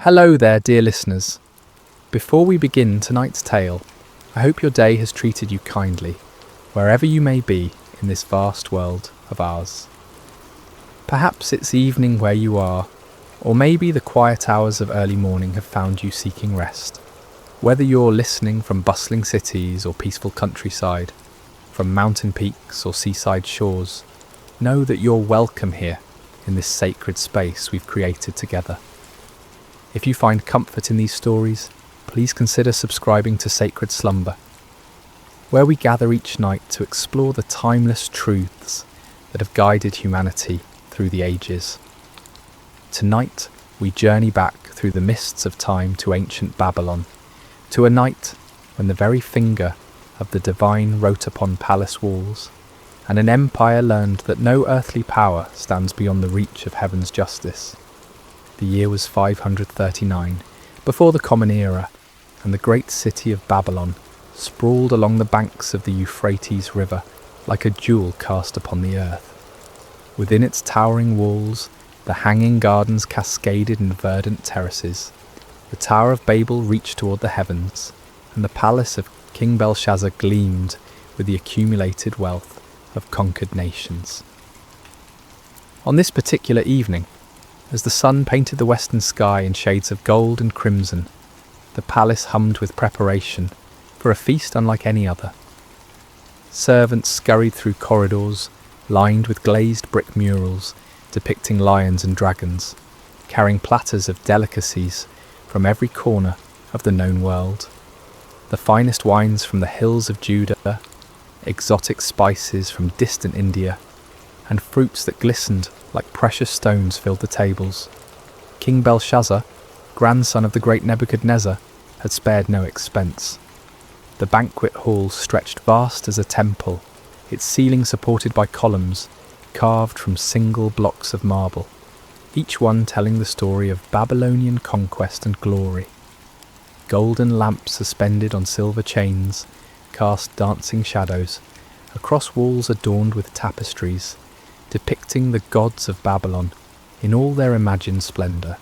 Hello there, dear listeners. Before we begin tonight's tale, I hope your day has treated you kindly, wherever you may be in this vast world of ours. Perhaps it's evening where you are, or maybe the quiet hours of early morning have found you seeking rest. Whether you're listening from bustling cities or peaceful countryside, from mountain peaks or seaside shores, know that you're welcome here in this sacred space we've created together. If you find comfort in these stories, please consider subscribing to Sacred Slumber, where we gather each night to explore the timeless truths that have guided humanity through the ages. Tonight, we journey back through the mists of time to ancient Babylon, to a night when the very finger of the divine wrote upon palace walls, and an empire learned that no earthly power stands beyond the reach of heaven's justice. The year was 539, before the Common Era, and the great city of Babylon sprawled along the banks of the Euphrates River like a jewel cast upon the earth. Within its towering walls, the hanging gardens cascaded in verdant terraces. The Tower of Babel reached toward the heavens, and the palace of King Belshazzar gleamed with the accumulated wealth of conquered nations. On this particular evening, as the sun painted the western sky in shades of gold and crimson, the palace hummed with preparation for a feast unlike any other. Servants scurried through corridors lined with glazed brick murals depicting lions and dragons, carrying platters of delicacies from every corner of the known world. The finest wines from the hills of Judah, exotic spices from distant India, and fruits that glistened like precious stones filled the tables. King Belshazzar, grandson of the great Nebuchadnezzar, had spared no expense. The banquet hall stretched vast as a temple, its ceiling supported by columns carved from single blocks of marble, each one telling the story of Babylonian conquest and glory. Golden lamps suspended on silver chains cast dancing shadows across walls adorned with tapestries, depicting the gods of Babylon in all their imagined splendour.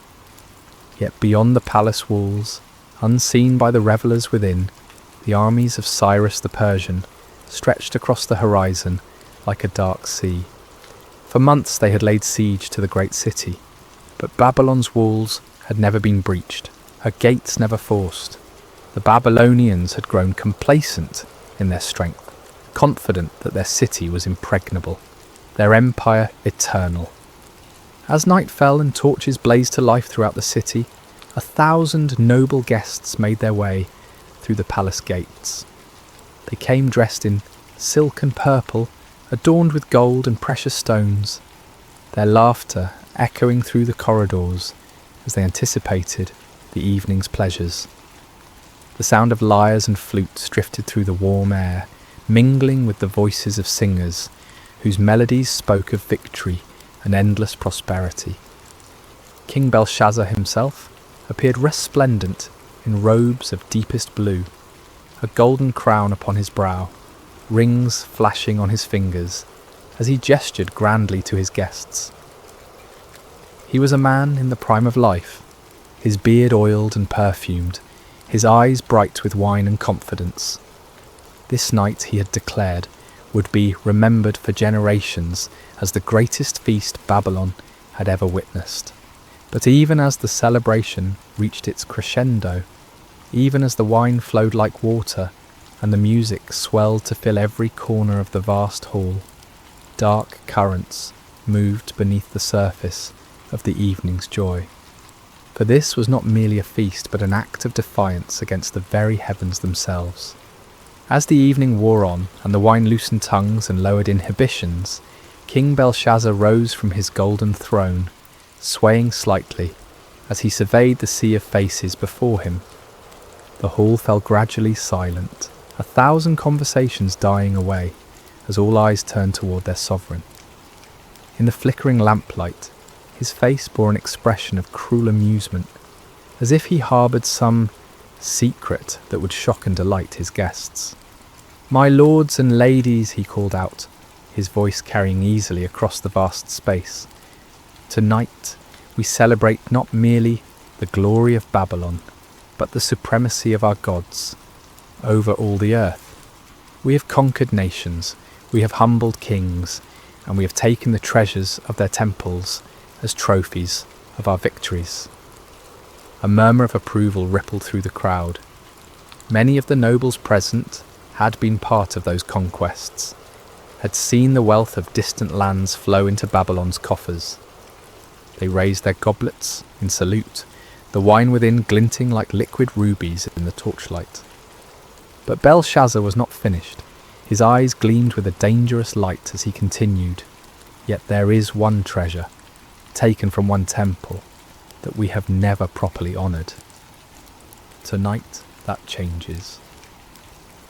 Yet beyond the palace walls, unseen by the revellers within, the armies of Cyrus the Persian stretched across the horizon like a dark sea. For months they had laid siege to the great city, but Babylon's walls had never been breached, her gates never forced. The Babylonians had grown complacent in their strength, confident that their city was impregnable, their empire eternal. As night fell and torches blazed to life throughout the city, 1,000 noble guests made their way through the palace gates. They came dressed in silk and purple, adorned with gold and precious stones, their laughter echoing through the corridors as they anticipated the evening's pleasures. The sound of lyres and flutes drifted through the warm air, mingling with the voices of singers whose melodies spoke of victory and endless prosperity. King Belshazzar himself appeared resplendent in robes of deepest blue, a golden crown upon his brow, rings flashing on his fingers as he gestured grandly to his guests. He was a man in the prime of life, his beard oiled and perfumed, his eyes bright with wine and confidence. This night, he had declared, would be remembered for generations as the greatest feast Babylon had ever witnessed. But even as the celebration reached its crescendo, even as the wine flowed like water and the music swelled to fill every corner of the vast hall, dark currents moved beneath the surface of the evening's joy. For this was not merely a feast but an act of defiance against the very heavens themselves. As the evening wore on and the wine loosened tongues and lowered inhibitions, King Belshazzar rose from his golden throne, swaying slightly as he surveyed the sea of faces before him. The hall fell gradually silent, 1,000 conversations dying away as all eyes turned toward their sovereign. In the flickering lamplight, his face bore an expression of cruel amusement, as if he harboured some secret that would shock and delight his guests. "My lords and ladies," he called out, his voice carrying easily across the vast space. "Tonight we celebrate not merely the glory of Babylon, but the supremacy of our gods over all the earth. We have conquered nations, we have humbled kings, and we have taken the treasures of their temples as trophies of our victories." A murmur of approval rippled through the crowd. Many of the nobles present had been part of those conquests, had seen the wealth of distant lands flow into Babylon's coffers. They raised their goblets in salute, the wine within glinting like liquid rubies in the torchlight. But Belshazzar was not finished. His eyes gleamed with a dangerous light as he continued, "Yet there is one treasure, taken from one temple, that we have never properly honoured. Tonight that changes."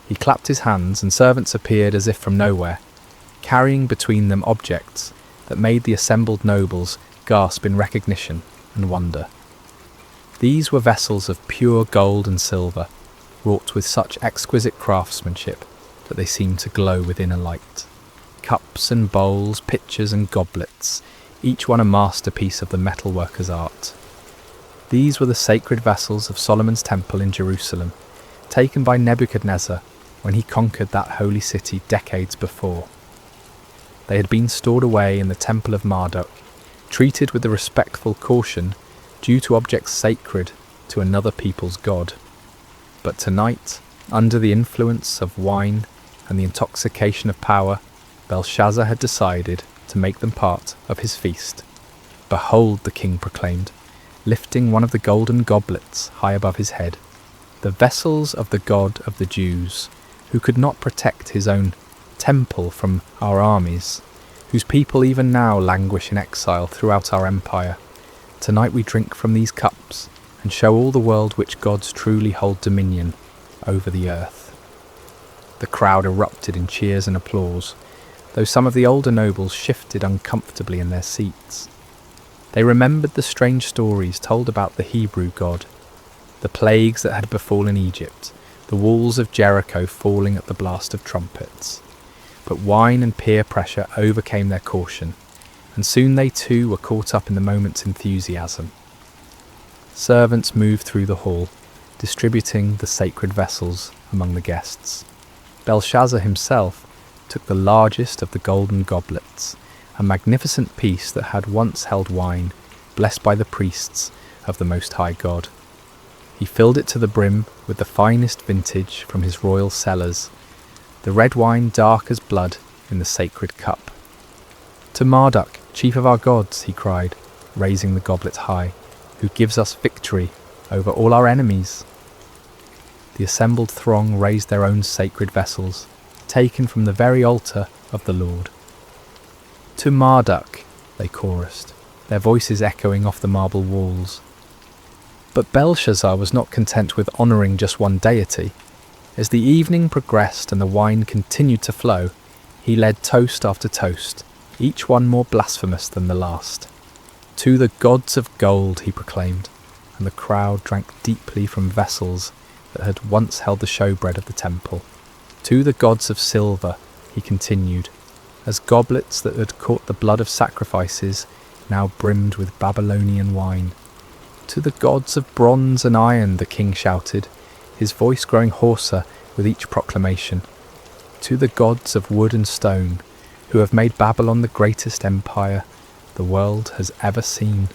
He clapped his hands, and servants appeared as if from nowhere, carrying between them objects that made the assembled nobles gasp in recognition and wonder. These were vessels of pure gold and silver, wrought with such exquisite craftsmanship that they seemed to glow within a light. Cups and bowls, pitchers and goblets, each one a masterpiece of the metalworker's art. These were the sacred vessels of Solomon's temple in Jerusalem, taken by Nebuchadnezzar when he conquered that holy city decades before. They had been stored away in the temple of Marduk, treated with the respectful caution due to objects sacred to another people's god. But tonight, under the influence of wine and the intoxication of power, Belshazzar had decided to make them part of his feast. "Behold," the king proclaimed, lifting one of the golden goblets high above his head, "the vessels of the God of the Jews, who could not protect his own temple from our armies, whose people even now languish in exile throughout our empire. Tonight we drink from these cups and show all the world which gods truly hold dominion over the earth." The crowd erupted in cheers and applause, though some of the older nobles shifted uncomfortably in their seats. They remembered the strange stories told about the Hebrew God, the plagues that had befallen Egypt, the walls of Jericho falling at the blast of trumpets. But wine and peer pressure overcame their caution, and soon they too were caught up in the moment's enthusiasm. Servants moved through the hall, distributing the sacred vessels among the guests. Belshazzar himself took the largest of the golden goblets, a magnificent piece that had once held wine, blessed by the priests of the Most High God. He filled it to the brim with the finest vintage from his royal cellars, the red wine dark as blood in the sacred cup. "To Marduk, chief of our gods," he cried, raising the goblet high, "who gives us victory over all our enemies." The assembled throng raised their own sacred vessels, taken from the very altar of the Lord. "To Marduk," they chorused, their voices echoing off the marble walls. But Belshazzar was not content with honouring just one deity. As the evening progressed and the wine continued to flow, he led toast after toast, each one more blasphemous than the last. "To the gods of gold," he proclaimed, and the crowd drank deeply from vessels that had once held the showbread of the temple. "To the gods of silver," he continued, as goblets that had caught the blood of sacrifices now brimmed with Babylonian wine. "To the gods of bronze and iron," the king shouted, his voice growing hoarser with each proclamation. "To the gods of wood and stone, who have made Babylon the greatest empire the world has ever seen."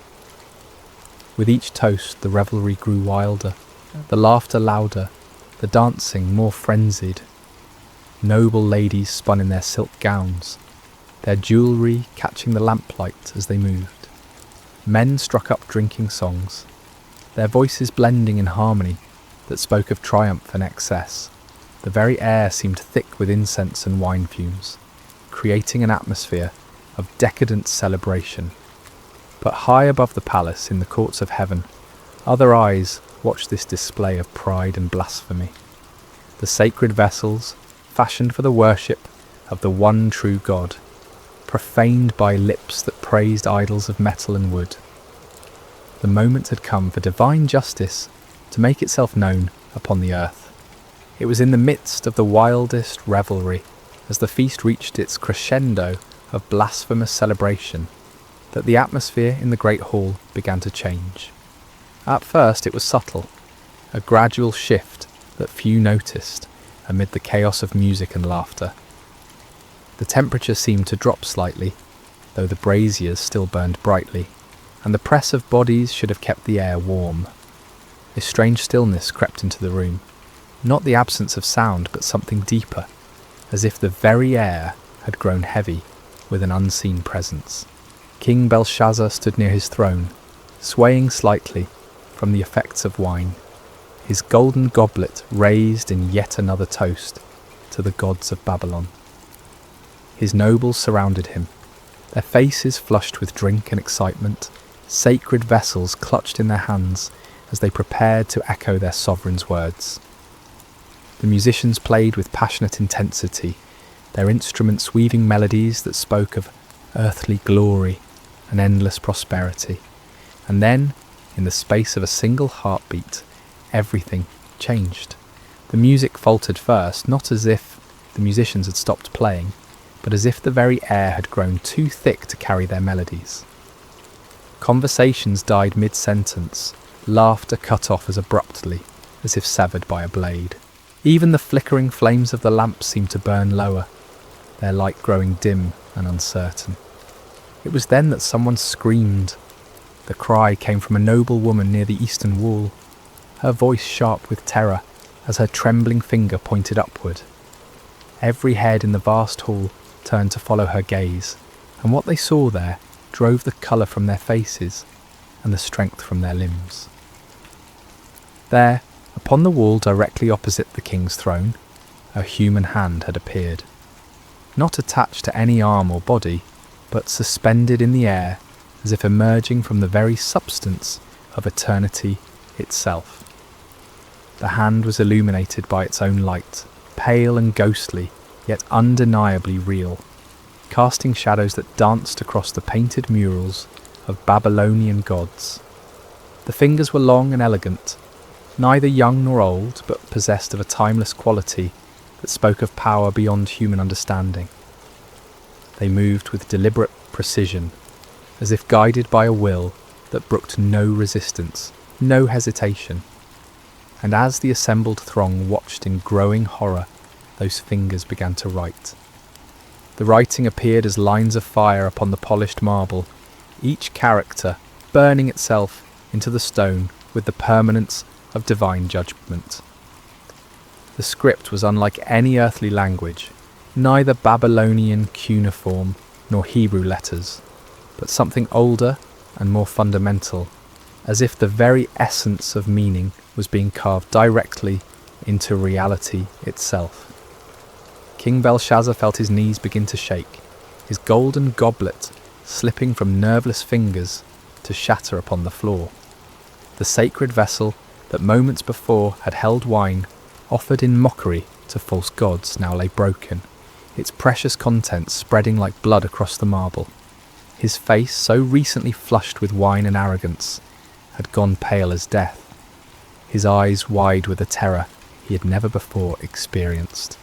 With each toast the revelry grew wilder, the laughter louder, the dancing more frenzied. Noble ladies spun in their silk gowns, their jewellery catching the lamplight as they moved. Men struck up drinking songs, their voices blending in harmony that spoke of triumph and excess. The very air seemed thick with incense and wine fumes, creating an atmosphere of decadent celebration. But high above the palace, in the courts of heaven, other eyes watched this display of pride and blasphemy. The sacred vessels, fashioned for the worship of the one true God, profaned by lips that praised idols of metal and wood. The moment had come for divine justice to make itself known upon the earth. It was in the midst of the wildest revelry, as the feast reached its crescendo of blasphemous celebration, that the atmosphere in the great hall began to change. At first it was subtle, a gradual shift that few noticed amid the chaos of music and laughter. The temperature seemed to drop slightly, though the braziers still burned brightly, and the press of bodies should have kept the air warm. A strange stillness crept into the room, not the absence of sound, but something deeper, as if the very air had grown heavy with an unseen presence. King Belshazzar stood near his throne, swaying slightly from the effects of wine, his golden goblet raised in yet another toast to the gods of Babylon. His nobles surrounded him, their faces flushed with drink and excitement, sacred vessels clutched in their hands as they prepared to echo their sovereign's words. The musicians played with passionate intensity, their instruments weaving melodies that spoke of earthly glory and endless prosperity. And then, in the space of a single heartbeat, everything changed. The music faltered first, not as if the musicians had stopped playing, but as if the very air had grown too thick to carry their melodies. Conversations died mid-sentence, laughter cut off as abruptly as if severed by a blade. Even the flickering flames of the lamps seemed to burn lower, their light growing dim and uncertain. It was then that someone screamed. The cry came from a noble woman near the eastern wall, her voice sharp with terror as her trembling finger pointed upward. Every head in the vast hall turned to follow her gaze, and what they saw there drove the colour from their faces and the strength from their limbs. There, upon the wall directly opposite the king's throne, a human hand had appeared, not attached to any arm or body, but suspended in the air as if emerging from the very substance of eternity itself. The hand was illuminated by its own light, pale and ghostly, yet undeniably real, casting shadows that danced across the painted murals of Babylonian gods. The fingers were long and elegant, neither young nor old, but possessed of a timeless quality that spoke of power beyond human understanding. They moved with deliberate precision, as if guided by a will that brooked no resistance, no hesitation. And as the assembled throng watched in growing horror, those fingers began to write. The writing appeared as lines of fire upon the polished marble, each character burning itself into the stone with the permanence of divine judgment. The script was unlike any earthly language, neither Babylonian cuneiform nor Hebrew letters, but something older and more fundamental, as if the very essence of meaning was being carved directly into reality itself. King Belshazzar felt his knees begin to shake, his golden goblet slipping from nerveless fingers to shatter upon the floor. The sacred vessel that moments before had held wine, offered in mockery to false gods, now lay broken, its precious contents spreading like blood across the marble. His face, so recently flushed with wine and arrogance, had gone pale as death, his eyes wide with a terror he had never before experienced.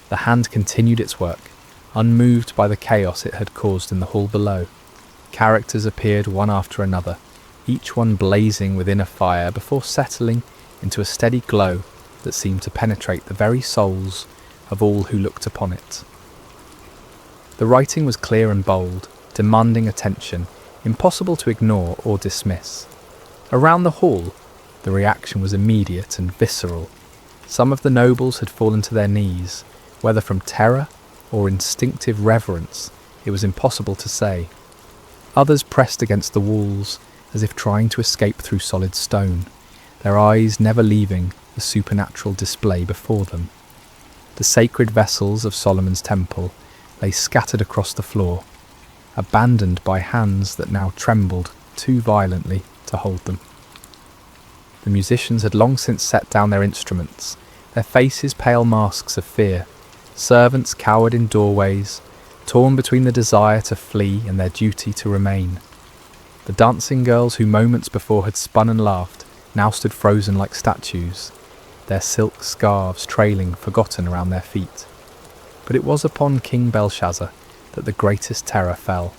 The hand continued its work, unmoved by the chaos it had caused in the hall below. Characters appeared one after another, each one blazing within a fire before settling into a steady glow that seemed to penetrate the very souls of all who looked upon it. The writing was clear and bold, demanding attention, impossible to ignore or dismiss. Around the hall, the reaction was immediate and visceral. Some of the nobles had fallen to their knees, whether from terror or instinctive reverence, it was impossible to say. Others pressed against the walls, as if trying to escape through solid stone, their eyes never leaving the supernatural display before them. The sacred vessels of Solomon's temple lay scattered across the floor, abandoned by hands that now trembled too violently to hold them. The musicians had long since set down their instruments, their faces pale masks of fear. Servants cowered in doorways, torn between the desire to flee and their duty to remain. The dancing girls who moments before had spun and laughed now stood frozen like statues, their silk scarves trailing forgotten around their feet. But it was upon King Belshazzar that the greatest terror fell,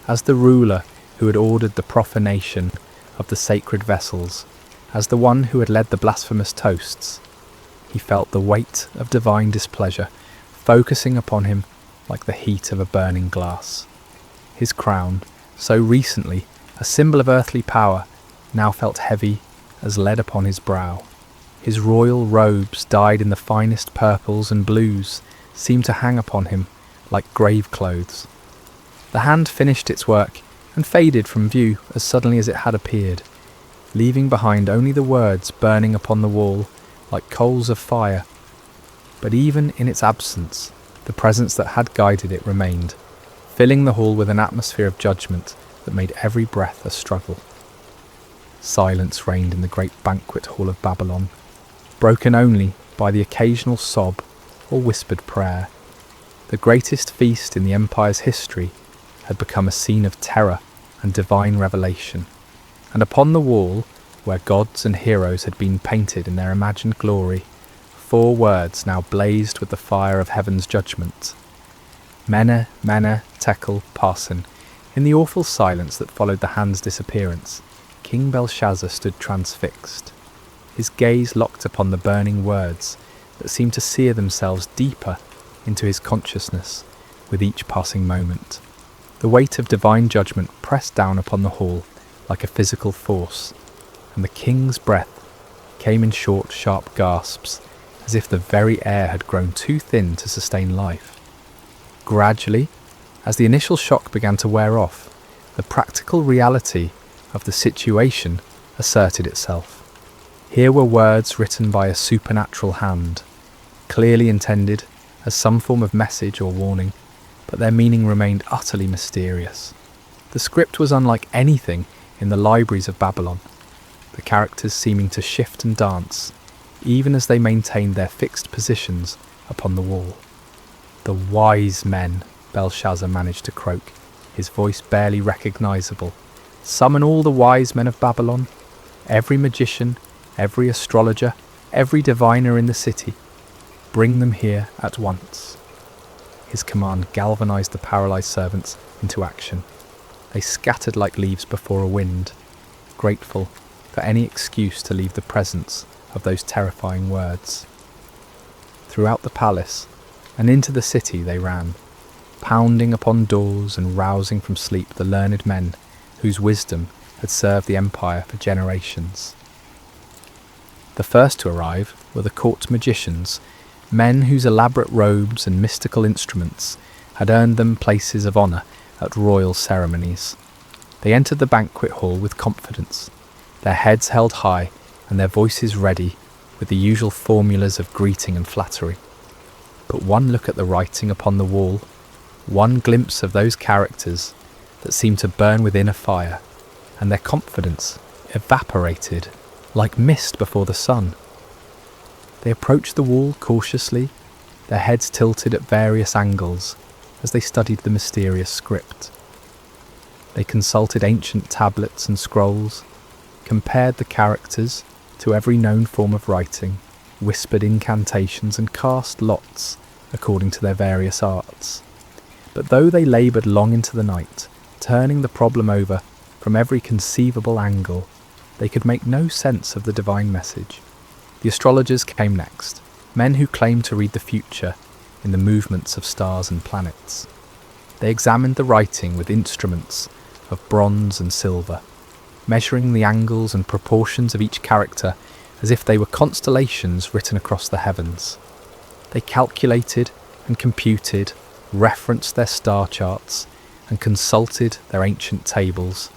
as the ruler who had ordered the profanation of the sacred vessels, as the one who had led the blasphemous toasts. He felt the weight of divine displeasure focusing upon him like the heat of a burning glass. His crown, so recently a symbol of earthly power, now felt heavy as lead upon his brow. His royal robes, dyed in the finest purples and blues, seemed to hang upon him like grave clothes. The hand finished its work and faded from view as suddenly as it had appeared, leaving behind only the words burning upon the wall like coals of fire. But even in its absence, the presence that had guided it remained, filling the hall with an atmosphere of judgment that made every breath a struggle. Silence reigned in the great banquet hall of Babylon, broken only by the occasional sob or whispered prayer. The greatest feast in the empire's history had become a scene of terror and divine revelation, and upon the wall, where gods and heroes had been painted in their imagined glory, 4 words now blazed with the fire of heaven's judgment. Mene, Mene, Tekel, Parsin. In the awful silence that followed the hand's disappearance, King Belshazzar stood transfixed, his gaze locked upon the burning words that seemed to sear themselves deeper into his consciousness with each passing moment. The weight of divine judgment pressed down upon the hall like a physical force, and the king's breath came in short, sharp gasps, as if the very air had grown too thin to sustain life. Gradually, as the initial shock began to wear off, the practical reality of the situation asserted itself. Here were words written by a supernatural hand, clearly intended as some form of message or warning, but their meaning remained utterly mysterious. The script was unlike anything in the libraries of Babylon, the characters seeming to shift and dance, even as they maintained their fixed positions upon the wall. "The wise men," Belshazzar managed to croak, his voice barely recognisable. "Summon all the wise men of Babylon, every magician, every astrologer, every diviner in the city. Bring them here at once." His command galvanised the paralysed servants into action. They scattered like leaves before a wind, grateful for any excuse to leave the presence of those terrifying words. Throughout the palace and into the city they ran, pounding upon doors and rousing from sleep the learned men whose wisdom had served the empire for generations. The first to arrive were the court magicians, men whose elaborate robes and mystical instruments had earned them places of honour at royal ceremonies. They entered the banquet hall with confidence, their heads held high and their voices ready with the usual formulas of greeting and flattery. But one look at the writing upon the wall, one glimpse of those characters that seemed to burn within a fire, and their confidence evaporated like mist before the sun. They approached the wall cautiously, their heads tilted at various angles as they studied the mysterious script. They consulted ancient tablets and scrolls, compared the characters to every known form of writing, whispered incantations and cast lots according to their various arts. But though they laboured long into the night, turning the problem over from every conceivable angle, they could make no sense of the divine message. The astrologers came next, men who claimed to read the future in the movements of stars and planets. They examined the writing with instruments of bronze and silver, measuring the angles and proportions of each character as if they were constellations written across the heavens. They calculated and computed, referenced their star charts, and consulted their ancient tables,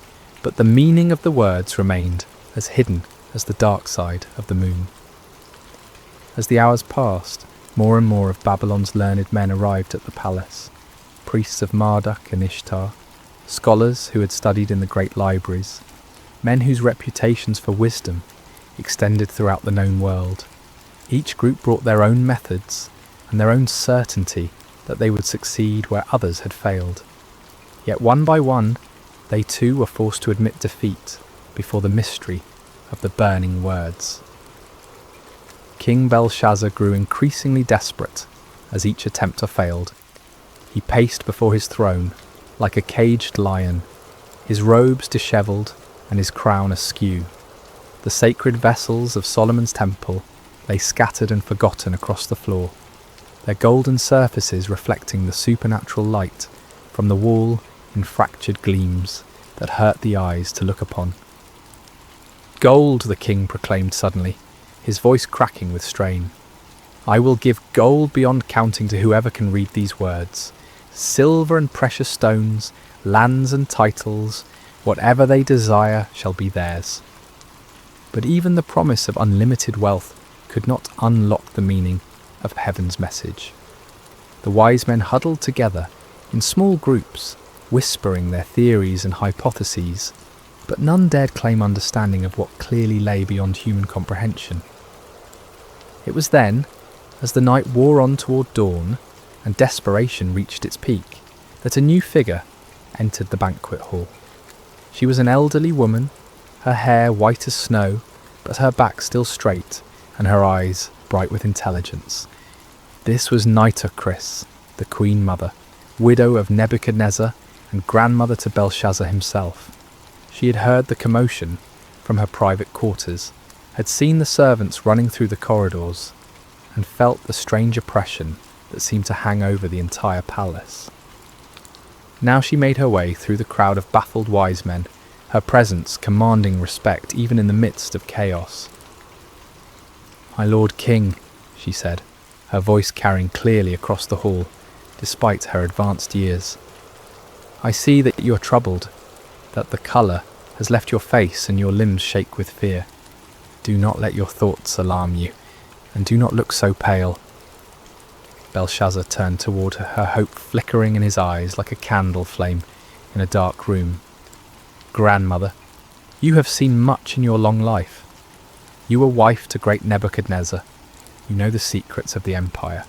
but the meaning of the words remained as hidden as the dark side of the moon. As the hours passed, more and more of Babylon's learned men arrived at the palace, priests of Marduk and Ishtar, scholars who had studied in the great libraries, men whose reputations for wisdom extended throughout the known world. Each group brought their own methods and their own certainty that they would succeed where others had failed. Yet one by one, they too were forced to admit defeat before the mystery of the burning words. King Belshazzar grew increasingly desperate as each attempt failed. He paced before his throne like a caged lion, his robes dishevelled and his crown askew. The sacred vessels of Solomon's temple lay scattered and forgotten across the floor, their golden surfaces reflecting the supernatural light from the wall in fractured gleams that hurt the eyes to look upon. "Gold," the king proclaimed suddenly, his voice cracking with strain. "I will give gold beyond counting to whoever can read these words. Silver and precious stones, lands and titles, whatever they desire shall be theirs." But even the promise of unlimited wealth could not unlock the meaning of heaven's message. The wise men huddled together in small groups, whispering their theories and hypotheses, but none dared claim understanding of what clearly lay beyond human comprehension. It was then, as the night wore on toward dawn and desperation reached its peak, that a new figure entered the banquet hall. She was an elderly woman, her hair white as snow, but her back still straight and her eyes bright with intelligence. This was Nitocris, the Queen Mother, widow of Nebuchadnezzar and grandmother to Belshazzar himself. She had heard the commotion from her private quarters, had seen the servants running through the corridors, and felt the strange oppression that seemed to hang over the entire palace. Now she made her way through the crowd of baffled wise men, her presence commanding respect even in the midst of chaos. "My Lord King," she said, her voice carrying clearly across the hall, despite her advanced years. "I see that you are troubled, that the colour has left your face and your limbs shake with fear. Do not let your thoughts alarm you, and do not look so pale." Belshazzar turned toward her, her hope flickering in his eyes like a candle flame in a dark room. "Grandmother, you have seen much in your long life. You were wife to great Nebuchadnezzar. You know the secrets of the empire.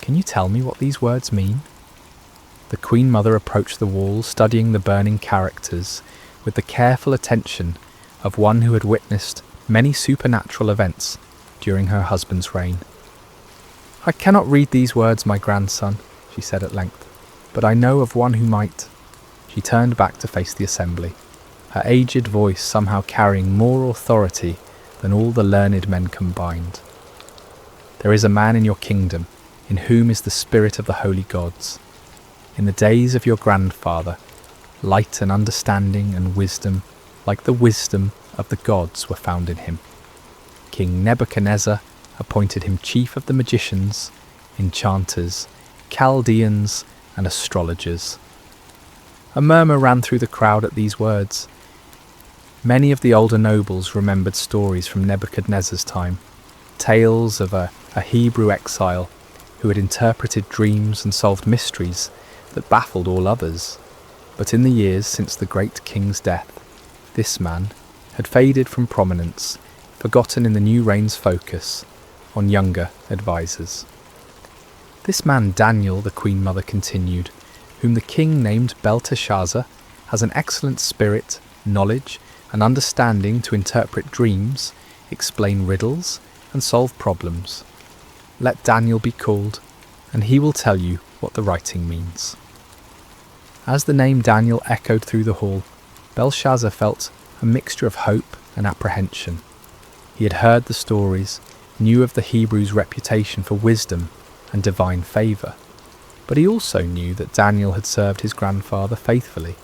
Can you tell me what these words mean?" The Queen Mother approached the wall, studying the burning characters with the careful attention of one who had witnessed many supernatural events during her husband's reign. "I cannot read these words, my grandson," she said at length, "but I know of one who might." She turned back to face the assembly, her aged voice somehow carrying more authority than all the learned men combined. "There is a man in your kingdom in whom is the spirit of the holy gods. In the days of your grandfather, light and understanding and wisdom, like the wisdom of the gods, were found in him. King Nebuchadnezzar appointed him chief of the magicians, enchanters, Chaldeans, and astrologers." A murmur ran through the crowd at these words. Many of the older nobles remembered stories from Nebuchadnezzar's time, tales of a Hebrew exile who had interpreted dreams and solved mysteries that baffled all others. But in the years since the great king's death, this man had faded from prominence, forgotten in the new reign's focus on younger advisors. "This man Daniel," the Queen Mother continued, "whom the king named Belteshazzar, has an excellent spirit, knowledge, and understanding to interpret dreams, explain riddles, and solve problems. Let Daniel be called, and he will tell you what the writing means." As the name Daniel echoed through the hall, Belshazzar felt a mixture of hope and apprehension. He had heard the stories, knew of the Hebrews' reputation for wisdom and divine favour, but he also knew that Daniel had served his grandfather faithfully,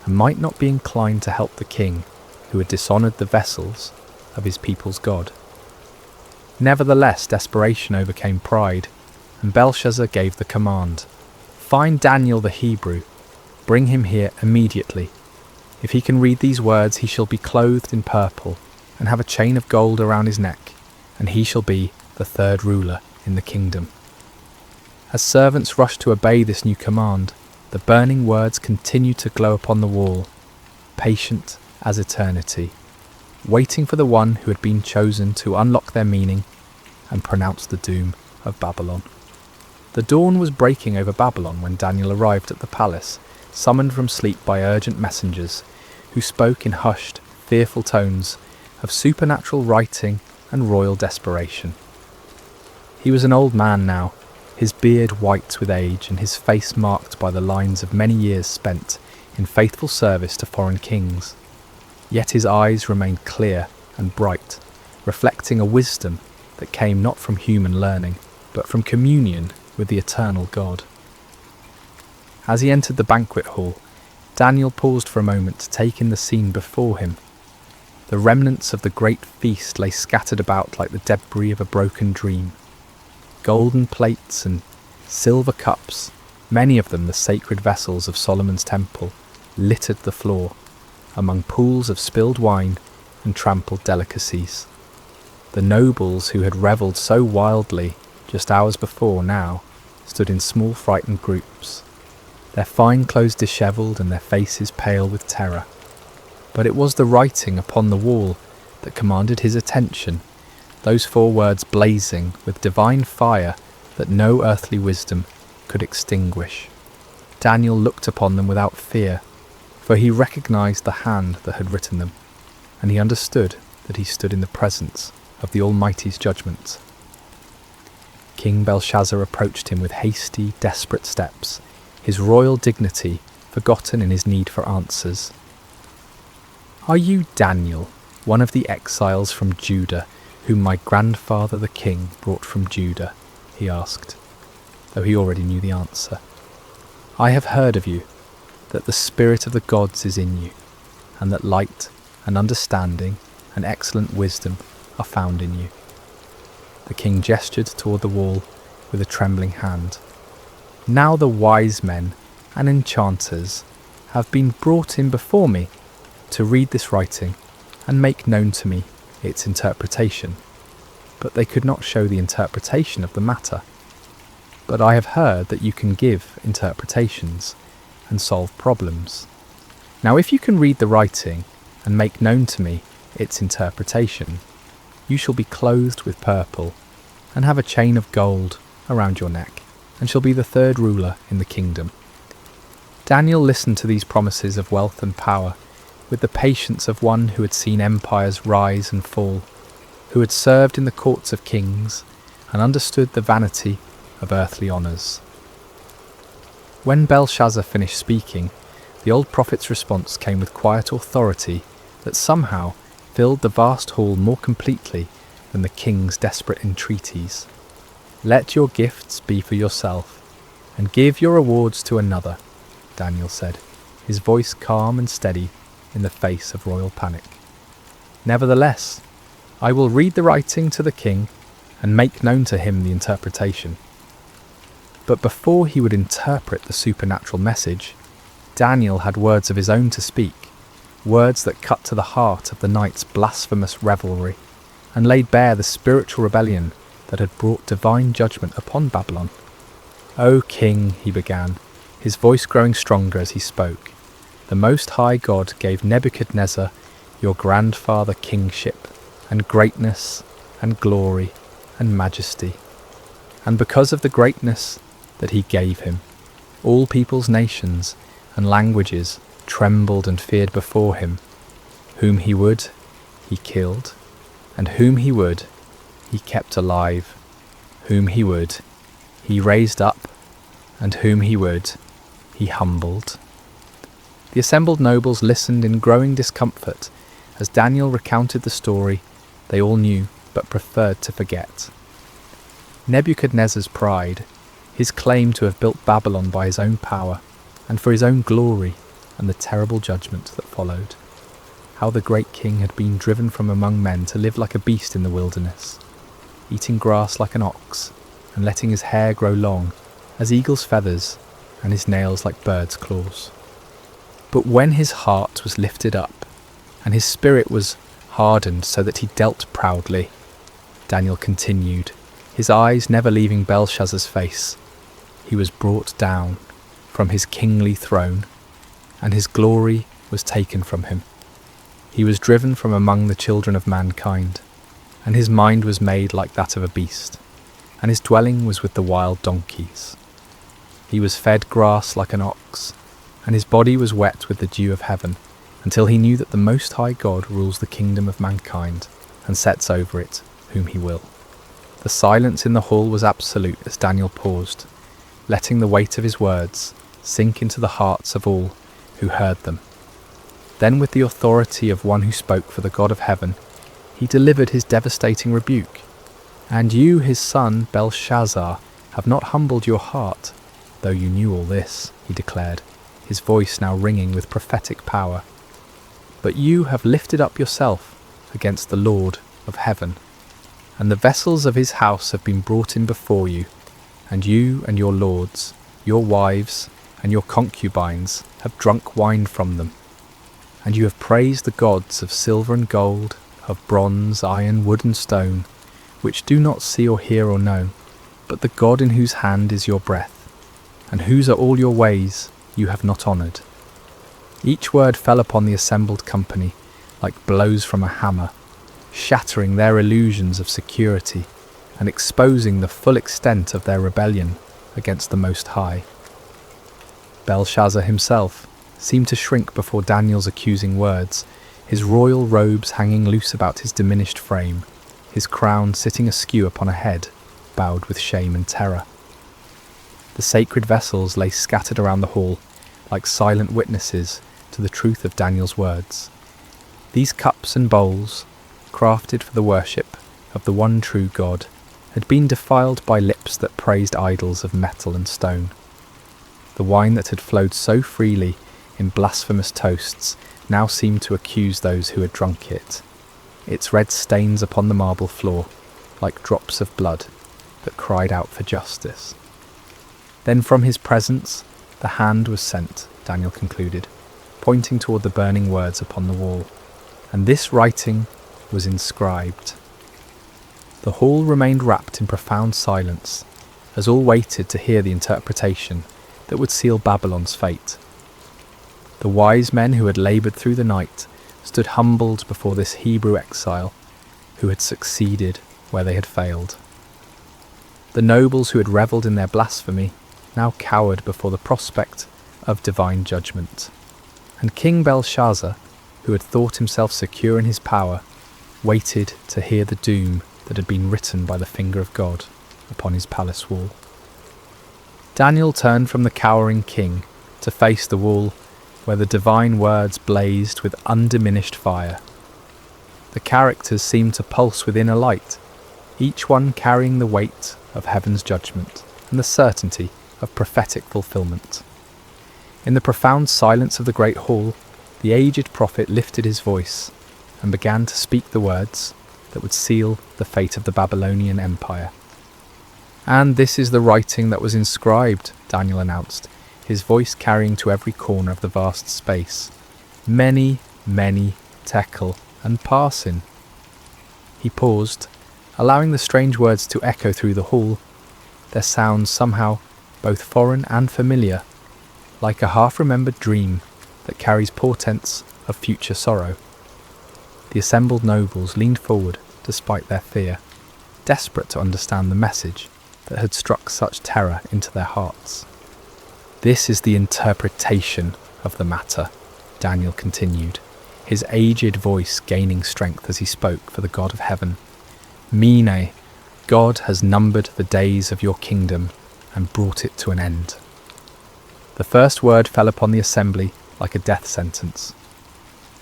and might not be inclined to help the king who had dishonoured the vessels of his people's God. Nevertheless, desperation overcame pride, and Belshazzar gave the command, "Find Daniel the Hebrew, bring him here immediately. If he can read these words, he shall be clothed in purple, and have a chain of gold around his neck, and he shall be the third ruler in the kingdom." As servants rushed to obey this new command, the burning words continued to glow upon the wall, patient as eternity, waiting for the one who had been chosen to unlock their meaning and pronounce the doom of Babylon. The dawn was breaking over Babylon when Daniel arrived at the palace, summoned from sleep by urgent messengers, who spoke in hushed, fearful tones of supernatural writing and royal desperation. He was an old man now, his beard white with age and his face marked by the lines of many years spent in faithful service to foreign kings. Yet his eyes remained clear and bright, reflecting a wisdom that came not from human learning, but from communion with the eternal God. As he entered the banquet hall, Daniel paused for a moment to take in the scene before him. The remnants of the great feast lay scattered about like the debris of a broken dream. Golden plates and silver cups, many of them the sacred vessels of Solomon's temple, littered the floor, among pools of spilled wine and trampled delicacies. The nobles who had revelled so wildly just hours before now stood in small frightened groups, their fine clothes dishevelled and their faces pale with terror. But it was the writing upon the wall that commanded his attention, those 4 words blazing with divine fire that no earthly wisdom could extinguish. Daniel looked upon them without fear, for he recognised the hand that had written them, and he understood that he stood in the presence of the Almighty's judgment. King Belshazzar approached him with hasty, desperate steps, his royal dignity forgotten in his need for answers. "Are you Daniel, one of the exiles from Judah, whom my grandfather the king brought from Judah?" he asked, though he already knew the answer. "I have heard of you, that the spirit of the gods is in you, and that light and understanding and excellent wisdom are found in you." The king gestured toward the wall with a trembling hand. "Now the wise men and enchanters have been brought in before me to read this writing and make known to me its interpretation, but they could not show the interpretation of the matter. But I have heard that you can give interpretations and solve problems. Now if you can read the writing and make known to me its interpretation, you shall be clothed with purple and have a chain of gold around your neck, and shall be the 3rd ruler in the kingdom." Daniel listened to these promises of wealth and power with the patience of one who had seen empires rise and fall, who had served in the courts of kings and understood the vanity of earthly honours. When Belshazzar finished speaking, the old prophet's response came with quiet authority that somehow filled the vast hall more completely than the king's desperate entreaties. "Let your gifts be for yourself, and give your rewards to another," Daniel said, his voice calm and steady in the face of royal panic. "Nevertheless, I will read the writing to the king and make known to him the interpretation." But before he would interpret the supernatural message, Daniel had words of his own to speak, words that cut to the heart of the night's blasphemous revelry, and laid bare the spiritual rebellion that had brought divine judgment upon Babylon. "O king," he began, his voice growing stronger as he spoke, "the Most High God gave Nebuchadnezzar, your grandfather, kingship, and greatness, and glory, and majesty. And because of the greatness that he gave him, all peoples, nations, and languages trembled and feared before him. Whom he would, he killed, and whom he would, he kept alive. Whom he would, he raised up, and whom he would, he humbled." The assembled nobles listened in growing discomfort as Daniel recounted the story they all knew but preferred to forget. Nebuchadnezzar's pride, his claim to have built Babylon by his own power and for his own glory, and the terrible judgment that followed. How the great king had been driven from among men to live like a beast in the wilderness, eating grass like an ox, and letting his hair grow long as eagle's feathers and his nails like birds' claws. But when his heart was lifted up, and his spirit was hardened so that he dealt proudly, Daniel continued, his eyes never leaving Belshazzar's face, he was brought down from his kingly throne, and his glory was taken from him. He was driven from among the children of mankind, and his mind was made like that of a beast, and his dwelling was with the wild donkeys. He was fed grass like an ox, and his body was wet with the dew of heaven, until he knew that the Most High God rules the kingdom of mankind, and sets over it whom he will. The silence in the hall was absolute as Daniel paused, letting the weight of his words sink into the hearts of all who heard them. Then with the authority of one who spoke for the God of heaven, he delivered his devastating rebuke. And you, his son, Belshazzar, have not humbled your heart, though you knew all this, he declared, his voice now ringing with prophetic power. But you have lifted up yourself against the Lord of heaven, and the vessels of his house have been brought in before you, and you and your lords, your wives, and your concubines have drunk wine from them. And you have praised the gods of silver and gold, of bronze, iron, wood and stone, which do not see or hear or know, but the God in whose hand is your breath, and whose are all your ways you have not honoured. Each word fell upon the assembled company like blows from a hammer, shattering their illusions of security and exposing the full extent of their rebellion against the Most High. Belshazzar himself seemed to shrink before Daniel's accusing words, his royal robes hanging loose about his diminished frame, his crown sitting askew upon a head bowed with shame and terror. The sacred vessels lay scattered around the hall like silent witnesses to the truth of Daniel's words. These cups and bowls, crafted for the worship of the one true God, had been defiled by lips that praised idols of metal and stone. The wine that had flowed so freely in blasphemous toasts now seemed to accuse those who had drunk it, its red stains upon the marble floor, like drops of blood that cried out for justice. Then from his presence the hand was sent, Daniel concluded, pointing toward the burning words upon the wall, and this writing was inscribed. The hall remained wrapped in profound silence, as all waited to hear the interpretation that would seal Babylon's fate. The wise men who had laboured through the night stood humbled before this Hebrew exile who had succeeded where they had failed. The nobles who had revelled in their blasphemy now cowered before the prospect of divine judgment. And King Belshazzar, who had thought himself secure in his power, waited to hear the doom that had been written by the finger of God upon his palace wall. Daniel turned from the cowering king to face the wall where the divine words blazed with undiminished fire. The characters seemed to pulse within a light, each one carrying the weight of heaven's judgment and the certainty of prophetic fulfillment. In the profound silence of the great hall, the aged prophet lifted his voice and began to speak the words that would seal the fate of the Babylonian Empire. And this is the writing that was inscribed, Daniel announced, his voice carrying to every corner of the vast space. Many, many tekel and parsin. He paused, allowing the strange words to echo through the hall, their sounds somehow both foreign and familiar, like a half-remembered dream that carries portents of future sorrow. The assembled nobles leaned forward despite their fear, desperate to understand the message that had struck such terror into their hearts. This is the interpretation of the matter, Daniel continued, his aged voice gaining strength as he spoke for the God of heaven. Mene, God has numbered the days of your kingdom and brought it to an end. The first word fell upon the assembly like a death sentence.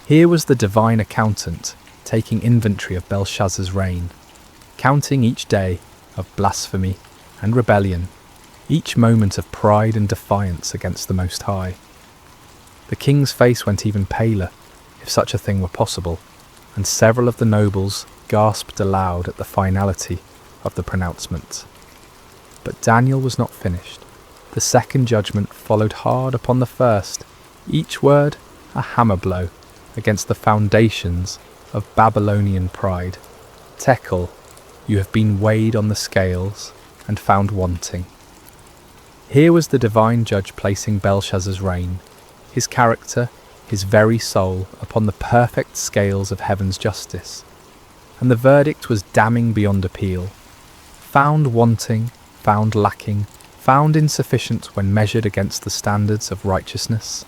Here was the divine accountant taking inventory of Belshazzar's reign, counting each day of blasphemy and rebellion, each moment of pride and defiance against the Most High. The king's face went even paler, if such a thing were possible, and several of the nobles gasped aloud at the finality of the pronouncement. But Daniel was not finished. The second judgment followed hard upon the first, each word a hammer blow against the foundations of Babylonian pride. Tekel, you have been weighed on the scales and found wanting. Here was the divine judge placing Belshazzar's reign, his character, his very soul, upon the perfect scales of heaven's justice. And the verdict was damning beyond appeal. Found wanting, found lacking, found insufficient when measured against the standards of righteousness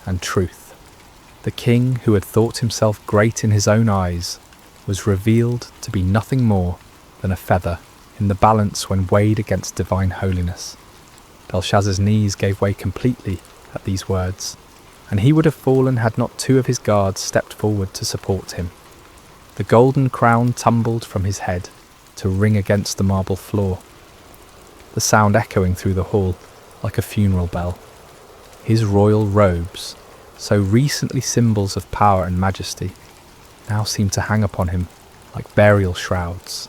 and truth. The king, who had thought himself great in his own eyes, was revealed to be nothing more than a feather in the balance when weighed against divine holiness. Belshazzar's knees gave way completely at these words. and he would have fallen had not 2 of his guards stepped forward to support him. The golden crown tumbled from his head to ring against the marble floor, the sound echoing through the hall like a funeral bell. His royal robes, so recently symbols of power and majesty, now seemed to hang upon him like burial shrouds.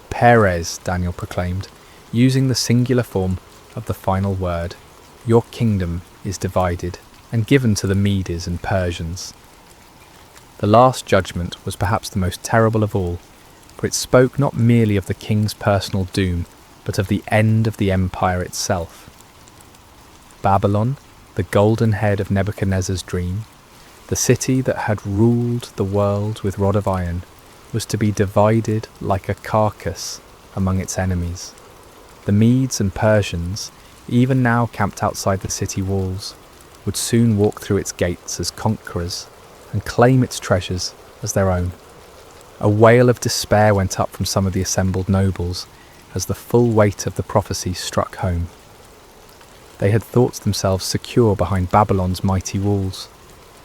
Peres, Daniel proclaimed, using the singular form of the final word, your kingdom is divided and given to the Medes and Persians. The last judgment was perhaps the most terrible of all, for it spoke not merely of the king's personal doom, but of the end of the empire itself. Babylon, the golden head of Nebuchadnezzar's dream, the city that had ruled the world with rod of iron, was to be divided like a carcass among its enemies. The Medes and Persians, even now camped outside the city walls, would soon walk through its gates as conquerors and claim its treasures as their own. A wail of despair went up from some of the assembled nobles as the full weight of the prophecy struck home. They had thought themselves secure behind Babylon's mighty walls,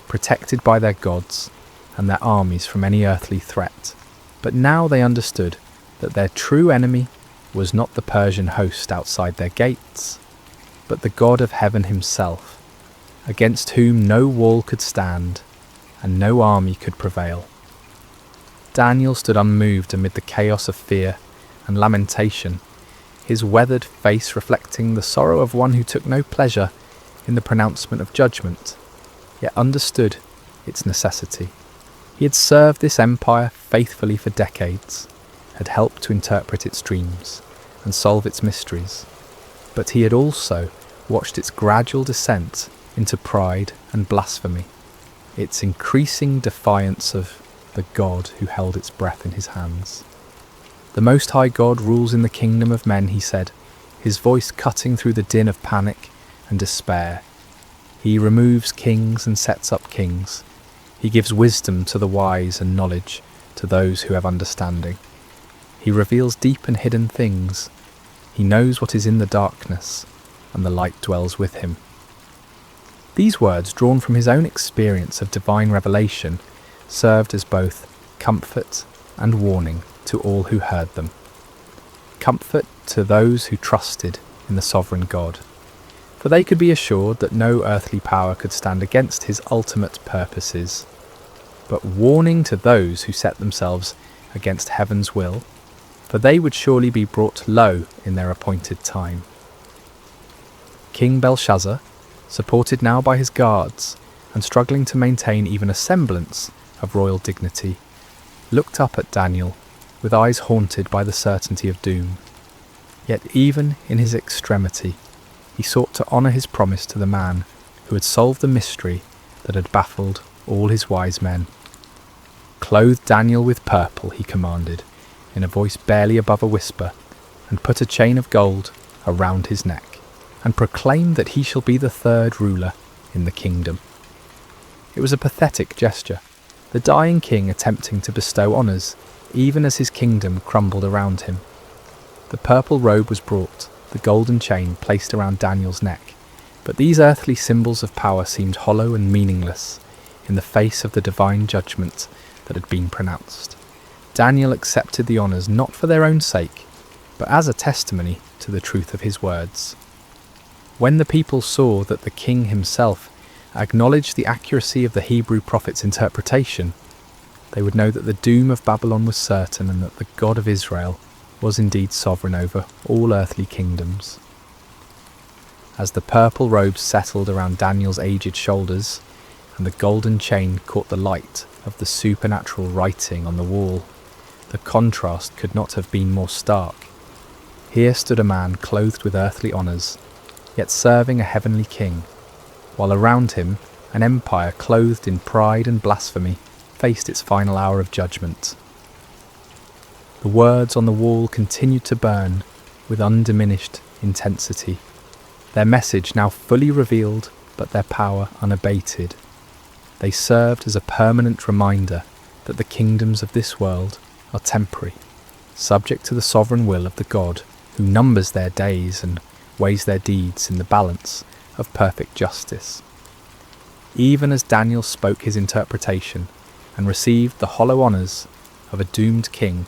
protected by their gods and their armies from any earthly threat. But now they understood that their true enemy was not the Persian host outside their gates, but the God of heaven himself, against whom no wall could stand and no army could prevail. Daniel stood unmoved amid the chaos of fear and lamentation, his weathered face reflecting the sorrow of one who took no pleasure in the pronouncement of judgment, yet understood its necessity. He had served this empire faithfully for decades, had helped to interpret its dreams and solve its mysteries, but he had also watched its gradual descent into pride and blasphemy, its increasing defiance of the God who held its breath in his hands. The Most High God rules in the kingdom of men, he said, his voice cutting through the din of panic and despair. He removes kings and sets up kings. He gives wisdom to the wise and knowledge to those who have understanding. He reveals deep and hidden things. He knows what is in the darkness, and the light dwells with him. These words, drawn from his own experience of divine revelation, served as both comfort and warning to all who heard them. Comfort to those who trusted in the sovereign God, for they could be assured that no earthly power could stand against his ultimate purposes, but warning to those who set themselves against heaven's will, for they would surely be brought low in their appointed time. King Belshazzar, supported now by his guards and struggling to maintain even a semblance of royal dignity, looked up at Daniel with eyes haunted by the certainty of doom. Yet even in his extremity, he sought to honour his promise to the man who had solved the mystery that had baffled all his wise men. "Clothe Daniel with purple," he commanded, in a voice barely above a whisper, "and put a chain of gold around his neck, and proclaim that he shall be the 3rd ruler in the kingdom." It was a pathetic gesture, the dying king attempting to bestow honours, even as his kingdom crumbled around him. The purple robe was brought, the golden chain placed around Daniel's neck, but these earthly symbols of power seemed hollow and meaningless in the face of the divine judgment that had been pronounced. Daniel accepted the honours not for their own sake, but as a testimony to the truth of his words. When the people saw that the king himself acknowledged the accuracy of the Hebrew prophet's interpretation, they would know that the doom of Babylon was certain and that the God of Israel was indeed sovereign over all earthly kingdoms. As the purple robes settled around Daniel's aged shoulders and the golden chain caught the light of the supernatural writing on the wall, the contrast could not have been more stark. Here stood a man clothed with earthly honours, yet serving a heavenly king, while around him an empire clothed in pride and blasphemy faced its final hour of judgment. The words on the wall continued to burn with undiminished intensity, their message now fully revealed but their power unabated. They served as a permanent reminder that the kingdoms of this world are temporary, subject to the sovereign will of the God who numbers their days and weighs their deeds in the balance of perfect justice. even as Daniel spoke his interpretation and received the hollow honours of a doomed king,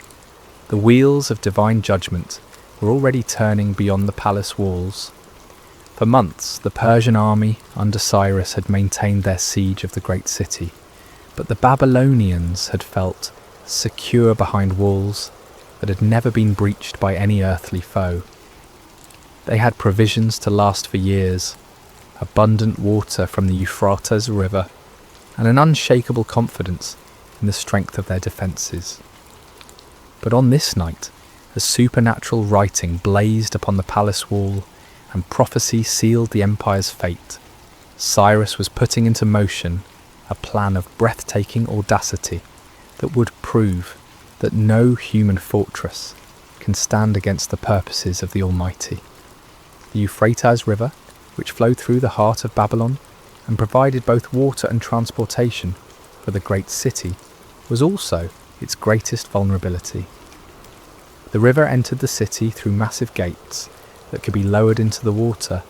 the wheels of divine judgment were already turning beyond the palace walls. For months, the Persian army under Cyrus had maintained their siege of the great city, but the Babylonians had felt secure behind walls that had never been breached by any earthly foe. They had provisions to last for years, abundant water from the Euphrates River, and an unshakable confidence in the strength of their defences. But on this night, as supernatural writing blazed upon the palace wall and prophecy sealed the empire's fate, Cyrus was putting into motion a plan of breathtaking audacity that would prove that no human fortress can stand against the purposes of the Almighty. The Euphrates River, which flowed through the heart of Babylon and provided both water and transportation for the great city, was also its greatest vulnerability. The river entered the city through massive gates that could be lowered into the water,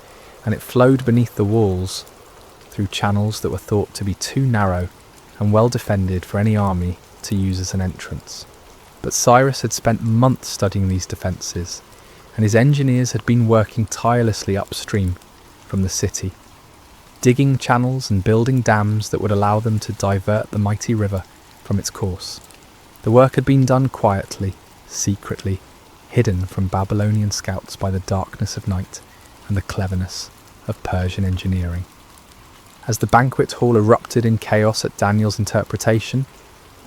and it flowed beneath the walls through channels that were thought to be too narrow and well defended for any army to use as an entrance. But Cyrus had spent months studying these defences, and his engineers had been working tirelessly upstream from the city, digging channels and building dams that would allow them to divert the mighty river from its course. The work had been done quietly, secretly, hidden from Babylonian scouts by the darkness of night and the cleverness of Persian engineering. As the banquet hall erupted in chaos at Daniel's interpretation,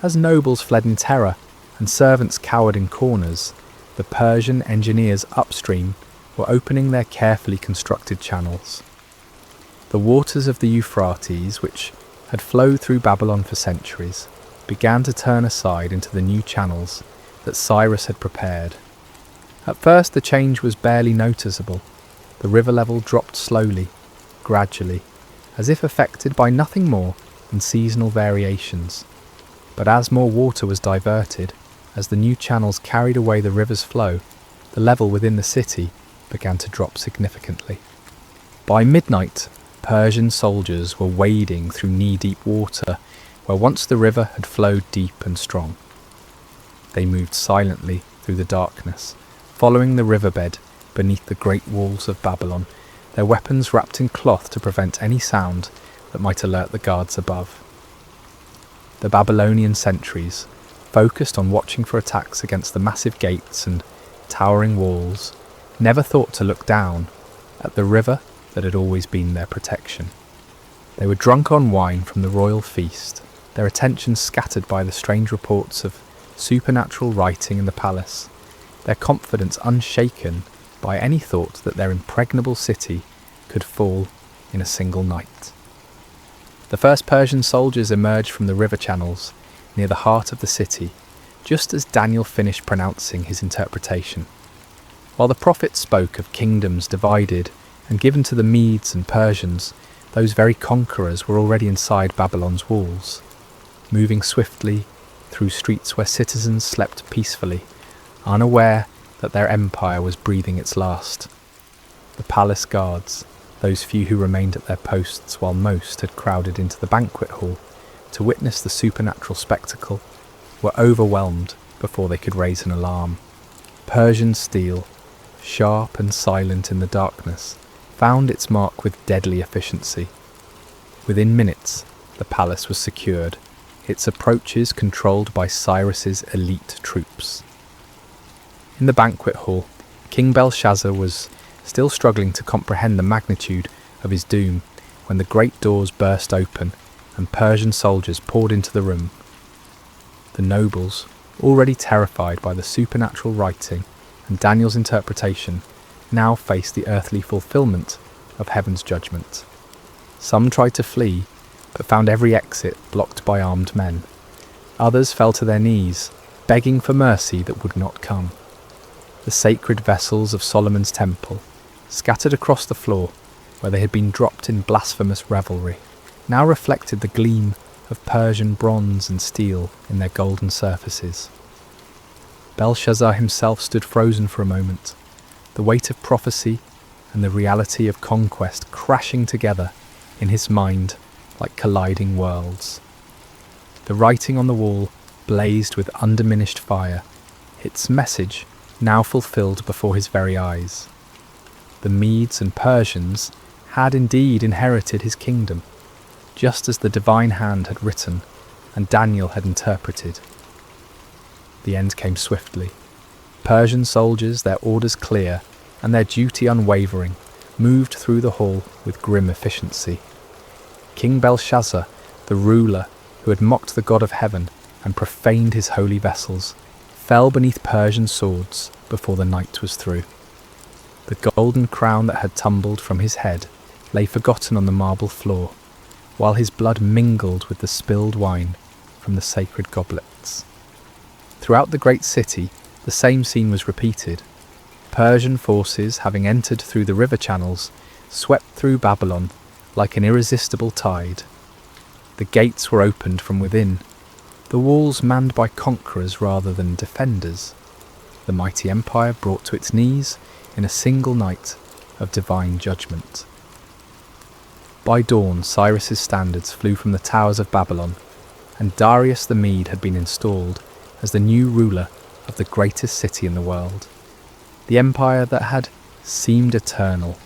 as nobles fled in terror and servants cowered in corners, the Persian engineers upstream were opening their carefully constructed channels. The waters of the Euphrates, which had flowed through Babylon for centuries, began to turn aside into the new channels that Cyrus had prepared. At first the change was barely noticeable. The river level dropped slowly, gradually, as if affected by nothing more than seasonal variations. But as more water was diverted, as the new channels carried away the river's flow, the level within the city began to drop significantly. By midnight, Persian soldiers were wading through knee-deep water where once the river had flowed deep and strong. They moved silently through the darkness, following the riverbed beneath the great walls of Babylon, their weapons wrapped in cloth to prevent any sound that might alert the guards above. The Babylonian sentries, focused on watching for attacks against the massive gates and towering walls, never thought to look down at the river that had always been their protection. They were drunk on wine from the royal feast, their attention scattered by the strange reports of supernatural writing in the palace, their confidence unshaken by any thought that their impregnable city could fall in a single night. The first Persian soldiers emerged from the river channels near the heart of the city, just as Daniel finished pronouncing his interpretation. While the prophet spoke of kingdoms divided and given to the Medes and Persians, those very conquerors were already inside Babylon's walls, moving swiftly through streets where citizens slept peacefully, unaware that their empire was breathing its last. The palace guards, those few who remained at their posts while most had crowded into the banquet hall to witness the supernatural spectacle, were overwhelmed before they could raise an alarm. Persian steel, sharp and silent in the darkness, found its mark with deadly efficiency. Within minutes, the palace was secured, its approaches controlled by Cyrus's elite troops. In the banquet hall, King Belshazzar was still struggling to comprehend the magnitude of his doom when the great doors burst open and Persian soldiers poured into the room. The nobles, already terrified by the supernatural writing and Daniel's interpretation, now faced the earthly fulfillment of heaven's judgment. Some tried to flee, but found every exit blocked by armed men. Others fell to their knees, begging for mercy that would not come. The sacred vessels of Solomon's temple, scattered across the floor where they had been dropped in blasphemous revelry, now reflected the gleam of Persian bronze and steel in their golden surfaces. Belshazzar himself stood frozen for a moment, the weight of prophecy and the reality of conquest crashing together in his mind like colliding worlds. The writing on the wall blazed with undiminished fire, its message now fulfilled before his very eyes. The Medes and Persians had indeed inherited his kingdom, just as the divine hand had written and Daniel had interpreted. The end came swiftly. Persian soldiers, their orders clear and their duty unwavering, moved through the hall with grim efficiency. King Belshazzar, the ruler who had mocked the God of heaven and profaned his holy vessels, fell beneath Persian swords before the night was through. The golden crown that had tumbled from his head lay forgotten on the marble floor, while his blood mingled with the spilled wine from the sacred goblets. Throughout the great city, the same scene was repeated. Persian forces, having entered through the river channels, swept through Babylon like an irresistible tide. The gates were opened from within, the walls manned by conquerors rather than defenders. The mighty empire brought to its knees in a single night of divine judgment. By dawn, Cyrus's standards flew from the towers of Babylon, and Darius the Mede had been installed as the new ruler of the greatest city in the world. The empire that had seemed eternal,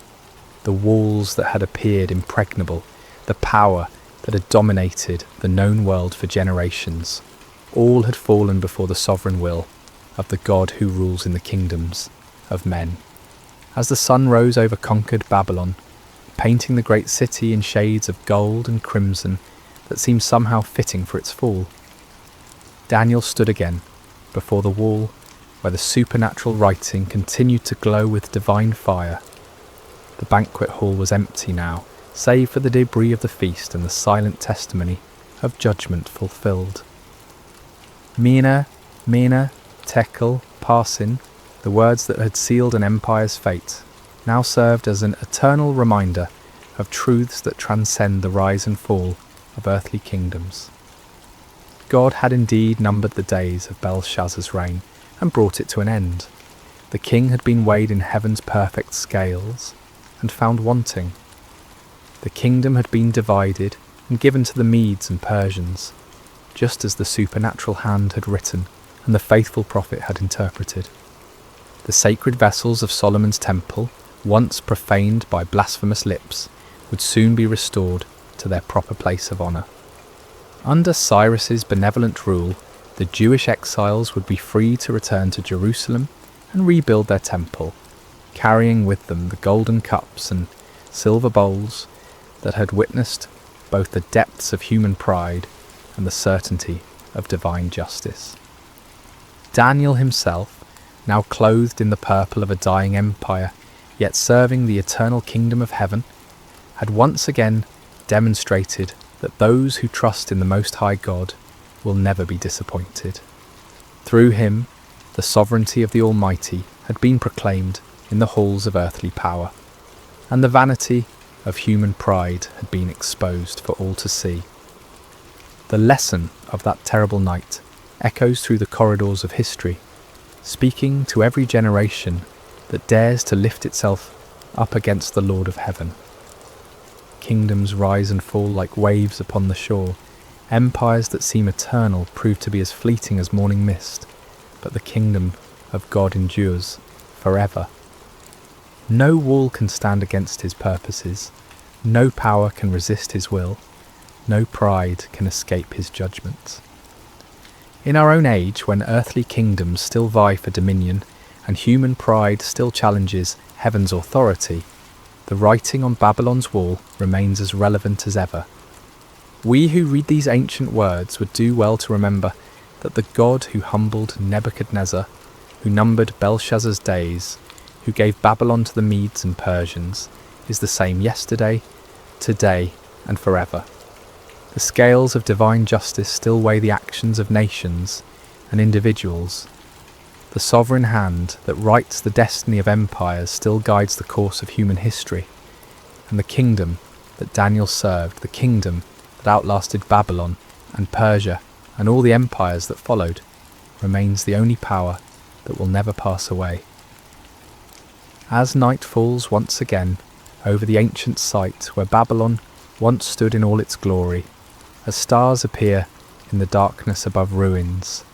the walls that had appeared impregnable, the power that had dominated the known world for generations, all had fallen before the sovereign will of the God who rules in the kingdoms of men. As the sun rose over conquered Babylon, painting the great city in shades of gold and crimson that seemed somehow fitting for its fall, Daniel stood again before the wall where the supernatural writing continued to glow with divine fire. The banquet hall was empty now, save for the debris of the feast and the silent testimony of judgment fulfilled. Mene, Mene, Tekel, Parsin, the words that had sealed an empire's fate, now served as an eternal reminder of truths that transcend the rise and fall of earthly kingdoms. God had indeed numbered the days of Belshazzar's reign and brought it to an end. The king had been weighed in heaven's perfect scales and found wanting. The kingdom had been divided and given to the Medes and Persians, just as the supernatural hand had written and the faithful prophet had interpreted. The sacred vessels of Solomon's temple, once profaned by blasphemous lips, would soon be restored to their proper place of honour. Under Cyrus's benevolent rule, the Jewish exiles would be free to return to Jerusalem and rebuild their temple, carrying with them the golden cups and silver bowls that had witnessed both the depths of human pride and the certainty of divine justice. Daniel himself, now clothed in the purple of a dying empire, yet serving the eternal kingdom of heaven, had once again demonstrated that those who trust in the Most High God will never be disappointed. Through him, the sovereignty of the Almighty had been proclaimed in the halls of earthly power, and the vanity of human pride had been exposed for all to see. The lesson of that terrible night echoes through the corridors of history, speaking to every generation that dares to lift itself up against the Lord of heaven. Kingdoms rise and fall like waves upon the shore. Empires that seem eternal prove to be as fleeting as morning mist, but the kingdom of God endures forever. No wall can stand against his purposes, no power can resist his will, no pride can escape his judgment. In our own age, when earthly kingdoms still vie for dominion and human pride still challenges heaven's authority, the writing on Babylon's wall remains as relevant as ever. We who read these ancient words would do well to remember that the God who humbled Nebuchadnezzar, who numbered Belshazzar's days, who gave Babylon to the Medes and Persians, is the same yesterday, today, and forever. The scales of divine justice still weigh the actions of nations and individuals. The sovereign hand that writes the destiny of empires still guides the course of human history, and the kingdom that Daniel served, the kingdom that outlasted Babylon and Persia and all the empires that followed, remains the only power that will never pass away. As night falls once again over the ancient site where Babylon once stood in all its glory, as stars appear in the darkness above ruins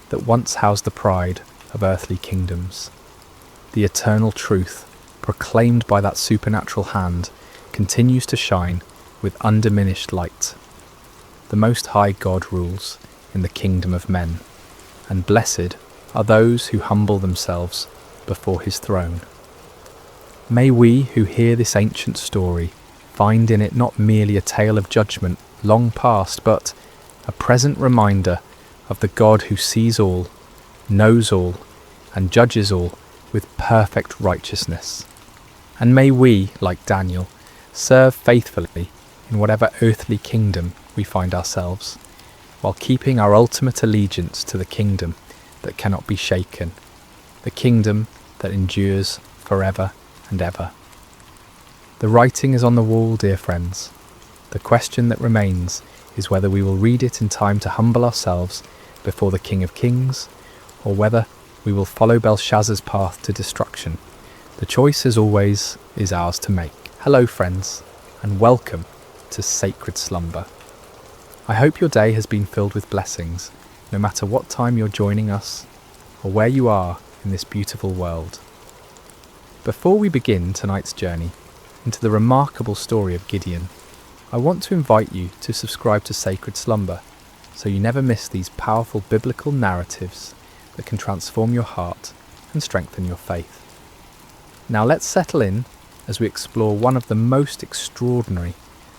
that once housed the pride of earthly kingdoms. The eternal truth, proclaimed by that supernatural hand, continues to shine with undiminished light. The Most High God rules in the kingdom of men, and blessed are those who humble themselves before his throne. May we who hear this ancient story find in it not merely a tale of judgment long past, but a present reminder of the God who sees all, knows all, and judges all with perfect righteousness. And may we, like Daniel, serve faithfully in whatever earthly kingdom we find ourselves, while keeping our ultimate allegiance to the kingdom that cannot be shaken, the kingdom that endures forever and ever. The writing is on the wall, dear friends. The question that remains is whether we will read it in time to humble ourselves before the King of Kings, or whether we will follow Belshazzar's path to destruction. The choice, as always, is ours to make. Hello, friends, and welcome to Sacred Slumber. I hope your day has been filled with blessings, no matter what time you're joining us or where you are in this beautiful world. Before we begin tonight's journey into the remarkable story of Gideon, I want to invite you to subscribe to Sacred Slumber so you never miss these powerful biblical narratives that can transform your heart and strengthen your faith. Now let's settle in as we explore one of the most extraordinary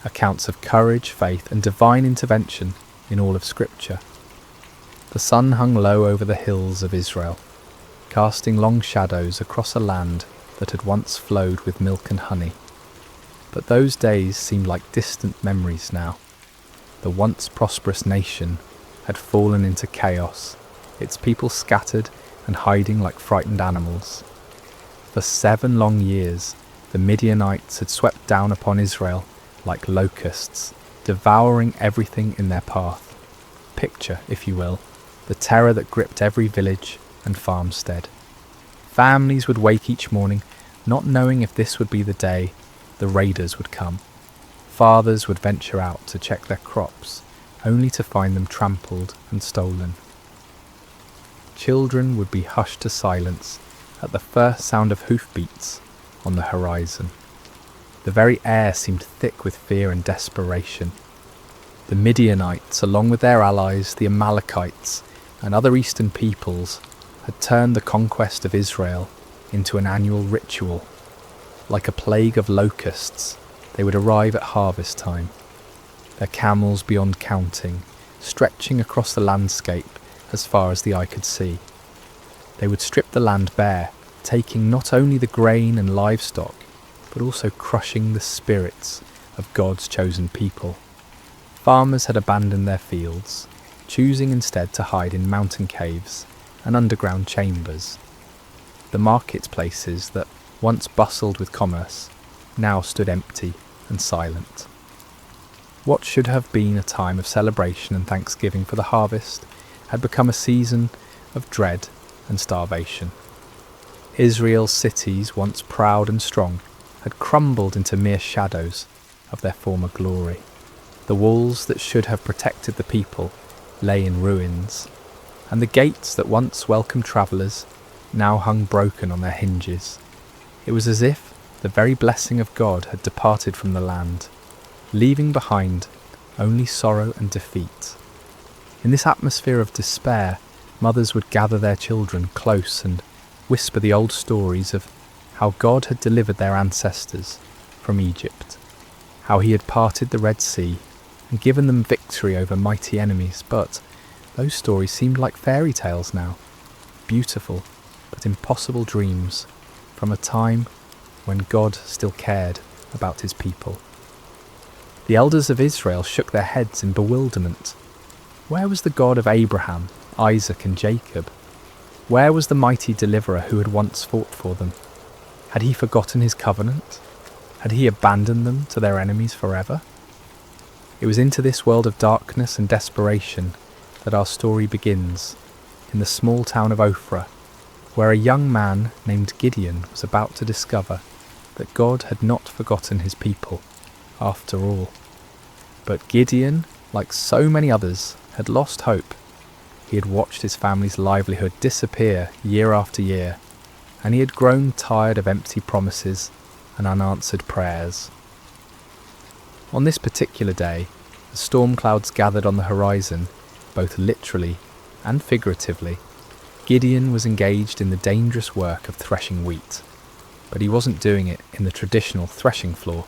accounts of courage, faith, and divine intervention in all of Scripture. The sun hung low over the hills of Israel, casting long shadows across a land that had once flowed with milk and honey. But those days seemed like distant memories now. The once prosperous nation had fallen into chaos, its people scattered and hiding like frightened animals. For 7 long years, the Midianites had swept down upon Israel like locusts, devouring everything in their path. Picture, if you will, the terror that gripped every village and farmstead. Families would wake each morning not knowing if this would be the day the raiders would come. Fathers would venture out to check their crops, only to find them trampled and stolen. Children would be hushed to silence at the first sound of hoofbeats on the horizon. The very air seemed thick with fear and desperation. The Midianites, along with their allies, the Amalekites, and other eastern peoples, had turned the conquest of Israel into an annual ritual. Like a plague of locusts, they would arrive at harvest time, their camels beyond counting, stretching across the landscape as far as the eye could see. They would strip the land bare, taking not only the grain and livestock, but also crushing the spirits of God's chosen people. Farmers had abandoned their fields, choosing instead to hide in mountain caves and underground chambers. The marketplaces that once bustled with commerce now stood empty and silent. What should have been a time of celebration and thanksgiving for the harvest had become a season of dread and starvation. Israel's cities, once proud and strong, had crumbled into mere shadows of their former glory. The walls that should have protected the people lay in ruins, and the gates that once welcomed travellers now hung broken on their hinges. It was as if the very blessing of God had departed from the land, leaving behind only sorrow and defeat. In this atmosphere of despair, mothers would gather their children close and whisper the old stories of how God had delivered their ancestors from Egypt, how he had parted the Red Sea and given them victory over mighty enemies. But those stories seemed like fairy tales now, beautiful but impossible dreams from a time when God still cared about his people. The elders of Israel shook their heads in bewilderment. Where was the God of Abraham, Isaac and Jacob? Where was the mighty deliverer who had once fought for them? Had he forgotten his covenant? Had he abandoned them to their enemies forever? It was into this world of darkness and desperation that our story begins, in the small town of Ophrah, where a young man named Gideon was about to discover that God had not forgotten his people after all. But Gideon, like so many others, had lost hope. He had watched his family's livelihood disappear year after year, and he had grown tired of empty promises and unanswered prayers. On this particular day, the storm clouds gathered on the horizon, both literally and figuratively. Gideon was engaged in the dangerous work of threshing wheat, but he wasn't doing it in the traditional threshing floor,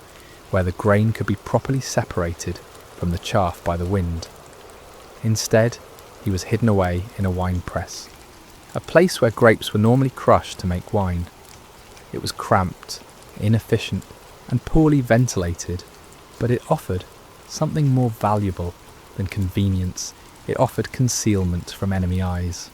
where the grain could be properly separated from the chaff by the wind. Instead, he was hidden away in a wine press, a place where grapes were normally crushed to make wine. It was cramped, inefficient, and poorly ventilated, but it offered something more valuable than convenience. It offered concealment from enemy eyes.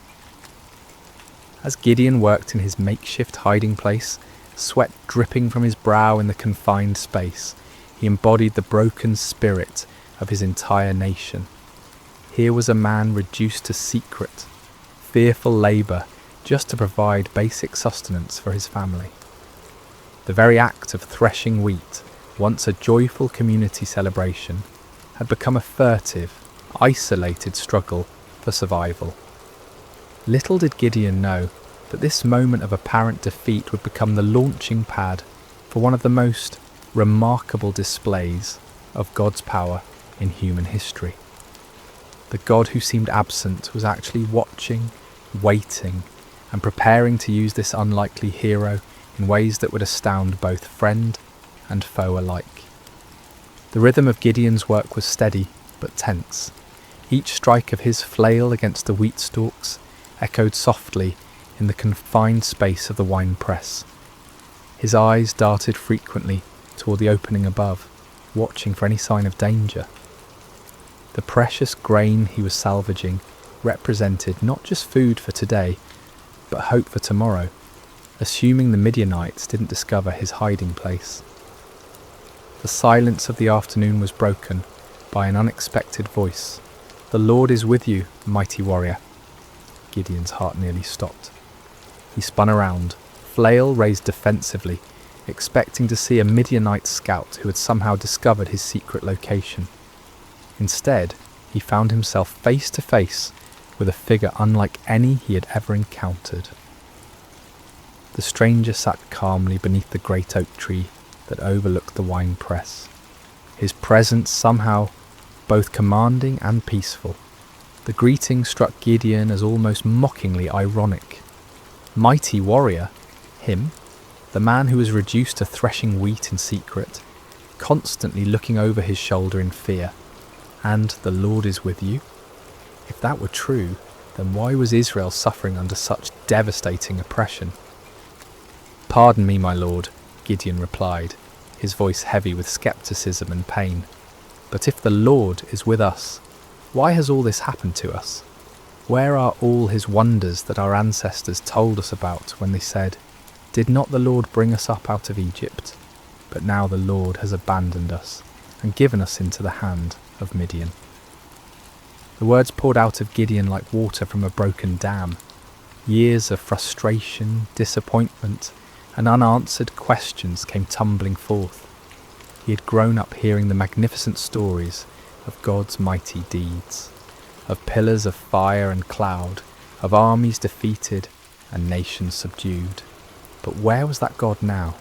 As Gideon worked in his makeshift hiding place, sweat dripping from his brow in the confined space, he embodied the broken spirit of his entire nation. Here was a man reduced to secret, fearful labour just to provide basic sustenance for his family. The very act of threshing wheat, once a joyful community celebration, had become a furtive, isolated struggle for survival. Little did Gideon know that this moment of apparent defeat would become the launching pad for one of the most remarkable displays of God's power in human history. The God who seemed absent was actually watching, waiting, and preparing to use this unlikely hero in ways that would astound both friend and foe alike. The rhythm of Gideon's work was steady but tense. Each strike of his flail against the wheat stalks echoed softly in the confined space of the wine press. His eyes darted frequently toward the opening above, watching for any sign of danger. The precious grain he was salvaging represented not just food for today, but hope for tomorrow, assuming the Midianites didn't discover his hiding place. The silence of the afternoon was broken by an unexpected voice. "The Lord is with you, mighty warrior." Gideon's heart nearly stopped. He spun around, flail raised defensively, expecting to see a Midianite scout who had somehow discovered his secret location. Instead, he found himself face to face with a figure unlike any he had ever encountered. The stranger sat calmly beneath the great oak tree that overlooked the wine press, his presence somehow both commanding and peaceful. The greeting struck Gideon as almost mockingly ironic. Mighty warrior? Him? The man who was reduced to threshing wheat in secret, constantly looking over his shoulder in fear. And the Lord is with you? If that were true, then why was Israel suffering under such devastating oppression? "Pardon me, my lord," Gideon replied, his voice heavy with skepticism and pain. "But if the Lord is with us, why has all this happened to us? Where are all his wonders that our ancestors told us about when they said, 'Did not the Lord bring us up out of Egypt?' But now the Lord has abandoned us and given us into the hand of Midian." The words poured out of Gideon like water from a broken dam. Years of frustration, disappointment, and unanswered questions came tumbling forth. He had grown up hearing the magnificent stories of God's mighty deeds, of pillars of fire and cloud, of armies defeated and nations subdued. But where was that God now?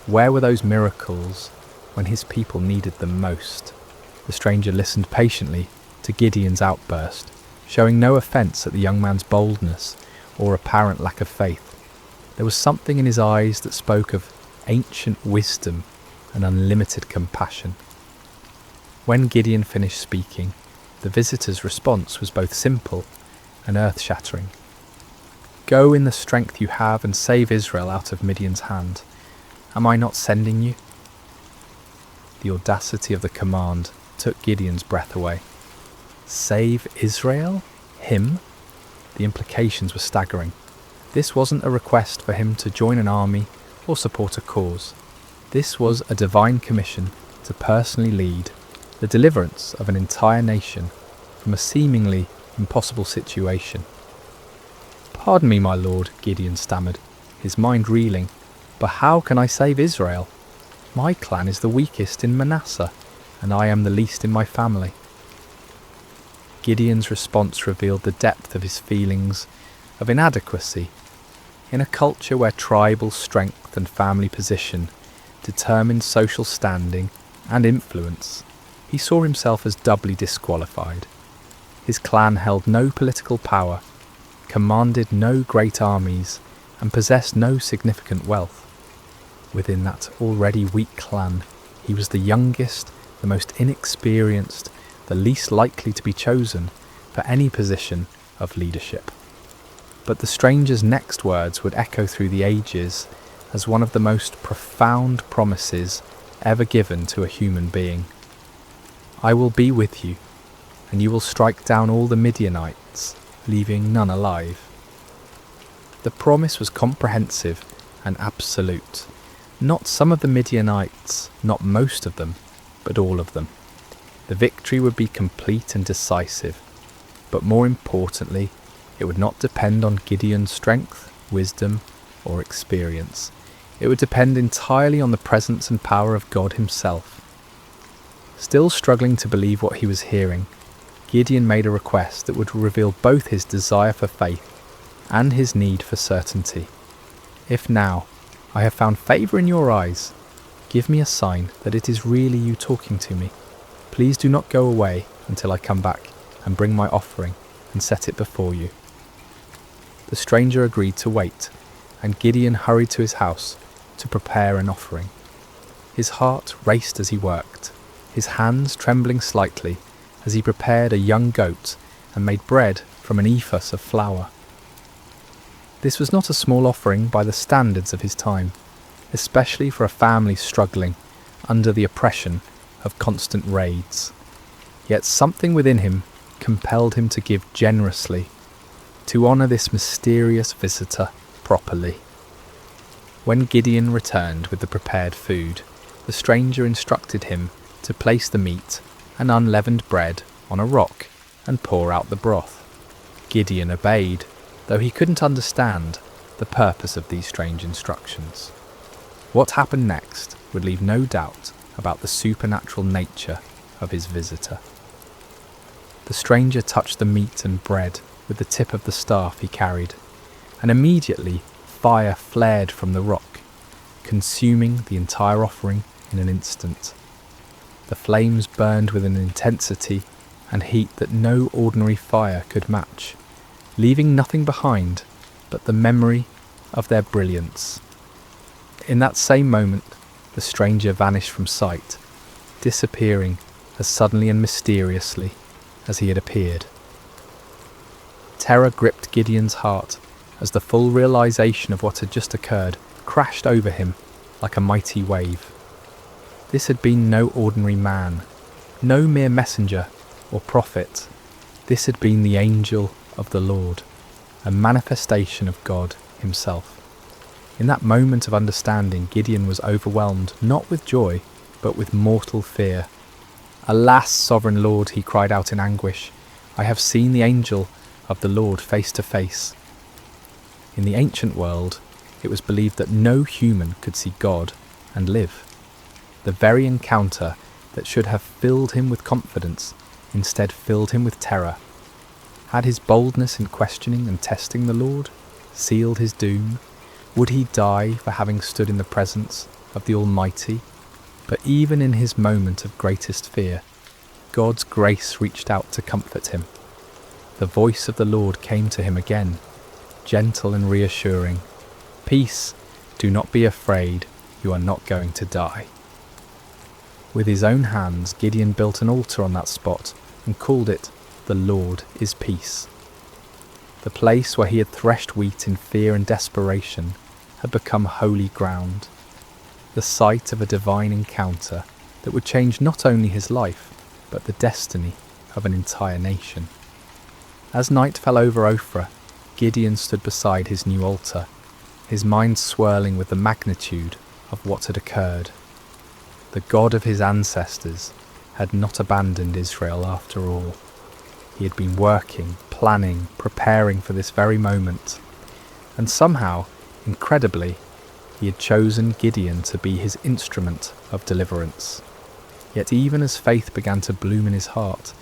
Where were those miracles when his people needed them most? The stranger listened patiently to Gideon's outburst, showing no offence at the young man's boldness or apparent lack of faith. There was something in his eyes that spoke of ancient wisdom and unlimited compassion. When Gideon finished speaking, the visitor's response was both simple and earth-shattering. "Go in the strength you have and save Israel out of Midian's hand. Am I not sending you?" The audacity of the command took Gideon's breath away. Save Israel? Him? The implications were staggering. This wasn't a request for him to join an army or support a cause. This was a divine commission to personally lead the deliverance of an entire nation from a seemingly impossible situation. "Pardon me, my lord," Gideon stammered, his mind reeling, "but how can I save Israel? My clan is the weakest in Manasseh, and I am the least in my family." Gideon's response revealed the depth of his feelings of inadequacy. In a culture where tribal strength and family position determined social standing and influence, he saw himself as doubly disqualified. His clan held no political power, commanded no great armies, and possessed no significant wealth. Within that already weak clan, he was the youngest, the most inexperienced, the least likely to be chosen for any position of leadership. But the stranger's next words would echo through the ages as one of the most profound promises ever given to a human being. "I will be with you, and you will strike down all the Midianites, leaving none alive." The promise was comprehensive and absolute. Not some of the Midianites, not most of them, but all of them. The victory would be complete and decisive, but more importantly, it would not depend on Gideon's strength, wisdom, or experience. It would depend entirely on the presence and power of God himself. Still struggling to believe what he was hearing, Gideon made a request that would reveal both his desire for faith and his need for certainty. "If now I have found favour in your eyes, give me a sign that it is really you talking to me. Please do not go away until I come back and bring my offering and set it before you." The stranger agreed to wait, and Gideon hurried to his house to prepare an offering. His heart raced as he worked, his hands trembling slightly as he prepared a young goat and made bread from an ephah of flour. This was not a small offering by the standards of his time, especially for a family struggling under the oppression of constant raids. Yet something within him compelled him to give generously, to honour this mysterious visitor properly. When Gideon returned with the prepared food, the stranger instructed him to place the meat and unleavened bread on a rock and pour out the broth. Gideon obeyed, though he couldn't understand the purpose of these strange instructions. What happened next would leave no doubt about the supernatural nature of his visitor. The stranger touched the meat and bread with the tip of the staff he carried, and immediately fire flared from the rock, consuming the entire offering in an instant. The flames burned with an intensity and heat that no ordinary fire could match, leaving nothing behind but the memory of their brilliance. In that same moment, the stranger vanished from sight, disappearing as suddenly and mysteriously as he had appeared. Terror gripped Gideon's heart as the full realization of what had just occurred crashed over him like a mighty wave. This had been no ordinary man, no mere messenger or prophet. This had been the angel of the Lord, a manifestation of God himself. In that moment of understanding, Gideon was overwhelmed not with joy, but with mortal fear. "Alas, sovereign Lord," he cried out in anguish, "I have seen the angel of the Lord face to face." In the ancient world, it was believed that no human could see God and live. The very encounter that should have filled him with confidence instead filled him with terror. Had his boldness in questioning and testing the Lord sealed his doom? Would he die for having stood in the presence of the Almighty? But even in his moment of greatest fear, God's grace reached out to comfort him. The voice of the Lord came to him again, gentle and reassuring. "Peace, do not be afraid, you are not going to die." With his own hands, Gideon built an altar on that spot and called it, "The Lord is Peace." The place where he had threshed wheat in fear and desperation had become holy ground, the site of a divine encounter that would change not only his life, but the destiny of an entire nation. As night fell over Ophrah, Gideon stood beside his new altar, his mind swirling with the magnitude of what had occurred. The God of his ancestors had not abandoned Israel after all. He had been working, planning, preparing for this very moment, and somehow, incredibly, he had chosen Gideon to be his instrument of deliverance. Yet even as faith began to bloom in his heart,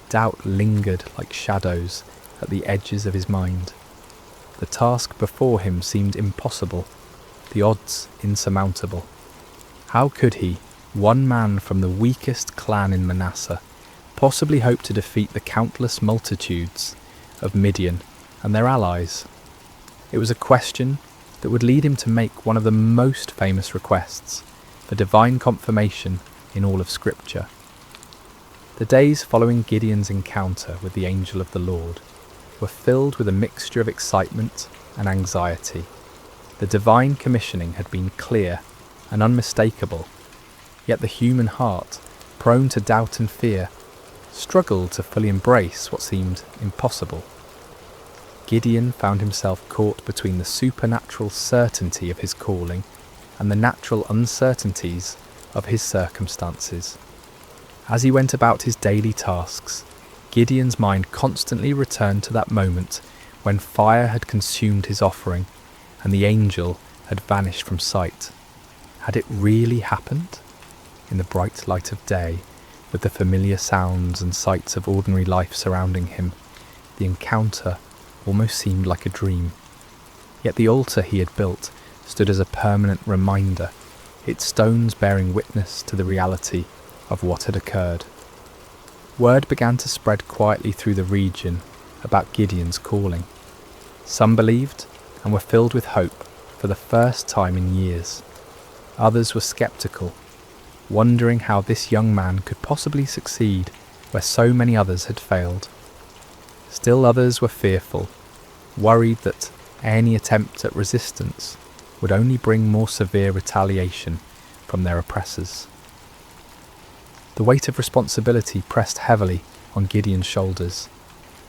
doubt lingered like shadows at the edges of his mind. The task before him seemed impossible, the odds insurmountable. How could he, one man from the weakest clan in Manasseh, possibly hope to defeat the countless multitudes of Midian and their allies? It was a question that would lead him to make one of the most famous requests for divine confirmation in all of Scripture. The days following Gideon's encounter with the angel of the Lord were filled with a mixture of excitement and anxiety. The divine commissioning had been clear and unmistakable, yet the human heart, prone to doubt and fear, struggled to fully embrace what seemed impossible. Gideon found himself caught between the supernatural certainty of his calling and the natural uncertainties of his circumstances. As he went about his daily tasks, Gideon's mind constantly returned to that moment when fire had consumed his offering and the angel had vanished from sight. Had it really happened? In the bright light of day, with the familiar sounds and sights of ordinary life surrounding him, the encounter almost seemed like a dream. Yet the altar he had built stood as a permanent reminder, its stones bearing witness to the reality of what had occurred. Word began to spread quietly through the region about Gideon's calling. Some believed and were filled with hope for the first time in years. Others were skeptical, wondering how this young man could possibly succeed where so many others had failed. Still others were fearful, worried that any attempt at resistance would only bring more severe retaliation from their oppressors. The weight of responsibility pressed heavily on Gideon's shoulders.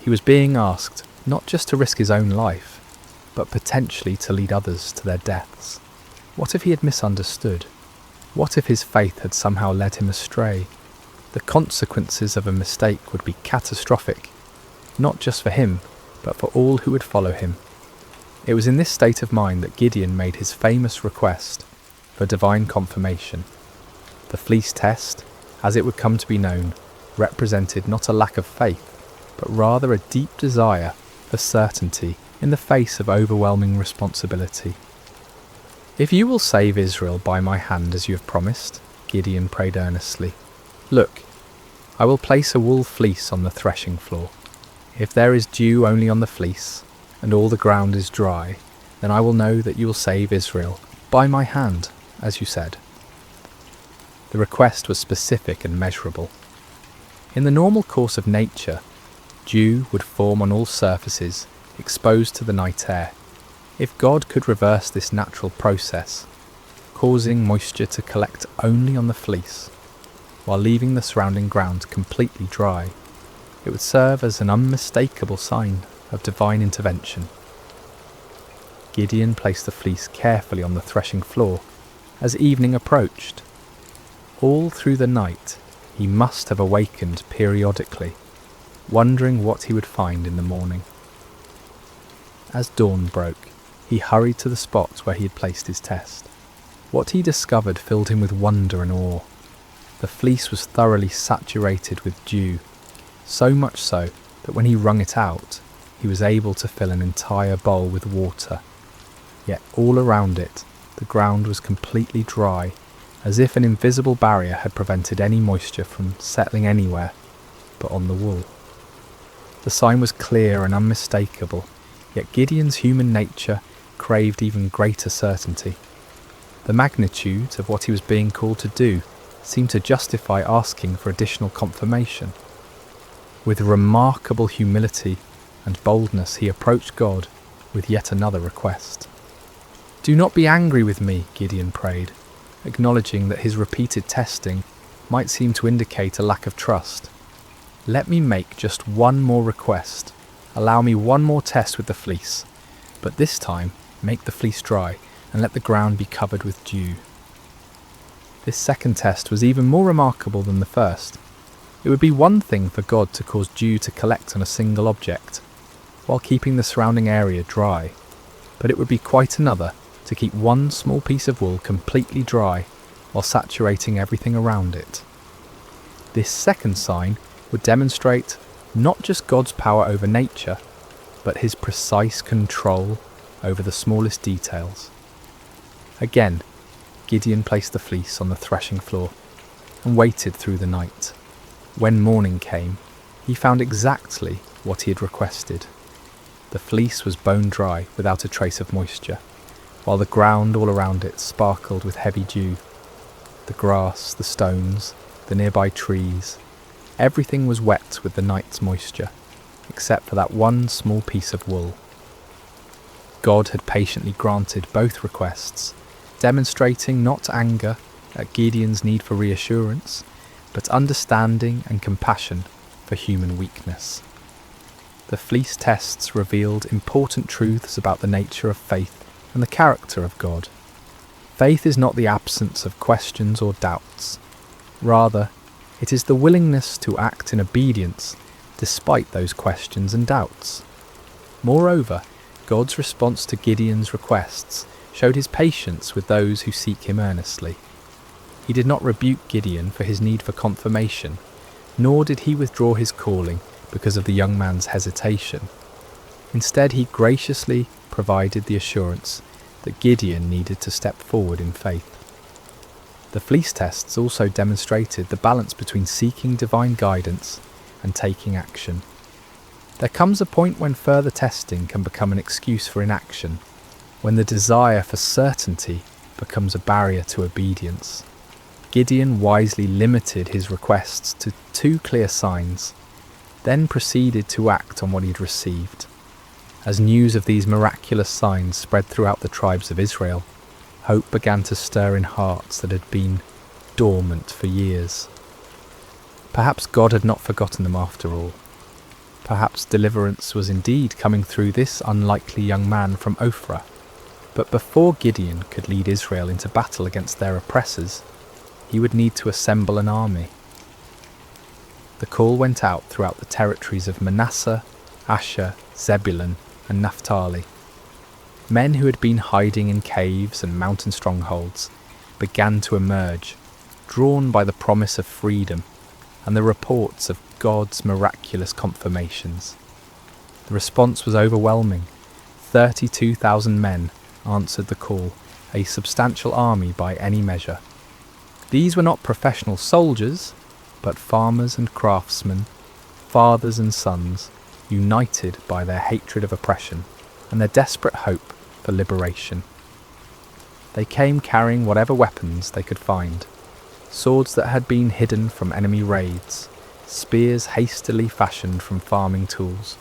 He was being asked not just to risk his own life, but potentially to lead others to their deaths. What if he had misunderstood? What if his faith had somehow led him astray? The consequences of a mistake would be catastrophic, not just for him, but for all who would follow him. It was in this state of mind that Gideon made his famous request for divine confirmation. The fleece test, as it would come to be known, represented not a lack of faith, but rather a deep desire for certainty in the face of overwhelming responsibility. "If you will save Israel by my hand as you have promised," Gideon prayed earnestly, "look, I will place a wool fleece on the threshing floor. If there is dew only on the fleece, and all the ground is dry, then I will know that you will save Israel by my hand, as you said." The request was specific and measurable. In the normal course of nature, dew would form on all surfaces exposed to the night air. If God could reverse this natural process, causing moisture to collect only on the fleece, while leaving the surrounding ground completely dry, it would serve as an unmistakable sign of divine intervention. Gideon placed the fleece carefully on the threshing floor as evening approached. All through the night he must have awakened periodically, wondering what he would find in the morning. As dawn broke, he hurried to the spot where he had placed his test. What he discovered filled him with wonder and awe. The fleece was thoroughly saturated with dew, so much so that when he wrung it out, he was able to fill an entire bowl with water. Yet all around it, the ground was completely dry, as if an invisible barrier had prevented any moisture from settling anywhere but on the wool. The sign was clear and unmistakable, yet Gideon's human nature craved even greater certainty. The magnitude of what he was being called to do seemed to justify asking for additional confirmation. With remarkable humility and boldness he approached God with yet another request. "Do not be angry with me," Gideon prayed, acknowledging that his repeated testing might seem to indicate a lack of trust. "Let me make just one more request. Allow me one more test with the fleece, but this time make the fleece dry and let the ground be covered with dew." This second test was even more remarkable than the first. It would be one thing for God to cause dew to collect on a single object, while keeping the surrounding area dry, but it would be quite another to keep one small piece of wool completely dry while saturating everything around it. This second sign would demonstrate not just God's power over nature, but his precise control over the smallest details. Again, Gideon placed the fleece on the threshing floor and waited through the night. When morning came, he found exactly what he had requested. The fleece was bone dry without a trace of moisture, while the ground all around it sparkled with heavy dew. The grass, the stones, the nearby trees, everything was wet with the night's moisture, except for that one small piece of wool. God had patiently granted both requests, demonstrating not anger at Gideon's need for reassurance, but understanding and compassion for human weakness. The fleece tests revealed important truths about the nature of faith and the character of God. Faith is not the absence of questions or doubts. Rather, it is the willingness to act in obedience despite those questions and doubts. Moreover, God's response to Gideon's requests showed his patience with those who seek him earnestly. He did not rebuke Gideon for his need for confirmation, nor did he withdraw his calling because of the young man's hesitation. Instead, he graciously provided the assurance that Gideon needed to step forward in faith. The fleece tests also demonstrated the balance between seeking divine guidance and taking action. There comes a point when further testing can become an excuse for inaction, when the desire for certainty becomes a barrier to obedience. Gideon wisely limited his requests to 2 clear signs, then proceeded to act on what he had received. As news of these miraculous signs spread throughout the tribes of Israel, hope began to stir in hearts that had been dormant for years. Perhaps God had not forgotten them after all. Perhaps deliverance was indeed coming through this unlikely young man from Ophrah. But before Gideon could lead Israel into battle against their oppressors, he would need to assemble an army. The call went out throughout the territories of Manasseh, Asher, Zebulun, and Naphtali. Men who had been hiding in caves and mountain strongholds began to emerge, drawn by the promise of freedom and the reports of God's miraculous confirmations. The response was overwhelming. 32,000 men answered the call, a substantial army by any measure. These were not professional soldiers, but farmers and craftsmen, fathers and sons, united by their hatred of oppression and their desperate hope for liberation. They came carrying whatever weapons they could find, swords that had been hidden from enemy raids, spears hastily fashioned from farming tools,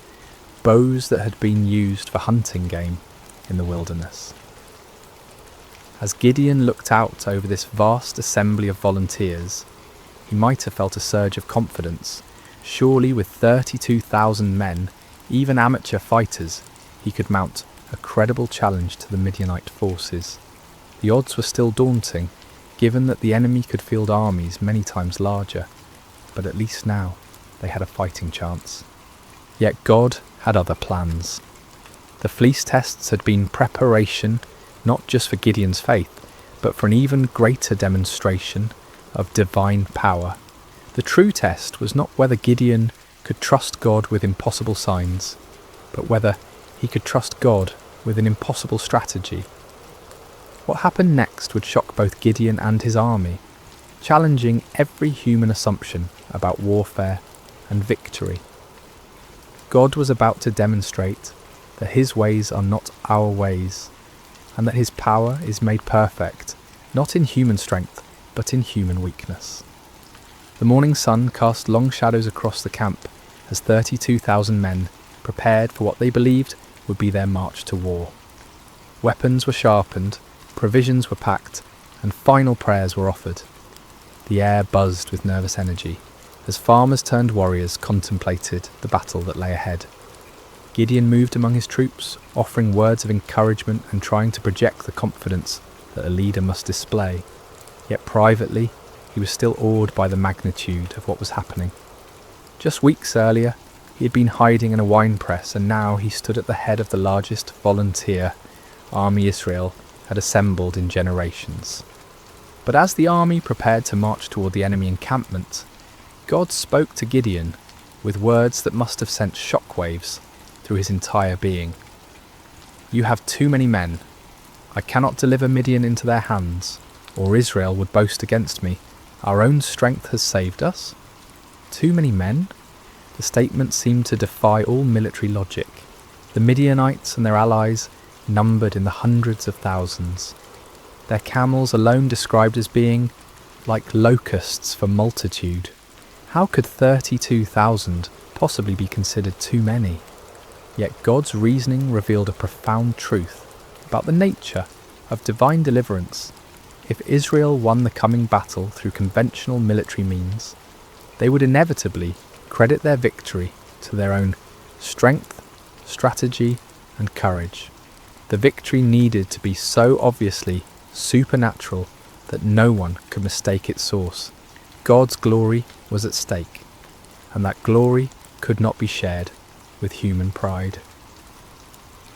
bows that had been used for hunting game in the wilderness. As Gideon looked out over this vast assembly of volunteers, he might have felt a surge of confidence. Surely with 32,000 men, even amateur fighters, he could mount a credible challenge to the Midianite forces. The odds were still daunting, given that the enemy could field armies many times larger, but at least now they had a fighting chance. Yet God had other plans. The fleece tests had been preparation not just for Gideon's faith, but for an even greater demonstration of divine power. The true test was not whether Gideon could trust God with impossible signs, but whether he could trust God with an impossible strategy. What happened next would shock both Gideon and his army, challenging every human assumption about warfare and victory. God was about to demonstrate that his ways are not our ways, and that his power is made perfect, not in human strength, but in human weakness. The morning sun cast long shadows across the camp as 32,000 men prepared for what they believed would be their march to war. Weapons were sharpened, provisions were packed, and final prayers were offered. The air buzzed with nervous energy as farmers turned warriors contemplated the battle that lay ahead. Gideon moved among his troops, offering words of encouragement and trying to project the confidence that a leader must display. Yet privately, he was still awed by the magnitude of what was happening. Just weeks earlier, he had been hiding in a wine press, and now he stood at the head of the largest volunteer army Israel had assembled in generations. But as the army prepared to march toward the enemy encampment, God spoke to Gideon with words that must have sent shockwaves through his entire being. "You have too many men. I cannot deliver Midian into their hands, or Israel would boast against me. Our own strength has saved us." Too many men? The statement seemed to defy all military logic. The Midianites and their allies numbered in the hundreds of thousands. Their camels alone described as being like locusts for multitude. How could 32,000 possibly be considered too many? Yet God's reasoning revealed a profound truth about the nature of divine deliverance. If Israel won the coming battle through conventional military means, they would inevitably credit their victory to their own strength, strategy, and courage. The victory needed to be so obviously supernatural that no one could mistake its source. God's glory was at stake, and that glory could not be shared with human pride.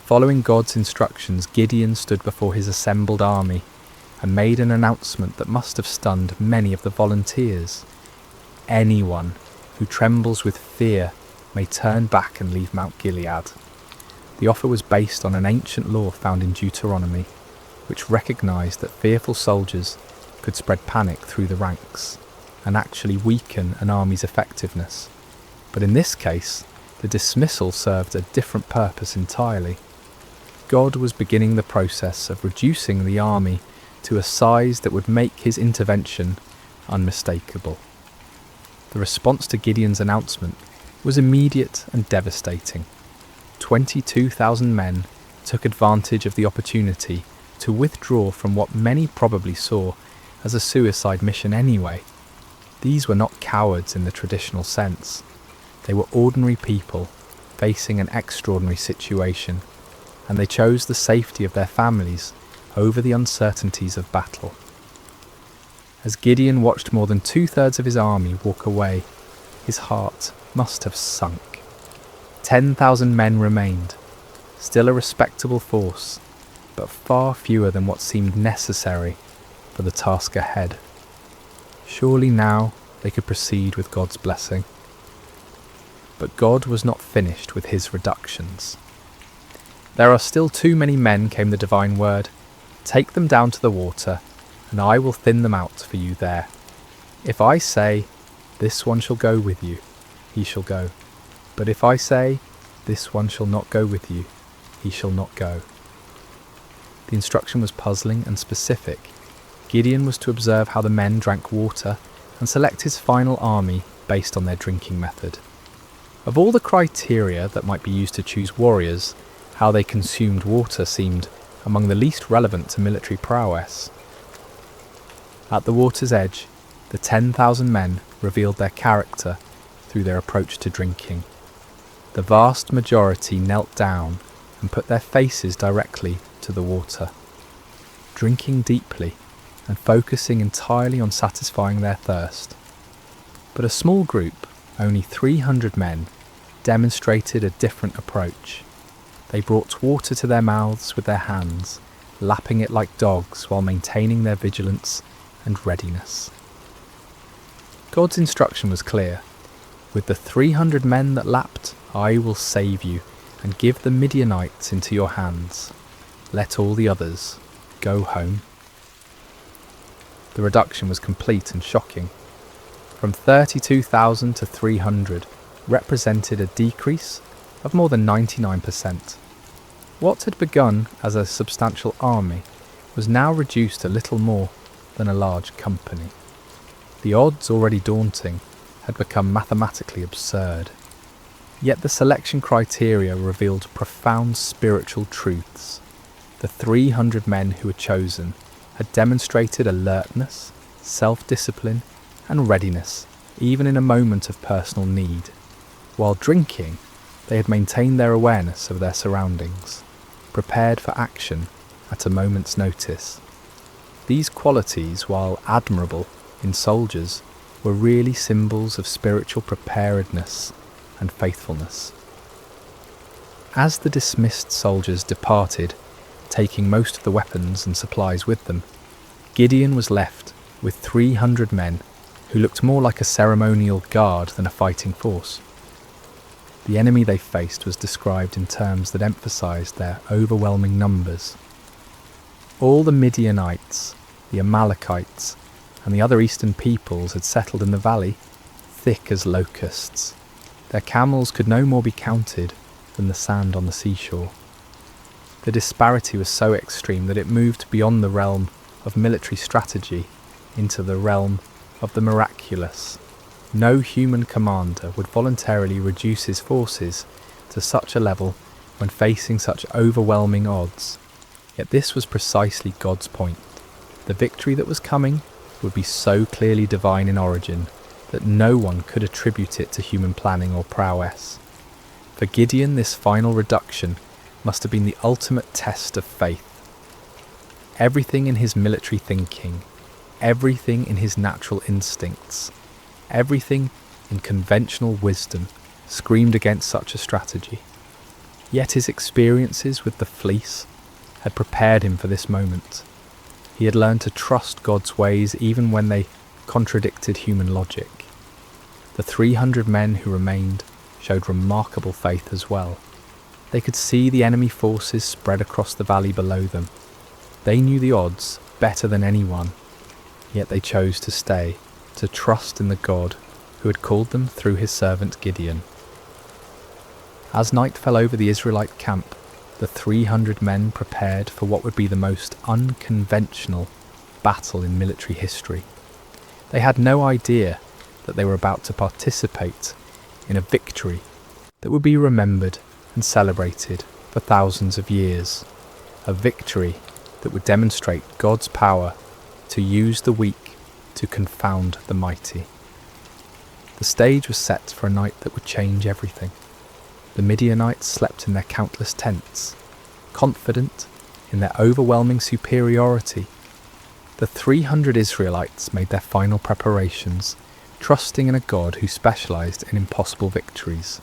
Following God's instructions, Gideon stood before his assembled army and made an announcement that must have stunned many of the volunteers. Anyone who trembles with fear may turn back and leave Mount Gilead. The offer was based on an ancient law found in Deuteronomy, which recognised that fearful soldiers could spread panic through the ranks and actually weaken an army's effectiveness. But in this case, the dismissal served a different purpose entirely. God was beginning the process of reducing the army to a size that would make his intervention unmistakable. The response to Gideon's announcement was immediate and devastating. 22,000 men took advantage of the opportunity to withdraw from what many probably saw as a suicide mission anyway. These were not cowards in the traditional sense. They were ordinary people facing an extraordinary situation, and they chose the safety of their families over the uncertainties of battle. As Gideon watched more than 2/3 of his army walk away, his heart must have sunk. 10,000 men remained, still a respectable force, but far fewer than what seemed necessary for the task ahead. Surely now they could proceed with God's blessing. But God was not finished with his reductions. "There are still too many men," came the divine word. "Take them down to the water, and I will thin them out for you there. If I say, 'This one shall go with you,' he shall go. But if I say, 'This one shall not go with you,' he shall not go." The instruction was puzzling and specific. Gideon was to observe how the men drank water and select his final army based on their drinking method. Of all the criteria that might be used to choose warriors, how they consumed water seemed among the least relevant to military prowess. At the water's edge, the 10,000 men revealed their character through their approach to drinking. The vast majority knelt down and put their faces directly to the water, drinking deeply and focusing entirely on satisfying their thirst. But a small group, only 300 men, demonstrated a different approach. They brought water to their mouths with their hands, lapping it like dogs while maintaining their vigilance and readiness. God's instruction was clear. "With the 300 men that lapped, I will save you and give the Midianites into your hands. Let all the others go home." The reduction was complete and shocking. From 32,000 to 300 represented a decrease of more than 99%. What had begun as a substantial army was now reduced to little more than a large company. The odds, already daunting, had become mathematically absurd. Yet the selection criteria revealed profound spiritual truths. The 300 men who were chosen had demonstrated alertness, self-discipline, and readiness, even in a moment of personal need. While drinking, they had maintained their awareness of their surroundings, prepared for action at a moment's notice. These qualities, while admirable in soldiers, were really symbols of spiritual preparedness and faithfulness. As the dismissed soldiers departed, taking most of the weapons and supplies with them, Gideon was left with 300 men who looked more like a ceremonial guard than a fighting force. The enemy they faced was described in terms that emphasized their overwhelming numbers. All the Midianites, the Amalekites, and the other eastern peoples had settled in the valley, thick as locusts. Their camels could no more be counted than the sand on the seashore. The disparity was so extreme that it moved beyond the realm of military strategy into the realm of the miraculous. No human commander would voluntarily reduce his forces to such a level when facing such overwhelming odds. Yet this was precisely God's point. The victory that was coming would be so clearly divine in origin that no one could attribute it to human planning or prowess. For Gideon, this final reduction must have been the ultimate test of faith. Everything in his military thinking, everything in his natural instincts, everything in conventional wisdom screamed against such a strategy. Yet his experiences with the fleece had prepared him for this moment. He had learned to trust God's ways even when they contradicted human logic. The 300 men who remained showed remarkable faith as well. They could see the enemy forces spread across the valley below them. They knew the odds better than anyone, yet they chose to stay, to trust in the God who had called them through his servant Gideon. As night fell over the Israelite camp, the 300 men prepared for what would be the most unconventional battle in military history. They had no idea that they were about to participate in a victory that would be remembered and celebrated for thousands of years. A victory that would demonstrate God's power to use the weak to confound the mighty. The stage was set for a night that would change everything. The Midianites slept in their countless tents, confident in their overwhelming superiority. The 300 Israelites made their final preparations, trusting in a God who specialized in impossible victories.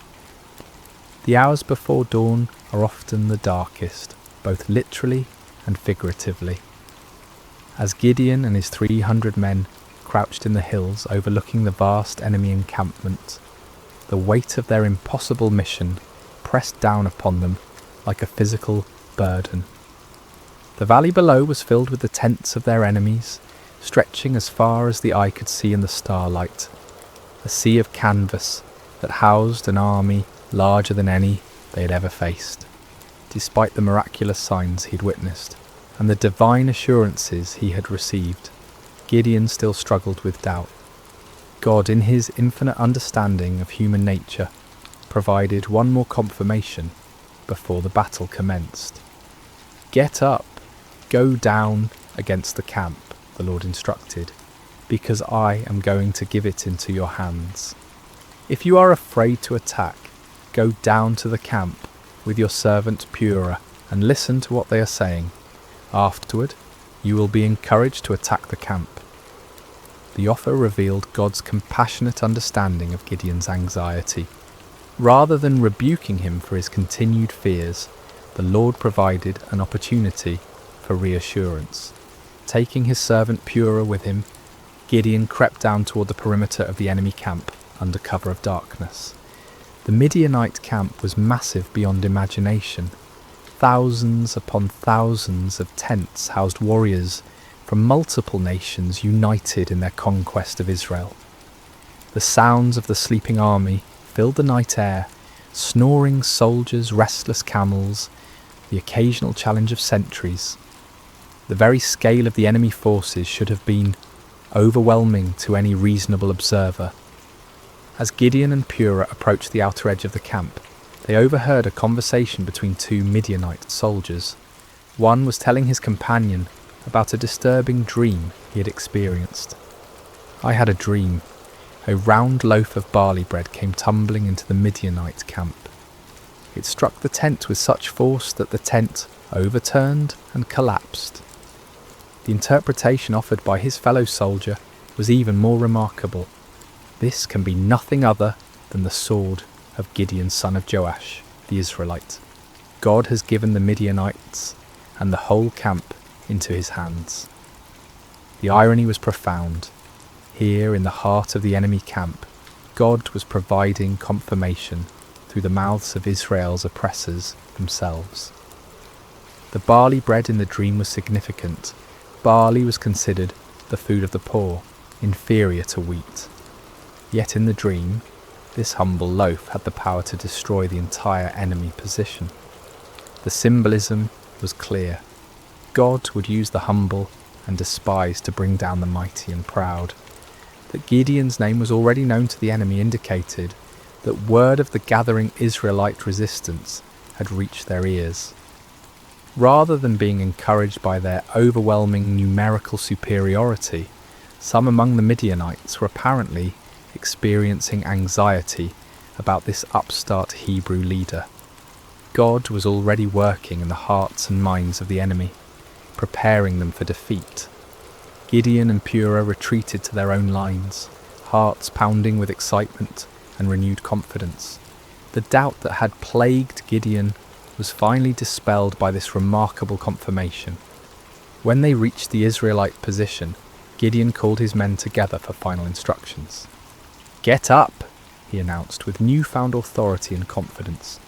The hours before dawn are often the darkest, both literally and figuratively. As Gideon and his 300 men crouched in the hills overlooking the vast enemy encampment, the weight of their impossible mission pressed down upon them like a physical burden. The valley below was filled with the tents of their enemies, stretching as far as the eye could see in the starlight, a sea of canvas that housed an army larger than any they had ever faced. Despite the miraculous signs he had witnessed and the divine assurances he had received, Gideon still struggled with doubt. God, in his infinite understanding of human nature, provided one more confirmation before the battle commenced. "Get up, go down against the camp," the Lord instructed, "because I am going to give it into your hands. If you are afraid to attack, go down to the camp with your servant Purah and listen to what they are saying. Afterward, you will be encouraged to attack the camp." The offer revealed God's compassionate understanding of Gideon's anxiety. Rather than rebuking him for his continued fears, the Lord provided an opportunity for reassurance. Taking his servant Purah with him, Gideon crept down toward the perimeter of the enemy camp under cover of darkness. The Midianite camp was massive beyond imagination. Thousands upon thousands of tents housed warriors from multiple nations united in their conquest of Israel. The sounds of the sleeping army filled the night air, snoring soldiers, restless camels, the occasional challenge of sentries. The very scale of the enemy forces should have been overwhelming to any reasonable observer. As Gideon and Purah approached the outer edge of the camp, they overheard a conversation between two Midianite soldiers. One was telling his companion about a disturbing dream he had experienced. "I had a dream. A round loaf of barley bread came tumbling into the Midianite camp. It struck the tent with such force that the tent overturned and collapsed." The interpretation offered by his fellow soldier was even more remarkable. "This can be nothing other than the sword of Gideon son of Joash, the Israelite. God has given the Midianites and the whole camp into his hands." The irony was profound. Here in the heart of the enemy camp, God was providing confirmation through the mouths of Israel's oppressors themselves. The barley bread in the dream was significant. Barley was considered the food of the poor, inferior to wheat. Yet in the dream, this humble loaf had the power to destroy the entire enemy position. The symbolism was clear. God would use the humble and despised to bring down the mighty and proud. That Gideon's name was already known to the enemy indicated that word of the gathering Israelite resistance had reached their ears. Rather than being encouraged by their overwhelming numerical superiority, some among the Midianites were apparently experiencing anxiety about this upstart Hebrew leader. God was already working in the hearts and minds of the enemy, preparing them for defeat. Gideon and Purah retreated to their own lines, hearts pounding with excitement and renewed confidence. The doubt that had plagued Gideon was finally dispelled by this remarkable confirmation. When they reached the Israelite position, Gideon called his men together for final instructions. "Get up," he announced with newfound authority and confidence.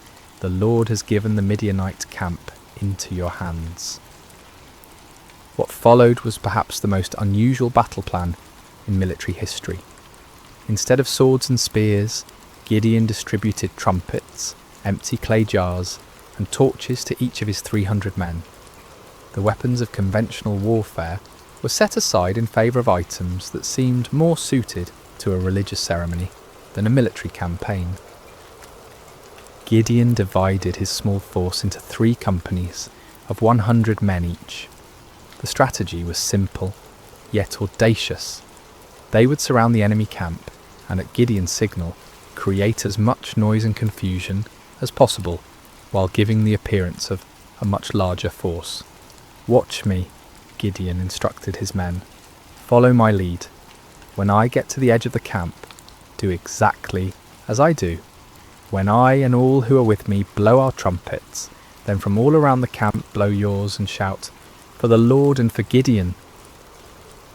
"The Lord has given the Midianite camp into your hands." What followed was perhaps the most unusual battle plan in military history. Instead of swords and spears, Gideon distributed trumpets, empty clay jars, and torches to each of his 300 men. The weapons of conventional warfare were set aside in favour of items that seemed more suited to a religious ceremony than a military campaign. Gideon divided his small force into 3 companies of 100 men each. The strategy was simple, yet audacious. They would surround the enemy camp and at Gideon's signal create as much noise and confusion as possible while giving the appearance of a much larger force. "Watch me," Gideon instructed his men. "Follow my lead. When I get to the edge of the camp, do exactly as I do. When I and all who are with me blow our trumpets, then from all around the camp blow yours and shout, 'For the Lord and for Gideon.'"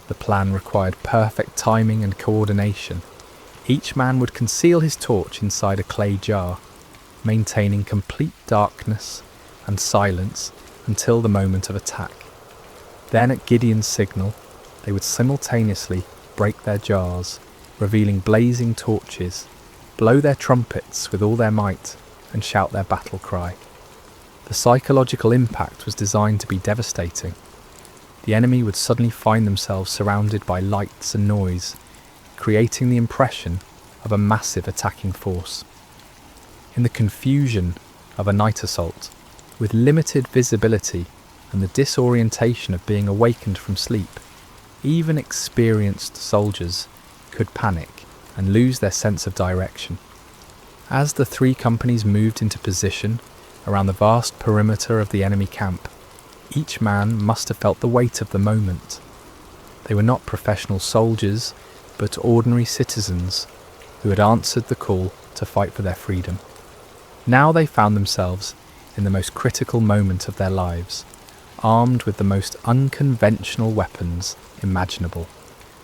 The plan required perfect timing and coordination. Each man would conceal his torch inside a clay jar, maintaining complete darkness and silence until the moment of attack. Then at Gideon's signal, they would simultaneously break their jars, revealing blazing torches, blow their trumpets with all their might, and shout their battle cry. The psychological impact was designed to be devastating. The enemy would suddenly find themselves surrounded by lights and noise, creating the impression of a massive attacking force. In the confusion of a night assault, with limited visibility and the disorientation of being awakened from sleep, even experienced soldiers could panic and lose their sense of direction. As the 3 companies moved into position around the vast perimeter of the enemy camp, each man must have felt the weight of the moment. They were not professional soldiers, but ordinary citizens who had answered the call to fight for their freedom. Now they found themselves in the most critical moment of their lives, armed with the most unconventional weapons imaginable,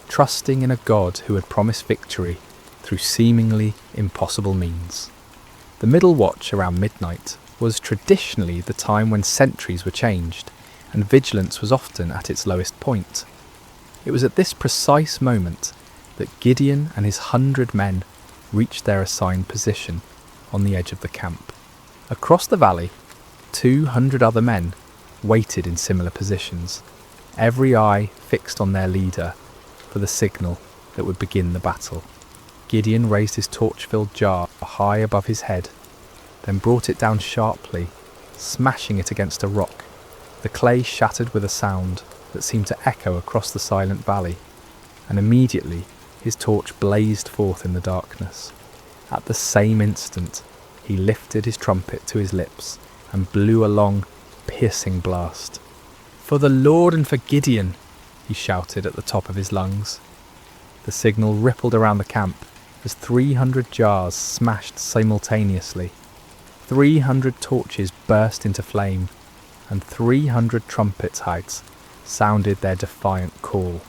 trusting in a God who had promised victory through seemingly impossible means. The middle watch around midnight was traditionally the time when sentries were changed, and vigilance was often at its lowest point. It was at this precise moment that Gideon and his 100 men reached their assigned position on the edge of the camp. Across the valley, 200 other men waited in similar positions, every eye fixed on their leader for the signal that would begin the battle. Gideon raised his torch-filled jar high above his head, then brought it down sharply, smashing it against a rock. The clay shattered with a sound that seemed to echo across the silent valley, and immediately his torch blazed forth in the darkness. At the same instant, he lifted his trumpet to his lips and blew a long, piercing blast. "For the Lord and for Gideon," he shouted at the top of his lungs. The signal rippled around the camp as 300 jars smashed simultaneously. 300 torches burst into flame, and 300 trumpet heads sounded their defiant call.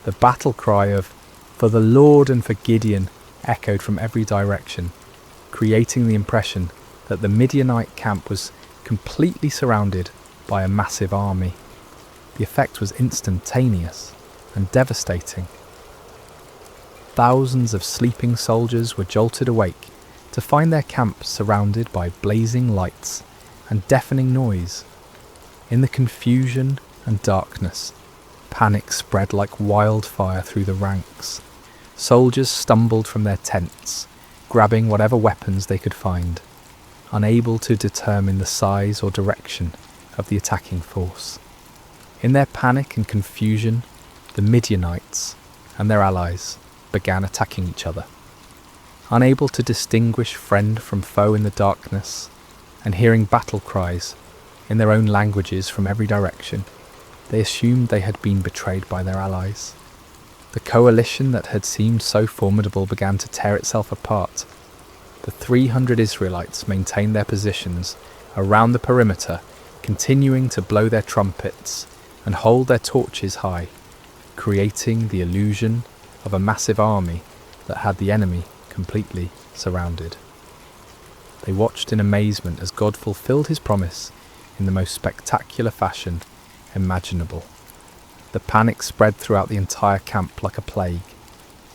The battle cry of "For the Lord" and "for Gideon" echoed from every direction, creating the impression that the Midianite camp was completely surrounded by a massive army. The effect was instantaneous and devastating. Thousands of sleeping soldiers were jolted awake to find their camp surrounded by blazing lights and deafening noise. In the confusion and darkness, panic spread like wildfire through the ranks. Soldiers stumbled from their tents, grabbing whatever weapons they could find, unable to determine the size or direction of the attacking force. In their panic and confusion, the Midianites and their allies began attacking each other. Unable to distinguish friend from foe in the darkness, and hearing battle cries in their own languages from every direction, they assumed they had been betrayed by their allies. The coalition that had seemed so formidable began to tear itself apart. The 300 Israelites maintained their positions around the perimeter, continuing to blow their trumpets and hold their torches high, creating the illusion of a massive army that had the enemy completely surrounded. They watched in amazement as God fulfilled his promise in the most spectacular fashion imaginable. The panic spread throughout the entire camp like a plague.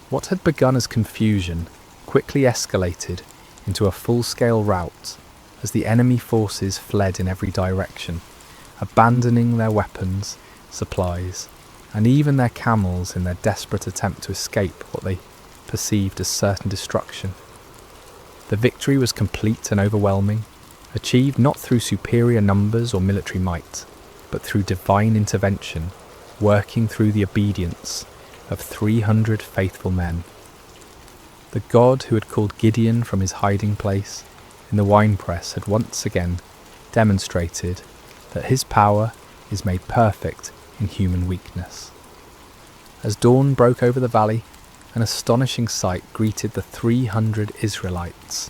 What had begun as confusion quickly escalated into a full-scale rout as the enemy forces fled in every direction, abandoning their weapons, supplies, and even their camels in their desperate attempt to escape what they perceived as certain destruction. The victory was complete and overwhelming, achieved not through superior numbers or military might, but through divine intervention, working through the obedience of 300 faithful men. The God who had called Gideon from his hiding place in the winepress had once again demonstrated that his power is made perfect in human weakness. As dawn broke over the valley, an astonishing sight greeted the 300 Israelites.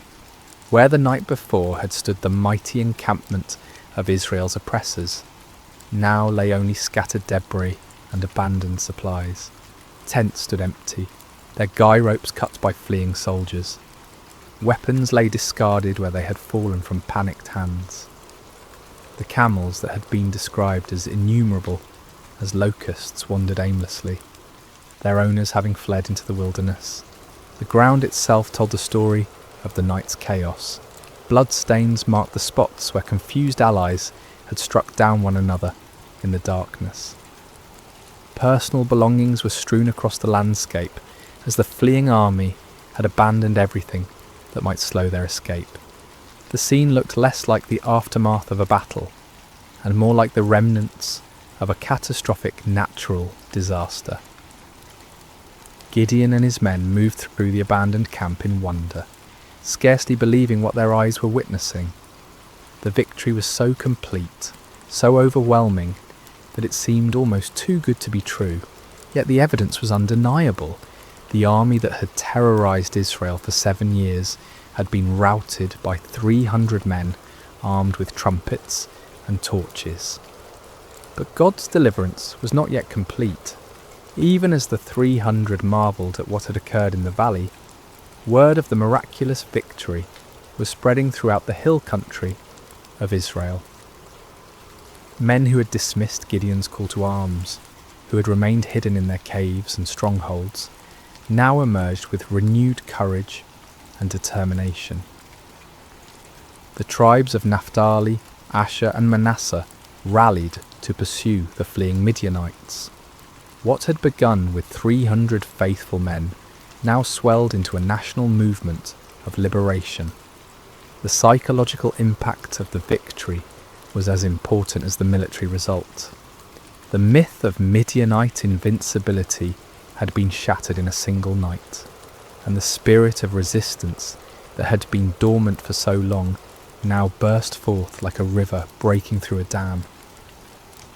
Where the night before had stood the mighty encampment of Israel's oppressors, now lay only scattered debris and abandoned supplies. Tents stood empty, their guy ropes cut by fleeing soldiers. Weapons lay discarded where they had fallen from panicked hands. The camels that had been described as innumerable as locusts wandered aimlessly, their owners having fled into the wilderness. The ground itself told the story of the night's chaos. Bloodstains marked the spots where confused allies had struck down one another in the darkness. Personal belongings were strewn across the landscape as the fleeing army had abandoned everything that might slow their escape. The scene looked less like the aftermath of a battle and more like the remnants of a catastrophic natural disaster. Gideon and his men moved through the abandoned camp in wonder, scarcely believing what their eyes were witnessing. The victory was so complete, so overwhelming, that it seemed almost too good to be true. Yet the evidence was undeniable. The army that had terrorized Israel for 7 years had been routed by 300 men armed with trumpets and torches. But God's deliverance was not yet complete. Even as the 300 marvelled at what had occurred in the valley, word of the miraculous victory was spreading throughout the hill country of Israel. Men who had dismissed Gideon's call to arms, who had remained hidden in their caves and strongholds, now emerged with renewed courage and determination. The tribes of Naphtali, Asher and Manasseh rallied to pursue the fleeing Midianites. What had begun with 300 faithful men now swelled into a national movement of liberation. The psychological impact of the victory was as important as the military result. The myth of Midianite invincibility had been shattered in a single night, and the spirit of resistance that had been dormant for so long now burst forth like a river breaking through a dam.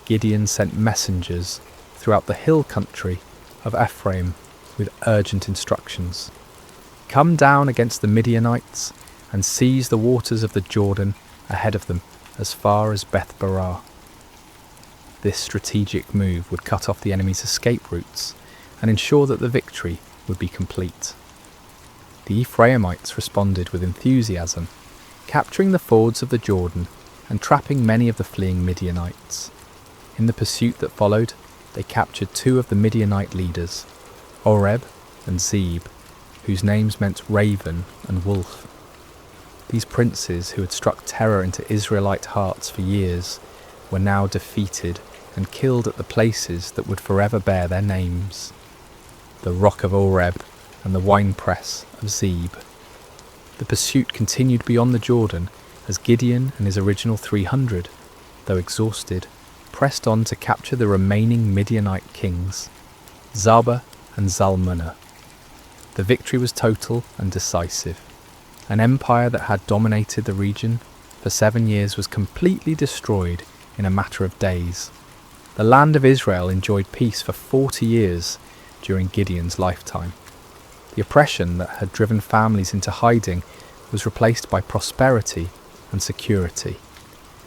Gideon sent messengers throughout the hill country of Ephraim with urgent instructions. Come down against the Midianites and seize the waters of the Jordan ahead of them as far as Beth-barah. This strategic move would cut off the enemy's escape routes and ensure that the victory would be complete. The Ephraimites responded with enthusiasm, capturing the fords of the Jordan and trapping many of the fleeing Midianites. In the pursuit that followed, they captured 2 of the Midianite leaders, Oreb and Zeb, whose names meant raven and wolf. These princes, who had struck terror into Israelite hearts for years, were now defeated and killed at the places that would forever bear their names: the rock of Oreb and the winepress of Zeb. The pursuit continued beyond the Jordan as Gideon and his original 300, though exhausted, pressed on to capture the remaining Midianite kings, Zaba and Zalmunna. The victory was total and decisive. An empire that had dominated the region for 7 years was completely destroyed in a matter of days. The land of Israel enjoyed peace for 40 years during Gideon's lifetime. The oppression that had driven families into hiding was replaced by prosperity and security.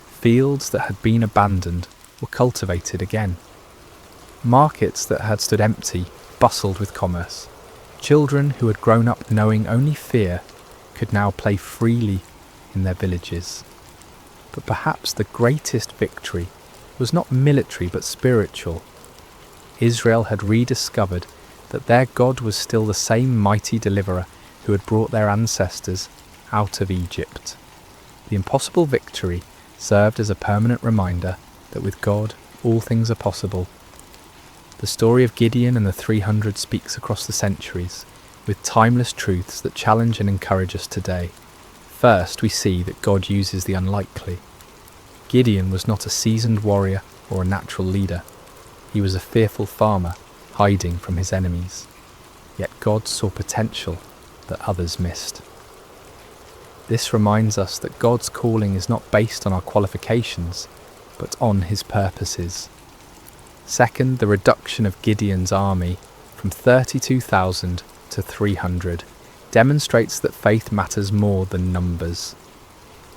Fields that had been abandoned were cultivated again. Markets that had stood empty bustled with commerce. Children who had grown up knowing only fear could now play freely in their villages. But perhaps the greatest victory was not military but spiritual. Israel had rediscovered that their God was still the same mighty deliverer who had brought their ancestors out of Egypt. The impossible victory served as a permanent reminder that with God all things are possible. The story of Gideon and the 300 speaks across the centuries, with timeless truths that challenge and encourage us today. First, we see that God uses the unlikely. Gideon was not a seasoned warrior or a natural leader. He was a fearful farmer, hiding from his enemies. Yet God saw potential that others missed. This reminds us that God's calling is not based on our qualifications, but on his purposes. Second, the reduction of Gideon's army from 32,000 to 300 demonstrates that faith matters more than numbers.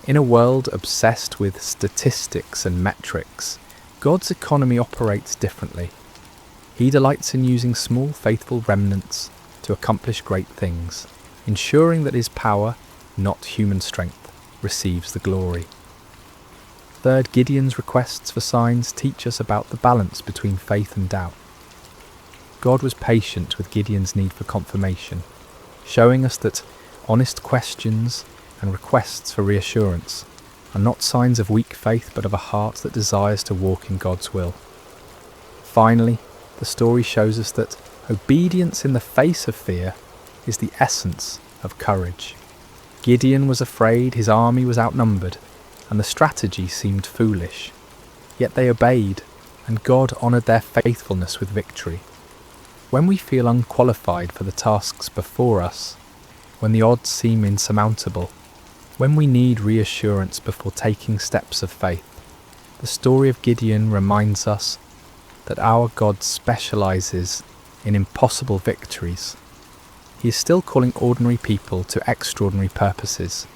In a world obsessed with statistics and metrics, God's economy operates differently. He delights in using small faithful remnants to accomplish great things, ensuring that his power, not human strength, receives the glory. Third, Gideon's requests for signs teach us about the balance between faith and doubt. God was patient with Gideon's need for confirmation, showing us that honest questions and requests for reassurance are not signs of weak faith but of a heart that desires to walk in God's will. Finally, the story shows us that obedience in the face of fear is the essence of courage. Gideon was afraid, his army was outnumbered, and the strategy seemed foolish. Yet they obeyed, and God honoured their faithfulness with victory. When we feel unqualified for the tasks before us, when the odds seem insurmountable, when we need reassurance before taking steps of faith, the story of Gideon reminds us that our God specialises in impossible victories. He is still calling ordinary people to extraordinary purposes,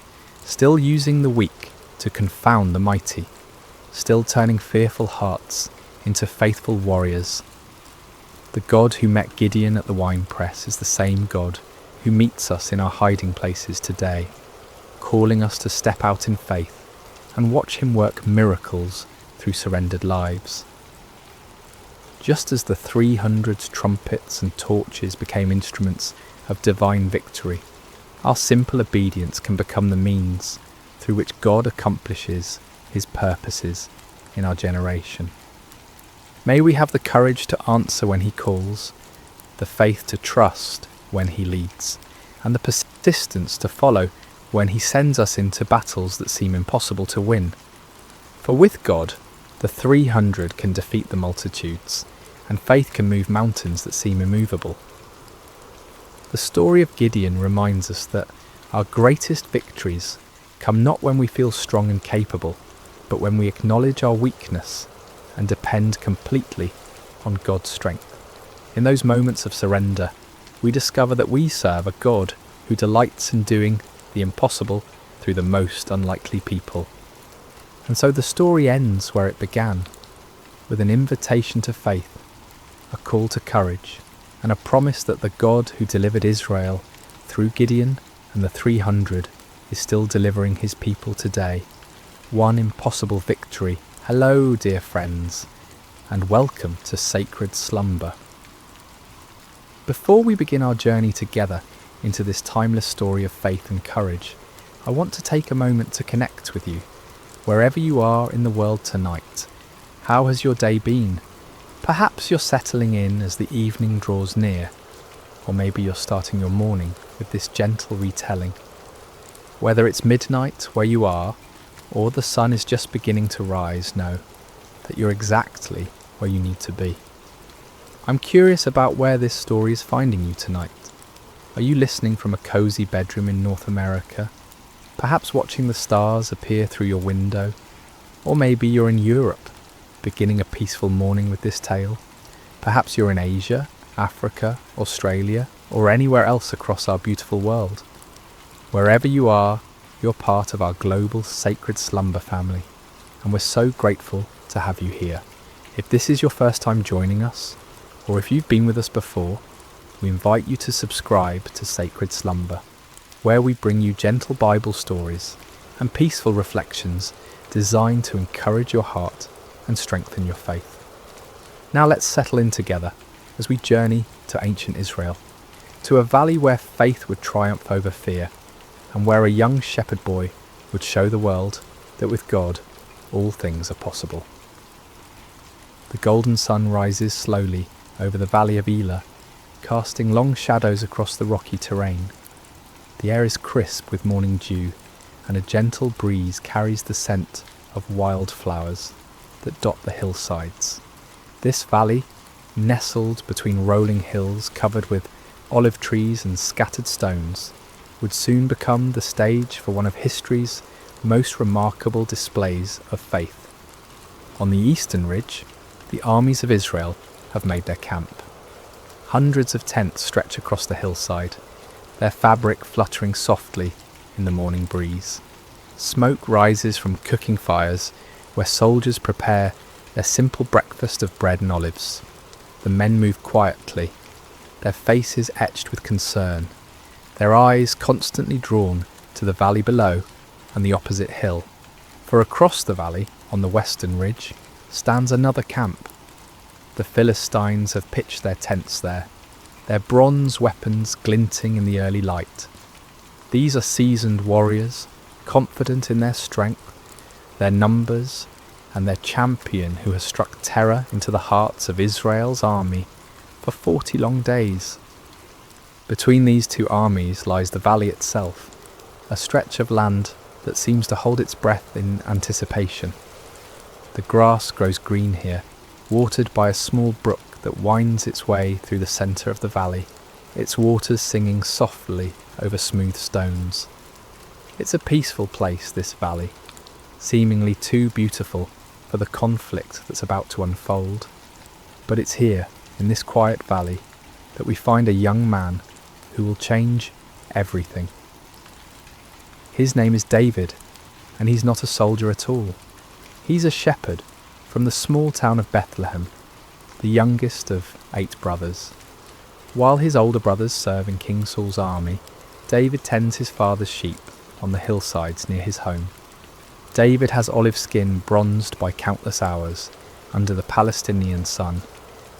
still using the weak to confound the mighty, still turning fearful hearts into faithful warriors. The God who met Gideon at the winepress is the same God who meets us in our hiding places today, calling us to step out in faith and watch him work miracles through surrendered lives. Just as the 300 trumpets and torches became instruments of divine victory, our simple obedience can become the means through which God accomplishes his purposes in our generation. May we have the courage to answer when he calls, the faith to trust when he leads, and the persistence to follow when he sends us into battles that seem impossible to win. For with God, the 300 can defeat the multitudes, and faith can move mountains that seem immovable. The story of Gideon reminds us that our greatest victories come not when we feel strong and capable, but when we acknowledge our weakness and depend completely on God's strength. In those moments of surrender, we discover that we serve a God who delights in doing the impossible through the most unlikely people. And so the story ends where it began, with an invitation to faith, a call to courage, and a promise that the God who delivered Israel through Gideon and the 300 is still delivering his people today. One impossible victory. Hello, dear friends, and welcome to Sacred Slumber. Before we begin our journey together into this timeless story of faith and courage, I want to take a moment to connect with you. Wherever you are in the world tonight, how has your day been? Perhaps you're settling in as the evening draws near, or maybe you're starting your morning with this gentle retelling. Whether it's midnight where you are, or the sun is just beginning to rise, know that you're exactly where you need to be. I'm curious about where this story is finding you tonight. Are you listening from a cozy bedroom in North America? Perhaps watching the stars appear through your window? Or maybe you're in Europe, beginning a peaceful morning with this tale. Perhaps you're in Asia, Africa, Australia, or anywhere else across our beautiful world. Wherever you are, you're part of our global Sacred Slumber family, and we're so grateful to have you here. If this is your first time joining us, or if you've been with us before, we invite you to subscribe to Sacred Slumber, where we bring you gentle Bible stories and peaceful reflections designed to encourage your heart and strengthen your faith. Now let's settle in together as we journey to ancient Israel, to a valley where faith would triumph over fear, and where a young shepherd boy would show the world that with God all things are possible. The golden sun rises slowly over the valley of Elah, casting long shadows across the rocky terrain. The air is crisp with morning dew, and a gentle breeze carries the scent of wild flowers that dot the hillsides. This valley, nestled between rolling hills covered with olive trees and scattered stones, would soon become the stage for one of history's most remarkable displays of faith. On the eastern ridge, the armies of Israel have made their camp. Hundreds of tents stretch across the hillside, their fabric fluttering softly in the morning breeze. Smoke rises from cooking fires where soldiers prepare their simple breakfast of bread and olives. The men move quietly, their faces etched with concern, their eyes constantly drawn to the valley below and the opposite hill. For across the valley, on the western ridge, stands another camp. The Philistines have pitched their tents there, their bronze weapons glinting in the early light. These are seasoned warriors, confident in their strength, their numbers, and their champion who has struck terror into the hearts of Israel's army for 40 long days. Between these two armies lies the valley itself, a stretch of land that seems to hold its breath in anticipation. The grass grows green here, watered by a small brook that winds its way through the centre of the valley, its waters singing softly over smooth stones. It's a peaceful place, this valley, seemingly too beautiful for the conflict that's about to unfold. But it's here, in this quiet valley, that we find a young man who will change everything. His name is David, and he's not a soldier at all. He's a shepherd from the small town of Bethlehem, the youngest of 8 brothers. While his older brothers serve in King Saul's army, David tends his father's sheep on the hillsides near his home. David has olive skin bronzed by countless hours under the Palestinian sun,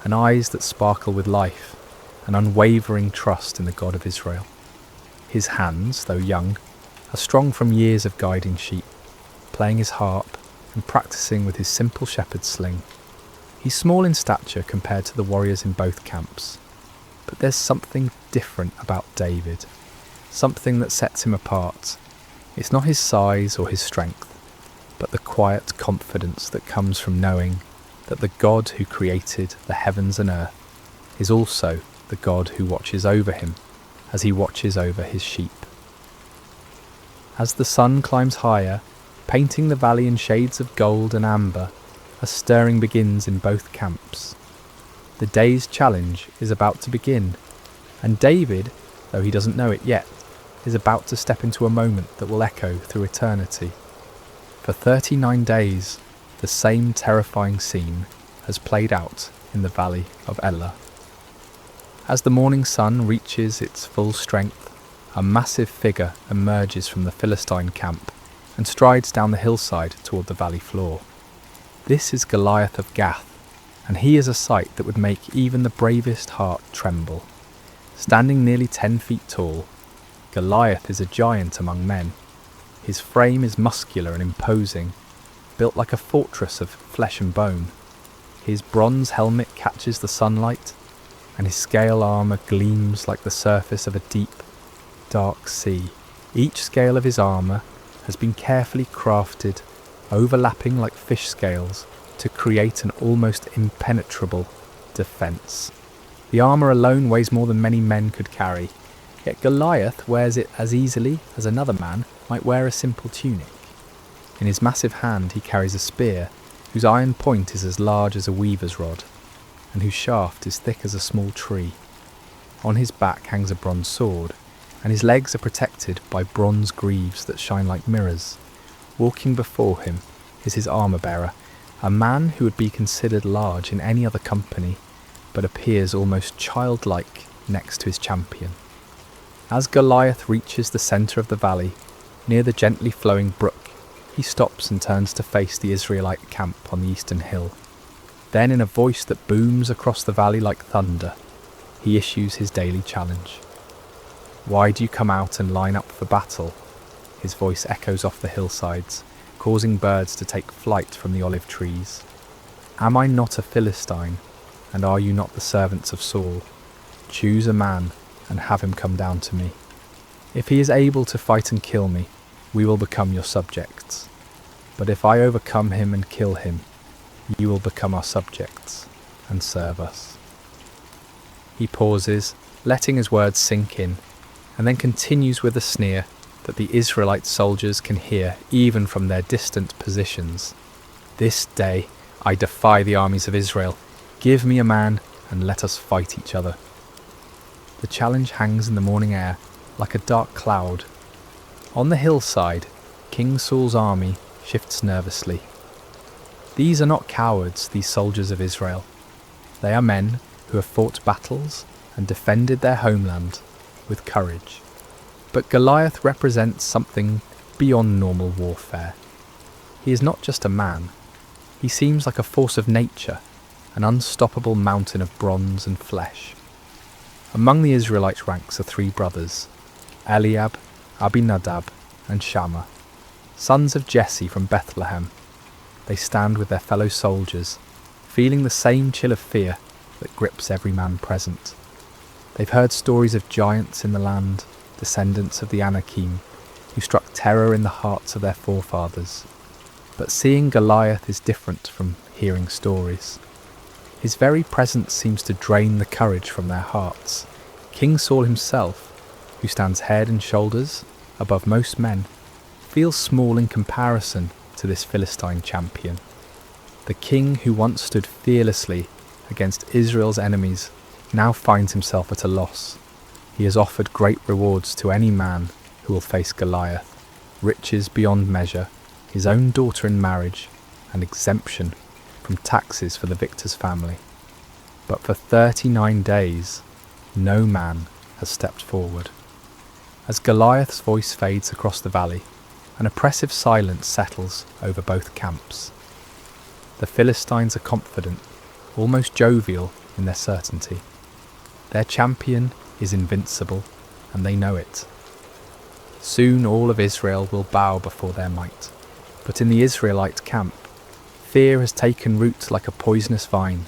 and eyes that sparkle with life, an unwavering trust in the God of Israel. His hands, though young, are strong from years of guiding sheep, playing his harp and practicing with his simple shepherd's sling. He's small in stature compared to the warriors in both camps, but there's something different about David, something that sets him apart. It's not his size or his strength, but the quiet confidence that comes from knowing that the God who created the heavens and earth is also the God who watches over him as he watches over his sheep. As the sun climbs higher, painting the valley in shades of gold and amber, a stirring begins in both camps. The day's challenge is about to begin, and David, though he doesn't know it yet, is about to step into a moment that will echo through eternity. For 39 days, the same terrifying scene has played out in the valley of Elah. As the morning sun reaches its full strength, a massive figure emerges from the Philistine camp and strides down the hillside toward the valley floor. This is Goliath of Gath, and he is a sight that would make even the bravest heart tremble. Standing nearly 10 feet tall, Goliath is a giant among men. His frame is muscular and imposing, built like a fortress of flesh and bone. His bronze helmet catches the sunlight, and his scale armour gleams like the surface of a deep, dark sea. Each scale of his armour has been carefully crafted, overlapping like fish scales, to create an almost impenetrable defence. The armour alone weighs more than many men could carry, yet Goliath wears it as easily as another man might wear a simple tunic. In his massive hand he carries a spear, whose iron point is as large as a weaver's rod, and whose shaft is thick as a small tree. On his back hangs a bronze sword, and his legs are protected by bronze greaves that shine like mirrors. Walking before him is his armour-bearer, a man who would be considered large in any other company, but appears almost childlike next to his champion. As Goliath reaches the centre of the valley, near the gently flowing brook, he stops and turns to face the Israelite camp on the eastern hill. Then, in a voice that booms across the valley like thunder, he issues his daily challenge. "Why do you come out and line up for battle?" His voice echoes off the hillsides, causing birds to take flight from the olive trees. "Am I not a Philistine, and are you not the servants of Saul? Choose a man and have him come down to me. If he is able to fight and kill me, we will become your subjects. But if I overcome him and kill him, you will become our subjects and serve us." He pauses, letting his words sink in, and then continues with a sneer that the Israelite soldiers can hear even from their distant positions. "This day I defy the armies of Israel. Give me a man and let us fight each other." The challenge hangs in the morning air like a dark cloud. On the hillside, King Saul's army shifts nervously. These are not cowards, these soldiers of Israel. They are men who have fought battles and defended their homeland with courage. But Goliath represents something beyond normal warfare. He is not just a man. He seems like a force of nature, an unstoppable mountain of bronze and flesh. Among the Israelite ranks are 3 brothers, Eliab, Abinadab, and Shammah, sons of Jesse from Bethlehem. They stand with their fellow soldiers, feeling the same chill of fear that grips every man present. They've heard stories of giants in the land, descendants of the Anakim, who struck terror in the hearts of their forefathers. But seeing Goliath is different from hearing stories. His very presence seems to drain the courage from their hearts. King Saul himself, who stands head and shoulders above most men, feels small in comparison to this Philistine champion. The king who once stood fearlessly against Israel's enemies now finds himself at a loss. He has offered great rewards to any man who will face Goliath, riches beyond measure, his own daughter in marriage, and exemption from taxes for the victor's family. But for 39 days, no man has stepped forward. As Goliath's voice fades across the valley, an oppressive silence settles over both camps. The Philistines are confident, almost jovial in their certainty. Their champion is invincible, and they know it. Soon all of Israel will bow before their might. But in the Israelite camp, fear has taken root like a poisonous vine.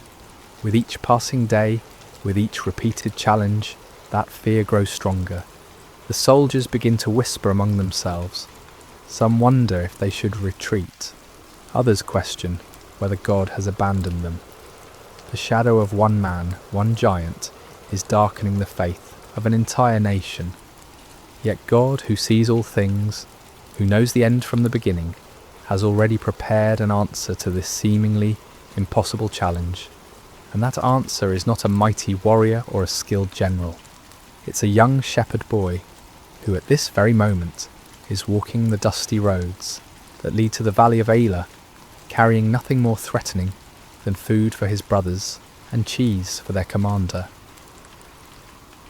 With each passing day, with each repeated challenge, that fear grows stronger. The soldiers begin to whisper among themselves. Some wonder if they should retreat. Others question whether God has abandoned them. The shadow of one man, one giant, is darkening the faith of an entire nation. Yet God, who sees all things, who knows the end from the beginning, has already prepared an answer to this seemingly impossible challenge. And that answer is not a mighty warrior or a skilled general. It's a young shepherd boy who at this very moment is walking the dusty roads that lead to the valley of Elah, carrying nothing more threatening than food for his brothers and cheese for their commander.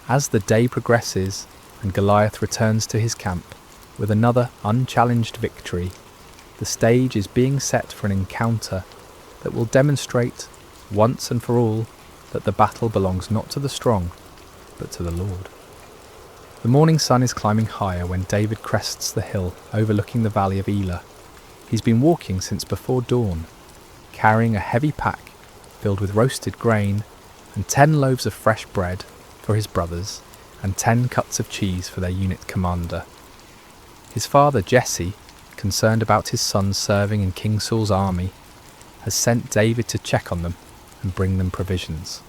As the day progresses and Goliath returns to his camp with another unchallenged victory, the stage is being set for an encounter that will demonstrate, once and for all, that the battle belongs not to the strong, but to the Lord. The morning sun is climbing higher when David crests the hill overlooking the valley of Elah. He's been walking since before dawn, carrying a heavy pack filled with roasted grain and 10 loaves of fresh bread for his brothers and 10 cuts of cheese for their unit commander. His father Jesse, concerned about his son serving in King Saul's army, has sent David to check on them and bring them provisions.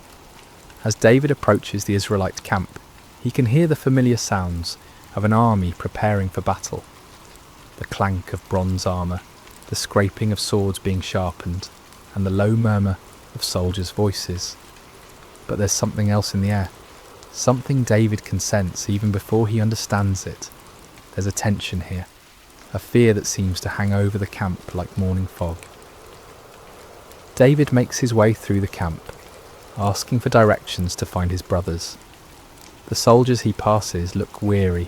As David approaches the Israelite camp, he can hear the familiar sounds of an army preparing for battle. The clank of bronze armour, the scraping of swords being sharpened, and the low murmur of soldiers' voices. But there's something else in the air, something David can sense even before he understands it. There's a tension here, a fear that seems to hang over the camp like morning fog. David makes his way through the camp, asking for directions to find his brothers. The soldiers he passes look weary,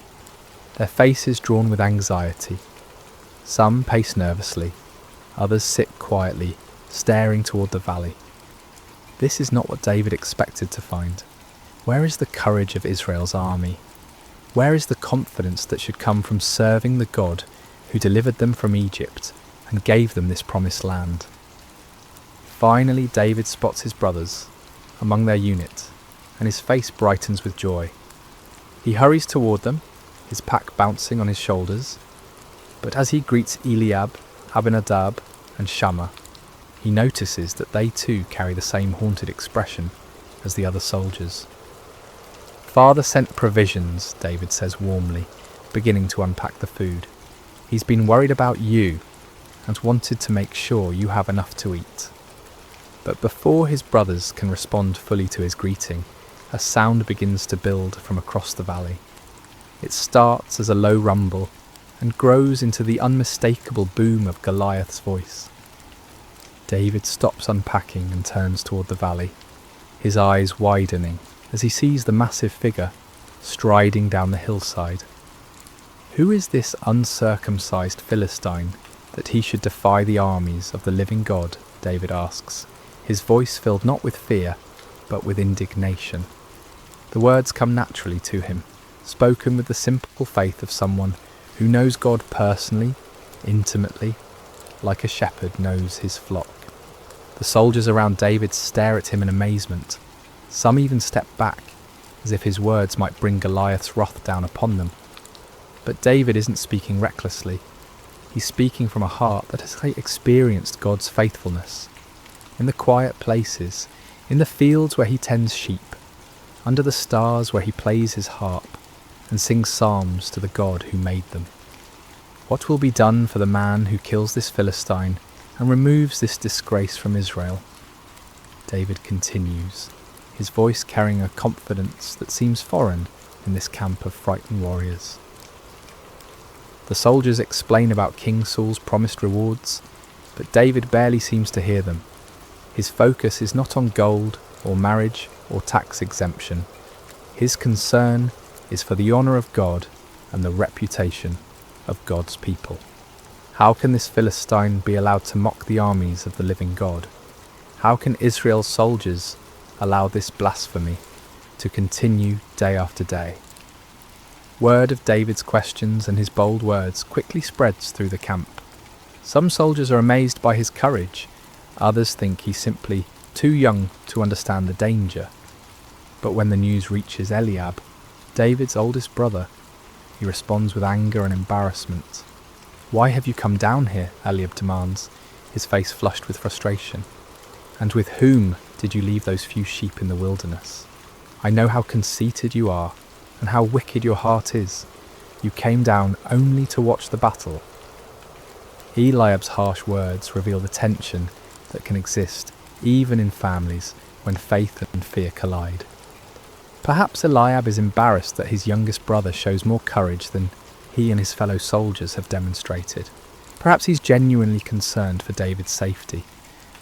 their faces drawn with anxiety. Some pace nervously, others sit quietly, staring toward the valley. This is not what David expected to find. Where is the courage of Israel's army? Where is the confidence that should come from serving the God who delivered them from Egypt and gave them this promised land? Finally, David spots his brothers among their unit, and his face brightens with joy. He hurries toward them, his pack bouncing on his shoulders, but as he greets Eliab, Abinadab, and Shammah, he notices that they too carry the same haunted expression as the other soldiers. "Father sent provisions," David says warmly, beginning to unpack the food. "He's been worried about you and wanted to make sure you have enough to eat." But before his brothers can respond fully to his greeting, a sound begins to build from across the valley. It starts as a low rumble and grows into the unmistakable boom of Goliath's voice. David stops unpacking and turns toward the valley, his eyes widening as he sees the massive figure striding down the hillside. Who is this uncircumcised Philistine that he should defy the armies of the living God? David asks, his voice filled not with fear, but with indignation. The words come naturally to him, spoken with the simple faith of someone who knows God personally, intimately, like a shepherd knows his flock. The soldiers around David stare at him in amazement. Some even step back, as if his words might bring Goliath's wrath down upon them. But David isn't speaking recklessly. He's speaking from a heart that has experienced God's faithfulness. In the quiet places, in the fields where he tends sheep, under the stars where he plays his harp and sings psalms to the God who made them. What will be done for the man who kills this Philistine and removes this disgrace from Israel? David continues, his voice carrying a confidence that seems foreign in this camp of frightened warriors. The soldiers explain about King Saul's promised rewards, but David barely seems to hear them. His focus is not on gold or marriage or tax exemption. His concern is for the honour of God and the reputation of God's people. How can this Philistine be allowed to mock the armies of the living God? How can Israel's soldiers allow this blasphemy to continue day after day? Word of David's questions and his bold words quickly spreads through the camp. Some soldiers are amazed by his courage, others think he's simply too young to understand the danger. But when the news reaches Eliab, David's oldest brother, he responds with anger and embarrassment. "Why have you come down here?" Eliab demands, his face flushed with frustration. "And with whom did you leave those few sheep in the wilderness? I know how conceited you are, and how wicked your heart is. You came down only to watch the battle." Eliab's harsh words reveal the tension that can exist even in families when faith and fear collide. Perhaps Eliab is embarrassed that his youngest brother shows more courage than he and his fellow soldiers have demonstrated. Perhaps he's genuinely concerned for David's safety.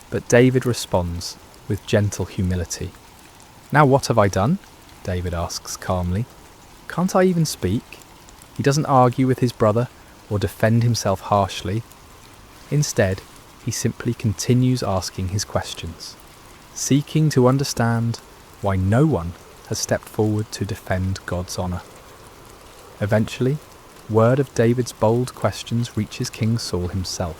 But David responds with gentle humility. "Now what have I done?" David asks calmly. Can't I even speak? He doesn't argue with his brother or defend himself harshly. Instead, he simply continues asking his questions, seeking to understand why no one has stepped forward to defend God's honour. Eventually, word of David's bold questions reaches King Saul himself.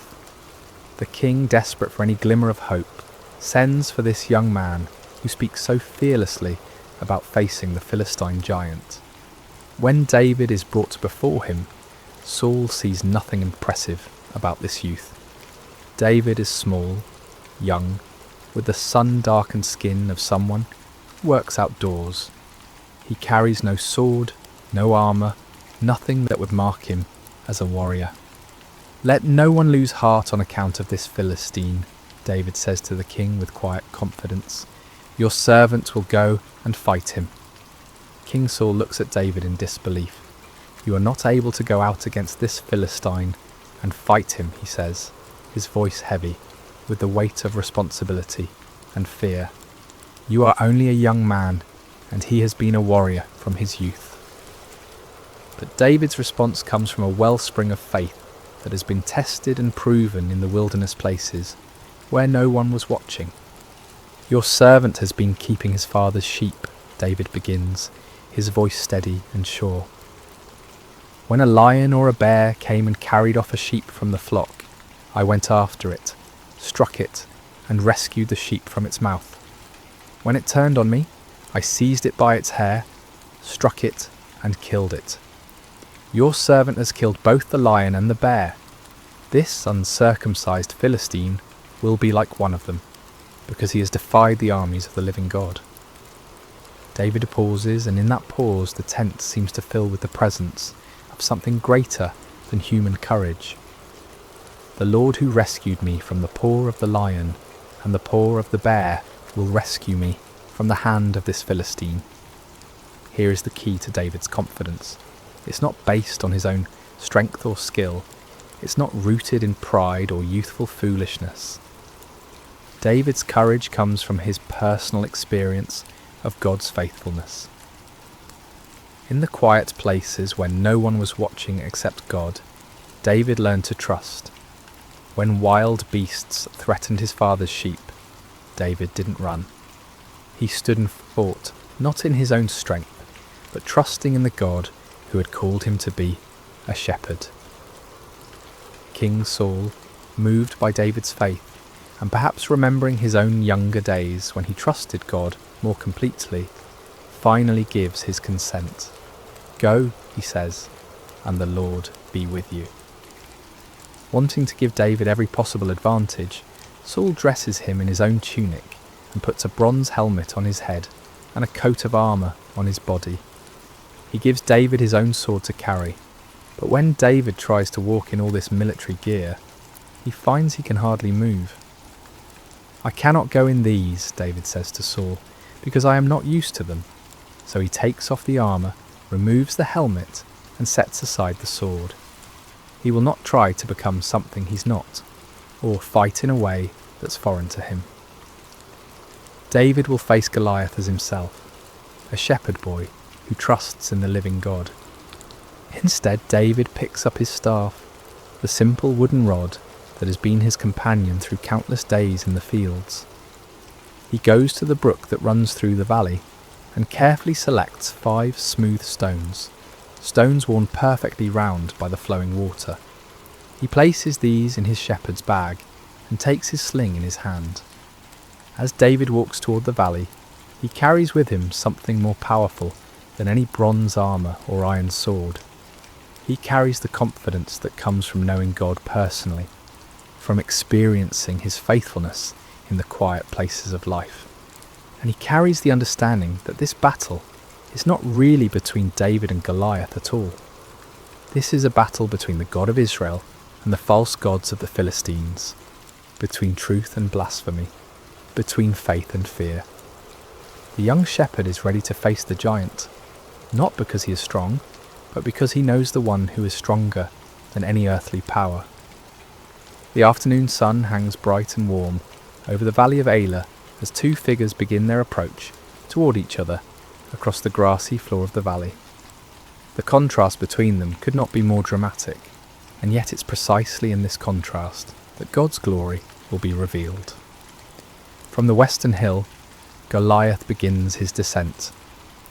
The king, desperate for any glimmer of hope, sends for this young man who speaks so fearlessly about facing the Philistine giant. When David is brought before him, Saul sees nothing impressive about this youth. David is small, young, with the sun-darkened skin of someone who works outdoors. He carries no sword, no armour, nothing that would mark him as a warrior. Let no one lose heart on account of this Philistine, David says to the king with quiet confidence. Your servant will go and fight him. King Saul looks at David in disbelief. You are not able to go out against this Philistine and fight him, he says, his voice heavy with the weight of responsibility and fear. You are only a young man, and he has been a warrior from his youth. But David's response comes from a wellspring of faith that has been tested and proven in the wilderness places where no one was watching. Your servant has been keeping his father's sheep, David begins, his voice steady and sure. When a lion or a bear came and carried off a sheep from the flock, I went after it, struck it, and rescued the sheep from its mouth. When it turned on me, I seized it by its hair, struck it, and killed it. Your servant has killed both the lion and the bear. This uncircumcised Philistine will be like one of them, because he has defied the armies of the living God. David pauses, and in that pause the tent seems to fill with the presence of something greater than human courage. The Lord who rescued me from the paw of the lion and the paw of the bear will rescue me from the hand of this Philistine. Here is the key to David's confidence. It's not based on his own strength or skill. It's not rooted in pride or youthful foolishness. David's courage comes from his personal experience of God's faithfulness. In the quiet places when no one was watching except God, David learned to trust. When wild beasts threatened his father's sheep, David didn't run. He stood and fought, not in his own strength, but trusting in the God who had called him to be a shepherd. King Saul, moved by David's faith, and perhaps remembering his own younger days when he trusted God more completely, finally gives his consent. Go, he says, and the Lord be with you. Wanting to give David every possible advantage, Saul dresses him in his own tunic and puts a bronze helmet on his head and a coat of armour on his body. He gives David his own sword to carry, but when David tries to walk in all this military gear, he finds he can hardly move. I cannot go in these, David says to Saul, because I am not used to them. So he takes off the armour, removes the helmet, and sets aside the sword. He will not try to become something he's not, or fight in a way that's foreign to him. David will face Goliath as himself, a shepherd boy who trusts in the living God. Instead, David picks up his staff, the simple wooden rod that has been his companion through countless days in the fields. He goes to the brook that runs through the valley and carefully selects 5 smooth stones worn perfectly round by the flowing water. He places these in his shepherd's bag and takes his sling in his hand. As David walks toward the valley, he carries with him something more powerful than any bronze armour or iron sword. He carries the confidence that comes from knowing God personally, from experiencing his faithfulness in the quiet places of life. And he carries the understanding that this battle is not really between David and Goliath at all. This is a battle between the God of Israel and the false gods of the Philistines, between truth and blasphemy, between faith and fear. The young shepherd is ready to face the giant, not because he is strong, but because he knows the one who is stronger than any earthly power. The afternoon sun hangs bright and warm over the valley of Elah as 2 figures begin their approach toward each other across the grassy floor of the valley. The contrast between them could not be more dramatic, and yet it's precisely in this contrast that God's glory will be revealed. From the western hill, Goliath begins his descent,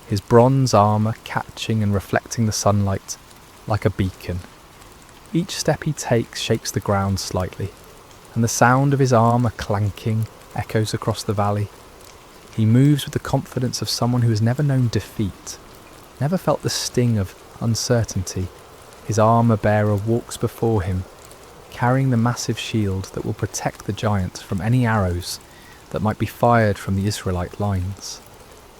his bronze armour catching and reflecting the sunlight like a beacon. Each step he takes shakes the ground slightly, and the sound of his armour clanking echoes across the valley. He moves with the confidence of someone who has never known defeat, never felt the sting of uncertainty. His armour-bearer walks before him, carrying the massive shield that will protect the giant from any arrows that might be fired from the Israelite lines.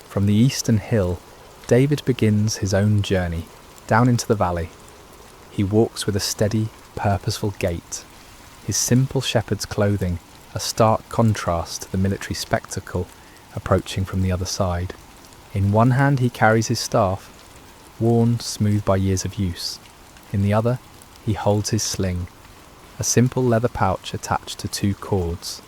From the eastern hill, David begins his own journey down into the valley. He walks with a steady, purposeful gait, his simple shepherd's clothing a stark contrast to the military spectacle approaching from the other side. In one hand he carries his staff, worn smooth by years of use. In the other, he holds his sling, a simple leather pouch attached to 2 cords,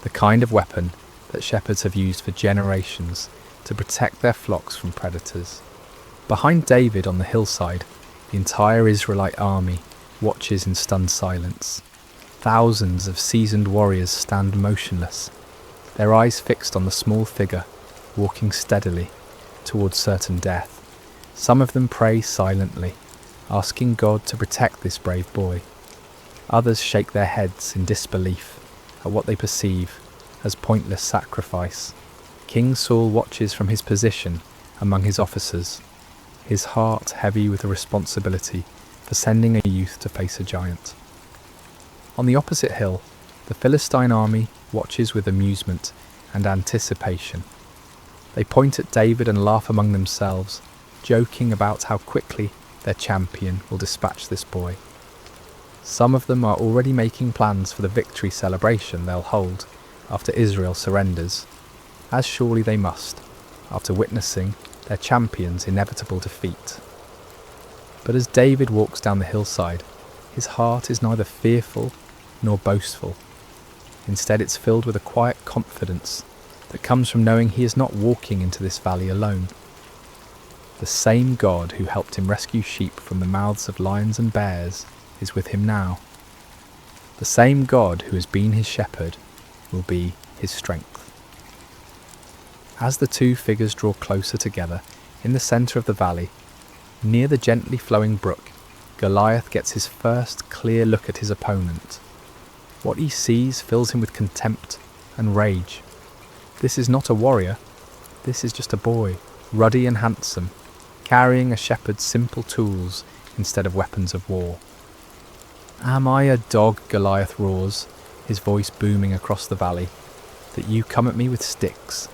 the kind of weapon that shepherds have used for generations to protect their flocks from predators. Behind David on the hillside, the entire Israelite army watches in stunned silence. Thousands of seasoned warriors stand motionless, their eyes fixed on the small figure walking steadily towards certain death. Some of them pray silently, asking God to protect this brave boy. Others shake their heads in disbelief at what they perceive as pointless sacrifice. King Saul watches from his position among his officers, his heart heavy with the responsibility for sending a youth to face a giant. On the opposite hill, the Philistine army watches with amusement and anticipation. They point at David and laugh among themselves, joking about how quickly their champion will dispatch this boy. Some of them are already making plans for the victory celebration they'll hold after Israel surrenders, as surely they must, after witnessing their champion's inevitable defeat. But as David walks down the hillside, his heart is neither fearful nor boastful. Instead, it's filled with a quiet confidence that comes from knowing he is not walking into this valley alone. The same God who helped him rescue sheep from the mouths of lions and bears is with him now. The same God who has been his shepherd will be his strength. As the 2 figures draw closer together in the centre of the valley, near the gently flowing brook, Goliath gets his first clear look at his opponent. What he sees fills him with contempt and rage. This is not a warrior, this is just a boy, ruddy and handsome, carrying a shepherd's simple tools instead of weapons of war. "Am I a dog," Goliath roars, his voice booming across the valley, "that you come at me with sticks?"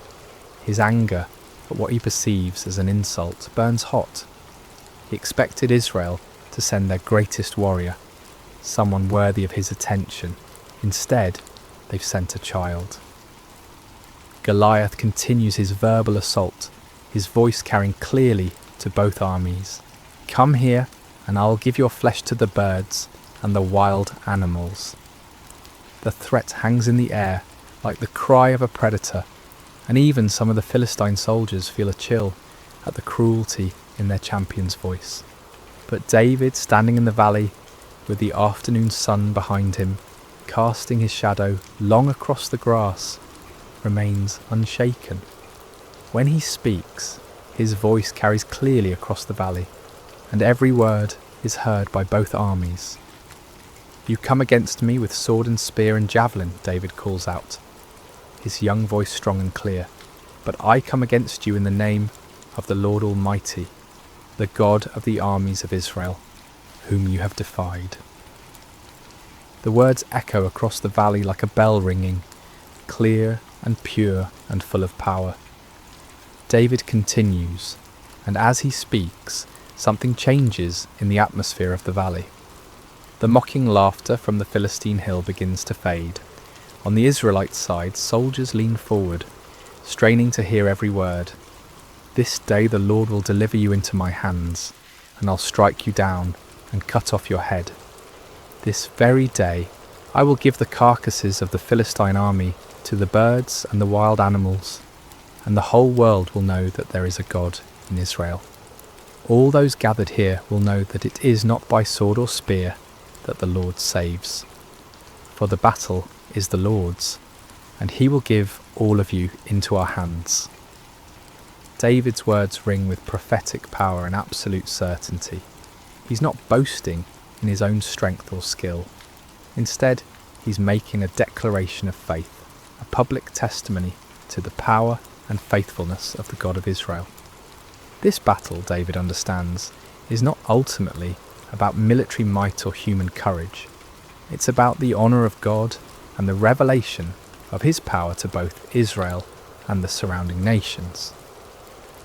His anger at what he perceives as an insult burns hot. He expected Israel to send their greatest warrior, someone worthy of his attention. Instead, they've sent a child. Goliath continues his verbal assault, his voice carrying clearly to both armies. "Come here, and I'll give your flesh to the birds and the wild animals." The threat hangs in the air like the cry of a predator, and even some of the Philistine soldiers feel a chill at the cruelty in their champion's voice. But David, standing in the valley, with the afternoon sun behind him, casting his shadow long across the grass, remains unshaken. When he speaks, his voice carries clearly across the valley, and every word is heard by both armies. "You come against me with sword and spear and javelin," David calls out, his young voice strong and clear, "but I come against you in the name of the Lord Almighty, the God of the armies of Israel, whom you have defied." The words echo across the valley like a bell ringing, clear and pure and full of power. David continues, and as he speaks, something changes in the atmosphere of the valley. The mocking laughter from the Philistine hill begins to fade. On the Israelite side, soldiers lean forward, straining to hear every word. "This day the Lord will deliver you into my hands, and I'll strike you down and cut off your head. This very day I will give the carcasses of the Philistine army to the birds and the wild animals, and the whole world will know that there is a God in Israel. All those gathered here will know that it is not by sword or spear that the Lord saves. For the battle is the Lord's, and he will give all of you into our hands." David's words ring with prophetic power and absolute certainty. He's not boasting in his own strength or skill. Instead, he's making a declaration of faith, a public testimony to the power and faithfulness of the God of Israel. This battle, David understands, is not ultimately about military might or human courage. It's about the honour of God and the revelation of his power to both Israel and the surrounding nations.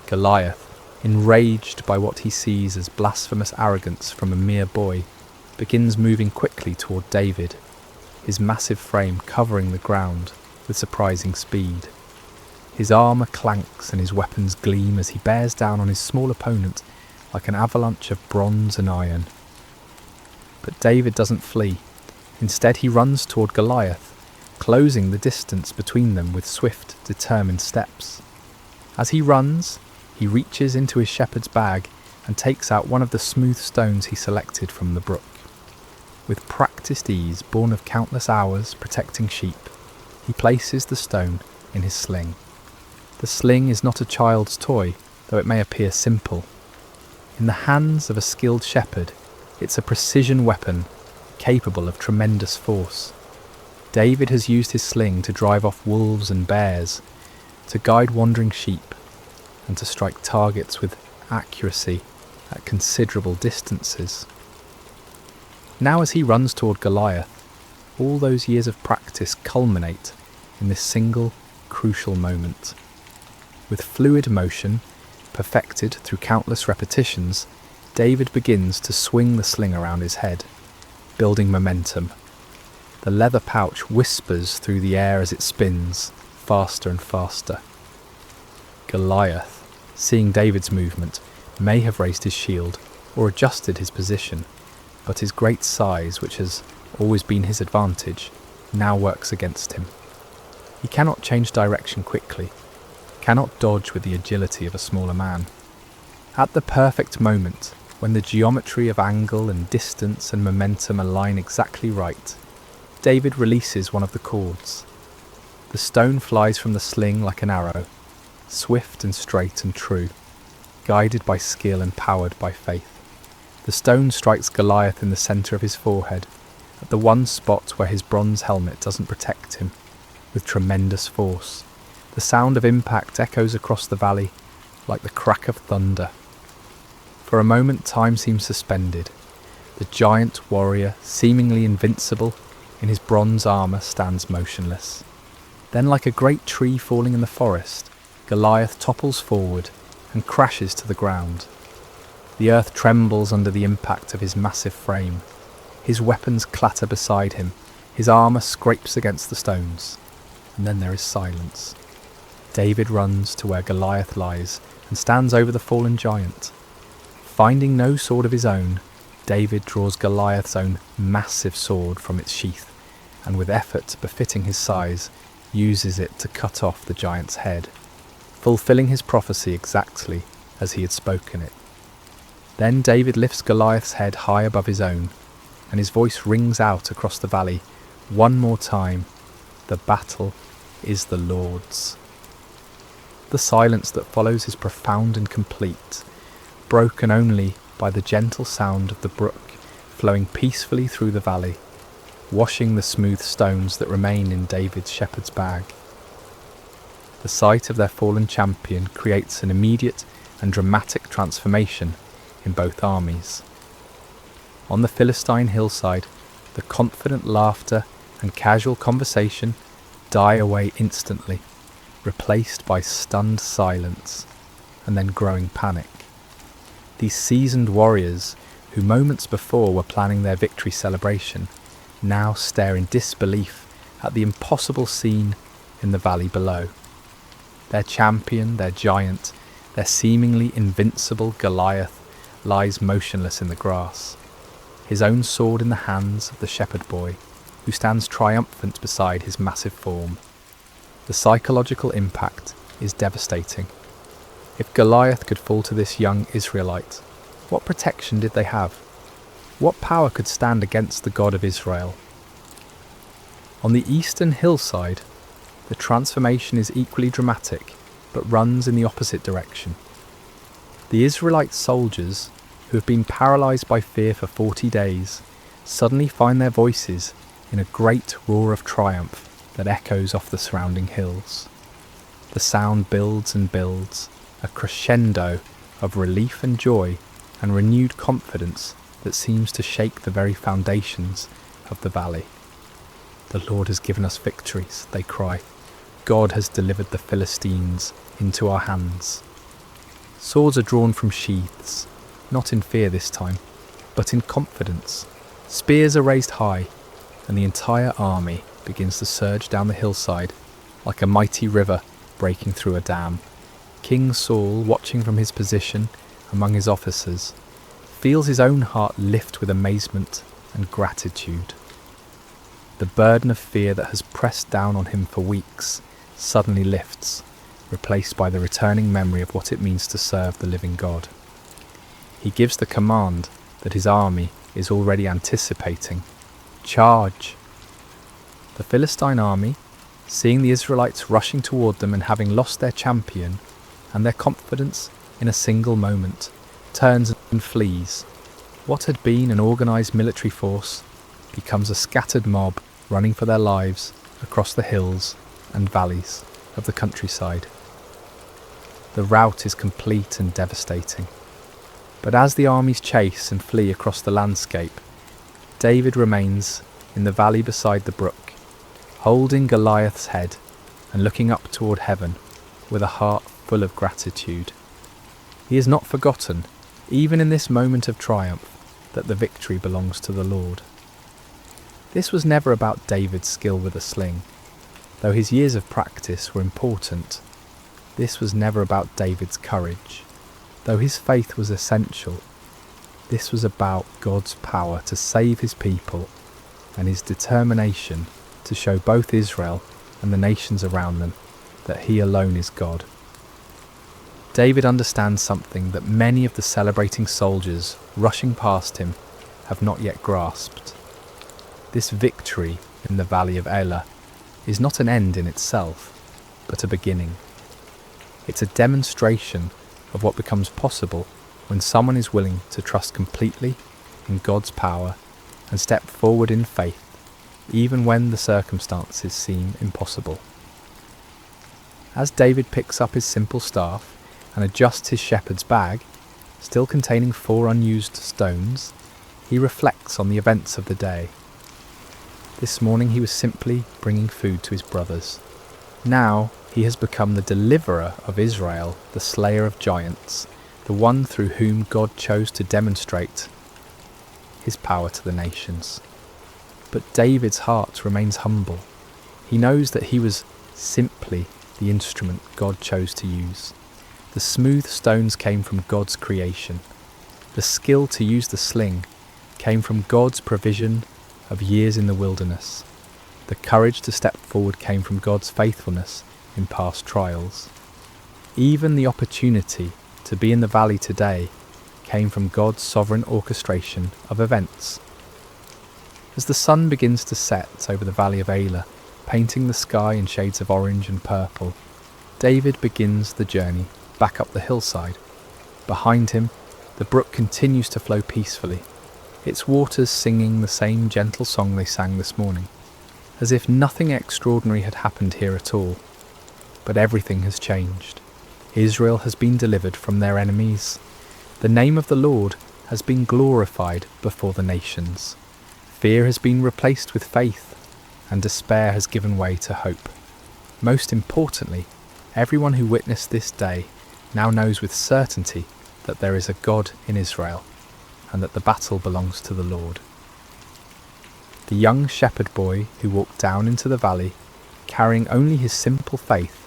Goliath, enraged by what he sees as blasphemous arrogance from a mere boy, begins moving quickly toward David, his massive frame covering the ground with surprising speed. His armour clanks and his weapons gleam as he bears down on his small opponent like an avalanche of bronze and iron. But David doesn't flee. Instead, he runs toward Goliath, closing the distance between them with swift, determined steps. As he runs, he reaches into his shepherd's bag and takes out one of the smooth stones he selected from the brook. With practiced ease, born of countless hours protecting sheep, he places the stone in his sling. The sling is not a child's toy, though it may appear simple. In the hands of a skilled shepherd, it's a precision weapon capable of tremendous force. David has used his sling to drive off wolves and bears, to guide wandering sheep, and to strike targets with accuracy at considerable distances. Now as he runs toward Goliath, all those years of practice culminate in this single, crucial moment. With fluid motion, perfected through countless repetitions, David begins to swing the sling around his head, building momentum. The leather pouch whispers through the air as it spins, faster and faster. Goliath, seeing David's movement, may have raised his shield or adjusted his position, but his great size, which has always been his advantage, now works against him. He cannot change direction quickly, cannot dodge with the agility of a smaller man. At the perfect moment, when the geometry of angle and distance and momentum align exactly right, David releases one of the cords. The stone flies from the sling like an arrow, swift and straight and true, guided by skill and powered by faith. The stone strikes Goliath in the centre of his forehead, at the one spot where his bronze helmet doesn't protect him, with tremendous force. The sound of impact echoes across the valley like the crack of thunder. For a moment time seems suspended. The giant warrior, seemingly invincible in his bronze armour, stands motionless. Then, like a great tree falling in the forest, Goliath topples forward and crashes to the ground. The earth trembles under the impact of his massive frame. His weapons clatter beside him. His armour scrapes against the stones. And then there is silence. David runs to where Goliath lies and stands over the fallen giant. Finding no sword of his own, David draws Goliath's own massive sword from its sheath, and with effort befitting his size, uses it to cut off the giant's head, fulfilling his prophecy exactly as he had spoken it. Then David lifts Goliath's head high above his own, and his voice rings out across the valley one more time, "The battle is the Lord's." The silence that follows is profound and complete, broken only by the gentle sound of the brook flowing peacefully through the valley, washing the smooth stones that remain in David's shepherd's bag. The sight of their fallen champion creates an immediate and dramatic transformation in both armies. On the Philistine hillside, the confident laughter and casual conversation die away instantly, replaced by stunned silence and then growing panic. These seasoned warriors, who moments before were planning their victory celebration, now stare in disbelief at the impossible scene in the valley below. Their champion, their giant, their seemingly invincible Goliath lies motionless in the grass, his own sword in the hands of the shepherd boy, who stands triumphant beside his massive form. The psychological impact is devastating. If Goliath could fall to this young Israelite, what protection did they have? What power could stand against the God of Israel? On the eastern hillside, the transformation is equally dramatic, but runs in the opposite direction. The Israelite soldiers, who have been paralysed by fear for 40 days, suddenly find their voices in a great roar of triumph that echoes off the surrounding hills. The sound builds and builds, a crescendo of relief and joy and renewed confidence that seems to shake the very foundations of the valley. "The Lord has given us victories," they cry. "God has delivered the Philistines into our hands." Swords are drawn from sheaths, not in fear this time, but in confidence. Spears are raised high, and the entire army begins to surge down the hillside like a mighty river breaking through a dam. King Saul, watching from his position among his officers, feels his own heart lift with amazement and gratitude. The burden of fear that has pressed down on him for weeks suddenly lifts, replaced by the returning memory of what it means to serve the living God. He gives the command that his army is already anticipating. Charge! The Philistine army, seeing the Israelites rushing toward them and having lost their champion and their confidence in a single moment, turns and flees. What had been an organised military force becomes a scattered mob running for their lives across the hills and valleys of the countryside. The rout is complete and devastating. But as the armies chase and flee across the landscape, David remains in the valley beside the brook, holding Goliath's head and looking up toward heaven with a heart full of gratitude. He has not forgotten, even in this moment of triumph, that the victory belongs to the Lord. This was never about David's skill with a sling. Though his years of practice were important, this was never about David's courage. Though his faith was essential, this was about God's power to save his people and his determination to show both Israel and the nations around them that he alone is God. David understands something that many of the celebrating soldiers rushing past him have not yet grasped. This victory in the valley of Elah is not an end in itself, but a beginning. It's a demonstration of what becomes possible when someone is willing to trust completely in God's power and step forward in faith, even when the circumstances seem impossible. As David picks up his simple staff and adjusts his shepherd's bag, still containing 4 unused stones, he reflects on the events of the day. This morning he was simply bringing food to his brothers. Now he has become the deliverer of Israel, the slayer of giants, the one through whom God chose to demonstrate his power to the nations. But David's heart remains humble. He knows that he was simply the instrument God chose to use. The smooth stones came from God's creation. The skill to use the sling came from God's provision of years in the wilderness. The courage to step forward came from God's faithfulness in past trials. Even the opportunity to be in the valley today came from God's sovereign orchestration of events. As the sun begins to set over the valley of Elah, painting the sky in shades of orange and purple, David begins the journey back up the hillside. Behind him, the brook continues to flow peacefully, its waters singing the same gentle song they sang this morning, as if nothing extraordinary had happened here at all. But everything has changed. Israel has been delivered from their enemies. The name of the Lord has been glorified before the nations. Fear has been replaced with faith, and despair has given way to hope. Most importantly, everyone who witnessed this day now knows with certainty that there is a God in Israel, and that the battle belongs to the Lord. The young shepherd boy who walked down into the valley, carrying only his simple faith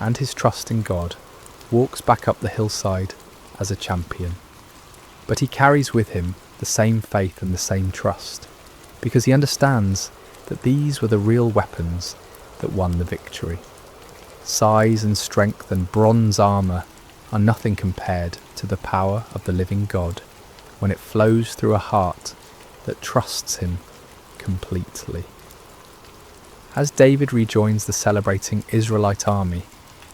and his trust in God, walks back up the hillside as a champion. But he carries with him the same faith and the same trust, because he understands that these were the real weapons that won the victory. Size and strength and bronze armour are nothing compared to the power of the living God when it flows through a heart that trusts him completely. As David rejoins the celebrating Israelite army,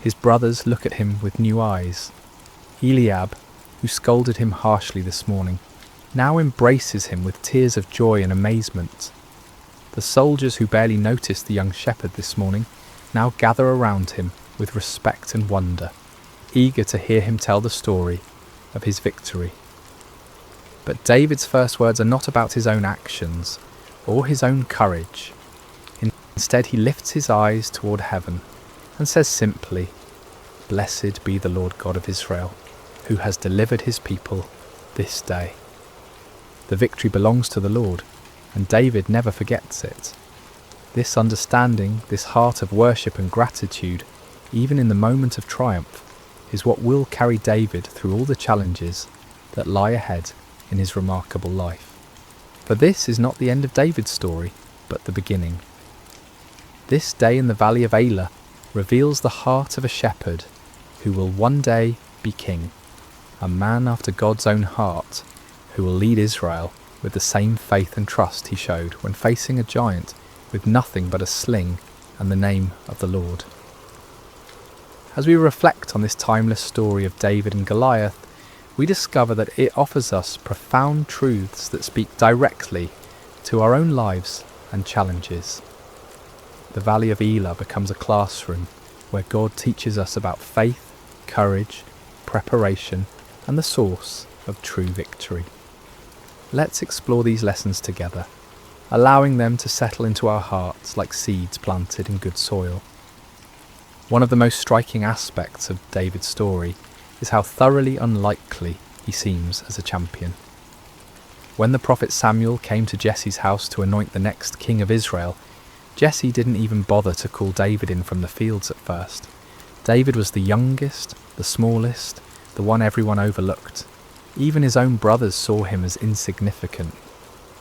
his brothers look at him with new eyes. Eliab, who scolded him harshly this morning, now embraces him with tears of joy and amazement. The soldiers who barely noticed the young shepherd this morning now gather around him with respect and wonder, eager to hear him tell the story of his victory. But David's first words are not about his own actions or his own courage. Instead, he lifts his eyes toward heaven and says simply, "Blessed be the Lord God of Israel, who has delivered his people this day." The victory belongs to the Lord, and David never forgets it. This understanding, this heart of worship and gratitude, even in the moment of triumph, is what will carry David through all the challenges that lie ahead in his remarkable life. For this is not the end of David's story, but the beginning. This day in the valley of Elah reveals the heart of a shepherd who will one day be king, a man after God's own heart, who will lead Israel with the same faith and trust he showed when facing a giant with nothing but a sling and the name of the Lord. As we reflect on this timeless story of David and Goliath, we discover that it offers us profound truths that speak directly to our own lives and challenges. The Valley of Elah becomes a classroom where God teaches us about faith, courage, preparation, and the source of true victory. Let's explore these lessons together, allowing them to settle into our hearts like seeds planted in good soil. One of the most striking aspects of David's story is how thoroughly unlikely he seems as a champion. When the prophet Samuel came to Jesse's house to anoint the next king of Israel, Jesse didn't even bother to call David in from the fields at first. David was the youngest, the smallest, the one everyone overlooked. Even his own brothers saw him as insignificant,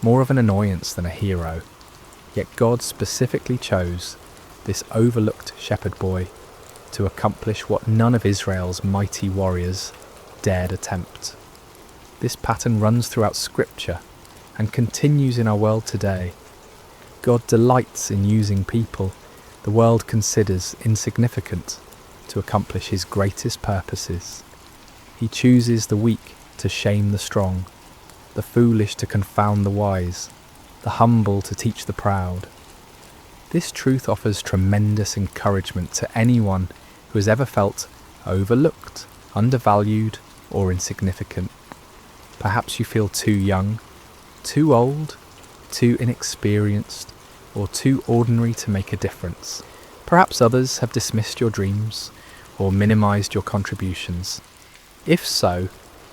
more of an annoyance than a hero. Yet God specifically chose this overlooked shepherd boy to accomplish what none of Israel's mighty warriors dared attempt. This pattern runs throughout Scripture and continues in our world today. God delights in using people the world considers insignificant to accomplish his greatest purposes. He chooses the weak to shame the strong, the foolish to confound the wise, the humble to teach the proud. This truth offers tremendous encouragement to anyone who has ever felt overlooked, undervalued, or insignificant. Perhaps you feel too young, too old, too inexperienced, or too ordinary to make a difference. Perhaps others have dismissed your dreams or minimized your contributions. If so,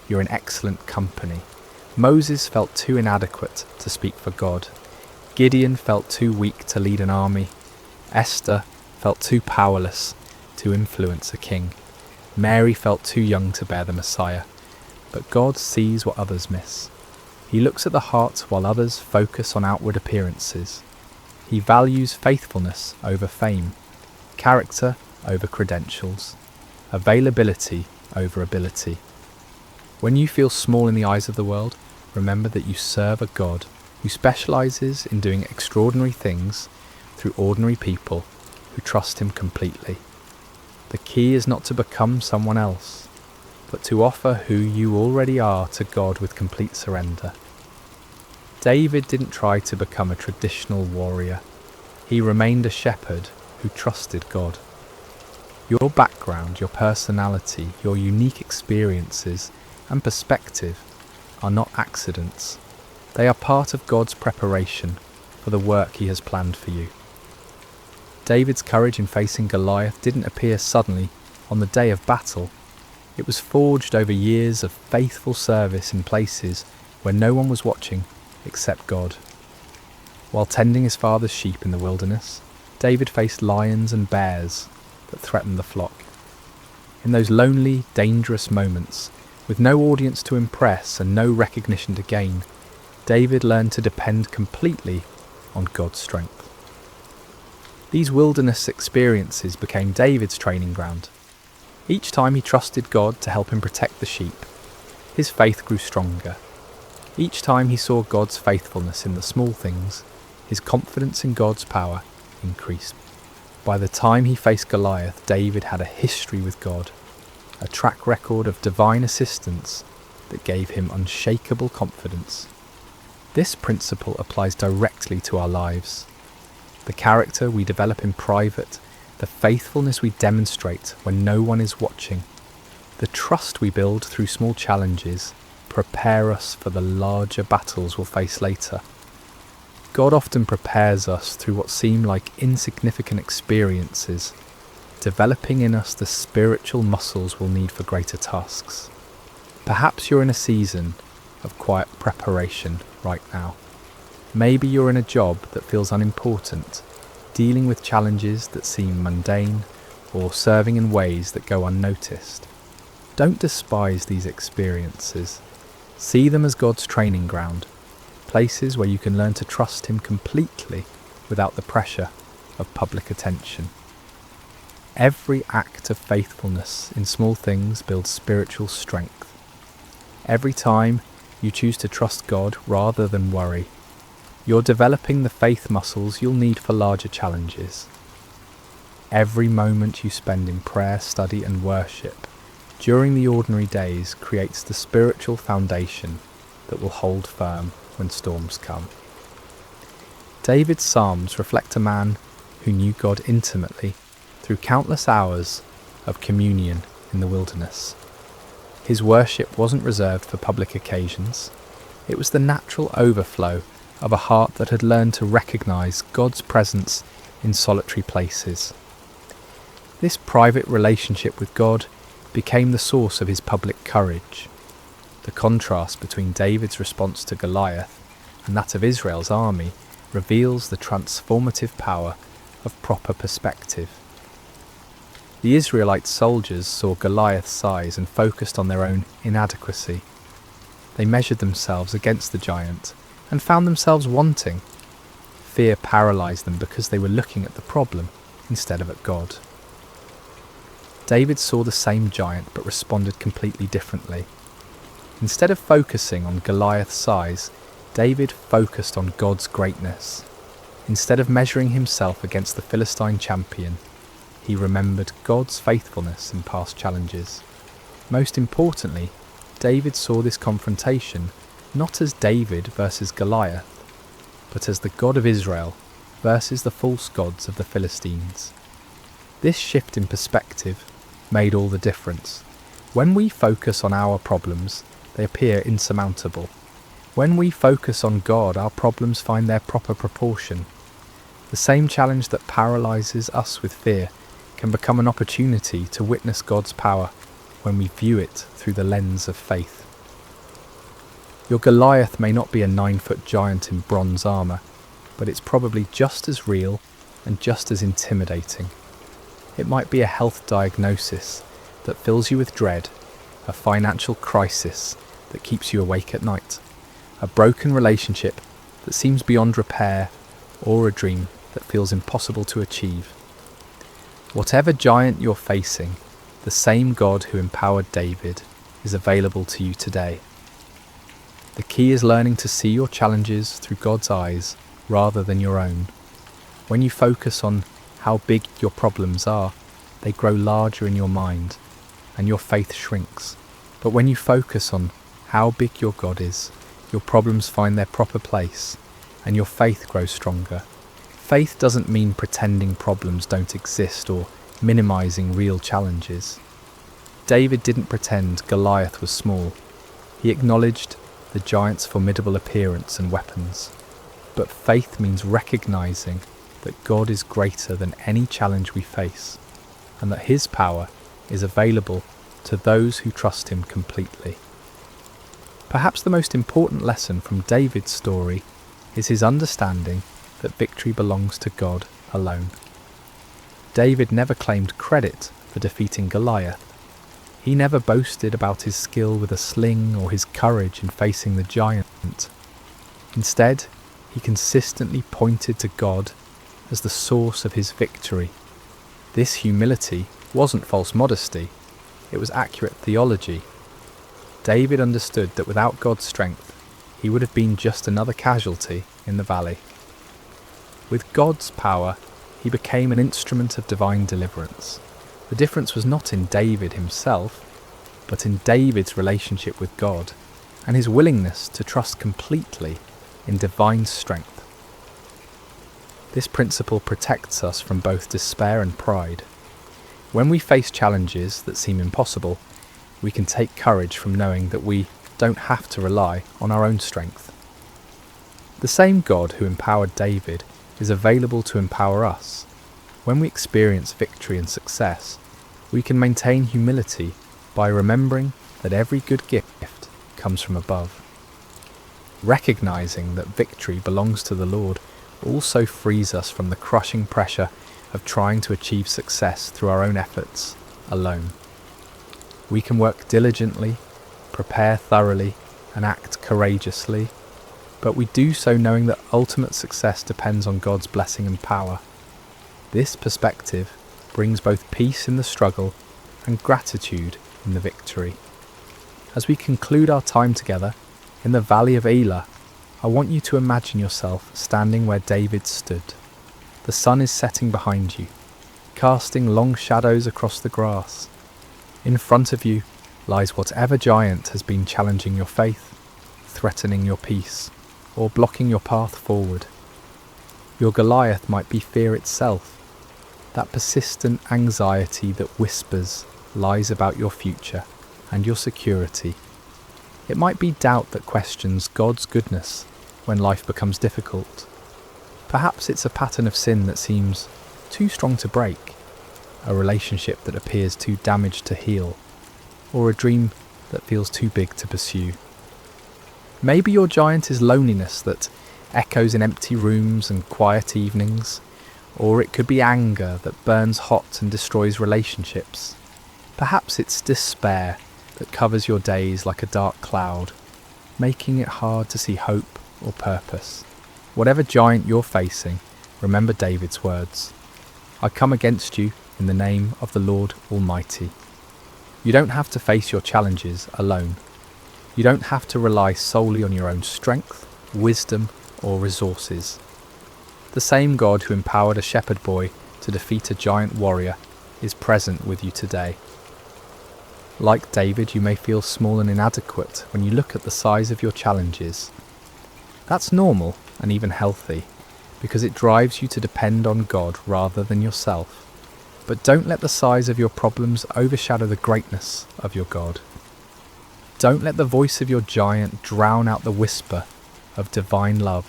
you're in excellent company. Moses felt too inadequate to speak for God. Gideon felt too weak to lead an army. Esther felt too powerless to influence a king. Mary felt too young to bear the Messiah. But God sees what others miss. He looks at the heart while others focus on outward appearances. He values faithfulness over fame, character over credentials, availability over ability. When you feel small in the eyes of the world, remember that you serve a God who specializes in doing extraordinary things through ordinary people who trust him completely. The key is not to become someone else, but to offer who you already are to God with complete surrender. David didn't try to become a traditional warrior. He remained a shepherd who trusted God. Your background, your personality, your unique experiences and perspective are not accidents. They are part of God's preparation for the work he has planned for you. David's courage in facing Goliath didn't appear suddenly on the day of battle. It was forged over years of faithful service in places where no one was watching except God. While tending his father's sheep in the wilderness, David faced lions and bears that threatened the flock. In those lonely, dangerous moments, with no audience to impress and no recognition to gain, David learned to depend completely on God's strength. These wilderness experiences became David's training ground. Each time he trusted God to help him protect the sheep, his faith grew stronger. Each time he saw God's faithfulness in the small things, his confidence in God's power increased. By the time he faced Goliath, David had a history with God, a track record of divine assistance that gave him unshakable confidence. This principle applies directly to our lives. The character we develop in private, the faithfulness we demonstrate when no one is watching, the trust we build through small challenges prepare us for the larger battles we'll face later. God often prepares us through what seem like insignificant experiences, developing in us the spiritual muscles we'll need for greater tasks. Perhaps you're in a season of quiet preparation right now. Maybe you're in a job that feels unimportant, dealing with challenges that seem mundane, or serving in ways that go unnoticed. Don't despise these experiences. See them as God's training ground, places where you can learn to trust Him completely without the pressure of public attention. Every act of faithfulness in small things builds spiritual strength. Every time you choose to trust God rather than worry, you're developing the faith muscles you'll need for larger challenges. Every moment you spend in prayer, study and worship during the ordinary days creates the spiritual foundation that will hold firm when storms come. David's Psalms reflect a man who knew God intimately through countless hours of communion in the wilderness. His worship wasn't reserved for public occasions. It was the natural overflow of a heart that had learned to recognize God's presence in solitary places. This private relationship with God became the source of his public courage. The contrast between David's response to Goliath and that of Israel's army reveals the transformative power of proper perspective. The Israelite soldiers saw Goliath's size and focused on their own inadequacy. They measured themselves against the giant and found themselves wanting. Fear paralyzed them because they were looking at the problem instead of at God. David saw the same giant but responded completely differently. Instead of focusing on Goliath's size, David focused on God's greatness. Instead of measuring himself against the Philistine champion, he remembered God's faithfulness in past challenges. Most importantly, David saw this confrontation not as David versus Goliath, but as the God of Israel versus the false gods of the Philistines. This shift in perspective made all the difference. When we focus on our problems, they appear insurmountable. When we focus on God, our problems find their proper proportion. The same challenge that paralyzes us with fear can become an opportunity to witness God's power when we view it through the lens of faith. Your Goliath may not be a 9-foot giant in bronze armour, but it's probably just as real and just as intimidating. It might be a health diagnosis that fills you with dread, a financial crisis that keeps you awake at night, a broken relationship that seems beyond repair, or a dream that feels impossible to achieve. Whatever giant you're facing, the same God who empowered David is available to you today. The key is learning to see your challenges through God's eyes rather than your own. When you focus on how big your problems are, they grow larger in your mind, and your faith shrinks. But when you focus on how big your God is, your problems find their proper place, and your faith grows stronger. Faith doesn't mean pretending problems don't exist or minimizing real challenges. David didn't pretend Goliath was small. He acknowledged the giant's formidable appearance and weapons. But faith means recognizing that God is greater than any challenge we face, and that His power is available to those who trust Him completely. Perhaps the most important lesson from David's story is his understanding that victory belongs to God alone. David never claimed credit for defeating Goliath. He never boasted about his skill with a sling or his courage in facing the giant. Instead, he consistently pointed to God as the source of his victory. This humility wasn't false modesty, it was accurate theology. David understood that without God's strength, he would have been just another casualty in the valley. With God's power, he became an instrument of divine deliverance. The difference was not in David himself, but in David's relationship with God and his willingness to trust completely in divine strength. This principle protects us from both despair and pride. When we face challenges that seem impossible, we can take courage from knowing that we don't have to rely on our own strength. The same God who empowered David is available to empower us. When we experience victory and success, we can maintain humility by remembering that every good gift comes from above. Recognizing that victory belongs to the Lord also frees us from the crushing pressure of trying to achieve success through our own efforts alone. We can work diligently, prepare thoroughly, and act courageously, but we do so knowing that ultimate success depends on God's blessing and power. This perspective brings both peace in the struggle and gratitude in the victory. As we conclude our time together in the valley of Elah, I want you to imagine yourself standing where David stood. The sun is setting behind you, casting long shadows across the grass. In front of you lies whatever giant has been challenging your faith, threatening your peace, or blocking your path forward. Your Goliath might be fear itself, that persistent anxiety that whispers lies about your future and your security. It might be doubt that questions God's goodness when life becomes difficult. Perhaps it's a pattern of sin that seems too strong to break, a relationship that appears too damaged to heal, or a dream that feels too big to pursue. Maybe your giant is loneliness that echoes in empty rooms and quiet evenings, or it could be anger that burns hot and destroys relationships. Perhaps it's despair that covers your days like a dark cloud, making it hard to see hope or purpose. Whatever giant you're facing, remember David's words, "I come against you in the name of the Lord Almighty." You don't have to face your challenges alone. You don't have to rely solely on your own strength, wisdom, or resources. The same God who empowered a shepherd boy to defeat a giant warrior is present with you today. Like David, you may feel small and inadequate when you look at the size of your challenges. That's normal and even healthy, because it drives you to depend on God rather than yourself. But don't let the size of your problems overshadow the greatness of your God. Don't let the voice of your giant drown out the whisper of divine love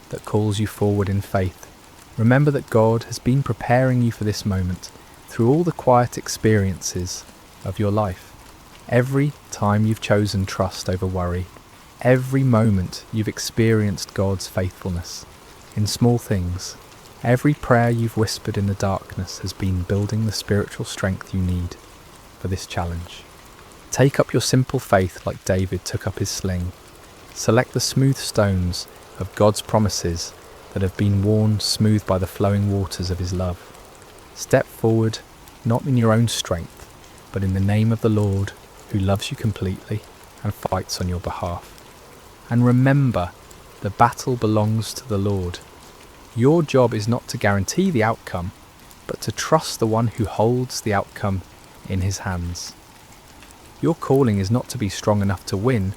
that calls you forward in faith. Remember that God has been preparing you for this moment through all the quiet experiences of your life. Every time you've chosen trust over worry, every moment you've experienced God's faithfulness in small things, every prayer you've whispered in the darkness has been building the spiritual strength you need for this challenge. Take up your simple faith like David took up his sling. Select the smooth stones of God's promises that have been worn smooth by the flowing waters of his love. Step forward, not in your own strength, but in the name of the Lord who loves you completely and fights on your behalf. And remember, the battle belongs to the Lord. Your job is not to guarantee the outcome, but to trust the one who holds the outcome in his hands. Your calling is not to be strong enough to win,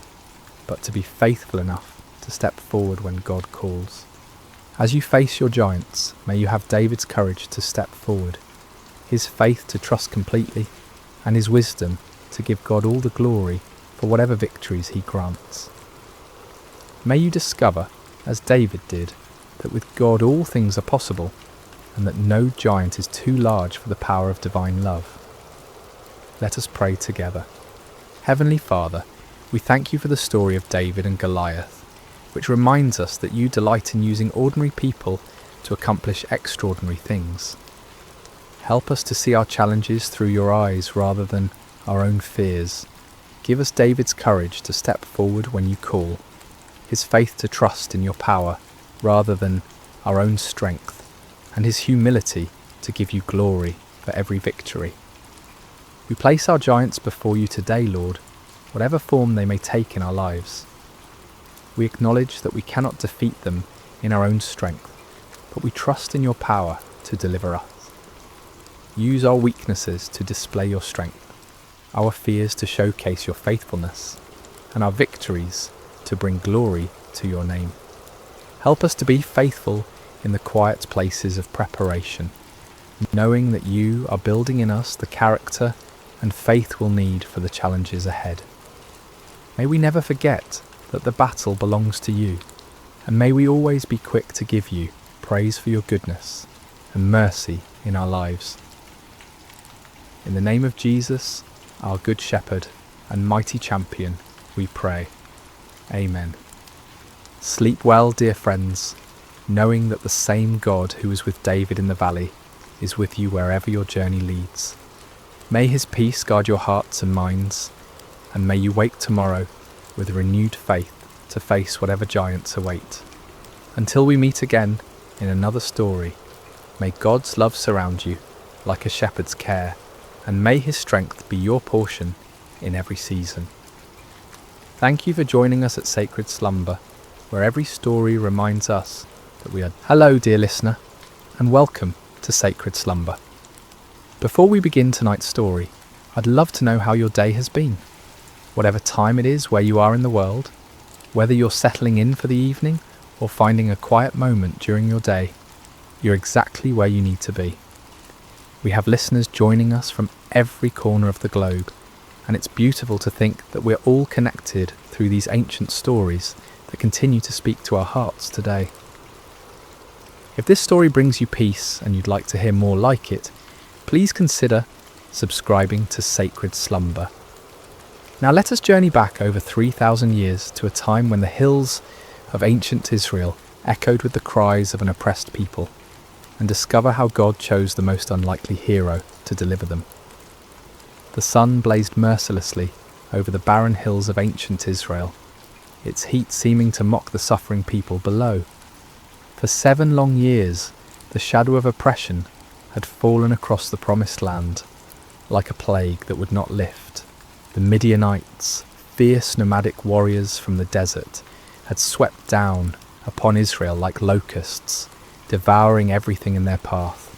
but to be faithful enough to step forward when God calls. As you face your giants, may you have David's courage to step forward, his faith to trust completely, and his wisdom to give God all the glory for whatever victories he grants. May you discover, as David did, that with God all things are possible, and that no giant is too large for the power of divine love. Let us pray together. Heavenly Father, we thank you for the story of David and Goliath, which reminds us that you delight in using ordinary people to accomplish extraordinary things. Help us to see our challenges through your eyes rather than our own fears. Give us David's courage to step forward when you call, his faith to trust in your power rather than our own strength, and his humility to give you glory for every victory. We place our giants before you today, Lord, whatever form they may take in our lives. We acknowledge that we cannot defeat them in our own strength, but we trust in your power to deliver us. Use our weaknesses to display your strength, our fears to showcase your faithfulness, and our victories to bring glory to your name. Help us to be faithful in the quiet places of preparation, knowing that you are building in us the character and faith we'll need for the challenges ahead. May we never forget that the battle belongs to you, and may we always be quick to give you praise for your goodness and mercy in our lives. In the name of Jesus, our Good Shepherd and mighty champion, we pray. Amen. Sleep well, dear friends, knowing that the same God who was with David in the valley is with you wherever your journey leads. May his peace guard your hearts and minds, and may you wake tomorrow with renewed faith to face whatever giants await. Until we meet again in another story, may God's love surround you like a shepherd's care, and may his strength be your portion in every season. Thank you for joining us at Sacred Slumber, where every story reminds us that we are... Hello, dear listener, and welcome to Sacred Slumber. Before we begin tonight's story, I'd love to know how your day has been. Whatever time it is where you are in the world, whether you're settling in for the evening or finding a quiet moment during your day, you're exactly where you need to be. We have listeners joining us from every corner of the globe, and it's beautiful to think that we're all connected through these ancient stories that continue to speak to our hearts today. If this story brings you peace and you'd like to hear more like it, please consider subscribing to Sacred Slumber. Now let us journey back over 3,000 years to a time when the hills of ancient Israel echoed with the cries of an oppressed people, and discover how God chose the most unlikely hero to deliver them. The sun blazed mercilessly over the barren hills of ancient Israel, its heat seeming to mock the suffering people below. For 7 long years, the shadow of oppression had fallen across the promised land, like a plague that would not lift. The Midianites, fierce nomadic warriors from the desert, had swept down upon Israel like locusts, devouring everything in their path.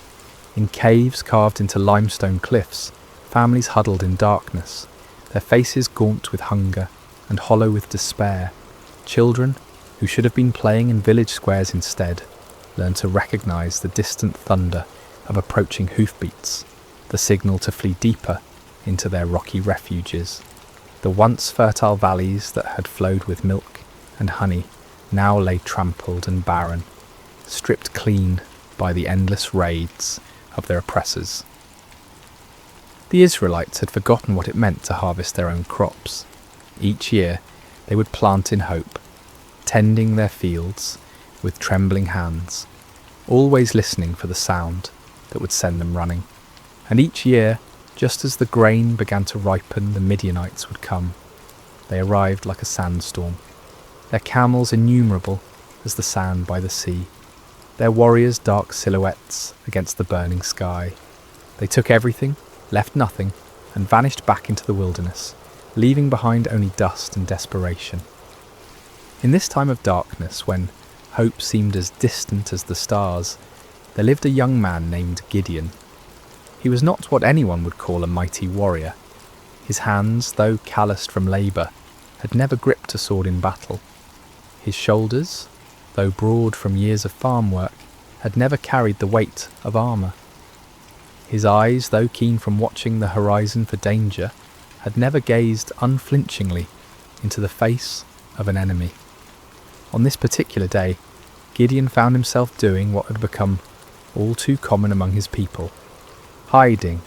In caves carved into limestone cliffs, families huddled in darkness, their faces gaunt with hunger and hollow with despair. Children, who should have been playing in village squares instead, learned to recognize the distant thunder of approaching hoofbeats, the signal to flee deeper into their rocky refuges. The once fertile valleys that had flowed with milk and honey now lay trampled and barren, stripped clean by the endless raids of their oppressors. The Israelites had forgotten what it meant to harvest their own crops. Each year they would plant in hope, tending their fields with trembling hands, always listening for the sound that would send them running. And each year, just as the grain began to ripen, the Midianites would come. They arrived like a sandstorm, their camels innumerable as the sand by the sea, their warriors dark silhouettes against the burning sky. They took everything, left nothing, and vanished back into the wilderness, leaving behind only dust and desperation. In this time of darkness, when hope seemed as distant as the stars, there lived a young man named Gideon. He was not what anyone would call a mighty warrior. His hands, though calloused from labour, had never gripped a sword in battle. His shoulders, though broad from years of farm work, had never carried the weight of armour. His eyes, though keen from watching the horizon for danger, had never gazed unflinchingly into the face of an enemy. On this particular day, Gideon found himself doing what had become all too common among his people. Hiding.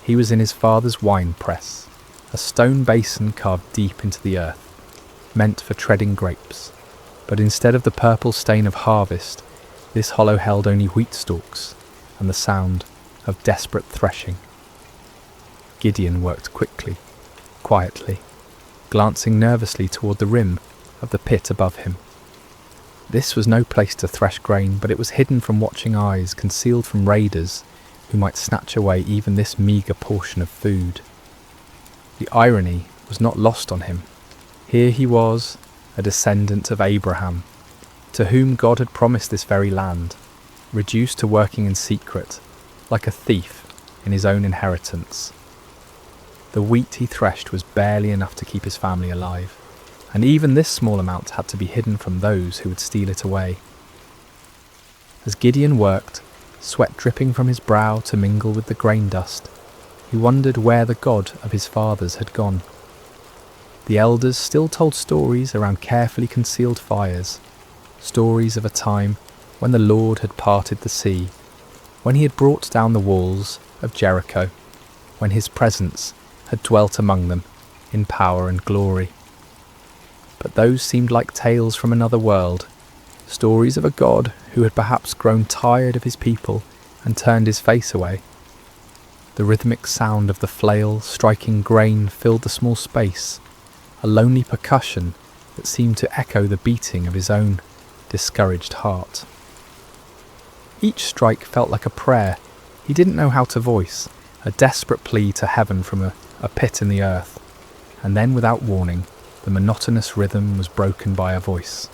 He was in his father's wine press, a stone basin carved deep into the earth, meant for treading grapes. But instead of the purple stain of harvest, this hollow held only wheat stalks and the sound of desperate threshing. Gideon worked quickly, quietly, glancing nervously toward the rim of the pit above him. This was no place to thresh grain, but it was hidden from watching eyes, concealed from raiders who might snatch away even this meagre portion of food. The irony was not lost on him. Here he was, a descendant of Abraham, to whom God had promised this very land, reduced to working in secret, like a thief in his own inheritance. The wheat he threshed was barely enough to keep his family alive, and even this small amount had to be hidden from those who would steal it away. As Gideon worked, sweat dripping from his brow to mingle with the grain dust, he wondered where the God of his fathers had gone. The elders still told stories around carefully concealed fires, stories of a time when the Lord had parted the sea, when he had brought down the walls of Jericho, when his presence had dwelt among them in power and glory. But those seemed like tales from another world, stories of a God who had perhaps grown tired of his people and turned his face away. The rhythmic sound of the flail striking grain filled the small space, a lonely percussion that seemed to echo the beating of his own discouraged heart. Each strike felt like a prayer he didn't know how to voice, a desperate plea to heaven from a pit in the earth, and then without warning, the monotonous rhythm was broken by a voice.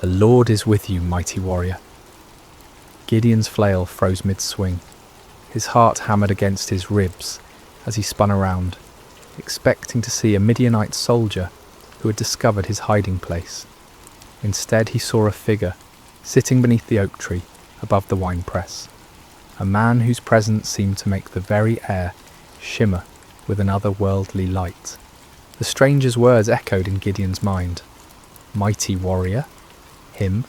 "The Lord is with you, mighty warrior." Gideon's flail froze mid-swing. His heart hammered against his ribs as he spun around, expecting to see a Midianite soldier who had discovered his hiding place. Instead, he saw a figure sitting beneath the oak tree above the winepress, a man whose presence seemed to make the very air shimmer with an otherworldly light. The stranger's words echoed in Gideon's mind. Mighty warrior? Him?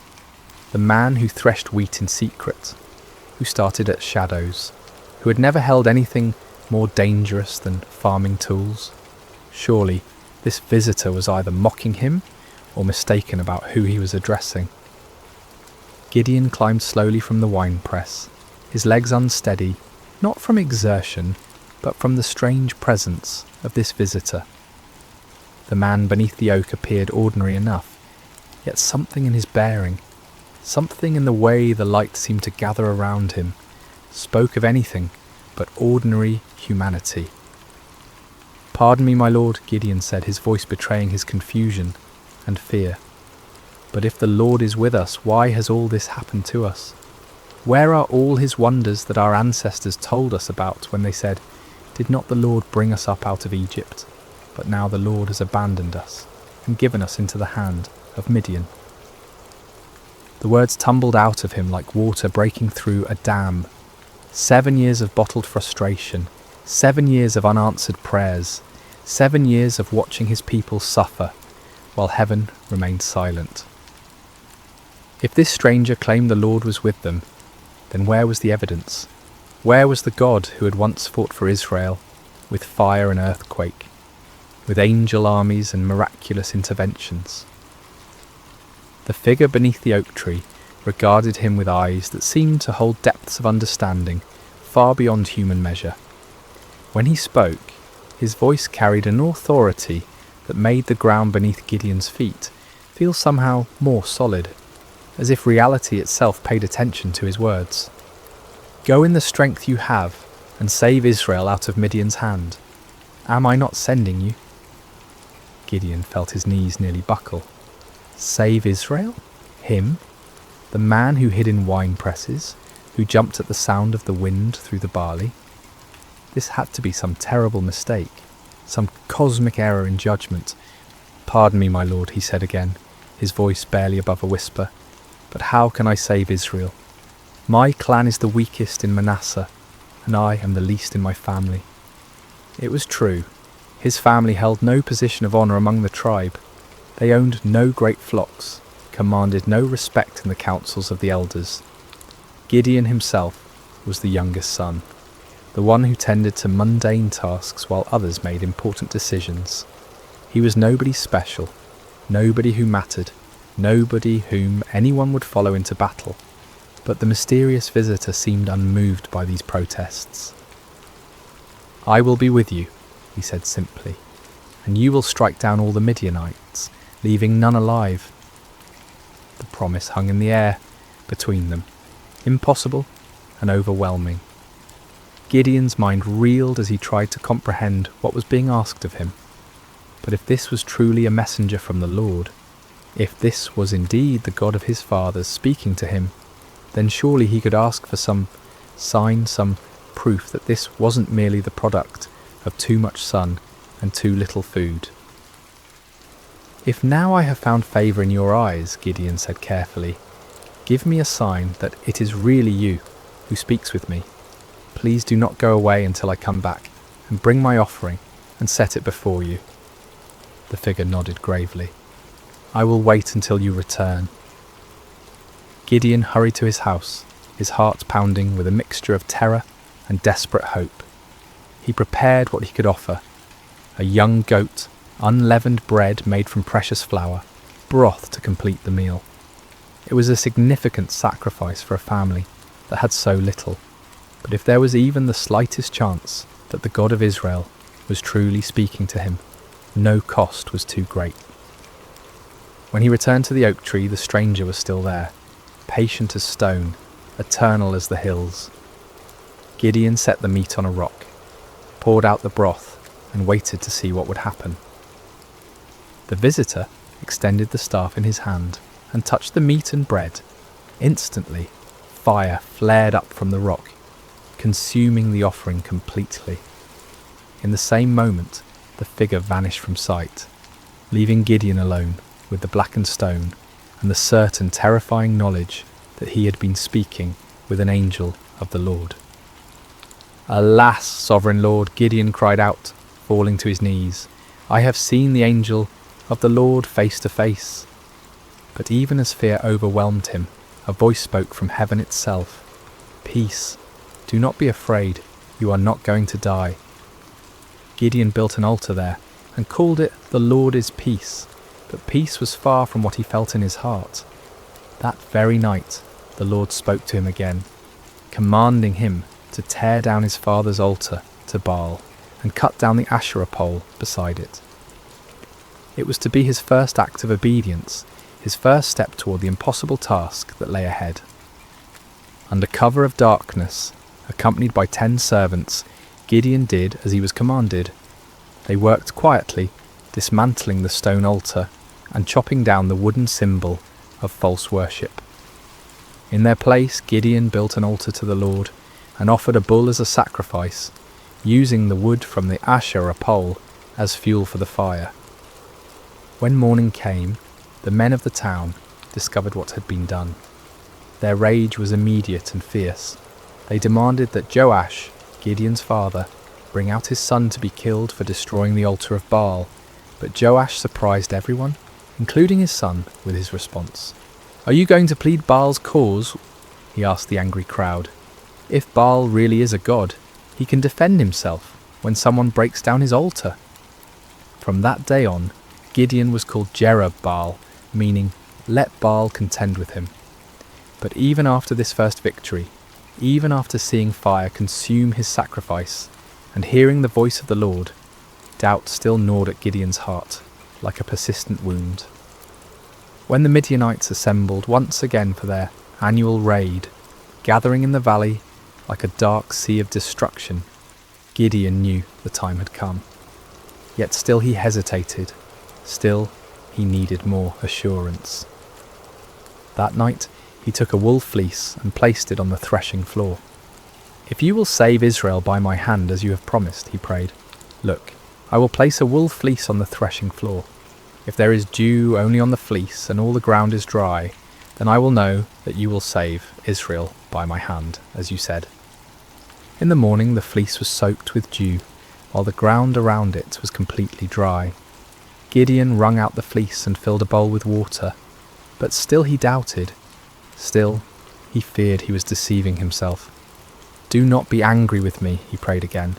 The man who threshed wheat in secret, who started at shadows, who had never held anything more dangerous than farming tools? Surely this visitor was either mocking him or mistaken about who he was addressing. Gideon climbed slowly from the winepress, his legs unsteady, not from exertion, but from the strange presence of this visitor. The man beneath the oak appeared ordinary enough, yet something in his bearing, something in the way the light seemed to gather around him, spoke of anything but ordinary humanity. "Pardon me, my lord," Gideon said, his voice betraying his confusion and fear. "But if the Lord is with us, why has all this happened to us? Where are all his wonders that our ancestors told us about when they said, 'Did not the Lord bring us up out of Egypt? But now the Lord has abandoned us and given us into the hand of Midian.'" The words tumbled out of him like water breaking through a dam. 7 years of bottled frustration, 7 years of unanswered prayers, 7 years of watching his people suffer, while heaven remained silent. If this stranger claimed the Lord was with them, then where was the evidence? Where was the God who had once fought for Israel, with fire and earthquake, with angel armies and miraculous interventions? The figure beneath the oak tree regarded him with eyes that seemed to hold depths of understanding far beyond human measure. When he spoke, his voice carried an authority that made the ground beneath Gideon's feet feel somehow more solid, as if reality itself paid attention to his words. "Go in the strength you have and save Israel out of Midian's hand. Am I not sending you?" Gideon felt his knees nearly buckle. Save Israel? Him? The man who hid in wine presses, who jumped at the sound of the wind through the barley? This had to be some terrible mistake, some cosmic error in judgment. "Pardon me, my lord," he said again, his voice barely above a whisper, "but how can I save Israel? My clan is the weakest in Manasseh, and I am the least in my family." It was true. His family held no position of honour among the tribe. They owned no great flocks, commanded no respect in the councils of the elders. Gideon himself was the youngest son, the one who tended to mundane tasks while others made important decisions. He was nobody special, nobody who mattered, nobody whom anyone would follow into battle. But the mysterious visitor seemed unmoved by these protests. "I will be with you," he said simply, "and you will strike down all the Midianites, leaving none alive." The promise hung in the air between them, impossible and overwhelming. Gideon's mind reeled as he tried to comprehend what was being asked of him. But if this was truly a messenger from the Lord, if this was indeed the God of his fathers speaking to him, then surely he could ask for some sign, some proof that this wasn't merely the product of too much sun and too little food. "If now I have found favour in your eyes," Gideon said carefully, "give me a sign that it is really you who speaks with me. Please do not go away until I come back and bring my offering and set it before you." The figure nodded gravely. "I will wait until you return." Gideon hurried to his house, his heart pounding with a mixture of terror and desperate hope. He prepared what he could offer: a young goat, unleavened bread made from precious flour, broth to complete the meal. It was a significant sacrifice for a family that had so little, but if there was even the slightest chance that the God of Israel was truly speaking to him, no cost was too great. When he returned to the oak tree, the stranger was still there, patient as stone, eternal as the hills. Gideon set the meat on a rock, poured out the broth, and waited to see what would happen. The visitor extended the staff in his hand and touched the meat and bread. Instantly, fire flared up from the rock, consuming the offering completely. In the same moment, the figure vanished from sight, leaving Gideon alone with the blackened stone and the certain terrifying knowledge that he had been speaking with an angel of the Lord. "Alas, sovereign Lord," Gideon cried out, falling to his knees, "I have seen the angel of the Lord face to face." But even as fear overwhelmed him, a voice spoke from heaven itself. "Peace, do not be afraid, you are not going to die." Gideon built an altar there and called it "The Lord is Peace," but peace was far from what he felt in his heart. That very night, the Lord spoke to him again, commanding him to tear down his father's altar to Baal and cut down the Asherah pole beside it. It was to be his first act of obedience, his first step toward the impossible task that lay ahead. Under cover of darkness, accompanied by 10 servants, Gideon did as he was commanded. They worked quietly, dismantling the stone altar and chopping down the wooden symbol of false worship. In their place, Gideon built an altar to the Lord and offered a bull as a sacrifice, using the wood from the Asherah pole as fuel for the fire. When morning came, the men of the town discovered what had been done. Their rage was immediate and fierce. They demanded that Joash, Gideon's father, bring out his son to be killed for destroying the altar of Baal, but Joash surprised everyone, including his son, with his response. "Are you going to plead Baal's cause?" he asked the angry crowd. "If Baal really is a god, he can defend himself when someone breaks down his altar." From that day on, Gideon was called Jerub-Baal, meaning, "Let Baal contend with him." But even after this first victory, even after seeing fire consume his sacrifice and hearing the voice of the Lord, doubt still gnawed at Gideon's heart like a persistent wound. When the Midianites assembled once again for their annual raid, gathering in the valley like a dark sea of destruction, Gideon knew the time had come. Yet still he hesitated. Still, he needed more assurance. That night, he took a wool fleece and placed it on the threshing floor. "If you will save Israel by my hand as you have promised," he prayed, "look, I will place a wool fleece on the threshing floor. If there is dew only on the fleece and all the ground is dry, then I will know that you will save Israel by my hand, as you said." In the morning, the fleece was soaked with dew, while the ground around it was completely dry. Gideon wrung out the fleece and filled a bowl with water, but still he doubted. Still, he feared he was deceiving himself. "Do not be angry with me," he prayed again.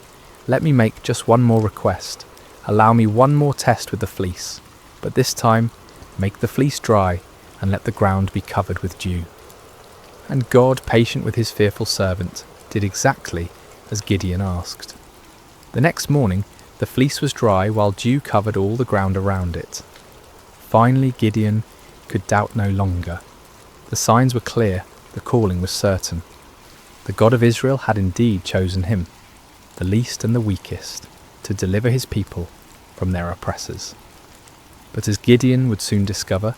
"Let me make just one more request. Allow me one more test with the fleece, but this time make the fleece dry and let the ground be covered with dew." And God, patient with his fearful servant, did exactly as Gideon asked. The next morning, the fleece was dry while dew covered all the ground around it. Finally, Gideon could doubt no longer. The signs were clear, the calling was certain. The God of Israel had indeed chosen him, the least and the weakest, to deliver his people from their oppressors. But as Gideon would soon discover,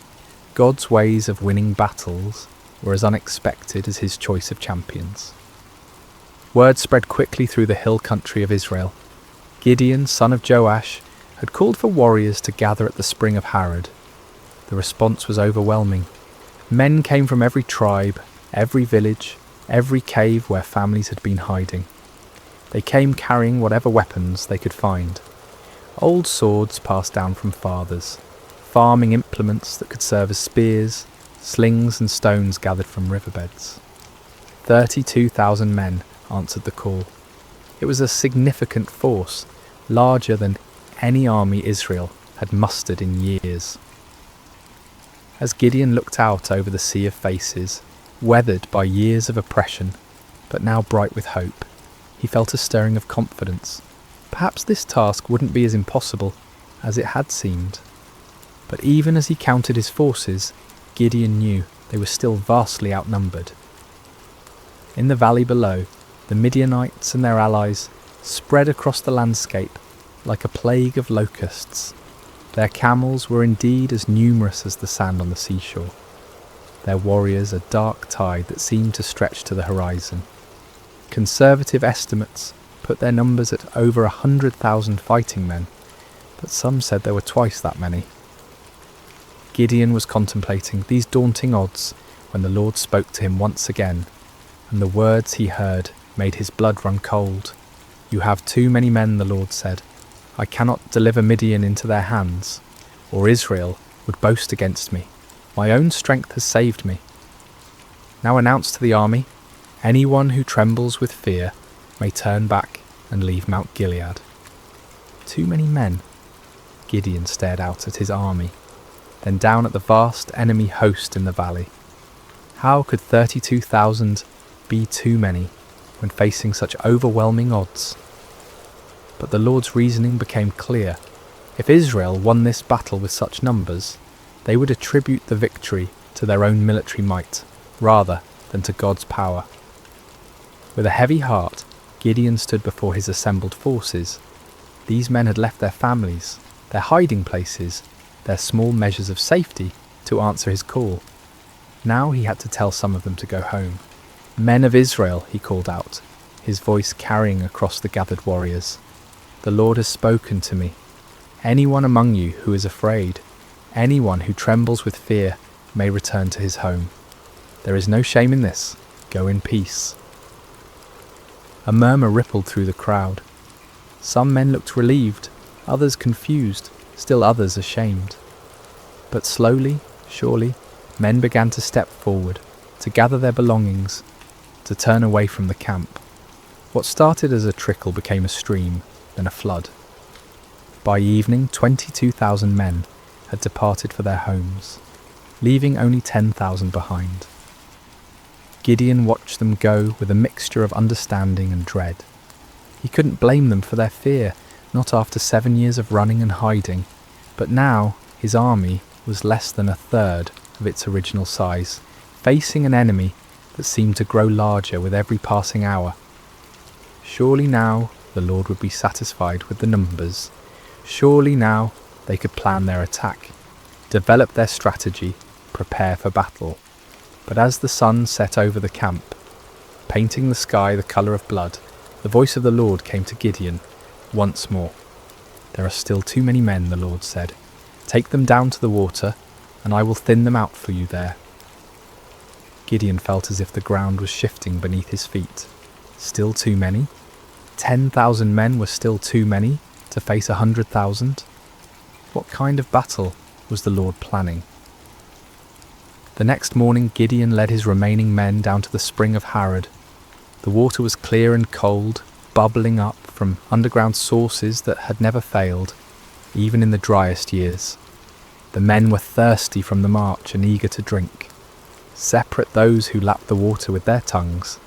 God's ways of winning battles were as unexpected as his choice of champions. Word spread quickly through the hill country of Israel. Gideon, son of Joash, had called for warriors to gather at the spring of Harod. The response was overwhelming. Men came from every tribe, every village, every cave where families had been hiding. They came carrying whatever weapons they could find. Old swords passed down from fathers, farming implements that could serve as spears, slings and stones gathered from riverbeds. 32,000 men answered the call. It was a significant force, larger than any army Israel had mustered in years. As Gideon looked out over the sea of faces, weathered by years of oppression, but now bright with hope, he felt a stirring of confidence. Perhaps this task wouldn't be as impossible as it had seemed. But even as he counted his forces, Gideon knew they were still vastly outnumbered. In the valley below, the Midianites and their allies spread across the landscape like a plague of locusts. Their camels were indeed as numerous as the sand on the seashore. Their warriors a dark tide that seemed to stretch to the horizon. Conservative estimates put their numbers at over 100,000 fighting men, but some said there were twice that many. Gideon was contemplating these daunting odds when the Lord spoke to him once again, and the words he heard made his blood run cold. "You have too many men," the Lord said. "I cannot deliver Midian into their hands, or Israel would boast against me. My own strength has saved me. Now announce to the army, anyone who trembles with fear may turn back and leave Mount Gilead." Too many men. Gideon stared out at his army, then down at the vast enemy host in the valley. How could 32,000 be too many when facing such overwhelming odds? But the Lord's reasoning became clear. If Israel won this battle with such numbers, they would attribute the victory to their own military might, rather than to God's power. With a heavy heart, Gideon stood before his assembled forces. These men had left their families, their hiding places, their small measures of safety to answer his call. Now he had to tell some of them to go home. "Men of Israel," he called out, his voice carrying across the gathered warriors. "The Lord has spoken to me. Anyone among you who is afraid, anyone who trembles with fear, may return to his home. There is no shame in this. Go in peace." A murmur rippled through the crowd. Some men looked relieved, others confused, still others ashamed. But slowly, surely, men began to step forward, to gather their belongings, to turn away from the camp. What started as a trickle became a stream, then a flood. By evening, 22,000 men had departed for their homes, leaving only 10,000 behind. Gideon watched them go with a mixture of understanding and dread. He couldn't blame them for their fear, not after 7 years of running and hiding, but now his army was less than a third of its original size, facing an enemy that seemed to grow larger with every passing hour. Surely now the Lord would be satisfied with the numbers. Surely now they could plan their attack, develop their strategy, prepare for battle. But as the sun set over the camp, painting the sky the colour of blood, the voice of the Lord came to Gideon once more. "There are still too many men," the Lord said. "Take them down to the water, and I will thin them out for you there." Gideon felt as if the ground was shifting beneath his feet. Still too many? 10,000 men were still too many to face 100,000? What kind of battle was the Lord planning? The next morning Gideon led his remaining men down to the spring of Harod. The water was clear and cold, bubbling up from underground sources that had never failed, even in the driest years. The men were thirsty from the march and eager to drink. Separate those who lapped the water with their tongues,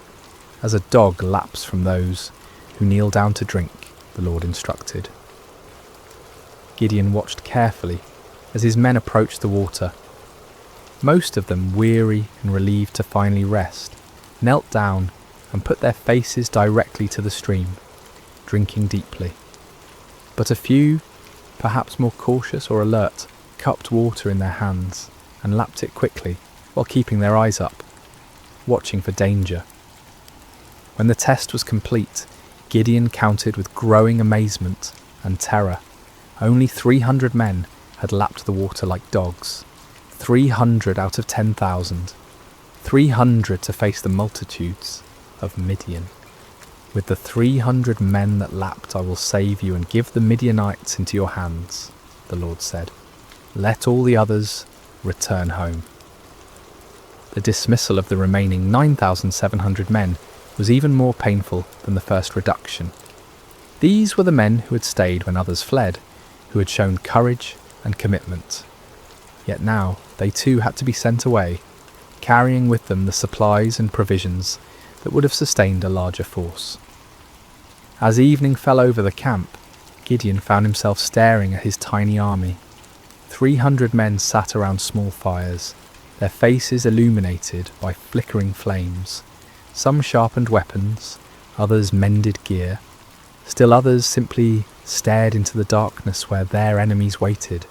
as a dog laps from those who kneel down to drink, the Lord instructed. Gideon watched carefully as his men approached the water. Most of them, weary and relieved to finally rest, knelt down and put their faces directly to the stream, drinking deeply. But a few, perhaps more cautious or alert, cupped water in their hands and lapped it quickly while keeping their eyes up, watching for danger. When the test was complete, Gideon counted with growing amazement and terror. Only 300 men had lapped the water like dogs. 300 out of 10,000. 300 to face the multitudes of Midian. With the 300 men that lapped I will save you and give the Midianites into your hands, the Lord said. Let all the others return home. The dismissal of the remaining 9,700 men was even more painful than the first reduction. These were the men who had stayed when others fled, who had shown courage and commitment. Yet now they too had to be sent away, carrying with them the supplies and provisions that would have sustained a larger force. As evening fell over the camp, Gideon found himself staring at his tiny army. 300 men sat around small fires, their faces illuminated by flickering flames. Some sharpened weapons, others mended gear, still others simply stared into the darkness where their enemies waited.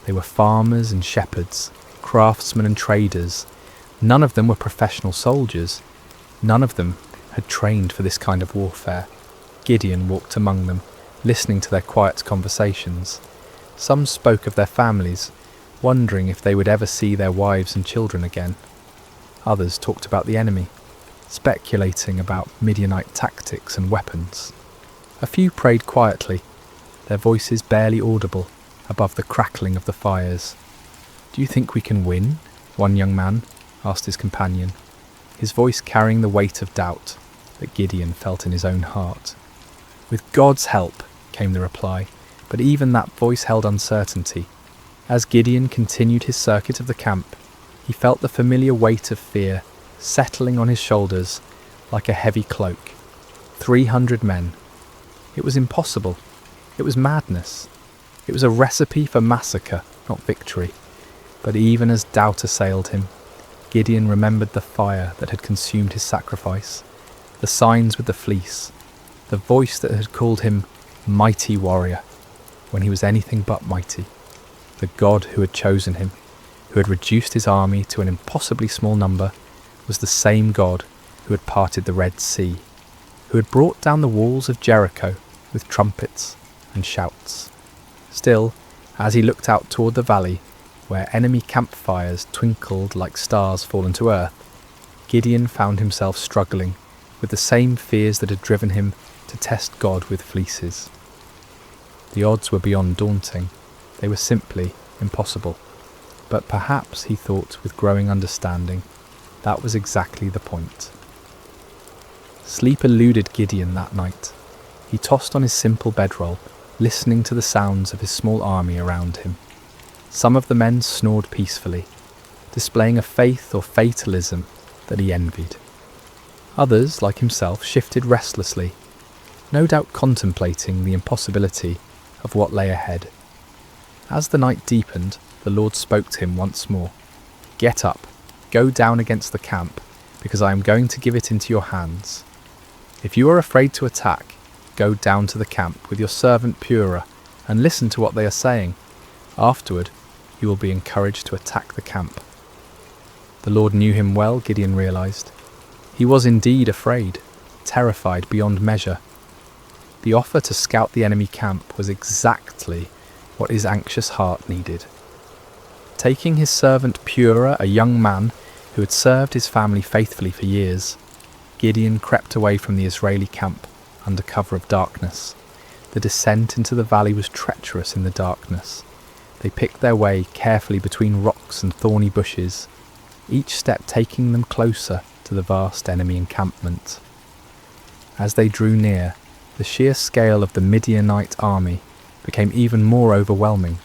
They were farmers and shepherds, craftsmen and traders. None of them were professional soldiers. None of them had trained for this kind of warfare. Gideon walked among them, listening to their quiet conversations. Some spoke of their families, wondering if they would ever see their wives and children again. Others talked about the enemy, speculating about Midianite tactics and weapons. A few prayed quietly, their voices barely audible above the crackling of the fires. "Do you think we can win?" one young man asked his companion, his voice carrying the weight of doubt that Gideon felt in his own heart. "With God's help," came the reply, but even that voice held uncertainty. As Gideon continued his circuit of the camp, he felt the familiar weight of fear settling on his shoulders like a heavy cloak. 300 men. It was impossible. It was madness. It was a recipe for massacre, not victory. But even as doubt assailed him, Gideon remembered the fire that had consumed his sacrifice, the signs with the fleece, the voice that had called him mighty warrior when he was anything but mighty. The God who had chosen him, who had reduced his army to an impossibly small number, was the same God who had parted the Red Sea, who had brought down the walls of Jericho with trumpets and shouts. Still, as he looked out toward the valley, where enemy campfires twinkled like stars fallen to earth, Gideon found himself struggling with the same fears that had driven him to test God with fleeces. The odds were beyond daunting. They were simply impossible. But perhaps, he thought with growing understanding, that was exactly the point. Sleep eluded Gideon that night. He tossed on his simple bedroll, listening to the sounds of his small army around him. Some of the men snored peacefully, displaying a faith or fatalism that he envied. Others, like himself, shifted restlessly, no doubt contemplating the impossibility of what lay ahead. As the night deepened, the Lord spoke to him once more. "Get up, go down against the camp, because I am going to give it into your hands. If you are afraid to attack, go down to the camp with your servant Purah and listen to what they are saying. Afterward, you will be encouraged to attack the camp." The Lord knew him well, Gideon realized. He was indeed afraid, terrified beyond measure. The offer to scout the enemy camp was exactly what his anxious heart needed. Taking his servant Purah, a young man who had served his family faithfully for years, Gideon crept away from the Israeli camp under cover of darkness. The descent into the valley was treacherous in the darkness. They picked their way carefully between rocks and thorny bushes, each step taking them closer to the vast enemy encampment. As they drew near, the sheer scale of the Midianite army became even more overwhelming.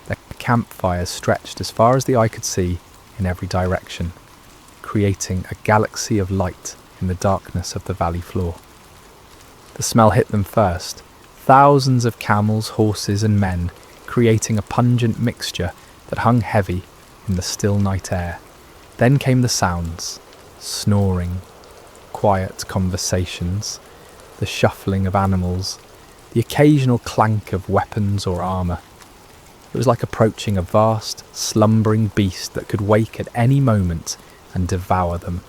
Their campfires stretched as far as the eye could see in every direction, creating a galaxy of light in the darkness of the valley floor. The smell hit them first, thousands of camels, horses and men, creating a pungent mixture that hung heavy in the still night air. Then came the sounds: snoring, quiet conversations, the shuffling of animals, the occasional clank of weapons or armour. It was like approaching a vast, slumbering beast that could wake at any moment and devour them.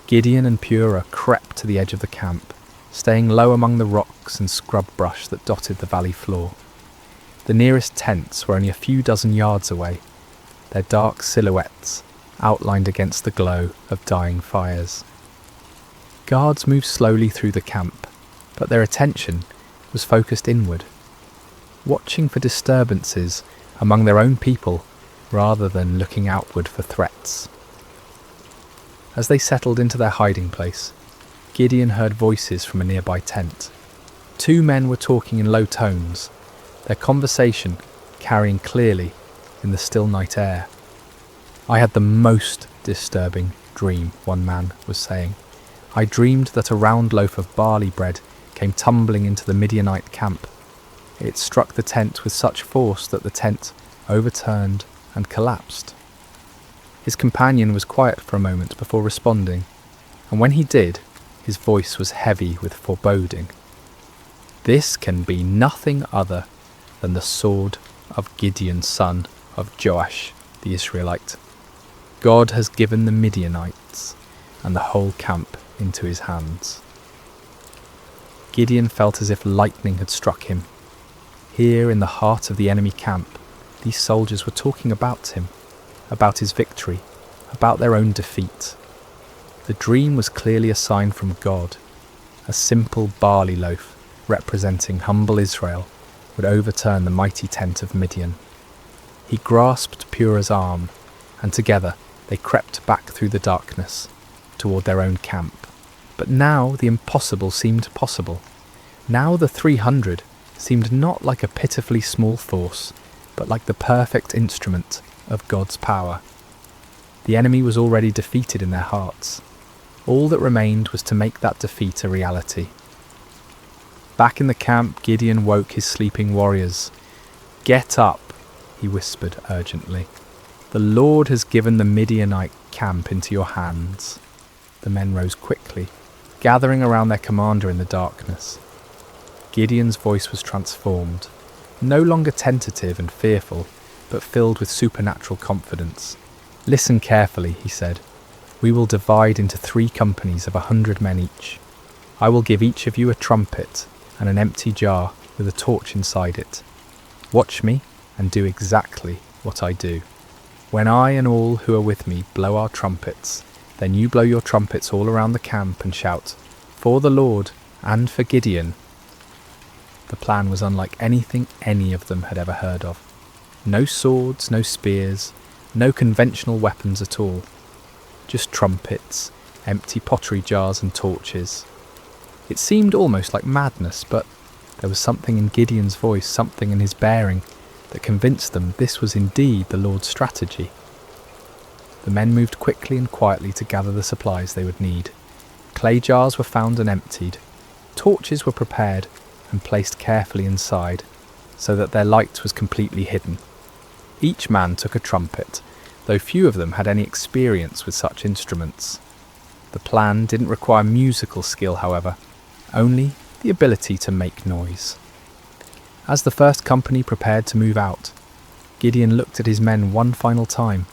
Gideon and Purah crept to the edge of the camp, staying low among the rocks and scrub brush that dotted the valley floor. The nearest tents were only a few dozen yards away, their dark silhouettes outlined against the glow of dying fires. Guards moved slowly through the camp, but their attention was focused inward, watching for disturbances among their own people rather than looking outward for threats. As they settled into their hiding place, Gideon heard voices from a nearby tent. Two men were talking in low tones, their conversation carrying clearly in the still night air. "I had the most disturbing dream," one man was saying. "I dreamed that a round loaf of barley bread came tumbling into the Midianite camp. It struck the tent with such force that the tent overturned and collapsed." His companion was quiet for a moment before responding, and when he did, his voice was heavy with foreboding. "This can be nothing other than the sword of Gideon, son of Joash, the Israelite. God has given the Midianites and the whole camp into his hands." Gideon felt as if lightning had struck him. Here in the heart of the enemy camp, these soldiers were talking about him, about his victory, about their own defeat. The dream was clearly a sign from God. A simple barley loaf, representing humble Israel, would overturn the mighty tent of Midian. He grasped Purah's arm, and together they crept back through the darkness, toward their own camp. But now the impossible seemed possible. Now the 300 seemed not like a pitifully small force, but like the perfect instrument of God's power. The enemy was already defeated in their hearts. All that remained was to make that defeat a reality. Back in the camp, Gideon woke his sleeping warriors. "Get up," he whispered urgently. "The Lord has given the Midianite camp into your hands." The men rose quickly, gathering around their commander in the darkness. Gideon's voice was transformed, no longer tentative and fearful, but filled with supernatural confidence. "Listen carefully," he said. "We will divide into 3 companies of 100 men each. I will give each of you a trumpet and an empty jar with a torch inside it. Watch me and do exactly what I do. When I and all who are with me blow our trumpets, then you blow your trumpets all around the camp and shout, 'For the Lord and for Gideon.'" The plan was unlike anything any of them had ever heard of. No swords, no spears, no conventional weapons at all. Just trumpets, empty pottery jars and torches. It seemed almost like madness, but there was something in Gideon's voice, something in his bearing, that convinced them this was indeed the Lord's strategy. The men moved quickly and quietly to gather the supplies they would need. Clay jars were found and emptied. Torches were prepared and placed carefully inside, so that their light was completely hidden. Each man took a trumpet, though few of them had any experience with such instruments. The plan didn't require musical skill, however, only the ability to make noise. As the first company prepared to move out, Gideon looked at his men one final time.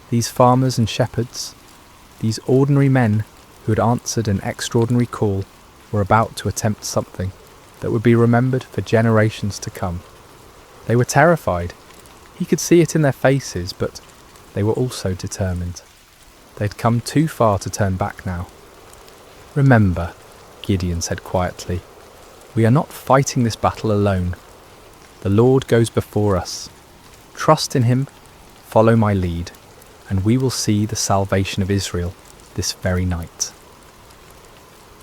These farmers and shepherds, these ordinary men who had answered an extraordinary call, were about to attempt something that would be remembered for generations to come. They were terrified. He could see it in their faces, but they were also determined. They'd come too far to turn back now. "Remember," Gideon said quietly, "we are not fighting this battle alone. The Lord goes before us. Trust in him, follow my lead, and we will see the salvation of Israel this very night."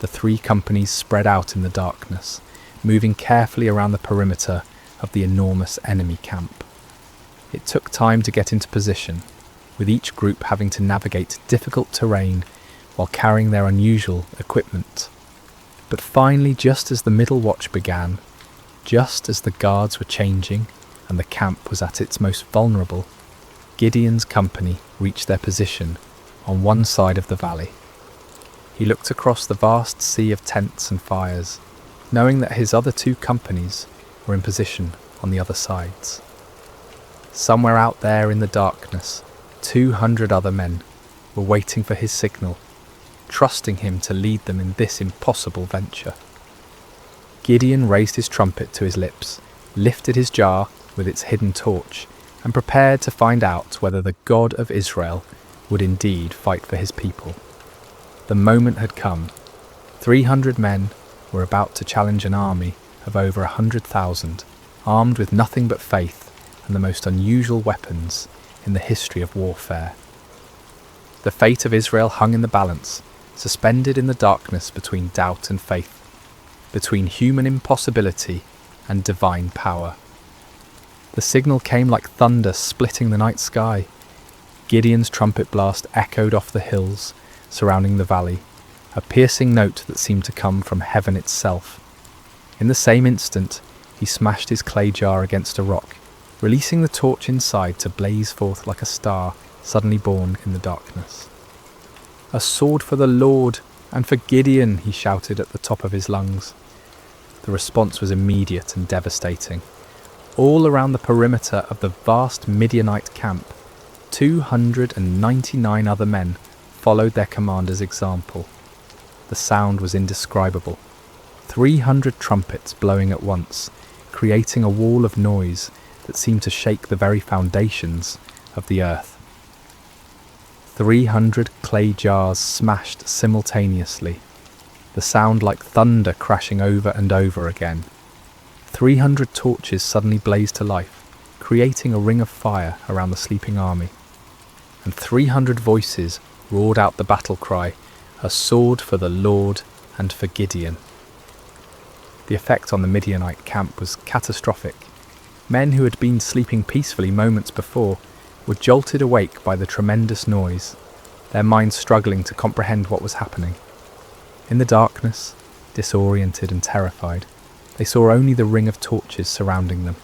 The 3 companies spread out in the darkness, moving carefully around the perimeter of the enormous enemy camp. It took time to get into position, with each group having to navigate difficult terrain while carrying their unusual equipment. But finally, just as the middle watch began, just as the guards were changing and the camp was at its most vulnerable, Gideon's company reached their position on one side of the valley. He looked across the vast sea of tents and fires, knowing that his other two companies were in position on the other sides. Somewhere out there in the darkness, 200 other men were waiting for his signal, trusting him to lead them in this impossible venture. Gideon raised his trumpet to his lips, lifted his jar with its hidden torch, and prepared to find out whether the God of Israel would indeed fight for his people. The moment had come. 300 men were about to challenge an army of over 100,000, armed with nothing but faith and the most unusual weapons in the history of warfare. The fate of Israel hung in the balance, suspended in the darkness between doubt and faith, between human impossibility and divine power. The signal came like thunder splitting the night sky. Gideon's trumpet blast echoed off the hills surrounding the valley, a piercing note that seemed to come from heaven itself. In the same instant, he smashed his clay jar against a rock, releasing the torch inside to blaze forth like a star suddenly born in the darkness. "A sword for the Lord and for Gideon," he shouted at the top of his lungs. The response was immediate and devastating. All around the perimeter of the vast Midianite camp, 299 other men followed their commander's example. The sound was indescribable. 300 trumpets blowing at once, creating a wall of noise that seemed to shake the very foundations of the earth. 300 clay jars smashed simultaneously, the sound like thunder crashing over and over again. 300 torches suddenly blazed to life, creating a ring of fire around the sleeping army. And 300 voices roared out the battle cry, "A sword for the Lord and for Gideon." The effect on the Midianite camp was catastrophic. Men who had been sleeping peacefully moments before were jolted awake by the tremendous noise, their minds struggling to comprehend what was happening. In the darkness, disoriented and terrified, they saw only the ring of torches surrounding them,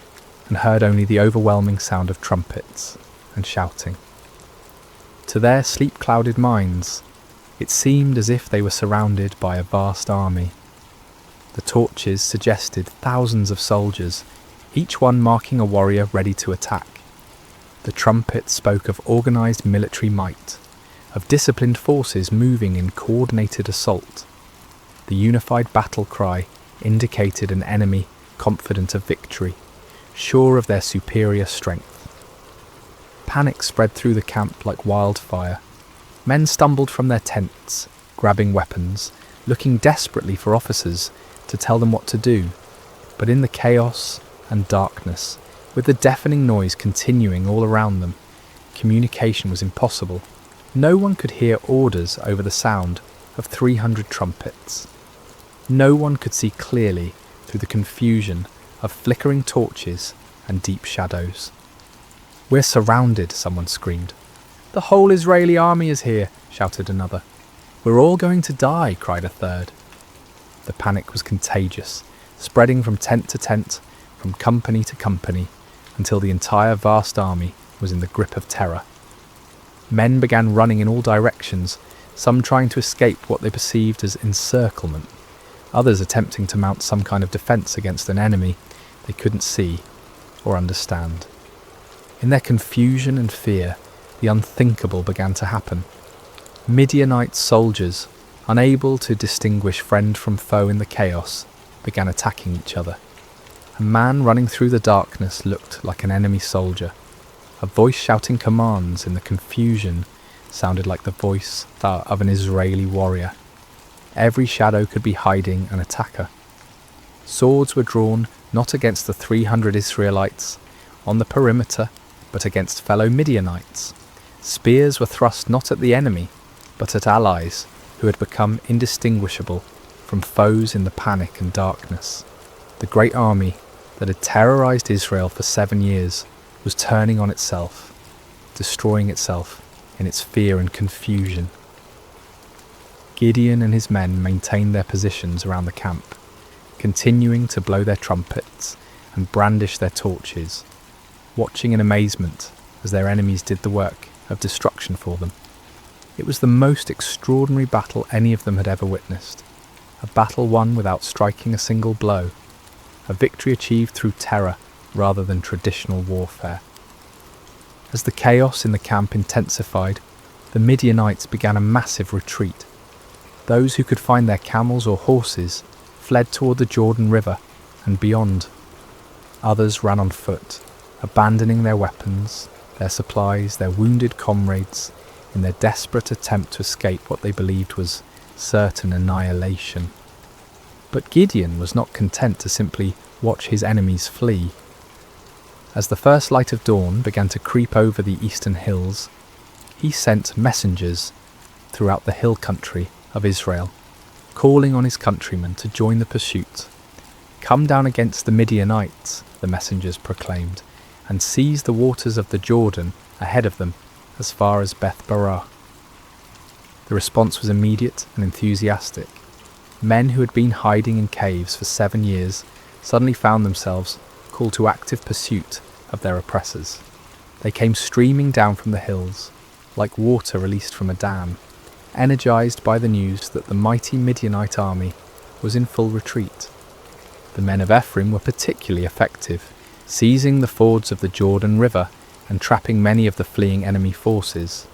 and heard only the overwhelming sound of trumpets and shouting. To their sleep-clouded minds, it seemed as if they were surrounded by a vast army. The torches suggested thousands of soldiers, each one marking a warrior ready to attack. The trumpet spoke of organised military might, of disciplined forces moving in coordinated assault. The unified battle cry indicated an enemy confident of victory, sure of their superior strength. Panic spread through the camp like wildfire. Men stumbled from their tents, grabbing weapons, looking desperately for officers to tell them what to do. But in the chaos and darkness, with the deafening noise continuing all around them, communication was impossible. No one could hear orders over the sound of 300 trumpets. No one could see clearly through the confusion of flickering torches and deep shadows. "We're surrounded," someone screamed. "The whole Israeli army is here," shouted another. "We're all going to die," cried a third. The panic was contagious, spreading from tent to tent, from company to company, until the entire vast army was in the grip of terror. Men began running in all directions, some trying to escape what they perceived as encirclement, others attempting to mount some kind of defence against an enemy they couldn't see or understand. In their confusion and fear, the unthinkable began to happen. Midianite soldiers, unable to distinguish friend from foe in the chaos, began attacking each other. A man running through the darkness looked like an enemy soldier. A voice shouting commands in the confusion sounded like the voice of an Israeli warrior. Every shadow could be hiding an attacker. Swords were drawn not against the 300 Israelites on the perimeter, but against fellow Midianites. Spears were thrust not at the enemy, but at allies who had become indistinguishable from foes in the panic and darkness. The great army that had terrorized Israel for 7 years was turning on itself, destroying itself in its fear and confusion. Gideon and his men maintained their positions around the camp, continuing to blow their trumpets and brandish their torches, watching in amazement as their enemies did the work of destruction for them. It was the most extraordinary battle any of them had ever witnessed, a battle won without striking a single blow, a victory achieved through terror rather than traditional warfare. As the chaos in the camp intensified, the Midianites began a massive retreat. Those who could find their camels or horses fled toward the Jordan River and beyond. Others ran on foot, abandoning their weapons, their supplies, their wounded comrades, in their desperate attempt to escape what they believed was certain annihilation. But Gideon was not content to simply watch his enemies flee. As the first light of dawn began to creep over the eastern hills, he sent messengers throughout the hill country of Israel, calling on his countrymen to join the pursuit. "Come down against the Midianites," the messengers proclaimed, "and seize the waters of the Jordan ahead of them as far as Beth-barah." The response was immediate and enthusiastic. Men who had been hiding in caves for 7 years suddenly found themselves called to active pursuit of their oppressors. They came streaming down from the hills, like water released from a dam, energized by the news that the mighty Midianite army was in full retreat. The men of Ephraim were particularly effective, seizing the fords of the Jordan River and trapping many of the fleeing enemy forces.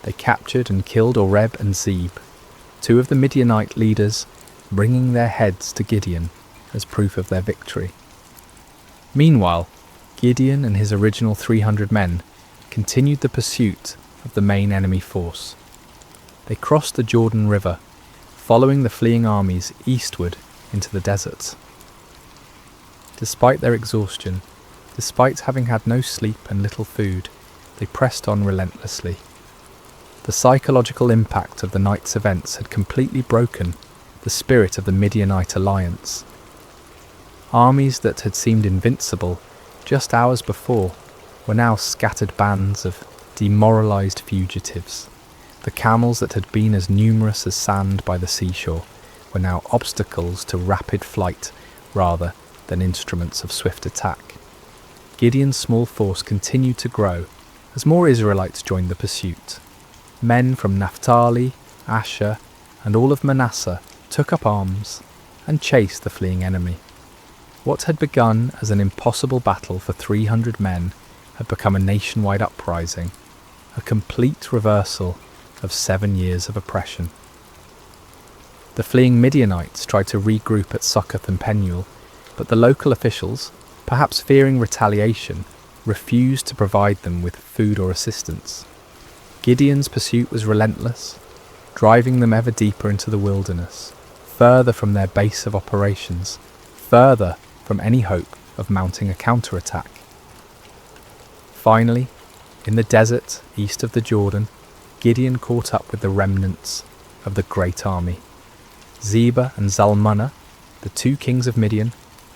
They captured and killed Oreb and Zeb, 2 of the Midianite leaders, bringing their heads to Gideon as proof of their victory. Meanwhile, Gideon and his original 300 men continued the pursuit of the main enemy force. They crossed the Jordan River, following the fleeing armies eastward into the desert. Despite their exhaustion, despite having had no sleep and little food, they pressed on relentlessly. The psychological impact of the night's events had completely broken the spirit of the Midianite alliance. Armies that had seemed invincible just hours before were now scattered bands of demoralized fugitives. The camels that had been as numerous as sand by the seashore were now obstacles to rapid flight rather than instruments of swift attack. Gideon's small force continued to grow as more Israelites joined the pursuit. Men from Naphtali, Asher, and all of Manasseh took up arms and chased the fleeing enemy. What had begun as an impossible battle for 300 men had become a nationwide uprising, a complete reversal of 7 years of oppression. The fleeing Midianites tried to regroup at Succoth and Penuel, but the local officials, perhaps fearing retaliation, refused to provide them with food or assistance. Gideon's pursuit was relentless, driving them ever deeper into the wilderness, further from their base of operations, further from any hope of mounting a counterattack. Finally, in the desert east of the Jordan, Gideon caught up with the remnants of the great army. Zebah and Zalmunna, the 2 kings of Midian,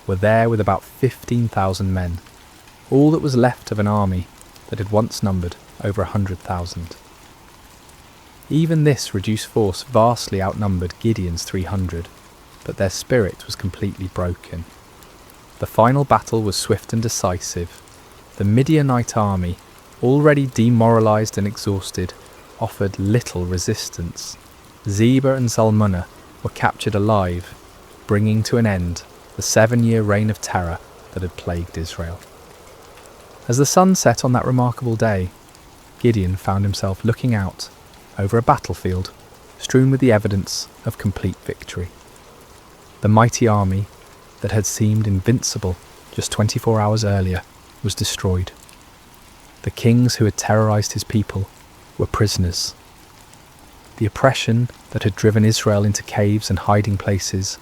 were there with about 15,000 men, all that was left of an army that had once numbered over 100,000. Even this reduced force vastly outnumbered Gideon's 300, but their spirit was completely broken. The final battle was swift and decisive. The Midianite army, already demoralized and exhausted, offered little resistance. Zebah and Zalmunna were captured alive, bringing to an end the 7-year reign of terror that had plagued Israel. As the sun set on that remarkable day, Gideon found himself looking out over a battlefield strewn with the evidence of complete victory. The mighty army that had seemed invincible just 24 hours earlier was destroyed. The kings who had terrorized his people were prisoners. The oppression that had driven Israel into caves and hiding places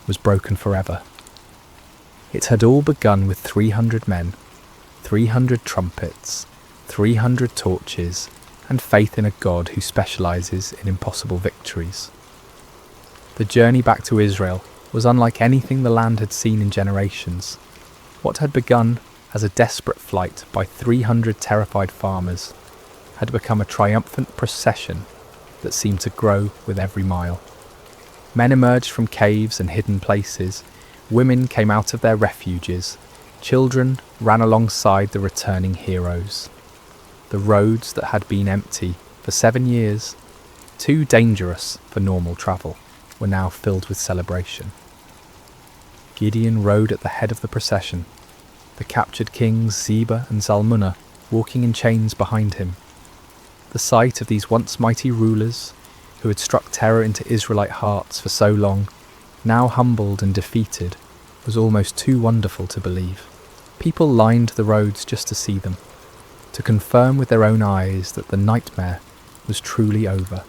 was broken forever. It had all begun with 300 men, 300 trumpets, 300 torches, and faith in a God who specializes in impossible victories. The journey back to Israel was unlike anything the land had seen in generations. What had begun as a desperate flight by 300 terrified farmers had become a triumphant procession that seemed to grow with every mile. Men emerged from caves and hidden places, women came out of their refuges, children ran alongside the returning heroes. the roads that had been empty for 7 years, too dangerous for normal travel, were now filled with celebration. Gideon rode at the head of the procession, the captured kings Zeba and Zalmunna walking in chains behind him. The sight of these once mighty rulers, who had struck terror into Israelite hearts for so long, now humbled and defeated, was almost too wonderful to believe. People lined the roads just to see them, to confirm with their own eyes that the nightmare was truly over.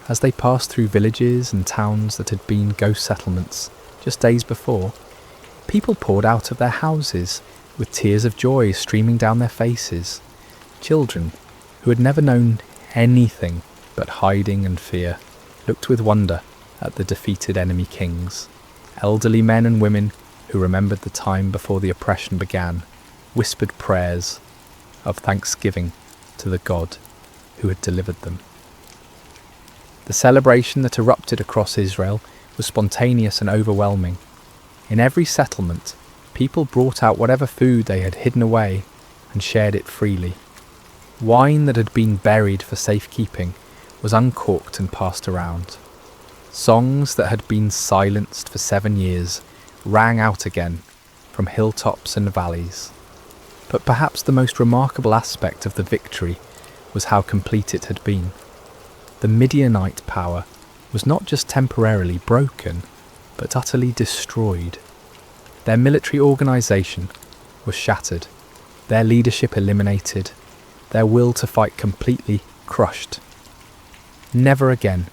As they passed through villages and towns that had been ghost settlements just days before, people poured out of their houses with tears of joy streaming down their faces. Children, who had never known anything but hiding and fear, looked with wonder at the defeated enemy kings. Elderly men and women who remembered the time before the oppression began whispered prayers of thanksgiving to the God who had delivered them. The celebration that erupted across Israel was spontaneous and overwhelming. In every settlement, people brought out whatever food they had hidden away and shared it freely. Wine that had been buried for safekeeping was uncorked and passed around. Songs that had been silenced for 7 years rang out again from hilltops and valleys. But perhaps the most remarkable aspect of the victory was how complete it had been. The Midianite power was not just temporarily broken, but utterly destroyed. Their military organisation was shattered, their leadership eliminated, their will to fight completely crushed. Never again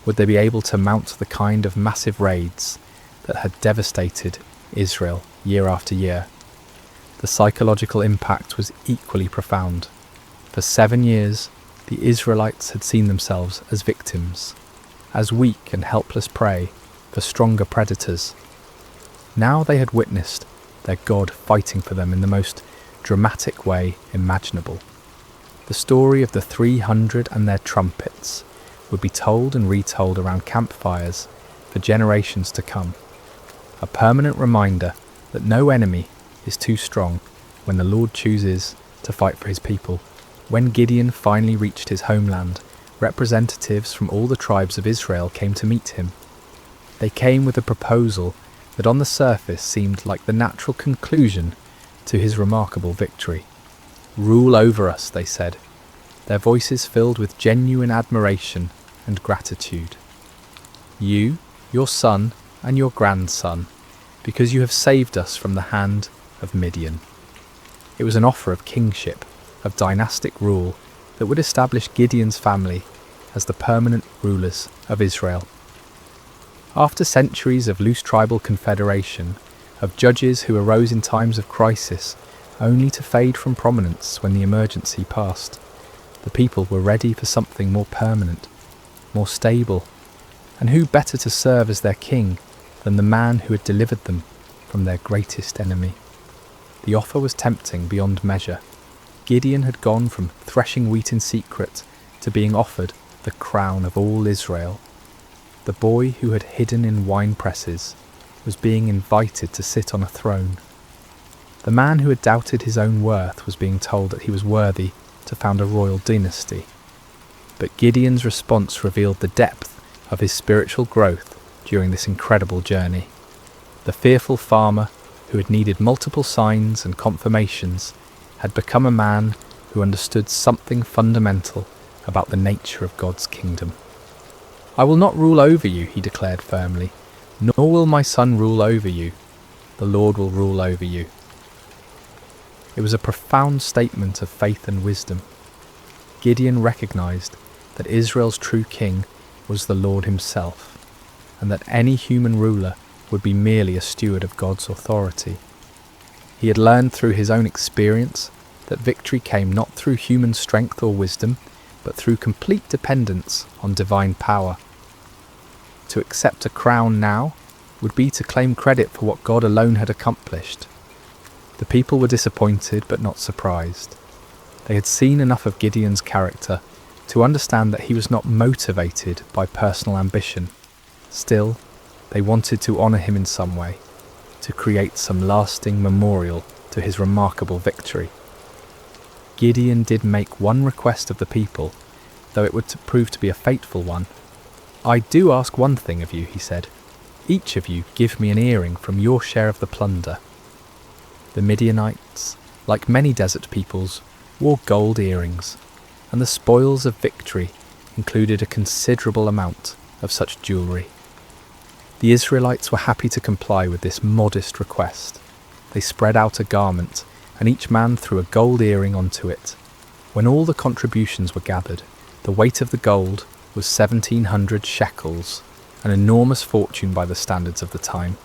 would they be able to mount the kind of massive raids that had devastated Israel year after year. The psychological impact was equally profound. For 7 years, the Israelites had seen themselves as victims, as weak and helpless prey for stronger predators. Now they had witnessed their God fighting for them in the most dramatic way imaginable. The story of the 300 and their trumpets would be told and retold around campfires for generations to come. A permanent reminder that no enemy is too strong when the Lord chooses to fight for his people. When Gideon finally reached his homeland, representatives from all the tribes of Israel came to meet him. They came with a proposal that on the surface seemed like the natural conclusion to his remarkable victory. "Rule over us," they said, their voices filled with genuine admiration and gratitude. "You, your son, and your grandson, because you have saved us from the hand of Midian." It was an offer of kingship, of dynastic rule that would establish Gideon's family as the permanent rulers of Israel. After centuries of loose tribal confederation, of judges who arose in times of crisis only to fade from prominence when the emergency passed, the people were ready for something more permanent, more stable, and who better to serve as their king than the man who had delivered them from their greatest enemy? The offer was tempting beyond measure. Gideon had gone from threshing wheat in secret to being offered the crown of all Israel. The boy who had hidden in wine presses was being invited to sit on a throne. The man who had doubted his own worth was being told that he was worthy to found a royal dynasty. But Gideon's response revealed the depth of his spiritual growth during this incredible journey. The fearful farmer, who had needed multiple signs and confirmations, had become a man who understood something fundamental about the nature of God's kingdom. "I will not rule over you," he declared firmly, "nor will my son rule over you. The Lord will rule over you." It was a profound statement of faith and wisdom. Gideon recognized that Israel's true king was the Lord himself, and that any human ruler would be merely a steward of God's authority. He had learned through his own experience that victory came not through human strength or wisdom, but through complete dependence on divine power. To accept a crown now would be to claim credit for what God alone had accomplished. The people were disappointed but not surprised. They had seen enough of Gideon's character to understand that he was not motivated by personal ambition. Still, they wanted to honour him in some way, to create some lasting memorial to his remarkable victory. Gideon did make one request of the people, though it would prove to be a fateful one. "I do ask one thing of you," he said. "Each of you give me an earring from your share of the plunder." The Midianites, like many desert peoples, wore gold earrings, and the spoils of victory included a considerable amount of such jewellery. The Israelites were happy to comply with this modest request. They spread out a garment, and each man threw a gold earring onto it. When all the contributions were gathered, the weight of the gold was 1,700 shekels, an enormous fortune by the standards of the time.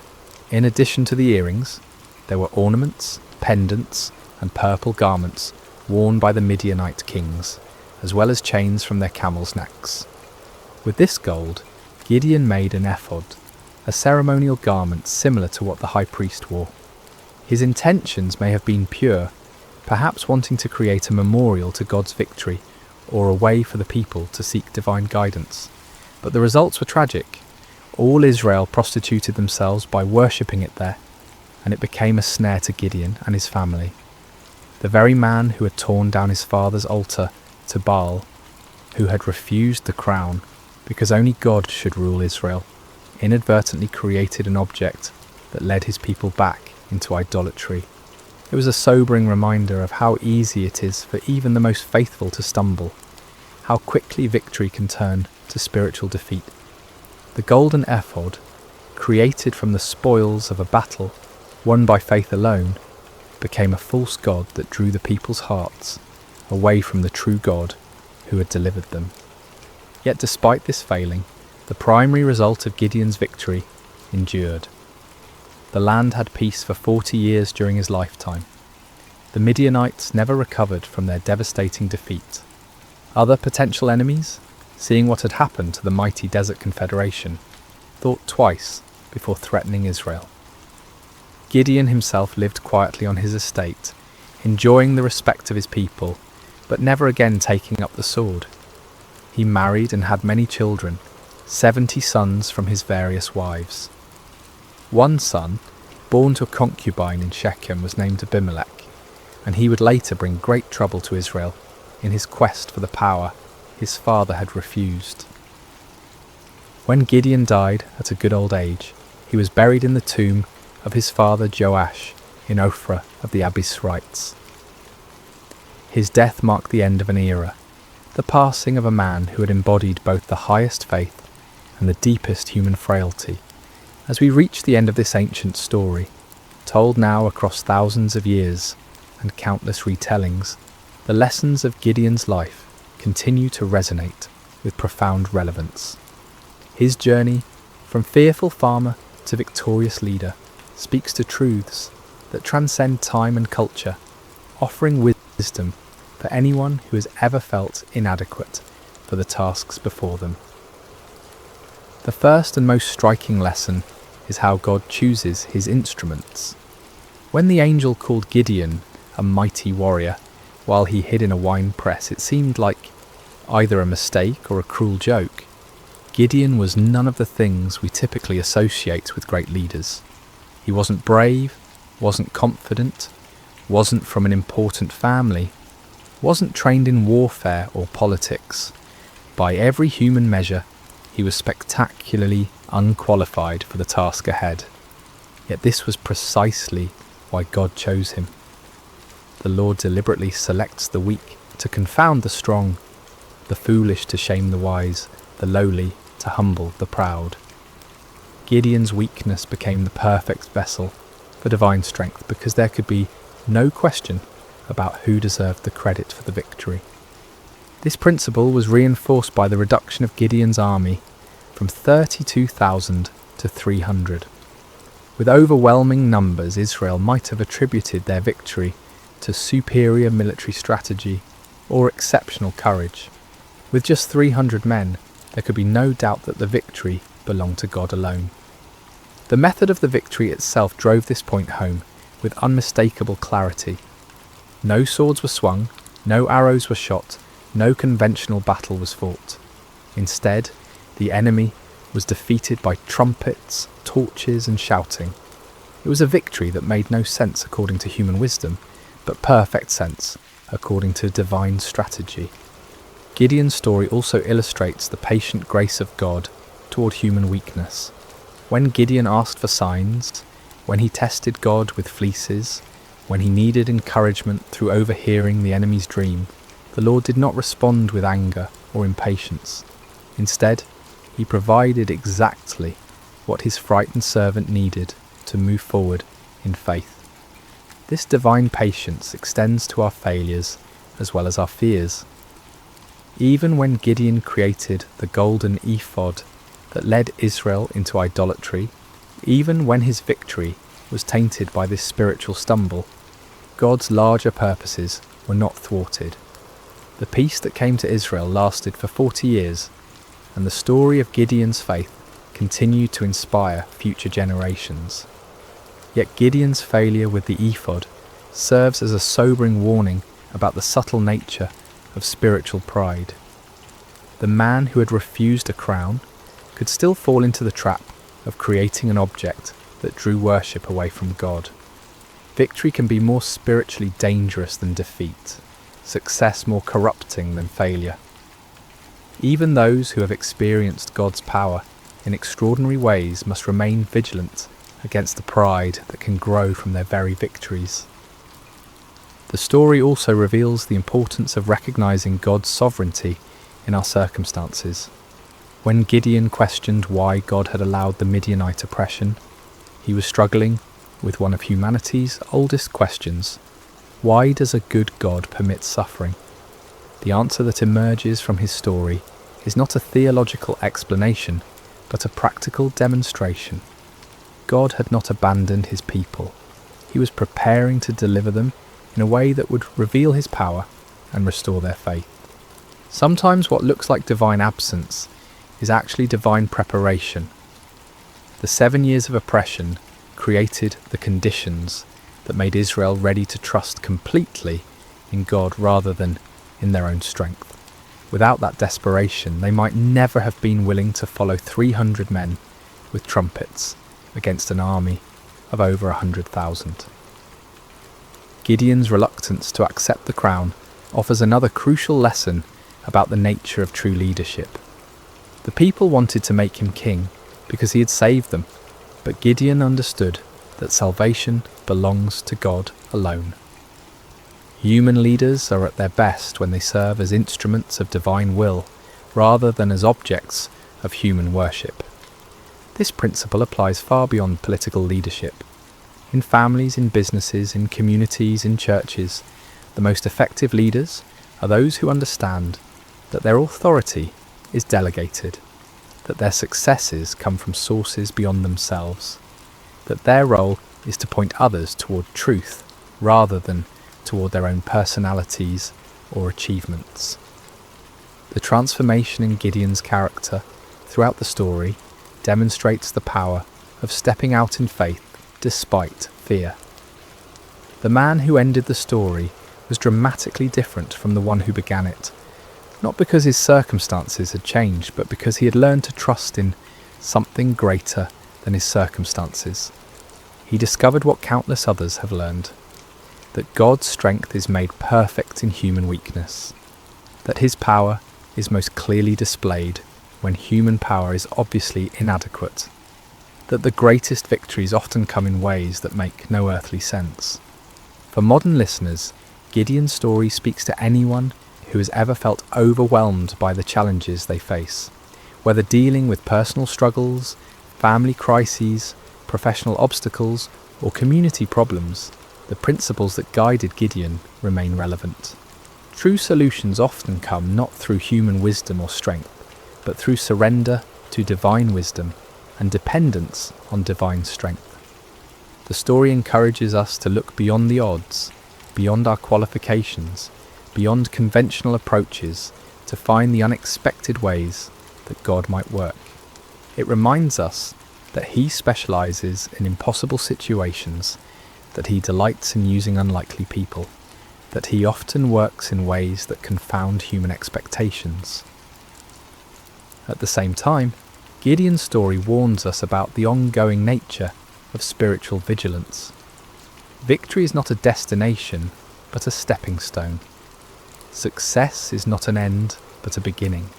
In addition to the earrings, there were ornaments, pendants, and purple garments worn by the Midianite kings, as well as chains from their camels' necks. With this gold, Gideon made an ephod, a ceremonial garment similar to what the high priest wore. His intentions may have been pure, perhaps wanting to create a memorial to God's victory, or a way for the people to seek divine guidance. But the results were tragic. All Israel prostituted themselves by worshipping it there, and it became a snare to Gideon and his family. The very man who had torn down his father's altar to Baal, who had refused the crown because only God should rule Israel, inadvertently created an object that led his people back into idolatry. It was a sobering reminder of how easy it is for even the most faithful to stumble, how quickly victory can turn to spiritual defeat. The golden ephod, created from the spoils of a battle won by faith alone, became a false god that drew the people's hearts away from the true God who had delivered them. Yet despite this failing, the primary result of Gideon's victory endured. The land had peace for 40 years during his lifetime. The Midianites never recovered from their devastating defeat. Other potential enemies, seeing what had happened to the mighty Desert Confederation, thought twice before threatening Israel. Gideon himself lived quietly on his estate, enjoying the respect of his people, but never again taking up the sword. He married and had many children, 70 sons from his various wives. One son, born to a concubine in Shechem, was named Abimelech, and he would later bring great trouble to Israel in his quest for the power his father had refused. When Gideon died at a good old age, he was buried in the tomb of his father Joash in Ophrah of the Abiezrites. His death marked the end of an era, the passing of a man who had embodied both the highest faith and the deepest human frailty. As we reach the end of this ancient story, told now across thousands of years and countless retellings, the lessons of Gideon's life continue to resonate with profound relevance. His journey from fearful farmer to victorious leader speaks to truths that transcend time and culture, offering wisdom for anyone who has ever felt inadequate for the tasks before them. The first and most striking lesson is how God chooses his instruments. When the angel called Gideon a mighty warrior while he hid in a wine press, it seemed like either a mistake or a cruel joke. Gideon was none of the things we typically associate with great leaders. He wasn't brave, wasn't confident, wasn't from an important family, wasn't trained in warfare or politics. By every human measure, he was spectacularly unqualified for the task ahead. Yet this was precisely why God chose him. The Lord deliberately selects the weak to confound the strong, the foolish to shame the wise, the lowly to humble the proud. Gideon's weakness became the perfect vessel for divine strength because there could be no question about who deserved the credit for the victory. This principle was reinforced by the reduction of Gideon's army from 32,000 to 300. With overwhelming numbers, Israel might have attributed their victory to superior military strategy or exceptional courage. With just 300 men, there could be no doubt that the victory belonged to God alone. The method of the victory itself drove this point home with unmistakable clarity. No swords were swung, no arrows were shot, no conventional battle was fought. Instead, the enemy was defeated by trumpets, torches, and shouting. It was a victory that made no sense according to human wisdom, but perfect sense according to divine strategy. Gideon's story also illustrates the patient grace of God toward human weakness. When Gideon asked for signs, when he tested God with fleeces, when he needed encouragement through overhearing the enemy's dream, the Lord did not respond with anger or impatience. Instead, he provided exactly what his frightened servant needed to move forward in faith. This divine patience extends to our failures as well as our fears. Even when Gideon created the golden ephod that led Israel into idolatry, even when his victory was tainted by this spiritual stumble, God's larger purposes were not thwarted. The peace that came to Israel lasted for 40 years, and the story of Gideon's faith continued to inspire future generations. Yet Gideon's failure with the ephod serves as a sobering warning about the subtle nature of spiritual pride. The man who had refused a crown could still fall into the trap of creating an object that drew worship away from God. Victory can be more spiritually dangerous than defeat, success more corrupting than failure. Even those who have experienced God's power in extraordinary ways must remain vigilant against the pride that can grow from their very victories. The story also reveals the importance of recognizing God's sovereignty in our circumstances. When Gideon questioned why God had allowed the Midianite oppression, he was struggling with one of humanity's oldest questions: why does a good God permit suffering? The answer that emerges from his story is not a theological explanation, but a practical demonstration. God had not abandoned his people. He was preparing to deliver them in a way that would reveal his power and restore their faith. Sometimes what looks like divine absence is actually divine preparation. The 7 years of oppression created the conditions that made Israel ready to trust completely in God rather than in their own strength. Without that desperation, they might never have been willing to follow 300 men with trumpets against an army of over 100,000. Gideon's reluctance to accept the crown offers another crucial lesson about the nature of true leadership. The people wanted to make him king because he had saved them, but Gideon understood that salvation belongs to God alone. Human leaders are at their best when they serve as instruments of divine will rather than as objects of human worship. This principle applies far beyond political leadership. In families, in businesses, in communities, in churches, the most effective leaders are those who understand that their authority is delegated, that their successes come from sources beyond themselves, that their role is to point others toward truth rather than toward their own personalities or achievements. The transformation in Gideon's character throughout the story demonstrates the power of stepping out in faith despite fear. The man who ended the story was dramatically different from the one who began it, not because his circumstances had changed, but because he had learned to trust in something greater than his circumstances. He discovered what countless others have learned: that God's strength is made perfect in human weakness, that his power is most clearly displayed when human power is obviously inadequate, that the greatest victories often come in ways that make no earthly sense. For modern listeners, Gideon's story speaks to anyone who has ever felt overwhelmed by the challenges they face. Whether dealing with personal struggles, family crises, professional obstacles, or community problems, the principles that guided Gideon remain relevant. True solutions often come not through human wisdom or strength, but through surrender to divine wisdom and dependence on divine strength. The story encourages us to look beyond the odds, beyond our qualifications, beyond conventional approaches, to find the unexpected ways that God might work. It reminds us that He specializes in impossible situations, that He delights in using unlikely people, that He often works in ways that confound human expectations. At the same time, Gideon's story warns us about the ongoing nature of spiritual vigilance. Victory is not a destination, but a stepping stone. Success is not an end, but a beginning.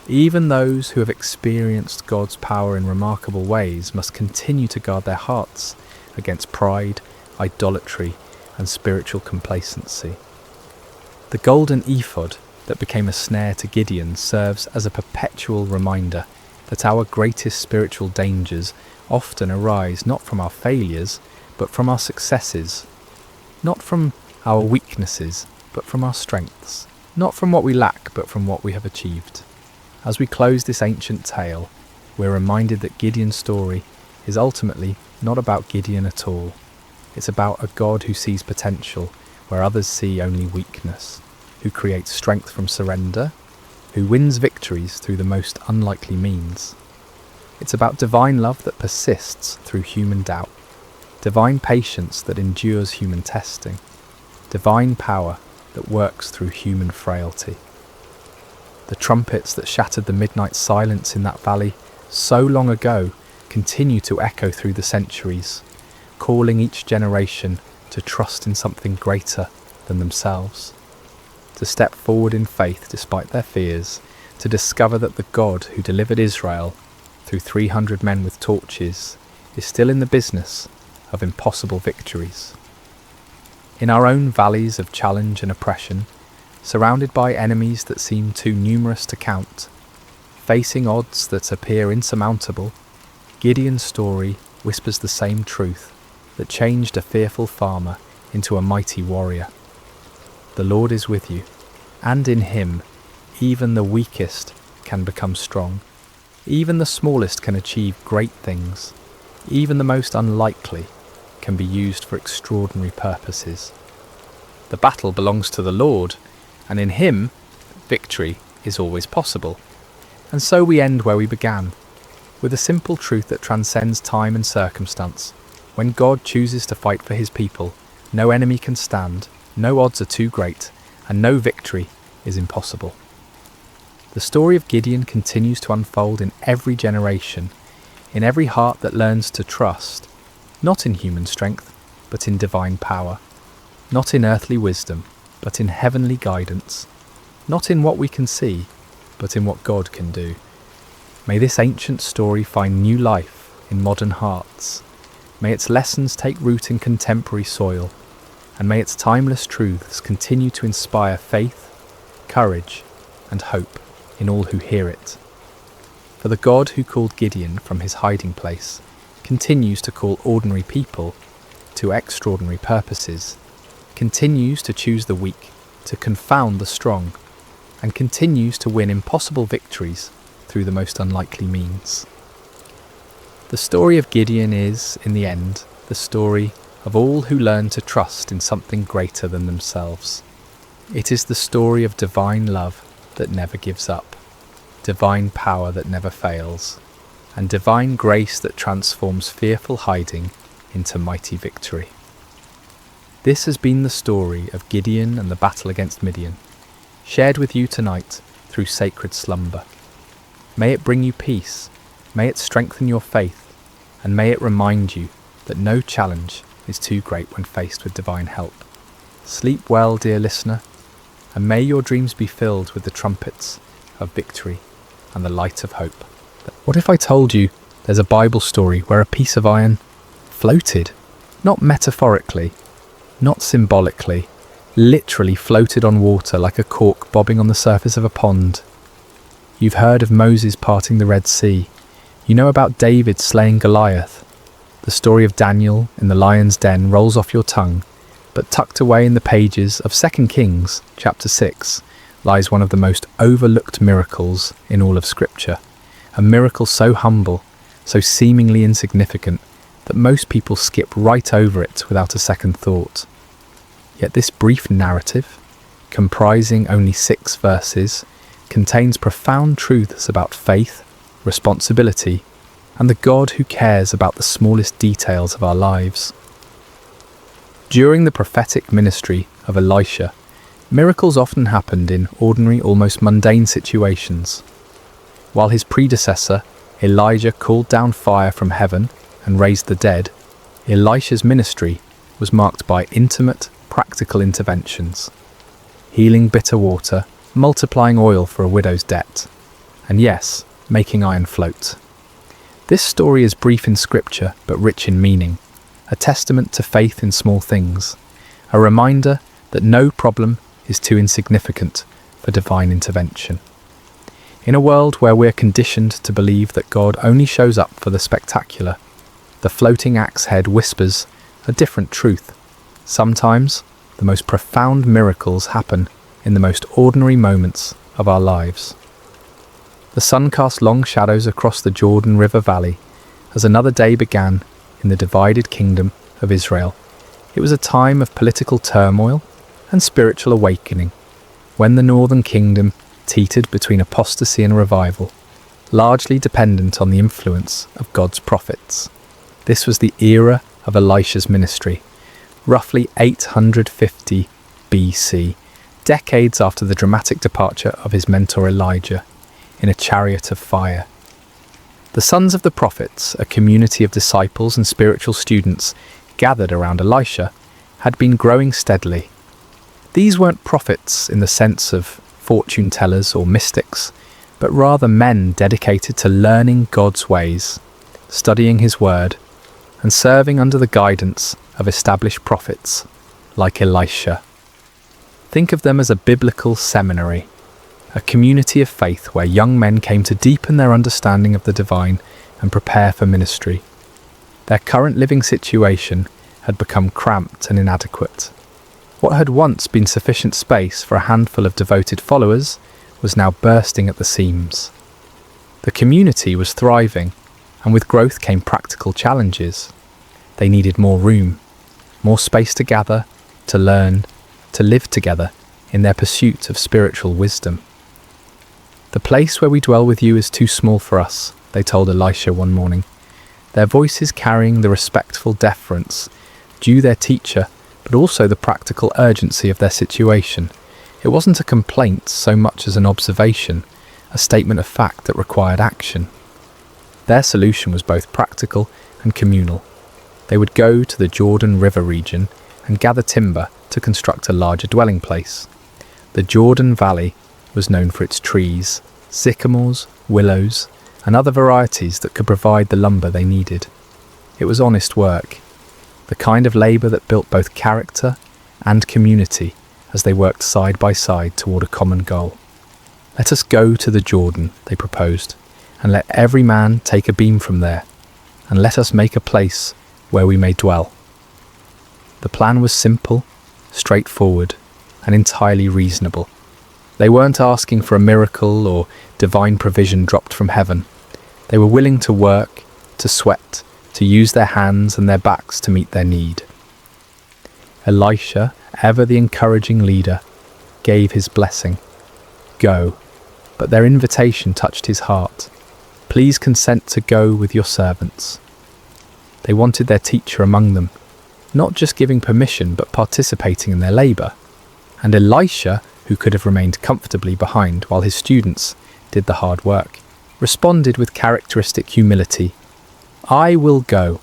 Even those who have experienced God's power in remarkable ways must continue to guard their hearts against pride, idolatry, and spiritual complacency. The golden ephod that became a snare to Gideon serves as a perpetual reminder that our greatest spiritual dangers often arise not from our failures, but from our successes, not from our weaknesses, but from our strengths, not from what we lack, but from what we have achieved. As we close this ancient tale, we're reminded that Gideon's story is ultimately not about Gideon at all. It's about a God who sees potential where others see only weakness, who creates strength from surrender, who wins victories through the most unlikely means. It's about divine love that persists through human doubt, divine patience that endures human testing, divine power that works through human frailty. The trumpets that shattered the midnight silence in that valley so long ago continue to echo through the centuries, calling each generation to trust in something greater than themselves, to step forward in faith despite their fears, to discover that the God who delivered Israel through 300 men with torches is still in the business of impossible victories. In our own valleys of challenge and oppression, surrounded by enemies that seem too numerous to count, facing odds that appear insurmountable, Gideon's story whispers the same truth that changed a fearful farmer into a mighty warrior. The Lord is with you, and in him even the weakest can become strong. Even the smallest can achieve great things. Even the most unlikely can be used for extraordinary purposes. The battle belongs to the Lord, and in him, victory is always possible. And so we end where we began, with a simple truth that transcends time and circumstance. When God chooses to fight for his people, no enemy can stand, no odds are too great, and no victory is impossible. The story of Gideon continues to unfold in every generation, in every heart that learns to trust, not in human strength, but in divine power, not in earthly wisdom, but in heavenly guidance, not in what we can see, but in what God can do. May this ancient story find new life in modern hearts. May its lessons take root in contemporary soil, and may its timeless truths continue to inspire faith, courage, and hope in all who hear it. For the God who called Gideon from his hiding place continues to call ordinary people to extraordinary purposes, continues to choose the weak to confound the strong, and continues to win impossible victories through the most unlikely means. The story of Gideon is, in the end, the story of all who learn to trust in something greater than themselves. It is the story of divine love that never gives up, divine power that never fails, and divine grace that transforms fearful hiding into mighty victory. This has been the story of Gideon and the battle against Midian, shared with you tonight through sacred slumber. May it bring you peace, may it strengthen your faith, and may it remind you that no challenge is too great when faced with divine help. Sleep well, dear listener, and may your dreams be filled with the trumpets of victory and the light of hope. What if I told you there's a Bible story where a piece of iron floated, not metaphorically, not symbolically, literally floated on water like a cork bobbing on the surface of a pond? You've heard of Moses parting the Red Sea. You know about David slaying Goliath. The story of Daniel in the lion's den rolls off your tongue, but tucked away in the pages of 2 Kings chapter 6 lies one of the most overlooked miracles in all of Scripture, a miracle so humble, so seemingly insignificant, that most people skip right over it without a second thought. Yet this brief narrative, comprising only 6 verses, contains profound truths about faith, responsibility, and the God who cares about the smallest details of our lives. During the prophetic ministry of Elisha, miracles often happened in ordinary, almost mundane situations. While his predecessor, Elijah, called down fire from heaven and raised the dead, Elisha's ministry was marked by intimate, practical interventions. healing bitter water, multiplying oil for a widow's debt, and yes, making iron float. This story is brief in scripture but rich in meaning, a testament to faith in small things, a reminder that no problem is too insignificant for divine intervention. In a world where we're conditioned to believe that God only shows up for the spectacular, the floating axe head whispers a different truth. Sometimes, the most profound miracles happen in the most ordinary moments of our lives. The sun cast long shadows across the Jordan River Valley as another day began in the divided kingdom of Israel. It was a time of political turmoil and spiritual awakening, when the northern kingdom teetered between apostasy and revival, largely dependent on the influence of God's prophets. This was the era of Elisha's ministry, roughly 850 BC, decades after the dramatic departure of his mentor Elijah in a chariot of fire. The sons of the prophets, a community of disciples and spiritual students gathered around Elisha, had been growing steadily. These weren't prophets in the sense of fortune tellers or mystics, but rather men dedicated to learning God's ways, studying his word, and serving under the guidance of established prophets like Elisha. Think of them as a biblical seminary, a community of faith where young men came to deepen their understanding of the divine and prepare for ministry. Their current living situation had become cramped and inadequate. What had once been sufficient space for a handful of devoted followers was now bursting at the seams. The community was thriving, and with growth came practical challenges. They needed more room, more space to gather, to learn, to live together in their pursuit of spiritual wisdom. "The place where we dwell with you is too small for us," they told Elisha one morning, their voices carrying the respectful deference due their teacher, but also the practical urgency of their situation. It wasn't a complaint so much as an observation, a statement of fact that required action. Their solution was both practical and communal. They would go to the Jordan River region and gather timber to construct a larger dwelling place. The Jordan Valley was known for its trees, sycamores, willows, and other varieties that could provide the lumber they needed. It was honest work, the kind of labour that built both character and community as they worked side by side toward a common goal. "Let us go to the Jordan," they proposed, "and let every man take a beam from there, and let us make a place where we may dwell." The plan was simple, straightforward, and entirely reasonable. They weren't asking for a miracle or divine provision dropped from heaven. They were willing to work, to sweat, to use their hands and their backs to meet their need. Elisha, ever the encouraging leader, gave his blessing. Go. But their invitation touched his heart. "Please consent to go with your servants." They wanted their teacher among them, not just giving permission but participating in their labour. And Elisha, who could have remained comfortably behind while his students did the hard work, responded with characteristic humility, "I will go."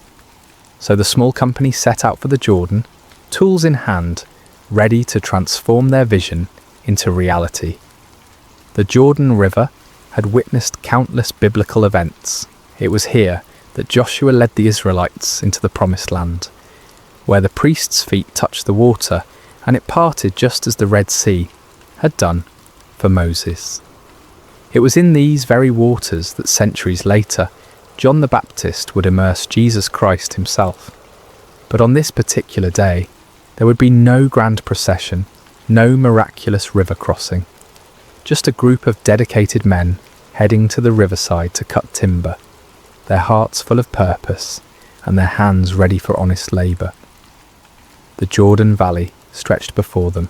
So the small company set out for the Jordan, tools in hand, ready to transform their vision into reality. The Jordan River had witnessed countless biblical events. It was here that Joshua led the Israelites into the Promised Land, where the priest's feet touched the water and it parted just as the Red Sea had done for Moses. It was in these very waters that centuries later John the Baptist would immerse Jesus Christ himself. But on this particular day, there would be no grand procession, no miraculous river crossing, just a group of dedicated men heading to the riverside to cut timber, their hearts full of purpose and their hands ready for honest labour. The Jordan Valley stretched before them,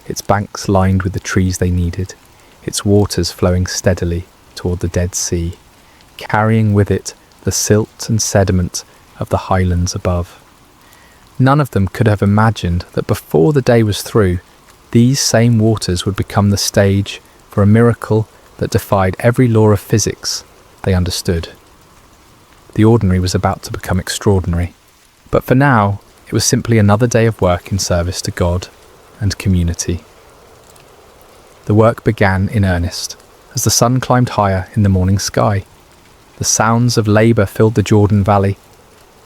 its banks lined with the trees they needed, its waters flowing steadily toward the Dead Sea, carrying with it the silt and sediment of the highlands above. None of them could have imagined that before the day was through, these same waters would become the stage for a miracle that defied every law of physics they understood. The ordinary was about to become extraordinary, but for now it was simply another day of work in service to God and community. The work began in earnest, as the sun climbed higher in the morning sky. The sounds of labour filled the Jordan Valley,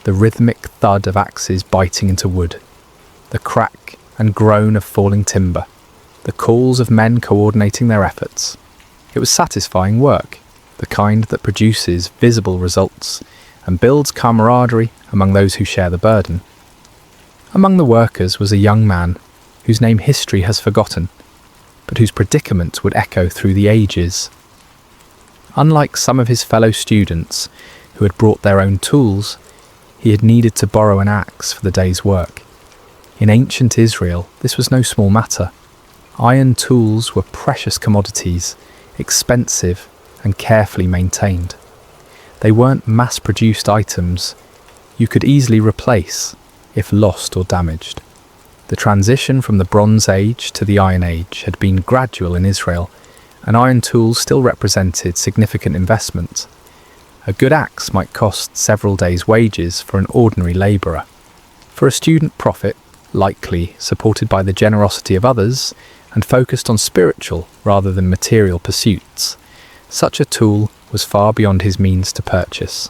the rhythmic thud of axes biting into wood, the crack and groan of falling timber, the calls of men coordinating their efforts. It was satisfying work, the kind that produces visible results and builds camaraderie among those who share the burden. Among the workers was a young man whose name history has forgotten, but whose predicament would echo through the ages. Unlike some of his fellow students who had brought their own tools, he had needed to borrow an axe for the day's work. In ancient Israel, this was no small matter. Iron tools were precious commodities, expensive and carefully maintained. They weren't mass-produced items you could easily replace if lost or damaged. The transition from the Bronze Age to the Iron Age had been gradual in Israel, and iron tools still represented significant investment. A good axe might cost several days' wages for an ordinary labourer. For a student prophet, likely supported by the generosity of others and focused on spiritual rather than material pursuits, such a tool was far beyond his means to purchase.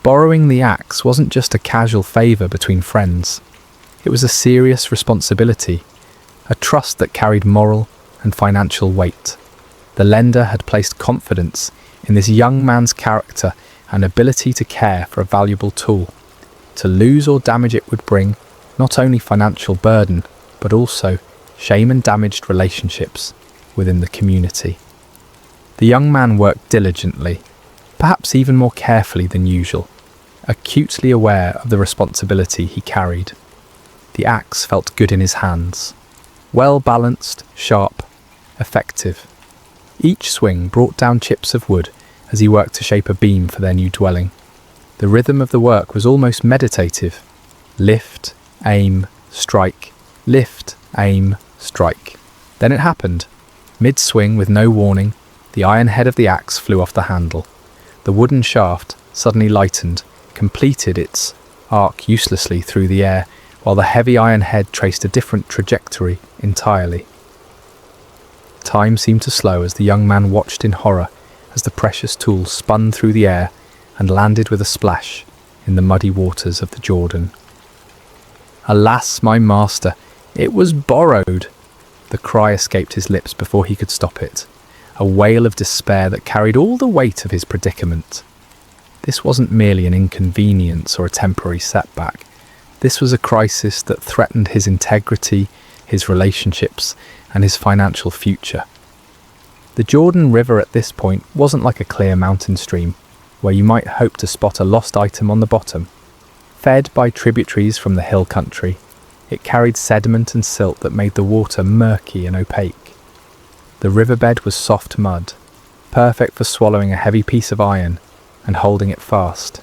Borrowing the axe wasn't just a casual favour between friends. It was a serious responsibility, a trust that carried moral and financial weight. The lender had placed confidence in this young man's character and ability to care for a valuable tool. To lose or damage it would bring not only financial burden, but also shame and damaged relationships within the community. The young man worked diligently, perhaps even more carefully than usual, acutely aware of the responsibility he carried. The axe felt good in his hands, well balanced, sharp, effective. Each swing brought down chips of wood as he worked to shape a beam for their new dwelling. The rhythm of the work was almost meditative. Lift, aim, strike, lift, aim, strike. Then it happened. Mid-swing, with no warning, the iron head of the axe flew off the handle. The wooden shaft, suddenly lightened, completed its arc uselessly through the air, while the heavy iron head traced a different trajectory entirely. Time seemed to slow as the young man watched in horror as the precious tool spun through the air and landed with a splash in the muddy waters of the Jordan. "Alas, my master, it was borrowed!" The cry escaped his lips before he could stop it, a wail of despair that carried all the weight of his predicament. This wasn't merely an inconvenience or a temporary setback. This was a crisis that threatened his integrity, his relationships, and his financial future. The Jordan River at this point wasn't like a clear mountain stream, where you might hope to spot a lost item on the bottom. Fed by tributaries from the hill country, it carried sediment and silt that made the water murky and opaque. The riverbed was soft mud, perfect for swallowing a heavy piece of iron and holding it fast.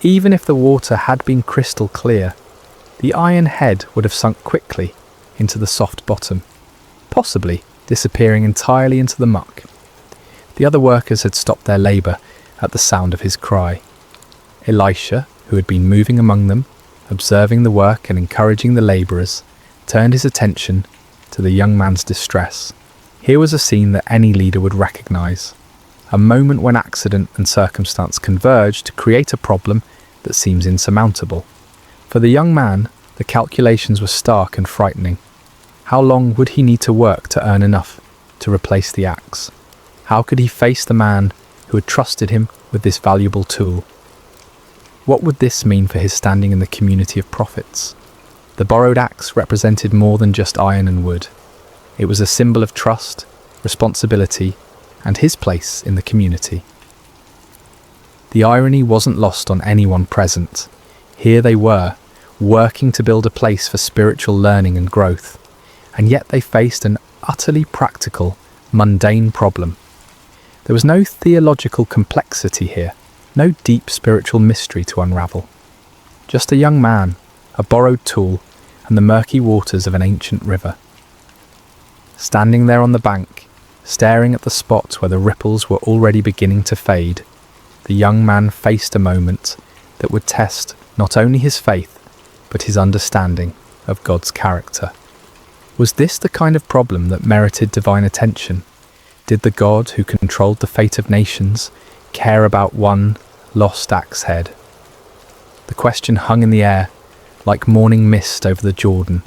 Even if the water had been crystal clear, the iron head would have sunk quickly into the soft bottom, possibly disappearing entirely into the muck. The other workers had stopped their labour at the sound of his cry. Elisha, who had been moving among them, observing the work and encouraging the labourers, turned his attention to the young man's distress. Here was a scene that any leader would recognise, a moment when accident and circumstance converge to create a problem that seems insurmountable. For the young man, the calculations were stark and frightening. How long would he need to work to earn enough to replace the axe? How could he face the man who had trusted him with this valuable tool? What would this mean for his standing in the community of prophets? The borrowed axe represented more than just iron and wood. It was a symbol of trust, responsibility, and his place in the community. The irony wasn't lost on anyone present. Here they were, working to build a place for spiritual learning and growth, and yet they faced an utterly practical, mundane problem. There was no theological complexity here, no deep spiritual mystery to unravel. Just a young man, a borrowed tool, and the murky waters of an ancient river. Standing there on the bank, staring at the spot where the ripples were already beginning to fade, the young man faced a moment that would test not only his faith, but his understanding of God's character. Was this the kind of problem that merited divine attention? Did the God who controlled the fate of nations care about one lost axe head? The question hung in the air, like morning mist over the Jordan,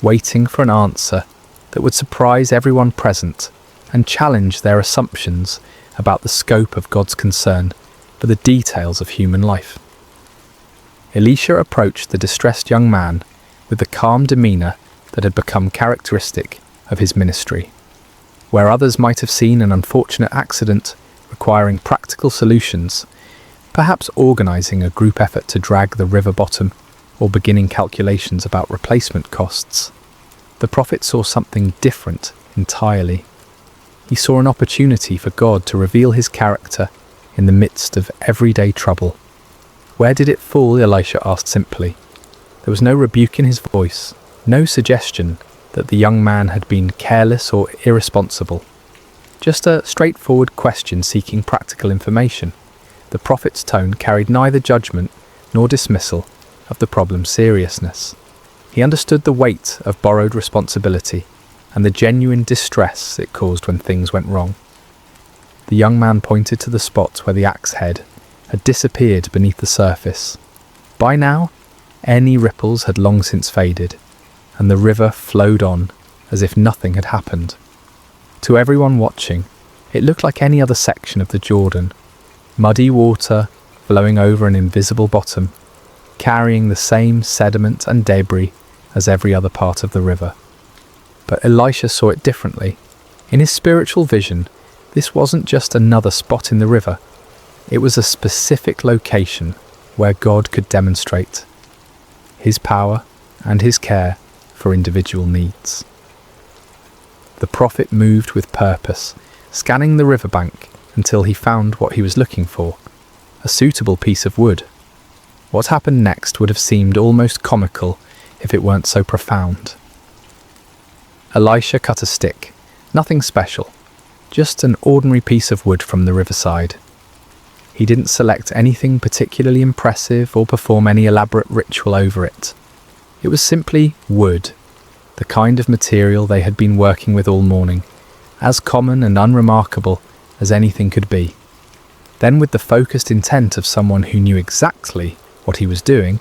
waiting for an answer that would surprise everyone present and challenge their assumptions about the scope of God's concern for the details of human life. Elisha approached the distressed young man with the calm demeanour that had become characteristic of his ministry. Where others might have seen an unfortunate accident requiring practical solutions, perhaps organising a group effort to drag the river bottom or beginning calculations about replacement costs, the prophet saw something different entirely. He saw an opportunity for God to reveal his character in the midst of everyday trouble. "Where did it fall?" Elisha asked simply. There was no rebuke in his voice, no suggestion that the young man had been careless or irresponsible. Just a straightforward question seeking practical information. The prophet's tone carried neither judgment nor dismissal of the problem's seriousness. He understood the weight of borrowed responsibility and the genuine distress it caused when things went wrong. The young man pointed to the spot where the axe head had disappeared beneath the surface. By now, any ripples had long since faded, and the river flowed on as if nothing had happened. To everyone watching, it looked like any other section of the Jordan, muddy water flowing over an invisible bottom, carrying the same sediment and debris as every other part of the river. But Elisha saw it differently. In his spiritual vision, this wasn't just another spot in the river. It was a specific location where God could demonstrate his power and his care for individual needs. The prophet moved with purpose, scanning the riverbank until he found what he was looking for, a suitable piece of wood. What happened next would have seemed almost comical if it weren't so profound. Elisha cut a stick, nothing special, just an ordinary piece of wood from the riverside. He didn't select anything particularly impressive or perform any elaborate ritual over it. It was simply wood, the kind of material they had been working with all morning, as common and unremarkable as anything could be. Then, with the focused intent of someone who knew exactly what he was doing,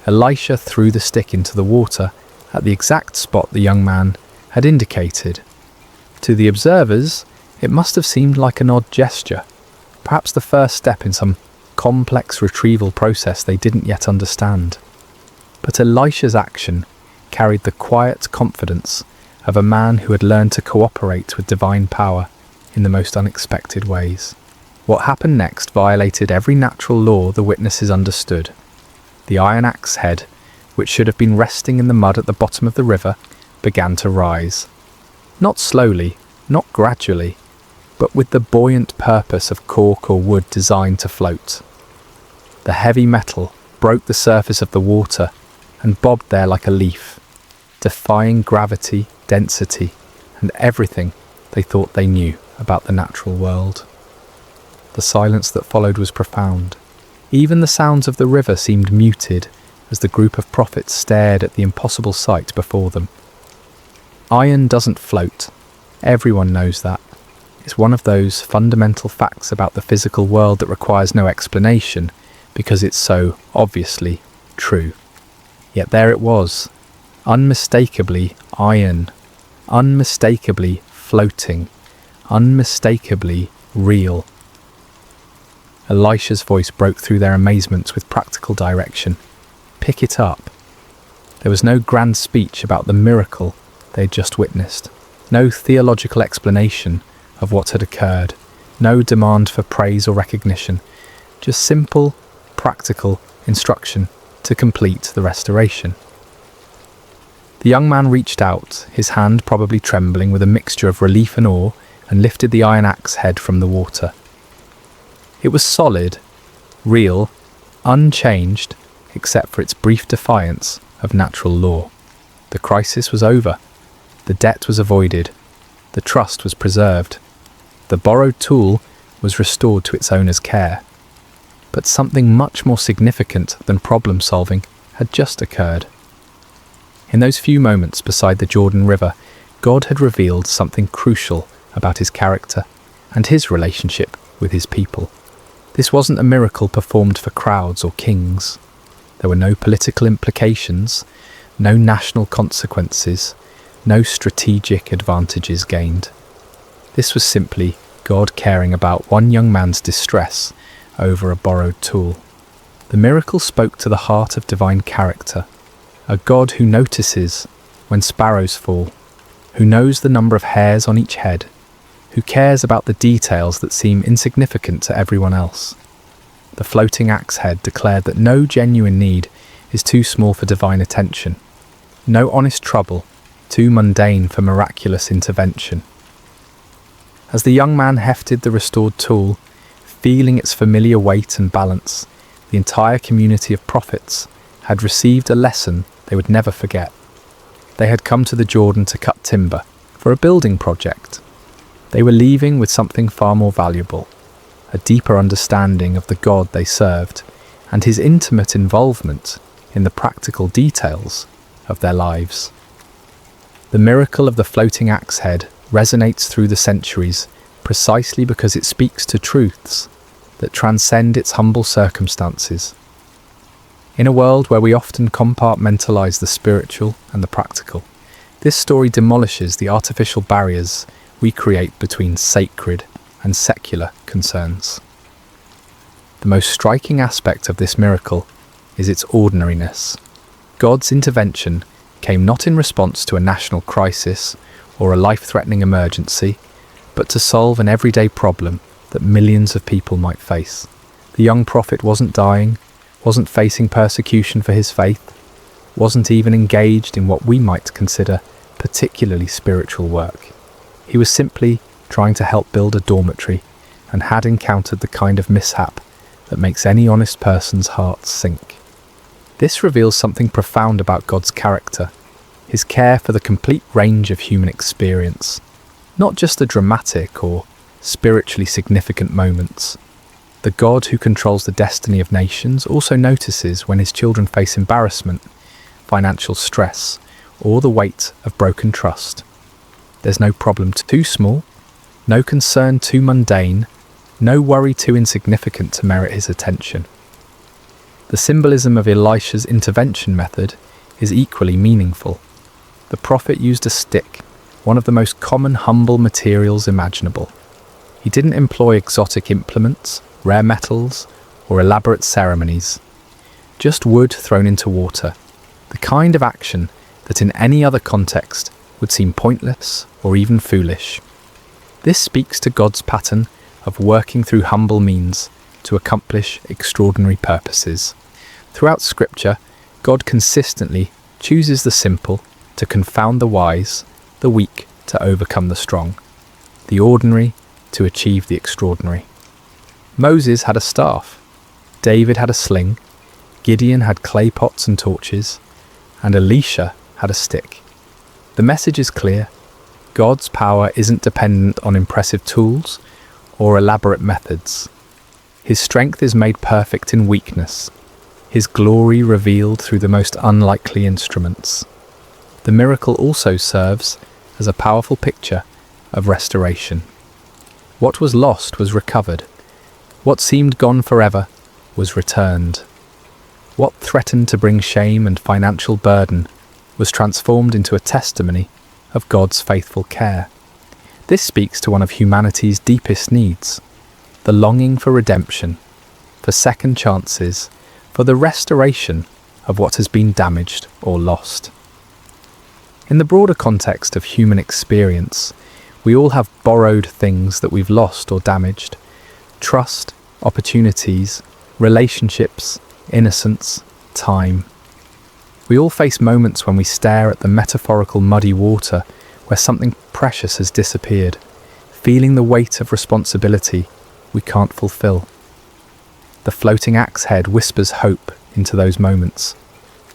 Elisha threw the stick into the water at the exact spot the young man had indicated. To the observers, it must have seemed like an odd gesture, perhaps the first step in some complex retrieval process they didn't yet understand. But Elisha's action carried the quiet confidence of a man who had learned to cooperate with divine power in the most unexpected ways. What happened next violated every natural law the witnesses understood. The iron axe head, which should have been resting in the mud at the bottom of the river, began to rise. Not slowly, not gradually, but with the buoyant purpose of cork or wood designed to float. The heavy metal broke the surface of the water and bobbed there like a leaf, defying gravity, density, and everything they thought they knew about the natural world. The silence that followed was profound. Even the sounds of the river seemed muted as the group of prophets stared at the impossible sight before them. Iron doesn't float. Everyone knows that. It's one of those fundamental facts about the physical world that requires no explanation because it's so obviously true. Yet there it was, unmistakably iron, unmistakably floating, unmistakably real. Elisha's voice broke through their amazement with practical direction. Pick it up. There was no grand speech about the miracle they had just witnessed, no theological explanation of what had occurred, no demand for praise or recognition, just simple, practical instruction to complete the restoration. The young man reached out, his hand probably trembling with a mixture of relief and awe, and lifted the iron axe head from the water. It was solid, real, unchanged, except for its brief defiance of natural law. The crisis was over. The debt was avoided. The trust was preserved. The borrowed tool was restored to its owner's care. But something much more significant than problem solving had just occurred. In those few moments beside the Jordan River, God had revealed something crucial about his character and his relationship with his people. This wasn't a miracle performed for crowds or kings. There were no political implications, no national consequences, no strategic advantages gained. This was simply God caring about one young man's distress over a borrowed tool. The miracle spoke to the heart of divine character, a God who notices when sparrows fall, who knows the number of hairs on each head, who cares about the details that seem insignificant to everyone else. The floating axe head declared that no genuine need is too small for divine attention, no honest trouble too mundane for miraculous intervention. As the young man hefted the restored tool, feeling its familiar weight and balance, the entire community of prophets had received a lesson they would never forget. They had come to the Jordan to cut timber for a building project. They were leaving with something far more valuable, a deeper understanding of the God they served and his intimate involvement in the practical details of their lives. The miracle of the floating axe head resonates through the centuries precisely because it speaks to truths that transcend its humble circumstances. In a world where we often compartmentalize the spiritual and the practical, this story demolishes the artificial barriers we create between sacred and secular concerns. The most striking aspect of this miracle is its ordinariness. God's intervention came not in response to a national crisis or a life-threatening emergency, but to solve an everyday problem that millions of people might face. The young prophet wasn't dying, wasn't facing persecution for his faith, wasn't even engaged in what we might consider particularly spiritual work. He was simply trying to help build a dormitory and had encountered the kind of mishap that makes any honest person's heart sink. This reveals something profound about God's character, his care for the complete range of human experience, not just the dramatic or spiritually significant moments. The God who controls the destiny of nations also notices when his children face embarrassment, financial stress, or the weight of broken trust. There's no problem too small, no concern too mundane, no worry too insignificant to merit his attention. The symbolism of Elisha's intervention method is equally meaningful. The prophet used a stick, one of the most common humble materials imaginable. He didn't employ exotic implements, rare metals, or elaborate ceremonies. Just wood thrown into water, the kind of action that in any other context would seem pointless or even foolish. This speaks to God's pattern of working through humble means to accomplish extraordinary purposes. Throughout Scripture, God consistently chooses the simple to confound the wise, the weak to overcome the strong, the ordinary to achieve the extraordinary. Moses had a staff, David had a sling, Gideon had clay pots and torches, and Elisha had a stick. The message is clear. God's power isn't dependent on impressive tools or elaborate methods. His strength is made perfect in weakness, his glory revealed through the most unlikely instruments. The miracle also serves as a powerful picture of restoration. What was lost was recovered. What seemed gone forever was returned. What threatened to bring shame and financial burden was transformed into a testimony of God's faithful care. This speaks to one of humanity's deepest needs, the longing for redemption, for second chances, for the restoration of what has been damaged or lost. In the broader context of human experience, we all have borrowed things that we've lost or damaged. Trust, opportunities, relationships, innocence, time. We all face moments when we stare at the metaphorical muddy water where something precious has disappeared, feeling the weight of responsibility we can't fulfill. The floating axe head whispers hope into those moments,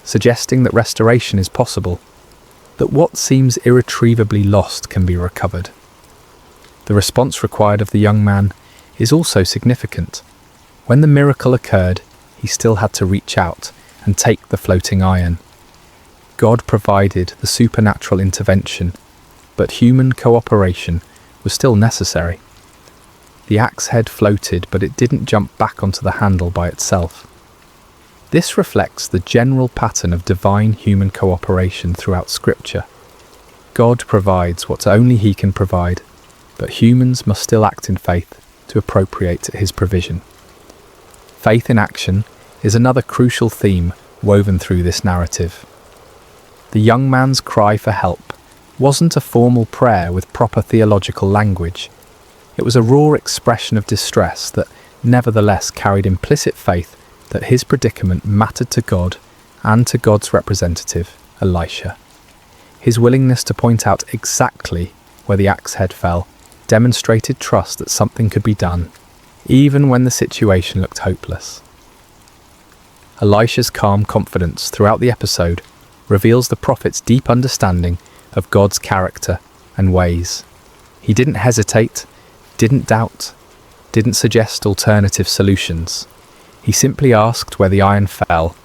suggesting that restoration is possible, that what seems irretrievably lost can be recovered. The response required of the young man is also significant. When the miracle occurred, he still had to reach out and take the floating iron. God provided the supernatural intervention, but human cooperation was still necessary. The axe head floated, but it didn't jump back onto the handle by itself. This reflects the general pattern of divine-human cooperation throughout Scripture. God provides what only He can provide, but humans must still act in faith to appropriate His provision. Faith in action is another crucial theme woven through this narrative. The young man's cry for help wasn't a formal prayer with proper theological language. It was a raw expression of distress that nevertheless carried implicit faith that his predicament mattered to God and to God's representative, Elisha. His willingness to point out exactly where the axe head fell demonstrated trust that something could be done, even when the situation looked hopeless. Elisha's calm confidence throughout the episode reveals the prophet's deep understanding of God's character and ways. He didn't hesitate, didn't doubt, didn't suggest alternative solutions. He simply asked where the iron fell,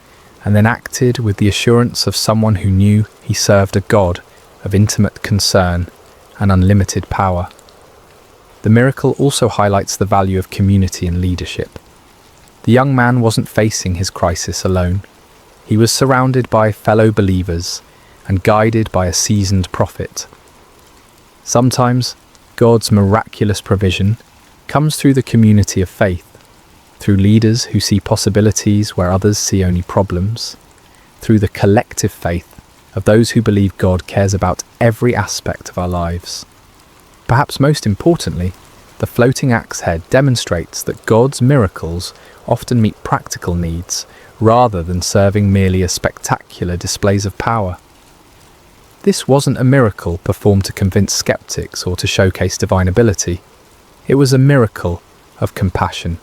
and then acted with the assurance of someone who knew he served a God of intimate concern and unlimited power. The miracle also highlights the value of community and leadership. The young man wasn't facing his crisis alone. He was surrounded by fellow believers and guided by a seasoned prophet. Sometimes God's miraculous provision comes through the community of faith, through leaders who see possibilities where others see only problems, through the collective faith of those who believe God cares about every aspect of our lives. Perhaps most importantly, the floating axe head demonstrates that God's miracles often meet practical needs rather than serving merely as spectacular displays of power. This wasn't a miracle performed to convince skeptics or to showcase divine ability. It was a miracle of compassion,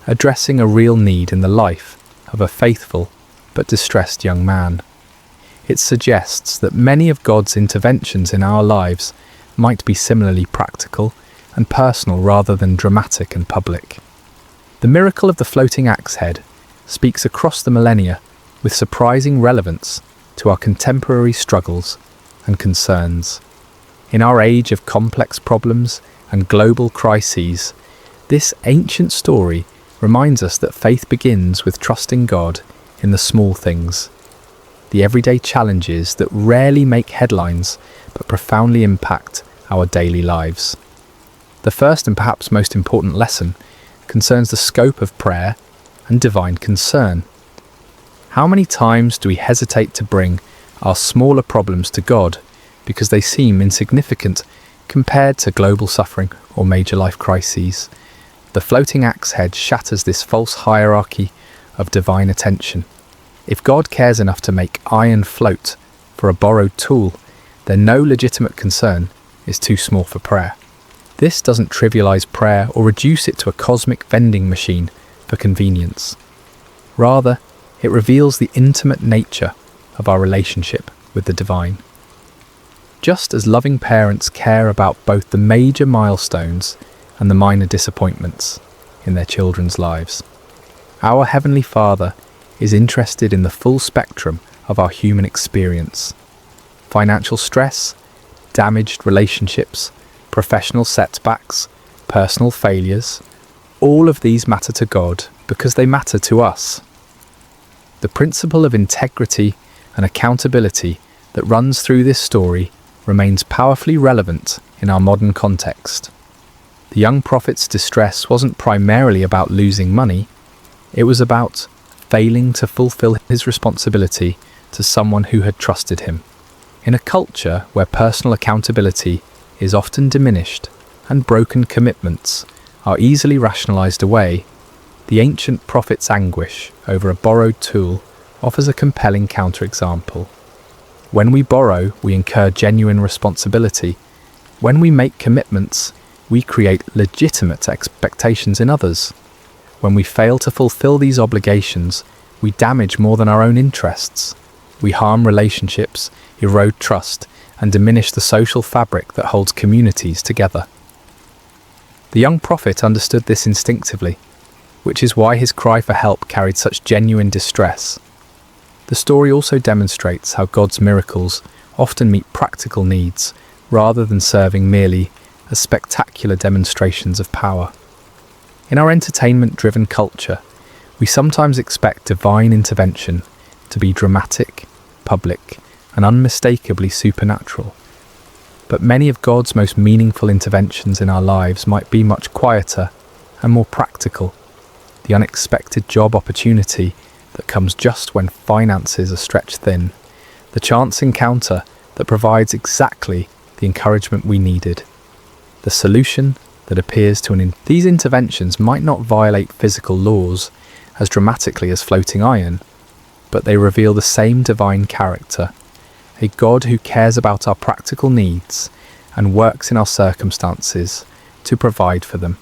addressing a real need in the life of a faithful but distressed young man. It suggests that many of God's interventions in our lives might be similarly practical and personal rather than dramatic and public. The miracle of the floating axe head speaks across the millennia with surprising relevance to our contemporary struggles and concerns. In our age of complex problems and global crises, this ancient story reminds us that faith begins with trusting God in the small things, the everyday challenges that rarely make headlines but profoundly impact our daily lives. The first and perhaps most important lesson concerns the scope of prayer and divine concern. How many times do we hesitate to bring our smaller problems to God because they seem insignificant compared to global suffering or major life crises? The floating axe head shatters this false hierarchy of divine attention. If God cares enough to make iron float for a borrowed tool, then no legitimate concern is too small for prayer. This doesn't trivialize prayer or reduce it to a cosmic vending machine for convenience. Rather, it reveals the intimate nature of our relationship with the divine. Just as loving parents care about both the major milestones and the minor disappointments in their children's lives, our Heavenly Father is interested in the full spectrum of our human experience. Financial stress, damaged relationships, professional setbacks, personal failures, all of these matter to God because they matter to us. The principle of integrity and accountability that runs through this story remains powerfully relevant in our modern context. The young prophet's distress wasn't primarily about losing money, it was about failing to fulfill his responsibility to someone who had trusted him. In a culture where personal accountability is often diminished and broken commitments are easily rationalized away, the ancient prophet's anguish over a borrowed tool offers a compelling counterexample. When we borrow, we incur genuine responsibility. When we make commitments, we create legitimate expectations in others. When we fail to fulfill these obligations, we damage more than our own interests. We harm relationships, erode trust, and diminish the social fabric that holds communities together. The young prophet understood this instinctively, which is why his cry for help carried such genuine distress. The story also demonstrates how God's miracles often meet practical needs rather than serving merely as spectacular demonstrations of power. In our entertainment-driven culture, we sometimes expect divine intervention to be dramatic, public, and unmistakably supernatural. But many of God's most meaningful interventions in our lives might be much quieter and more practical. The unexpected job opportunity that comes just when finances are stretched thin, the chance encounter that provides exactly the encouragement we needed, the solution that appears to These interventions might not violate physical laws as dramatically as floating iron, but they reveal the same divine character, a God who cares about our practical needs and works in our circumstances to provide for them.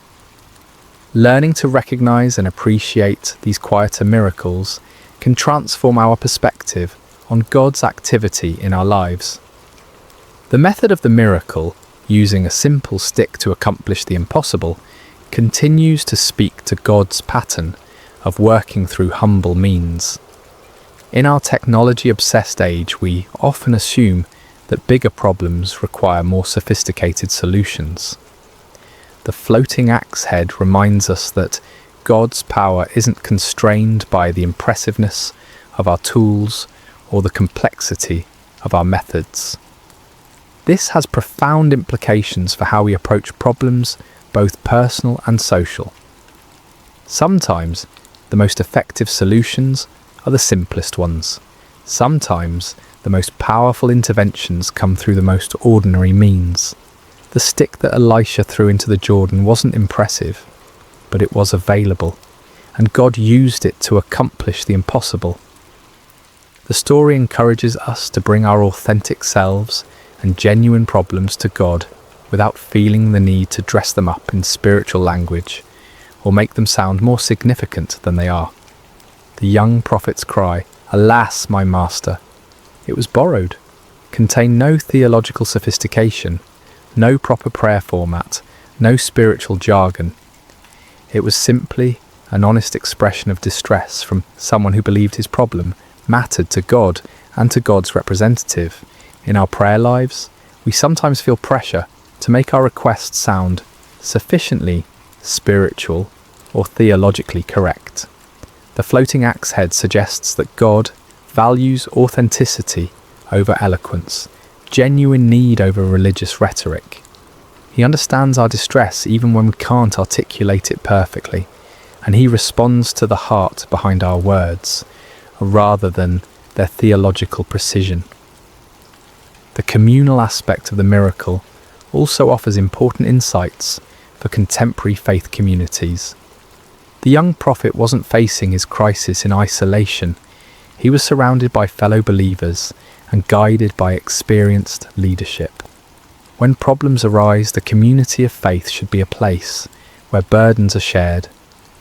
Learning to recognize and appreciate these quieter miracles can transform our perspective on God's activity in our lives. The method of the miracle, using a simple stick to accomplish the impossible, continues to speak to God's pattern of working through humble means. In our technology-obsessed age, we often assume that bigger problems require more sophisticated solutions. The floating axe head reminds us that God's power isn't constrained by the impressiveness of our tools or the complexity of our methods. This has profound implications for how we approach problems, both personal and social. Sometimes the most effective solutions are the simplest ones. Sometimes the most powerful interventions come through the most ordinary means. The stick that Elisha threw into the Jordan wasn't impressive, but it was available, and God used it to accomplish the impossible. The story encourages us to bring our authentic selves and genuine problems to God without feeling the need to dress them up in spiritual language or make them sound more significant than they are. The young prophet's cry, "Alas, my master," it was borrowed, contained no theological sophistication, no proper prayer format, no spiritual jargon. It was simply an honest expression of distress from someone who believed his problem mattered to God and to God's representative. In our prayer lives, we sometimes feel pressure to make our requests sound sufficiently spiritual or theologically correct. The floating axe head suggests that God values authenticity over eloquence, genuine need over religious rhetoric. He understands our distress even when we can't articulate it perfectly, and he responds to the heart behind our words, rather than their theological precision. The communal aspect of the miracle also offers important insights for contemporary faith communities. The young prophet wasn't facing his crisis in isolation. He was surrounded by fellow believers and guided by experienced leadership. When problems arise, the community of faith should be a place where burdens are shared,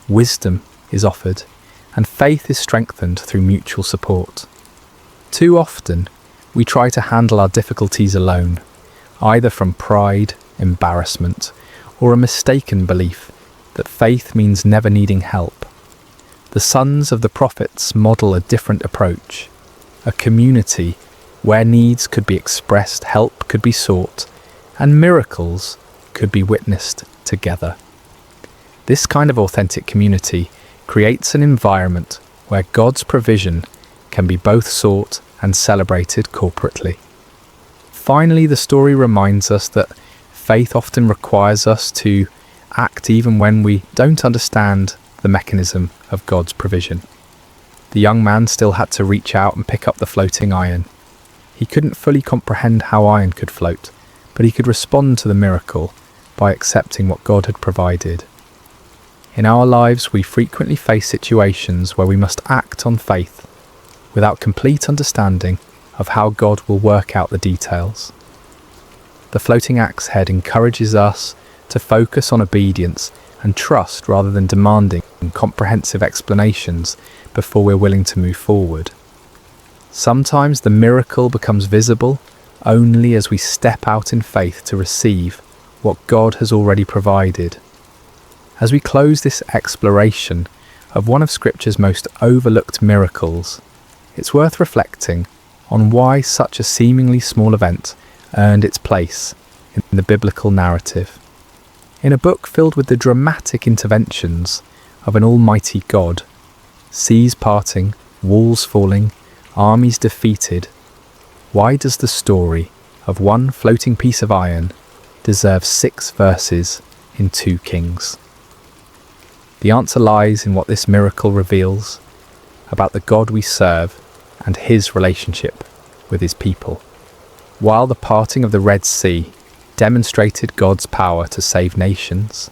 wisdom is offered, and faith is strengthened through mutual support. Too often, we try to handle our difficulties alone, either from pride, embarrassment, or a mistaken belief that faith means never needing help. The sons of the prophets model a different approach, a community where needs could be expressed, help could be sought, and miracles could be witnessed together. This kind of authentic community creates an environment where God's provision can be both sought and celebrated corporately. Finally, the story reminds us that faith often requires us to act even when we don't understand the mechanism of God's provision. The young man still had to reach out and pick up the floating iron. He couldn't fully comprehend how iron could float, but he could respond to the miracle by accepting what God had provided. In our lives, we frequently face situations where we must act on faith without complete understanding of how God will work out the details. The floating axe head encourages us to focus on obedience and trust rather than demanding comprehensive explanations before we're willing to move forward. Sometimes the miracle becomes visible only as we step out in faith to receive what God has already provided. As we close this exploration of one of Scripture's most overlooked miracles, it's worth reflecting on why such a seemingly small event earned its place in the biblical narrative. In a book filled with the dramatic interventions of an almighty God, seas parting, walls falling, armies defeated, why does the story of one floating piece of iron deserve 6 verses in 2 Kings? The answer lies in what this miracle reveals about the God we serve and his relationship with his people. While the parting of the Red Sea demonstrated God's power to save nations,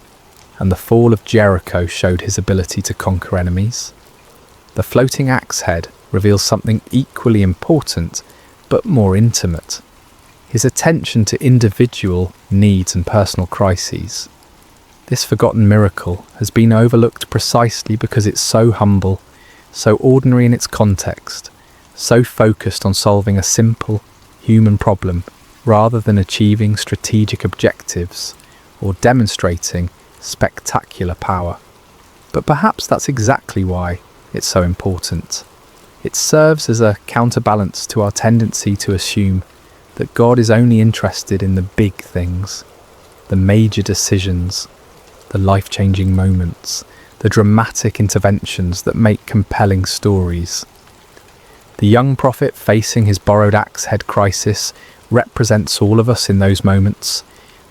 and the fall of Jericho showed his ability to conquer enemies, the floating axe head reveals something equally important but more intimate: his attention to individual needs and personal crises. This forgotten miracle has been overlooked precisely because it's so humble, so ordinary in its context, so focused on solving a simple human problem rather than achieving strategic objectives or demonstrating spectacular power. But perhaps that's exactly why it's so important. It serves as a counterbalance to our tendency to assume that God is only interested in the big things, the major decisions, the life-changing moments, the dramatic interventions that make compelling stories. The young prophet facing his borrowed axe head crisis represents all of us in those moments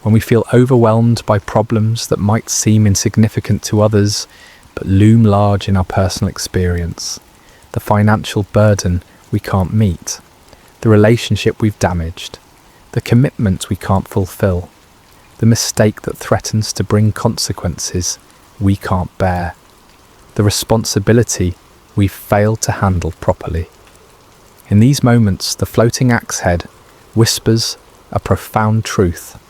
when we feel overwhelmed by problems that might seem insignificant to others but loom large in our personal experience. The financial burden we can't meet, the relationship we've damaged, the commitment we can't fulfill, the mistake that threatens to bring consequences we can't bear, the responsibility we've failed to handle properly. In these moments, the floating axe head whispers a profound truth.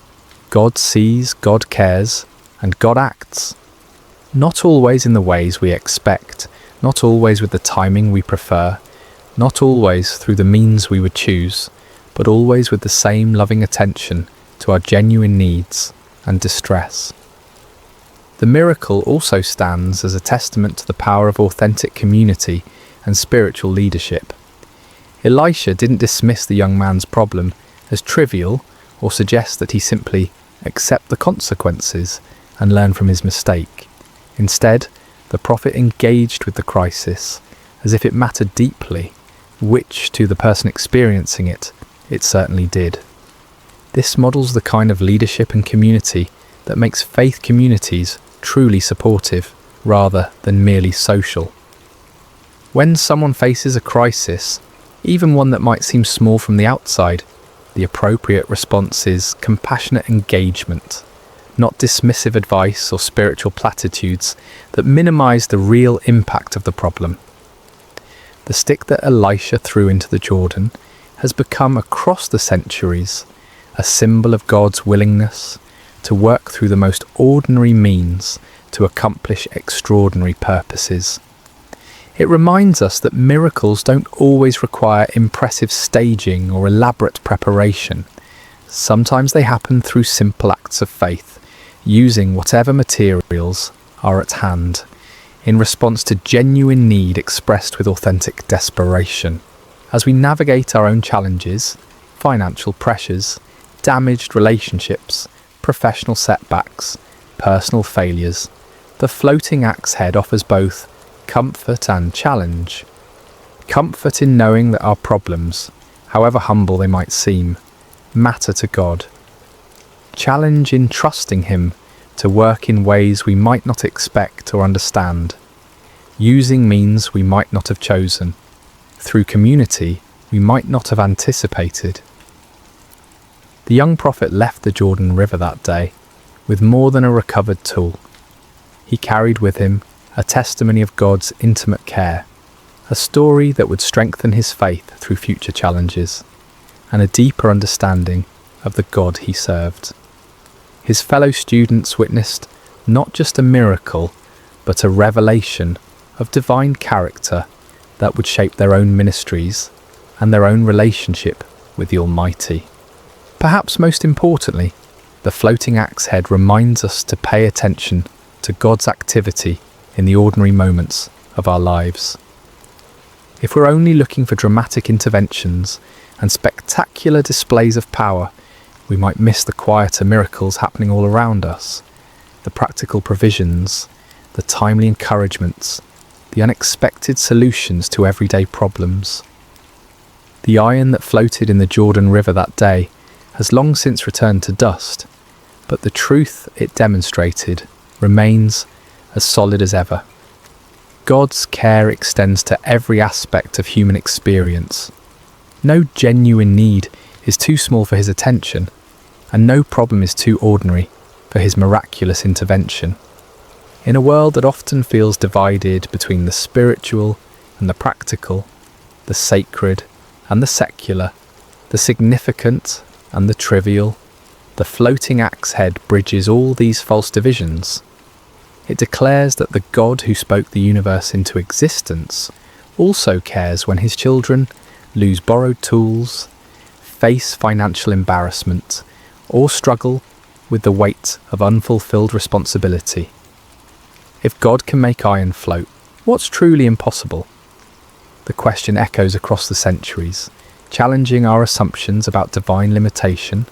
God sees, God cares, and God acts. Not always in the ways we expect, not always with the timing we prefer, not always through the means we would choose, but always with the same loving attention to our genuine needs and distress. The miracle also stands as a testament to the power of authentic community and spiritual leadership. Elisha didn't dismiss the young man's problem as trivial or suggest that he simply accept the consequences and learn from his mistake. Instead, the prophet engaged with the crisis as if it mattered deeply, which, to the person experiencing it certainly did. This models the kind of leadership and community that makes faith communities truly supportive rather than merely social. When someone faces a crisis, even one that might seem small from the outside, the appropriate response is compassionate engagement, not dismissive advice or spiritual platitudes that minimize the real impact of the problem. The stick that Elisha threw into the Jordan has become across the centuries a symbol of God's willingness to work through the most ordinary means to accomplish extraordinary purposes. It reminds us that miracles don't always require impressive staging or elaborate preparation. Sometimes they happen through simple acts of faith, using whatever materials are at hand, in response to genuine need expressed with authentic desperation. As we navigate our own challenges, financial pressures, damaged relationships, professional setbacks, personal failures, the floating axe head offers both comfort and challenge. Comfort in knowing that our problems, however humble they might seem, matter to God. Challenge in trusting Him to work in ways we might not expect or understand, using means we might not have chosen, through community we might not have anticipated. The young prophet left the Jordan River that day with more than a recovered tool. He carried with him a testimony of God's intimate care, a story that would strengthen his faith through future challenges, and a deeper understanding of the God he served. His fellow students witnessed not just a miracle, but a revelation of divine character that would shape their own ministries and their own relationship with the Almighty. Perhaps most importantly, the floating axe head reminds us to pay attention to God's activity in the ordinary moments of our lives. If we're only looking for dramatic interventions and spectacular displays of power, we might miss the quieter miracles happening all around us, the practical provisions, the timely encouragements, the unexpected solutions to everyday problems. The iron that floated in the Jordan River that day has long since returned to dust, but the truth it demonstrated remains as solid as ever. God's care extends to every aspect of human experience. No genuine need is too small for his attention, and no problem is too ordinary for his miraculous intervention. In a world that often feels divided between the spiritual and the practical, the sacred and the secular, the significant and the trivial, the floating axe head bridges all these false divisions. It declares that the God who spoke the universe into existence also cares when his children lose borrowed tools, face financial embarrassment, or struggle with the weight of unfulfilled responsibility. If God can make iron float, what's truly impossible? The question echoes across the centuries, challenging our assumptions about divine limitation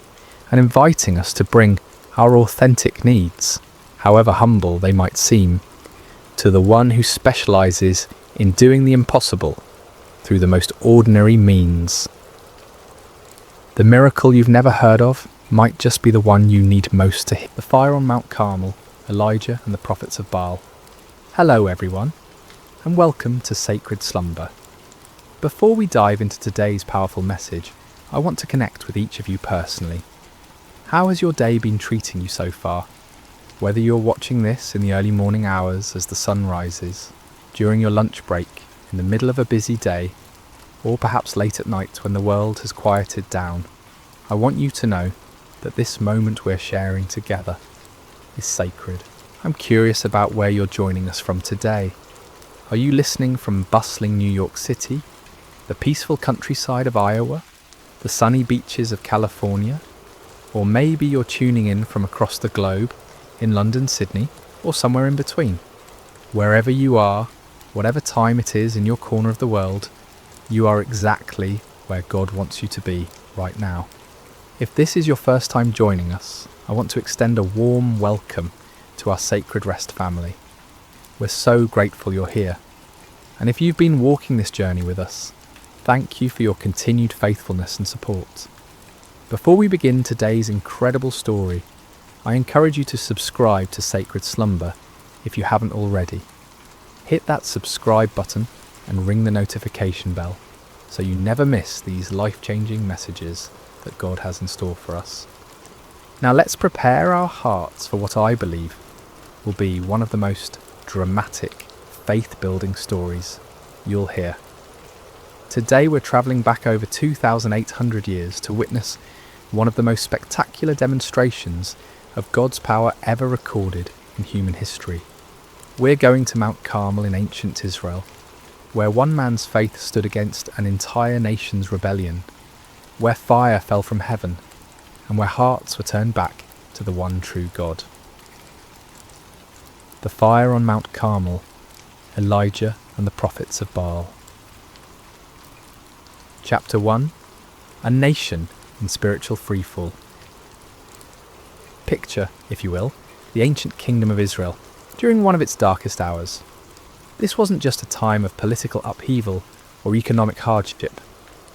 and inviting us to bring our authentic needs, however humble they might seem, to the one who specializes in doing the impossible through the most ordinary means. The miracle you've never heard of might just be the one you need most to hit. The fire on Mount Carmel, Elijah and the prophets of Baal. Hello everyone, and welcome to Sacred Slumber. Before we dive into today's powerful message, I want to connect with each of you personally. How has your day been treating you so far? Whether you're watching this in the early morning hours as the sun rises, during your lunch break, in the middle of a busy day, or perhaps late at night when the world has quieted down, I want you to know that this moment we're sharing together is sacred. I'm curious about where you're joining us from today. Are you listening from bustling New York City, the peaceful countryside of Iowa, the sunny beaches of California, or maybe you're tuning in from across the globe, in London, Sydney, or somewhere in between? Wherever you are, whatever time it is in your corner of the world, you are exactly where God wants you to be right now. If this is your first time joining us, I want to extend a warm welcome to our Sacred Rest family. We're so grateful you're here. And if you've been walking this journey with us, thank you for your continued faithfulness and support. Before we begin today's incredible story, I encourage you to subscribe to Sacred Slumber if you haven't already. Hit that subscribe button and ring the notification bell so you never miss these life-changing messages that God has in store for us. Now let's prepare our hearts for what I believe will be one of the most dramatic, faith-building stories you'll hear. Today we're travelling back over 2,800 years to witness one of the most spectacular demonstrations of God's power ever recorded in human history. We're going to Mount Carmel in ancient Israel, where one man's faith stood against an entire nation's rebellion, where fire fell from heaven, and where hearts were turned back to the one true God. The fire on Mount Carmel, Elijah and the prophets of Baal. Chapter 1. A nation in spiritual freefall. Picture, if you will, the ancient kingdom of Israel during one of its darkest hours. This wasn't just a time of political upheaval or economic hardship,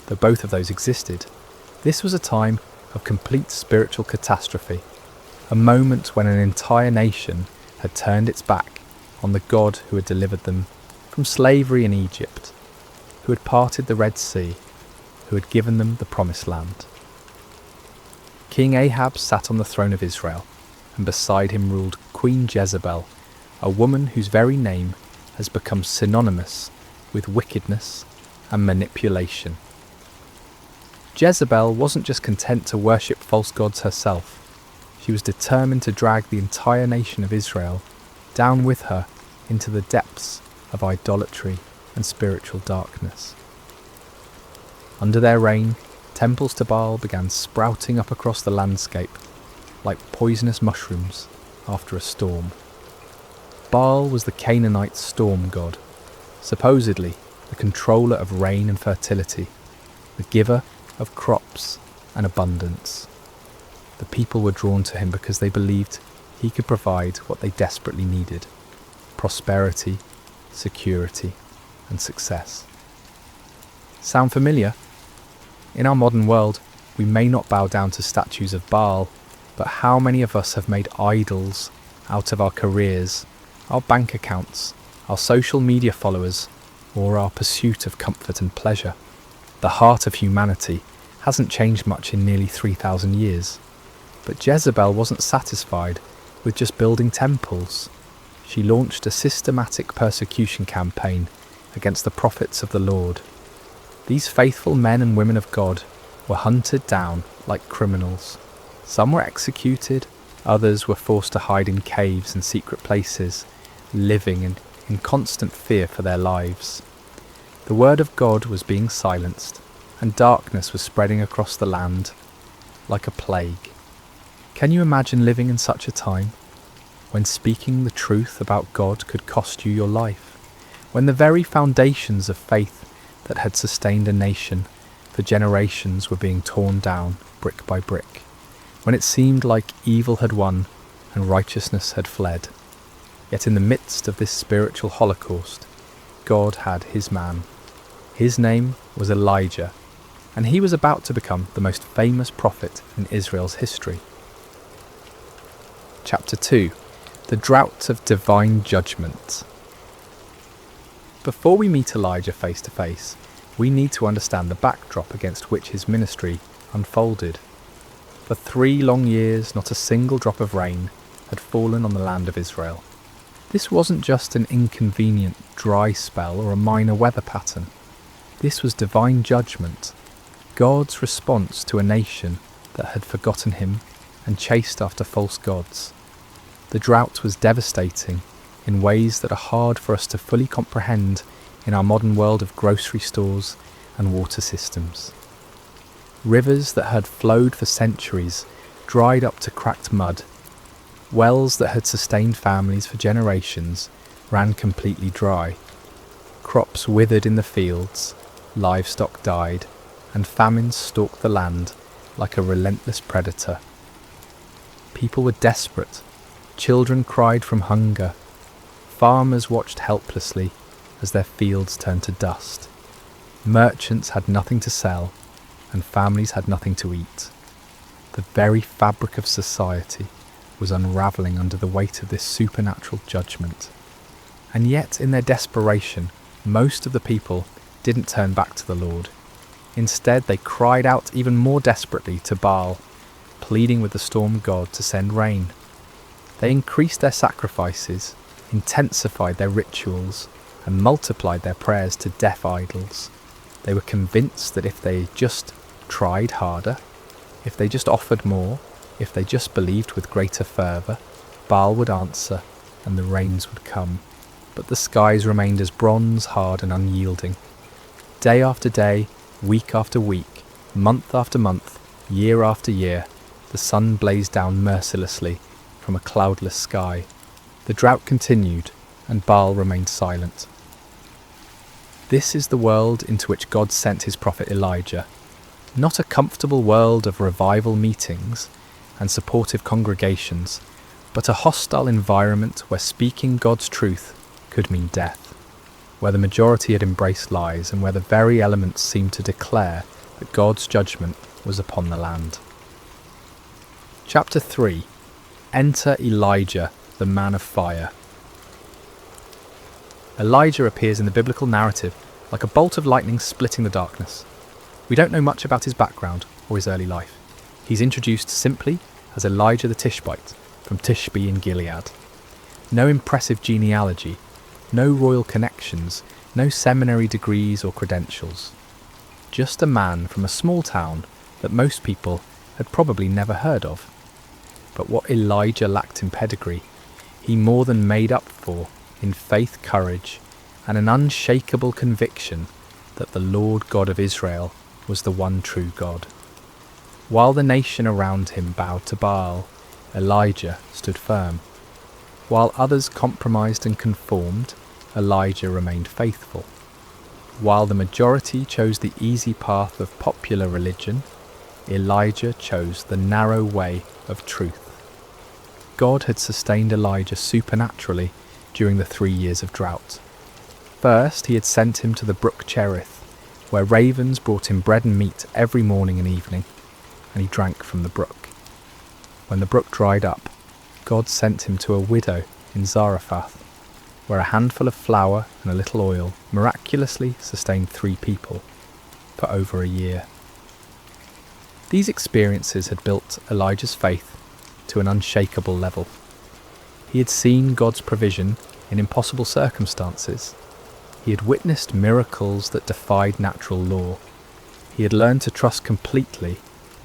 though both of those existed. This was a time of complete spiritual catastrophe, a moment when an entire nation had turned its back on the God who had delivered them from slavery in Egypt, who had parted the Red Sea, who had given them the Promised Land. King Ahab sat on the throne of Israel, and beside him ruled Queen Jezebel, a woman whose very name has become synonymous with wickedness and manipulation. Jezebel wasn't just content to worship false gods herself. She was determined to drag the entire nation of Israel down with her into the depths of idolatry and spiritual darkness. Under their reign, temples to Baal began sprouting up across the landscape like poisonous mushrooms after a storm. Baal was the Canaanite storm god, supposedly the controller of rain and fertility, the giver of crops and abundance. The people were drawn to him because they believed he could provide what they desperately needed: prosperity, security, and success. Sound familiar? In our modern world, we may not bow down to statues of Baal, but how many of us have made idols out of our careers, our bank accounts, our social media followers, or our pursuit of comfort and pleasure? The heart of humanity hasn't changed much in nearly 3,000 years. But Jezebel wasn't satisfied with just building temples. She launched a systematic persecution campaign against the prophets of the Lord. These faithful men and women of God were hunted down like criminals. Some were executed, others were forced to hide in caves and secret places, living in constant fear for their lives. The word of God was being silenced, and darkness was spreading across the land like a plague. Can you imagine living in such a time, when speaking the truth about God could cost you your life, when the very foundations of faith that had sustained a nation for generations were being torn down brick by brick, when it seemed like evil had won and righteousness had fled? Yet in the midst of this spiritual holocaust, God had his man. His name was Elijah, and he was about to become the most famous prophet in Israel's history. Chapter 2. The Drought of Divine Judgment. Before we meet Elijah face to face, we need to understand the backdrop against which his ministry unfolded. For 3 long years, not a single drop of rain had fallen on the land of Israel. This wasn't just an inconvenient dry spell or a minor weather pattern. This was divine judgment, God's response to a nation that had forgotten him and chased after false gods. The drought was devastating in ways that are hard for us to fully comprehend in our modern world of grocery stores and water systems. Rivers that had flowed for centuries dried up to cracked mud. Wells that had sustained families for generations ran completely dry. Crops withered in the fields, livestock died, and famine stalked the land like a relentless predator. People were desperate. Children cried from hunger. Farmers watched helplessly as their fields turned to dust. Merchants had nothing to sell, and families had nothing to eat. The very fabric of society was unravelling under the weight of this supernatural judgment. And yet, in their desperation, most of the people didn't turn back to the Lord. Instead, they cried out even more desperately to Baal, pleading with the storm god to send rain. They increased their sacrifices, intensified their rituals, and multiplied their prayers to deaf idols. They were convinced that if they just tried harder, if they just offered more, if they just believed with greater fervour, Baal would answer and the rains would come. But the skies remained as bronze hard and unyielding. Day after day, week after week, month after month, year after year, the sun blazed down mercilessly from a cloudless sky. The drought continued, and Baal remained silent. This is the world into which God sent his prophet Elijah. Not a comfortable world of revival meetings and supportive congregations, but a hostile environment where speaking God's truth could mean death, where the majority had embraced lies, and where the very elements seemed to declare that God's judgment was upon the land. Chapter 3. Enter Elijah, the man of fire. Elijah appears in the biblical narrative like a bolt of lightning splitting the darkness. We don't know much about his background or his early life. He's introduced simply as Elijah the Tishbite from Tishbe in Gilead. No impressive genealogy, no royal connections, no seminary degrees or credentials. Just a man from a small town that most people had probably never heard of. But what Elijah lacked in pedigree, he more than made up for in faith, courage, and an unshakable conviction that the Lord God of Israel was the one true God. While the nation around him bowed to Baal, Elijah stood firm. While others compromised and conformed, Elijah remained faithful. While the majority chose the easy path of popular religion, Elijah chose the narrow way of truth. God had sustained Elijah supernaturally during the 3 years of drought. First, he had sent him to the brook Cherith, where ravens brought him bread and meat every morning and evening, and he drank from the brook. When the brook dried up, God sent him to a widow in Zarephath, where a handful of flour and a little oil miraculously sustained 3 people for over a year. These experiences had built Elijah's faith to an unshakable level. He had seen God's provision in impossible circumstances. He had witnessed miracles that defied natural law. He had learned to trust completely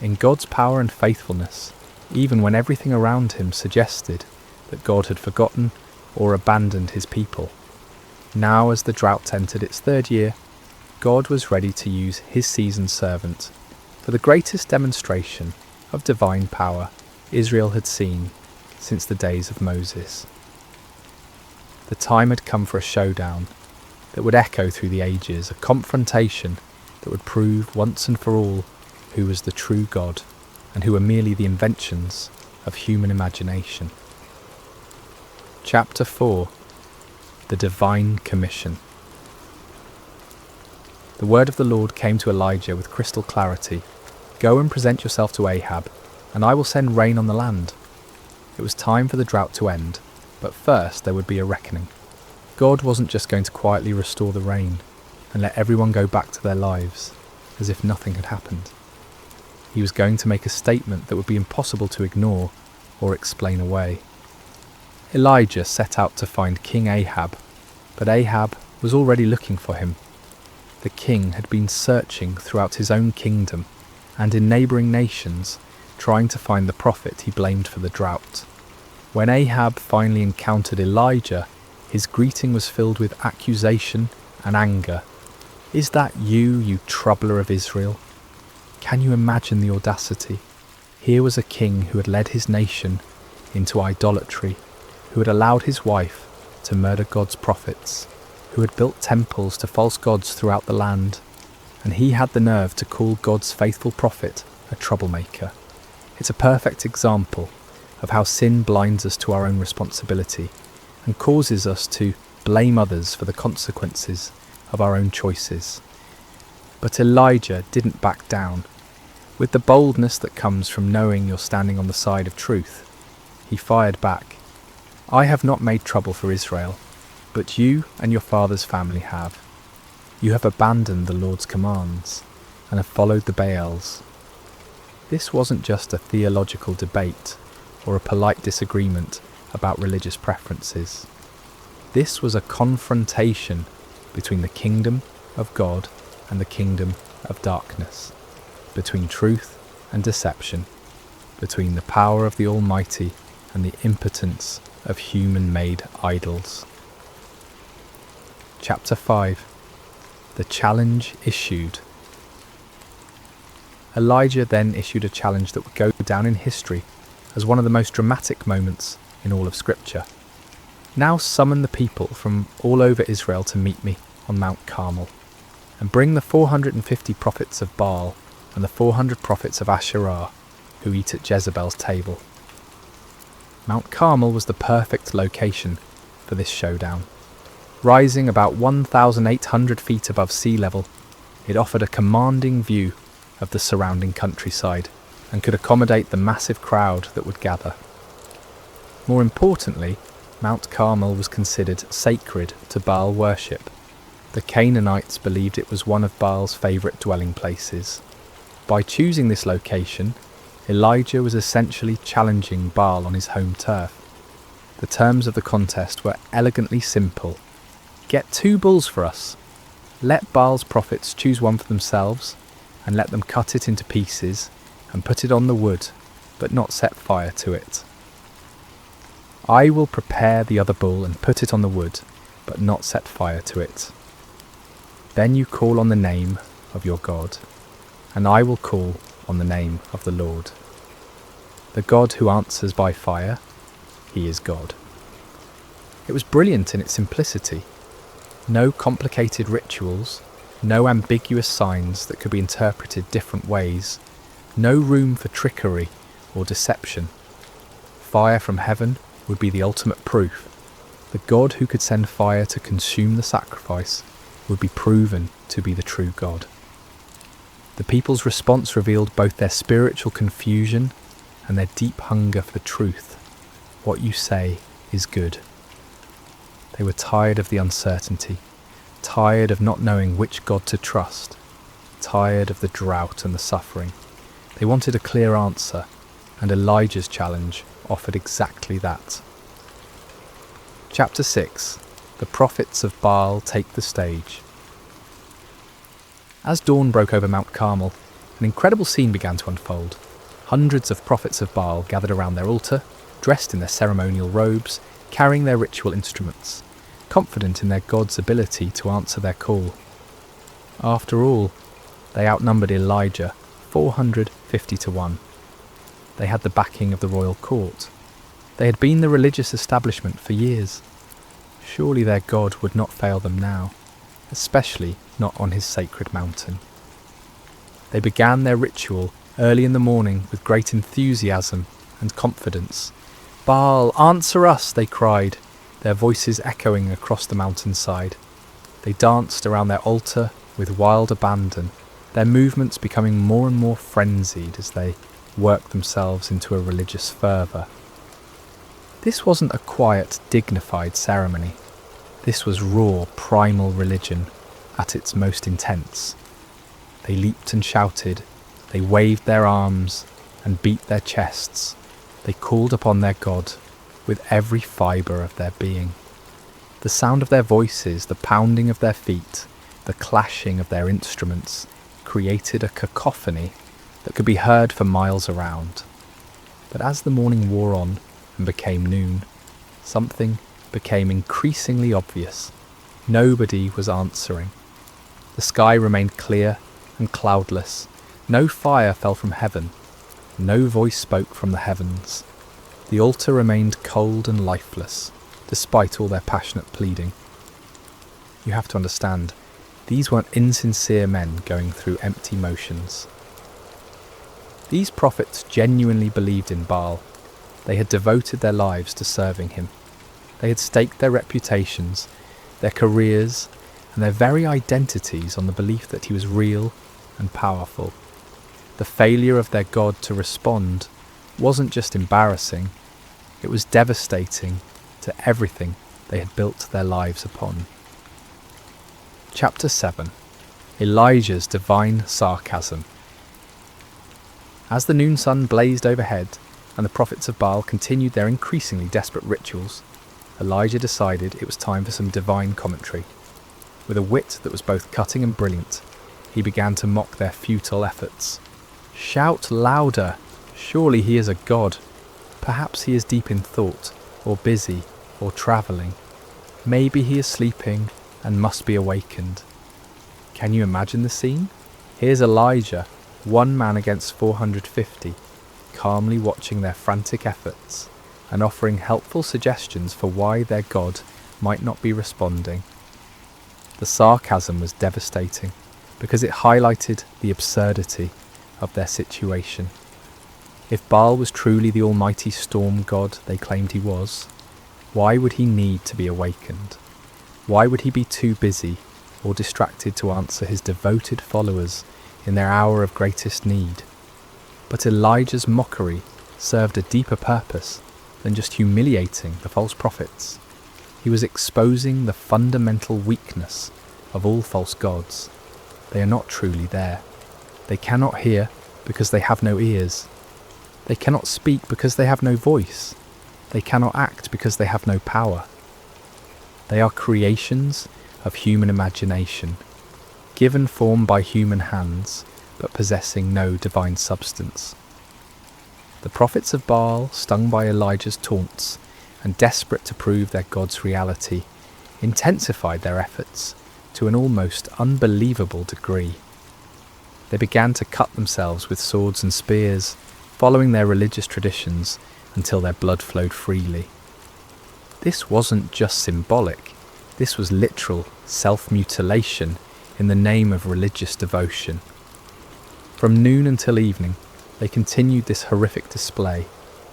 in God's power and faithfulness, even when everything around him suggested that God had forgotten or abandoned his people. Now, as the drought entered its 3rd year, God was ready to use his seasoned servant for the greatest demonstration of divine power Israel had seen since the days of Moses. The time had come for a showdown that would echo through the ages, a confrontation that would prove once and for all who was the true God and who were merely the inventions of human imagination. Chapter 4. The Divine Commission. The word of the Lord came to Elijah with crystal clarity. Go and present yourself to Ahab, and I will send rain on the land. It was time for the drought to end, but first there would be a reckoning. God wasn't just going to quietly restore the rain and let everyone go back to their lives as if nothing had happened. He was going to make a statement that would be impossible to ignore or explain away. Elijah set out to find King Ahab, but Ahab was already looking for him. The king had been searching throughout his own kingdom and in neighbouring nations, trying to find the prophet he blamed for the drought. When Ahab finally encountered Elijah, his greeting was filled with accusation and anger. Is that you, you troubler of Israel? Can you imagine the audacity? Here was a king who had led his nation into idolatry, who had allowed his wife to murder God's prophets, who had built temples to false gods throughout the land, and he had the nerve to call God's faithful prophet a troublemaker. It's a perfect example of how sin blinds us to our own responsibility and causes us to blame others for the consequences of our own choices. But Elijah didn't back down. With the boldness that comes from knowing you're standing on the side of truth, he fired back. I have not made trouble for Israel, but you and your father's family have. You have abandoned the Lord's commands and have followed the Baals. This wasn't just a theological debate or a polite disagreement about religious preferences. This was a confrontation between the kingdom of God and the kingdom of darkness, between truth and deception, between the power of the Almighty and the impotence of human-made idols. Chapter 5. The challenge issued. Elijah then issued a challenge that would go down in history as one of the most dramatic moments in all of Scripture. Now summon the people from all over Israel to meet me on Mount Carmel, and bring the 450 prophets of Baal and the 400 prophets of Asherah who eat at Jezebel's table. Mount Carmel was the perfect location for this showdown. Rising about 1,800 feet above sea level, it offered a commanding view of the surrounding countryside and could accommodate the massive crowd that would gather. More importantly, Mount Carmel was considered sacred to Baal worship. The Canaanites believed it was one of Baal's favourite dwelling places. By choosing this location, Elijah was essentially challenging Baal on his home turf. The terms of the contest were elegantly simple. Get 2 bulls for us. Let Baal's prophets choose one for themselves, and let them cut it into pieces and put it on the wood, but not set fire to it. I will prepare the other bull and put it on the wood, but not set fire to it. Then you call on the name of your God, and I will call on the name of the Lord. The God who answers by fire, he is God. It was brilliant in its simplicity. No complicated rituals, No ambiguous signs that could be interpreted different ways. No room for trickery or deception. Fire from heaven would be the ultimate proof. The God who could send fire to consume the sacrifice would be proven to be the true God. The people's response revealed both their spiritual confusion and their deep hunger for truth. What you say is good. They were tired of the uncertainty, tired of not knowing which God to trust, tired of the drought and the suffering. They wanted a clear answer, and Elijah's challenge offered exactly that. Chapter 6. The prophets of Baal take the stage. As dawn broke over Mount Carmel, an incredible scene began to unfold. Hundreds of prophets of Baal gathered around their altar, dressed in their ceremonial robes, carrying their ritual instruments, confident in their God's ability to answer their call. After all, they outnumbered Elijah 450 to 1. They had the backing of the royal court. They had been the religious establishment for years. Surely their God would not fail them now, especially not on his sacred mountain. They began their ritual early in the morning with great enthusiasm and confidence. "Baal, answer us," they cried, their voices echoing across the mountainside. They danced around their altar with wild abandon, their movements becoming more and more frenzied as they worked themselves into a religious fervour. This wasn't a quiet, dignified ceremony. This was raw, primal religion at its most intense. They leaped and shouted, they waved their arms and beat their chests. They called upon their God with every fibre of their being. The sound of their voices, the pounding of their feet, the clashing of their instruments created a cacophony that could be heard for miles around. But as the morning wore on and became noon, something became increasingly obvious. Nobody was answering. The sky remained clear and cloudless. No fire fell from heaven. No voice spoke from the heavens. The altar remained cold and lifeless, despite all their passionate pleading. You have to understand, these weren't insincere men going through empty motions. These prophets genuinely believed in Baal. They had devoted their lives to serving him. They had staked their reputations, their careers, and their very identities on the belief that he was real and powerful. The failure of their God to respond wasn't just embarrassing, it was devastating to everything they had built their lives upon. Chapter 7. Elijah's divine sarcasm. As the noon sun blazed overhead and the prophets of Baal continued their increasingly desperate rituals, Elijah decided it was time for some divine commentary. With a wit that was both cutting and brilliant, he began to mock their futile efforts. "Shout louder! Surely he is a god. Perhaps he is deep in thought, or busy, or travelling. Maybe he is sleeping and must be awakened." Can you imagine the scene? Here's Elijah, one man against 450, calmly watching their frantic efforts and offering helpful suggestions for why their God might not be responding. The sarcasm was devastating because it highlighted the absurdity of their situation. If Baal was truly the almighty storm god they claimed he was, why would he need to be awakened? Why would he be too busy or distracted to answer his devoted followers in their hour of greatest need? But Elijah's mockery served a deeper purpose than just humiliating the false prophets. He was exposing the fundamental weakness of all false gods. They are not truly there. They cannot hear because they have no ears. They cannot speak because they have no voice. They cannot act because they have no power. They are creations of human imagination, given form by human hands, but possessing no divine substance. The prophets of Baal, stung by Elijah's taunts and desperate to prove their God's reality, intensified their efforts to an almost unbelievable degree. They began to cut themselves with swords and spears, following their religious traditions until their blood flowed freely. This wasn't just symbolic, this was literal self-mutilation in the name of religious devotion. From noon until evening, they continued this horrific display,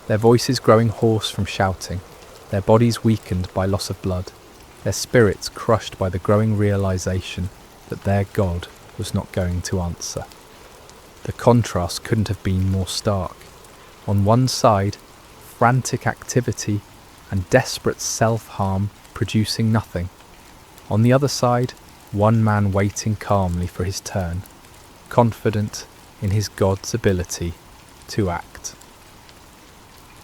their voices growing hoarse from shouting, their bodies weakened by loss of blood, their spirits crushed by the growing realization that their God was not going to answer. The contrast couldn't have been more stark. On one side, frantic activity and desperate self-harm producing nothing. On the other side, one man waiting calmly for his turn, confident in his God's ability to act.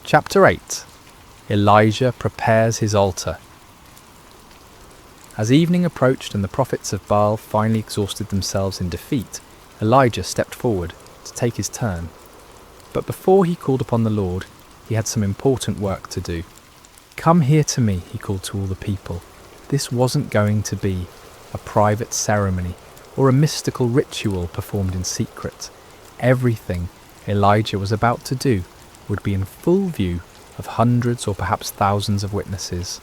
Chapter 8. Elijah prepares his altar. As evening approached and the prophets of Baal finally exhausted themselves in defeat, Elijah stepped forward to take his turn. But before he called upon the Lord, he had some important work to do. "Come here to me," he called to all the people. This wasn't going to be a private ceremony or a mystical ritual performed in secret. Everything Elijah was about to do would be in full view of hundreds or perhaps thousands of witnesses.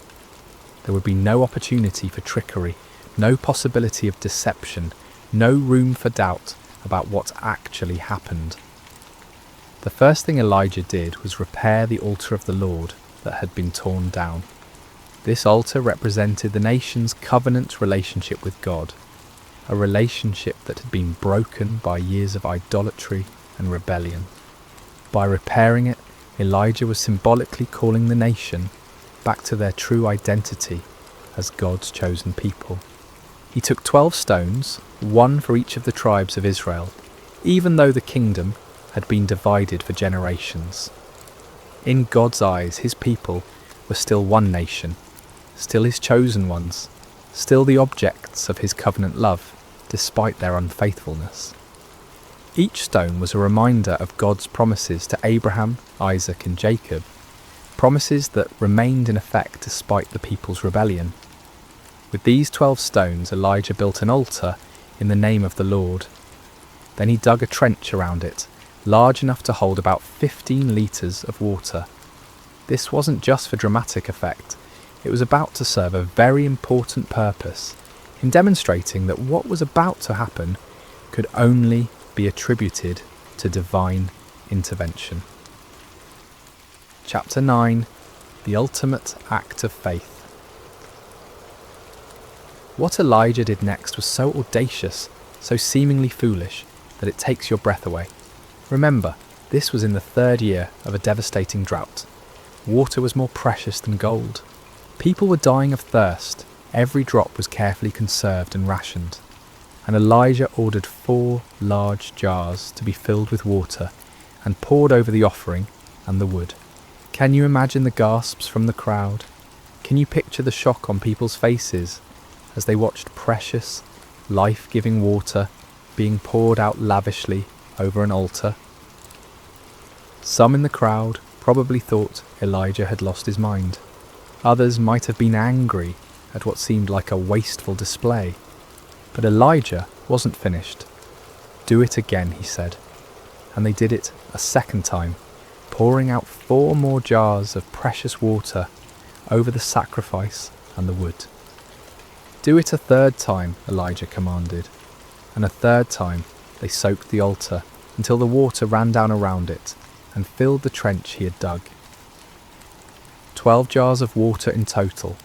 There would be no opportunity for trickery, no possibility of deception, no room for doubt about what actually happened. The first thing Elijah did was repair the altar of the Lord that had been torn down. This altar represented the nation's covenant relationship with God, a relationship that had been broken by years of idolatry and rebellion. By repairing it, Elijah was symbolically calling the nation back to their true identity as God's chosen people. He took 12 stones, one for each of the tribes of Israel, even though the kingdom had been divided for generations. In God's eyes, his people were still one nation, still his chosen ones, still the objects of his covenant love, despite their unfaithfulness. Each stone was a reminder of God's promises to Abraham, Isaac and Jacob, promises that remained in effect despite the people's rebellion. With these 12 stones, Elijah built an altar in the name of the Lord. Then he dug a trench around it, large enough to hold about 15 litres of water. This wasn't just for dramatic effect, it was about to serve a very important purpose in demonstrating that what was about to happen could only be attributed to divine intervention. Chapter 9. The Ultimate Act of Faith. What Elijah did next was so audacious, so seemingly foolish, that it takes your breath away. Remember, this was in the 3rd year of a devastating drought. Water was more precious than gold. People were dying of thirst. Every drop was carefully conserved and rationed. And Elijah ordered 4 large jars to be filled with water and poured over the offering and the wood. Can you imagine the gasps from the crowd? Can you picture the shock on people's faces as they watched precious, life-giving water being poured out lavishly over an altar? Some in the crowd probably thought Elijah had lost his mind. Others might have been angry at what seemed like a wasteful display. But Elijah wasn't finished. "Do it again," he said. And they did it a second time, pouring out 4 more jars of precious water over the sacrifice and the wood. "Do it a 3rd time," Elijah commanded. And a 3rd time they soaked the altar until the water ran down around it and filled the trench he had dug. 12 jars of water in total.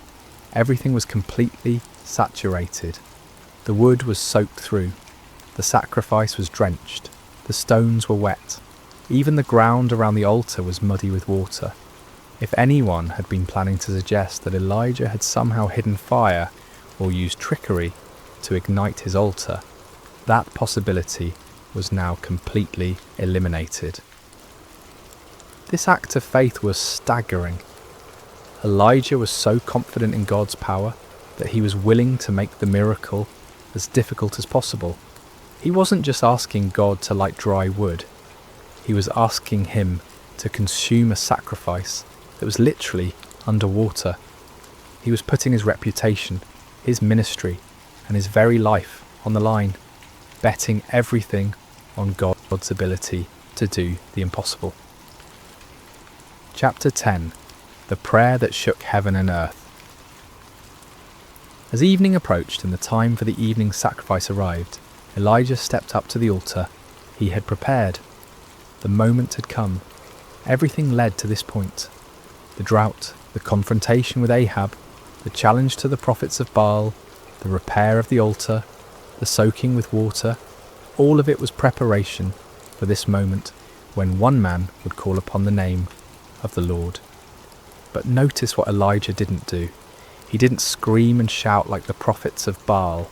Everything was completely saturated. The wood was soaked through. The sacrifice was drenched. The stones were wet. Even the ground around the altar was muddy with water. If anyone had been planning to suggest that Elijah had somehow hidden fire or used trickery to ignite his altar, that possibility was now completely eliminated. This act of faith was staggering. Elijah was so confident in God's power that he was willing to make the miracle as difficult as possible. He wasn't just asking God to light dry wood. He was asking him to consume a sacrifice that was literally underwater. He was putting his reputation, his ministry, and his very life on the line, betting everything on God's ability to do the impossible. Chapter 10. The Prayer that Shook Heaven and Earth. As evening approached and the time for the evening sacrifice arrived, Elijah stepped up to the altar he had prepared. The moment had come. Everything led to this point. The drought, the confrontation with Ahab, the challenge to the prophets of Baal, the repair of the altar, the soaking with water, all of it was preparation for this moment when one man would call upon the name of the Lord. But notice what Elijah didn't do. He didn't scream and shout like the prophets of Baal.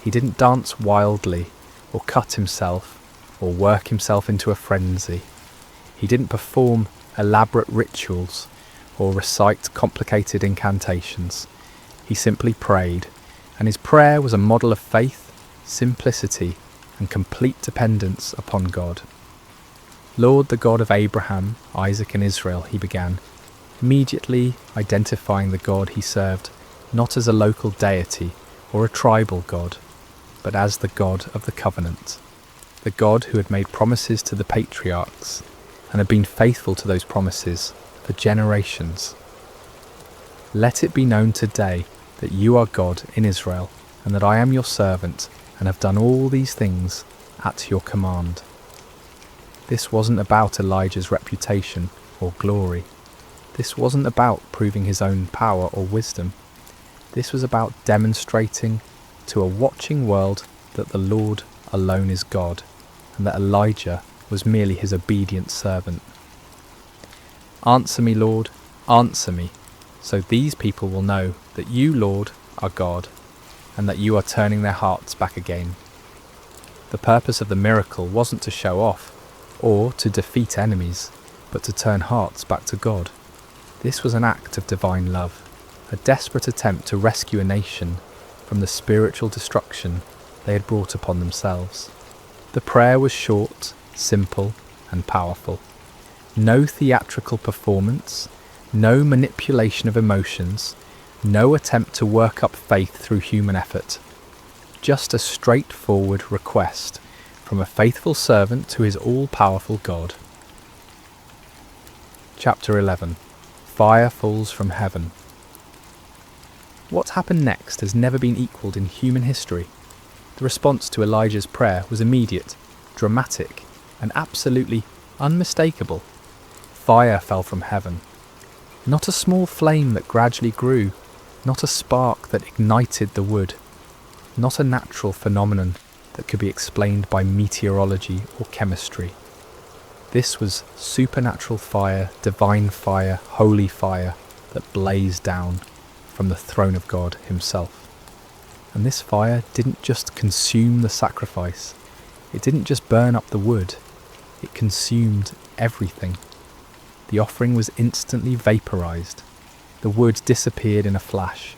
He didn't dance wildly, or cut himself, or work himself into a frenzy. He didn't perform elaborate rituals, or recite complicated incantations. He simply prayed, and his prayer was a model of faith, simplicity, and complete dependence upon God. Lord, the God of Abraham, Isaac, and Israel, he began, immediately identifying the God he served not as a local deity or a tribal God, but as the God of the covenant, the God who had made promises to the patriarchs and had been faithful to those promises for generations. Let it be known today that you are God in Israel, and that I am your servant and have done all these things at your command. This wasn't about Elijah's reputation or glory. This wasn't about proving his own power or wisdom. This was about demonstrating to a watching world that the Lord alone is God, and that Elijah was merely his obedient servant. Answer me, Lord, answer me, so these people will know that you, Lord, are God, and that you are turning their hearts back again. The purpose of the miracle wasn't to show off, or to defeat enemies, but to turn hearts back to God. This was an act of divine love, a desperate attempt to rescue a nation from the spiritual destruction they had brought upon themselves. The prayer was short, simple, and powerful. No theatrical performance, no manipulation of emotions, no attempt to work up faith through human effort. Just a straightforward request from a faithful servant to his all-powerful God. Chapter 11. Fire falls from heaven. What happened next has never been equalled in human history. The response to Elijah's prayer was immediate, dramatic, and absolutely unmistakable. Fire fell from heaven. Not a small flame that gradually grew, not a spark that ignited the wood, not a natural phenomenon that could be explained by meteorology or chemistry. This was supernatural fire, divine fire, holy fire that blazed down from the throne of God himself. And this fire didn't just consume the sacrifice, it didn't just burn up the wood, it consumed everything. The offering was instantly vaporized. The wood disappeared in a flash.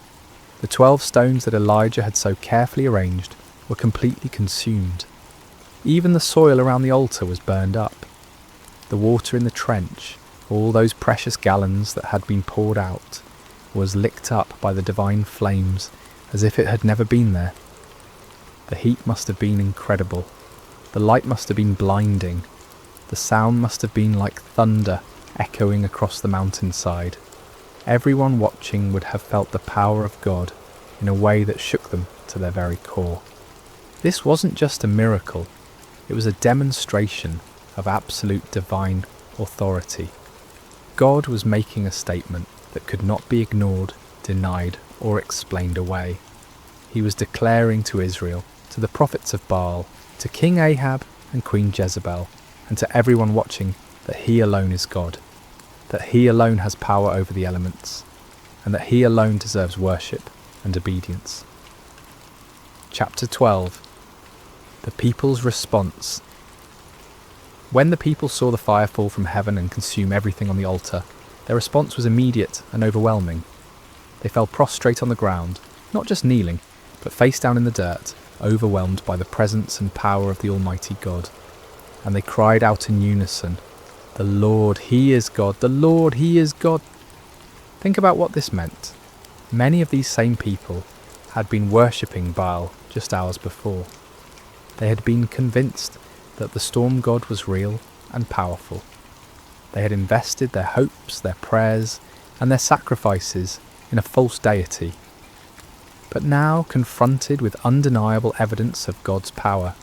The 12 stones that Elijah had so carefully arranged were completely consumed. Even the soil around the altar was burned up. The water in the trench, all those precious gallons that had been poured out, was licked up by the divine flames as if it had never been there. The heat must have been incredible. The light must have been blinding. The sound must have been like thunder echoing across the mountainside. Everyone watching would have felt the power of God in a way that shook them to their very core. This wasn't just a miracle, it was a demonstration of absolute divine authority. God was making a statement that could not be ignored, denied, or explained away. He was declaring to Israel, to the prophets of Baal, to King Ahab and Queen Jezebel, and to everyone watching, that he alone is God, that he alone has power over the elements, and that he alone deserves worship and obedience. Chapter 12. The people's response. When the people saw the fire fall from heaven and consume everything on the altar, their response was immediate and overwhelming. They fell prostrate on the ground, not just kneeling, but face down in the dirt, overwhelmed by the presence and power of the Almighty God. And they cried out in unison, "The Lord, He is God! The Lord, He is God!" Think about what this meant. Many of these same people had been worshipping Baal just hours before. They had been convinced that the storm god was real and powerful. They had invested their hopes, their prayers, and their sacrifices in a false deity. But now, confronted with undeniable evidence of God's power,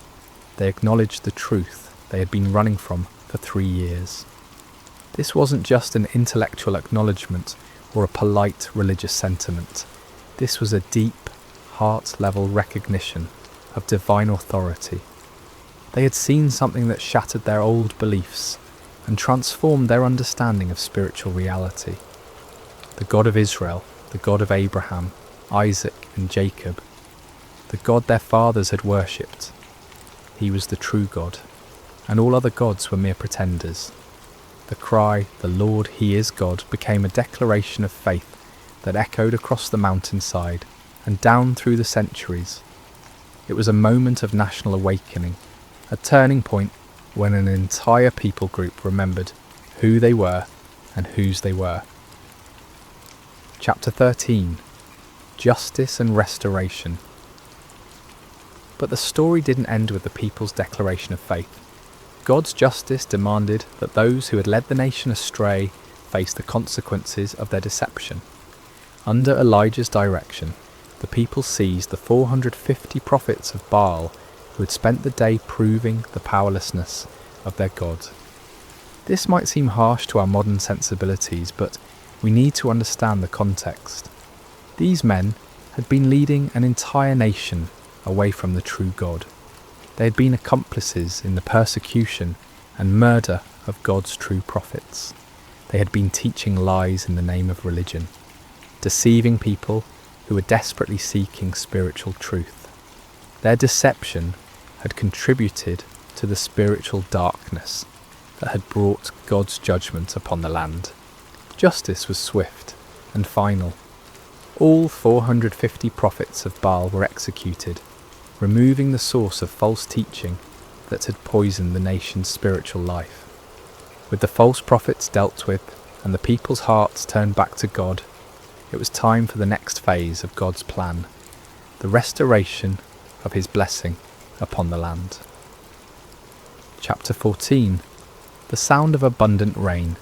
they acknowledged the truth they had been running from for 3 years. This wasn't just an intellectual acknowledgement or a polite religious sentiment. This was a deep, heart-level recognition of divine authority. They had seen something that shattered their old beliefs and transformed their understanding of spiritual reality. The God of Israel, the God of Abraham, Isaac and Jacob, the God their fathers had worshipped. He was the true God, and all other gods were mere pretenders. The cry, "The Lord, He is God," became a declaration of faith that echoed across the mountainside and down through the centuries. It was a moment of national awakening, a turning point when an entire people group remembered who they were and whose they were. Chapter 13. Justice and Restoration. But the story didn't end with the people's declaration of faith. God's justice demanded that those who had led the nation astray face the consequences of their deception. Under Elijah's direction, the people seized the 450 prophets of Baal who had spent the day proving the powerlessness of their God. This might seem harsh to our modern sensibilities, but we need to understand the context. These men had been leading an entire nation away from the true God. They had been accomplices in the persecution and murder of God's true prophets. They had been teaching lies in the name of religion, deceiving people who were desperately seeking spiritual truth. Their deception had contributed to the spiritual darkness that had brought God's judgment upon the land. Justice was swift and final. All 450 prophets of Baal were executed, removing the source of false teaching that had poisoned the nation's spiritual life. With the false prophets dealt with and the people's hearts turned back to God, it was time for the next phase of God's plan, the restoration of His blessing upon the land. Chapter 14. The sound of abundant rain.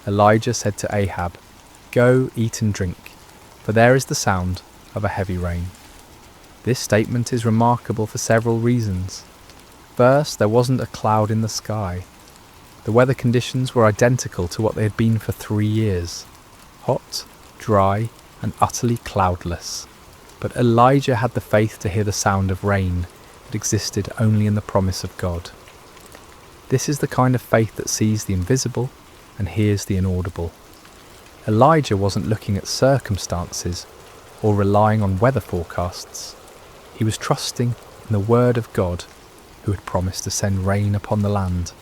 Elijah said to Ahab, "Go, eat and drink, for there is the sound of a heavy rain." This statement is remarkable for several reasons. First, there wasn't a cloud in the sky. The weather conditions were identical to what they had been for 3 years. Hot, dry, and utterly cloudless. But Elijah had the faith to hear the sound of rain that existed only in the promise of God. This is the kind of faith that sees the invisible and hears the inaudible. Elijah wasn't looking at circumstances or relying on weather forecasts. He was trusting in the word of God, who had promised to send rain upon the land.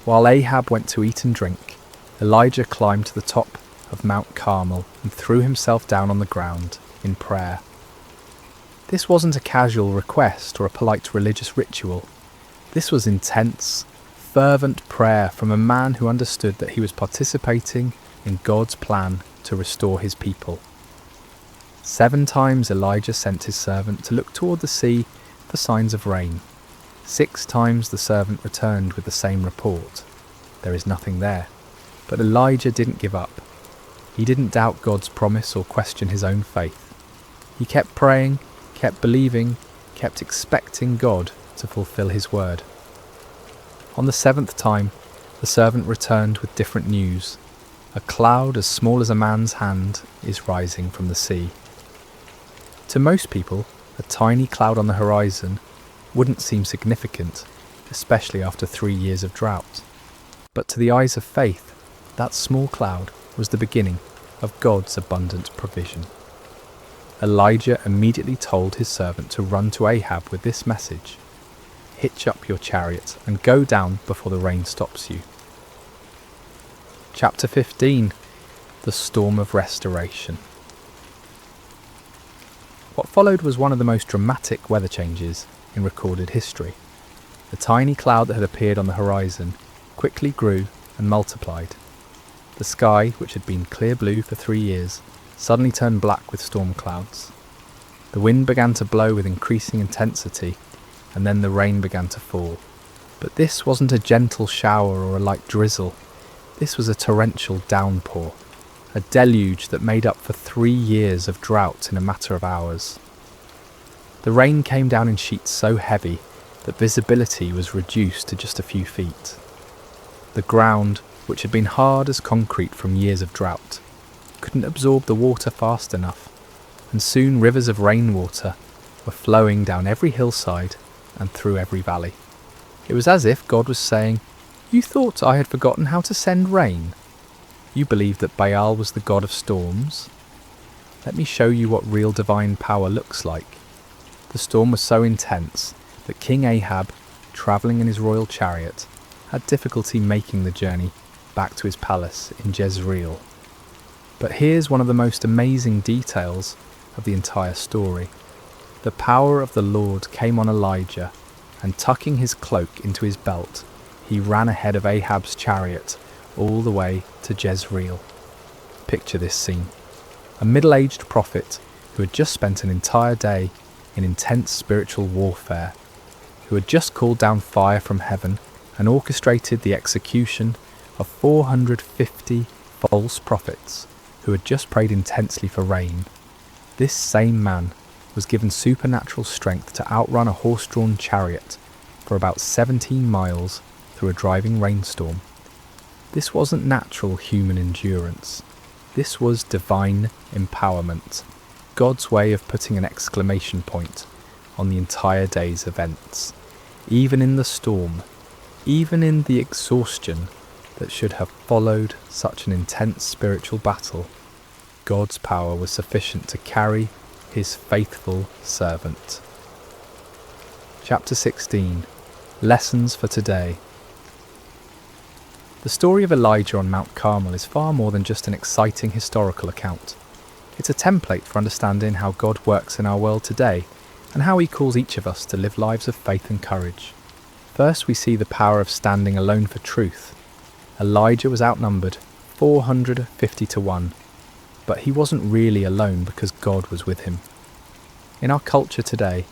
While Ahab went to eat and drink, Elijah climbed to the top of Mount Carmel and threw himself down on the ground in prayer. This wasn't a casual request or a polite religious ritual. This was intense, fervent prayer from a man who understood that he was participating in God's plan to restore His people. 7 times Elijah sent his servant to look toward the sea for signs of rain. 6 times the servant returned with the same report. There is nothing there. But Elijah didn't give up. He didn't doubt God's promise or question his own faith. He kept praying, kept believing, kept expecting God to fulfill His word. On the 7th time, the servant returned with different news. A cloud as small as a man's hand is rising from the sea. To most people, a tiny cloud on the horizon wouldn't seem significant, especially after 3 years of drought. But to the eyes of faith, that small cloud was the beginning of God's abundant provision. Elijah immediately told his servant to run to Ahab with this message: "Hitch up your chariot and go down before the rain stops you." Chapter 15. The Storm of Restoration. What followed was one of the most dramatic weather changes in recorded history. The tiny cloud that had appeared on the horizon quickly grew and multiplied. The sky, which had been clear blue for 3 years, suddenly turned black with storm clouds. The wind began to blow with increasing intensity, and then the rain began to fall. But this wasn't a gentle shower or a light drizzle. This was a torrential downpour, a deluge that made up for 3 years of drought in a matter of hours. The rain came down in sheets so heavy that visibility was reduced to just a few feet. The ground, which had been hard as concrete from years of drought, couldn't absorb the water fast enough, and soon rivers of rainwater were flowing down every hillside and through every valley. It was as if God was saying, "You thought I had forgotten how to send rain? You believed that Baal was the god of storms? Let me show you what real divine power looks like." The storm was so intense that King Ahab, travelling in his royal chariot, had difficulty making the journey back to his palace in Jezreel. But here's one of the most amazing details of the entire story. The power of the Lord came on Elijah, and tucking his cloak into his belt, he ran ahead of Ahab's chariot all the way to Jezreel. Picture this scene. A middle-aged prophet who had just spent an entire day in intense spiritual warfare, who had just called down fire from heaven and orchestrated the execution of 450 false prophets who had just prayed intensely for rain. This same man was given supernatural strength to outrun a horse-drawn chariot for about 17 miles through a driving rainstorm. This wasn't natural human endurance. This was divine empowerment, God's way of putting an exclamation point on the entire day's events. Even in the storm, even in the exhaustion that should have followed such an intense spiritual battle, God's power was sufficient to carry his faithful servant. Chapter 16. Lessons for today. The story of Elijah on Mount Carmel is far more than just an exciting historical account. It's a template for understanding how God works in our world today and how he calls each of us to live lives of faith and courage. First, we see the power of standing alone for truth. Elijah was outnumbered 450 to 1, but he wasn't really alone because God was with him. In our culture today,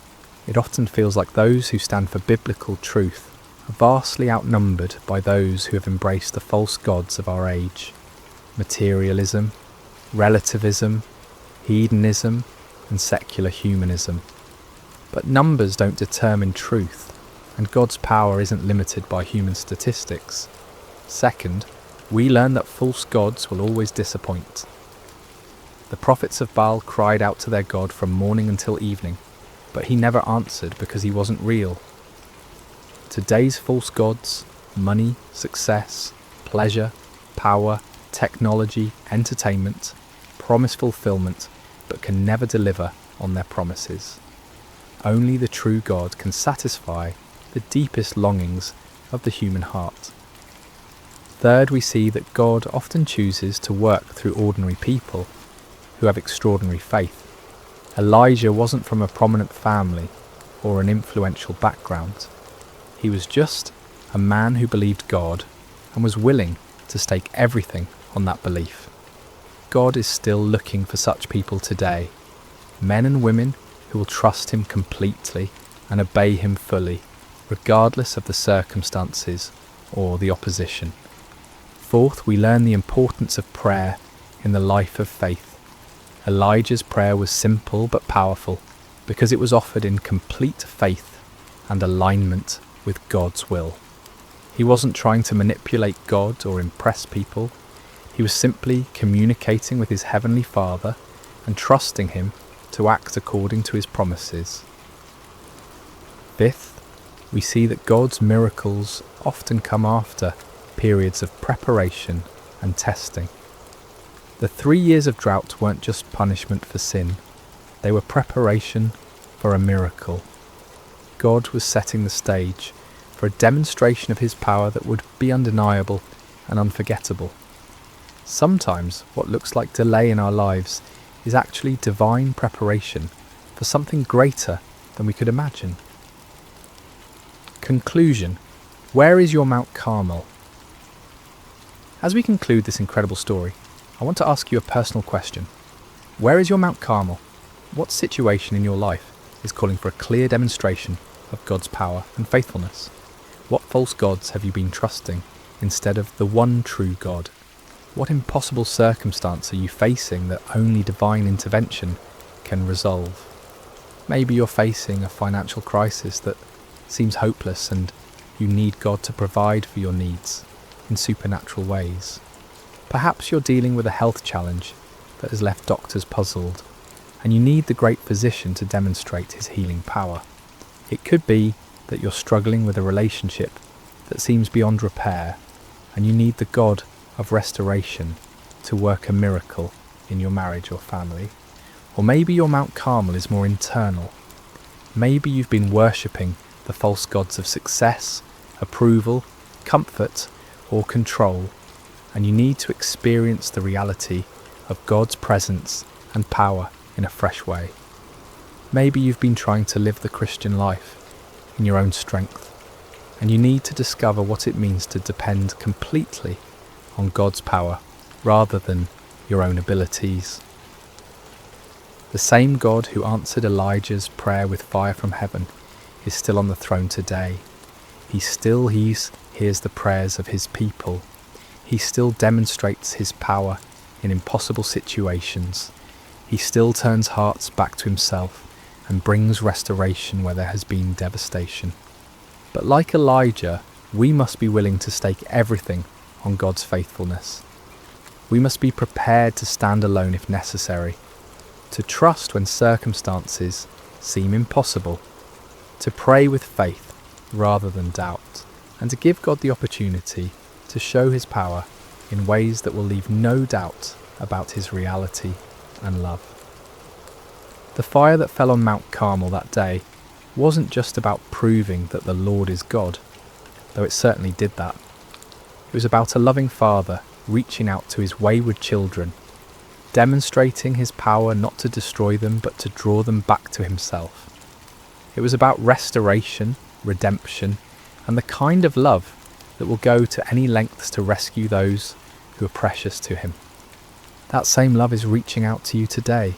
it often feels like those who stand for biblical truth are vastly outnumbered by those who have embraced the false gods of our age. Materialism, relativism, hedonism, and secular humanism. But numbers don't determine truth, and God's power isn't limited by human statistics. Second, we learn that false gods will always disappoint. The prophets of Baal cried out to their God from morning until evening, but he never answered because he wasn't real. Today's false gods, money, success, pleasure, power, technology, entertainment, promise fulfillment, but can never deliver on their promises. Only the true God can satisfy the deepest longings of the human heart. Third, we see that God often chooses to work through ordinary people who have extraordinary faith. Elijah wasn't from a prominent family or an influential background. He was just a man who believed God and was willing to stake everything on that belief. God is still looking for such people today, men and women who will trust him completely and obey him fully, regardless of the circumstances or the opposition. Fourth, we learn the importance of prayer in the life of faith. Elijah's prayer was simple but powerful because it was offered in complete faith and alignment with God's will. He wasn't trying to manipulate God or impress people. He was simply communicating with his heavenly Father and trusting him to act according to his promises. Fifth, we see that God's miracles often come after periods of preparation and testing. The 3 years of drought weren't just punishment for sin, they were preparation for a miracle. God was setting the stage for a demonstration of his power that would be undeniable and unforgettable. Sometimes what looks like delay in our lives is actually divine preparation for something greater than we could imagine. Conclusion. Where is your Mount Carmel? As we conclude this incredible story, I want to ask you a personal question. Where is your Mount Carmel? What situation in your life is calling for a clear demonstration of God's power and faithfulness? What false gods have you been trusting instead of the one true God? What impossible circumstance are you facing that only divine intervention can resolve? Maybe you're facing a financial crisis that seems hopeless and you need God to provide for your needs in supernatural ways. Perhaps you're dealing with a health challenge that has left doctors puzzled, and you need the great physician to demonstrate his healing power. It could be that you're struggling with a relationship that seems beyond repair, and you need the God of restoration to work a miracle in your marriage or family. Or maybe your Mount Carmel is more internal. Maybe you've been worshipping the false gods of success, approval, comfort, or control, and you need to experience the reality of God's presence and power in a fresh way. Maybe you've been trying to live the Christian life in your own strength, and you need to discover what it means to depend completely on God's power rather than your own abilities. The same God who answered Elijah's prayer with fire from heaven is still on the throne today. He still hears the prayers of his people. He still demonstrates his power in impossible situations. He still turns hearts back to himself and brings restoration where there has been devastation. But like Elijah, we must be willing to stake everything on God's faithfulness. We must be prepared to stand alone if necessary, to trust when circumstances seem impossible, to pray with faith rather than doubt, and to give God the opportunity to show his power in ways that will leave no doubt about his reality and love. The fire that fell on Mount Carmel that day wasn't just about proving that the Lord is God, though it certainly did that. It was about a loving Father reaching out to his wayward children, demonstrating his power not to destroy them but to draw them back to himself. It was about restoration, redemption, and the kind of love that will go to any lengths to rescue those who are precious to him. That same love is reaching out to you today.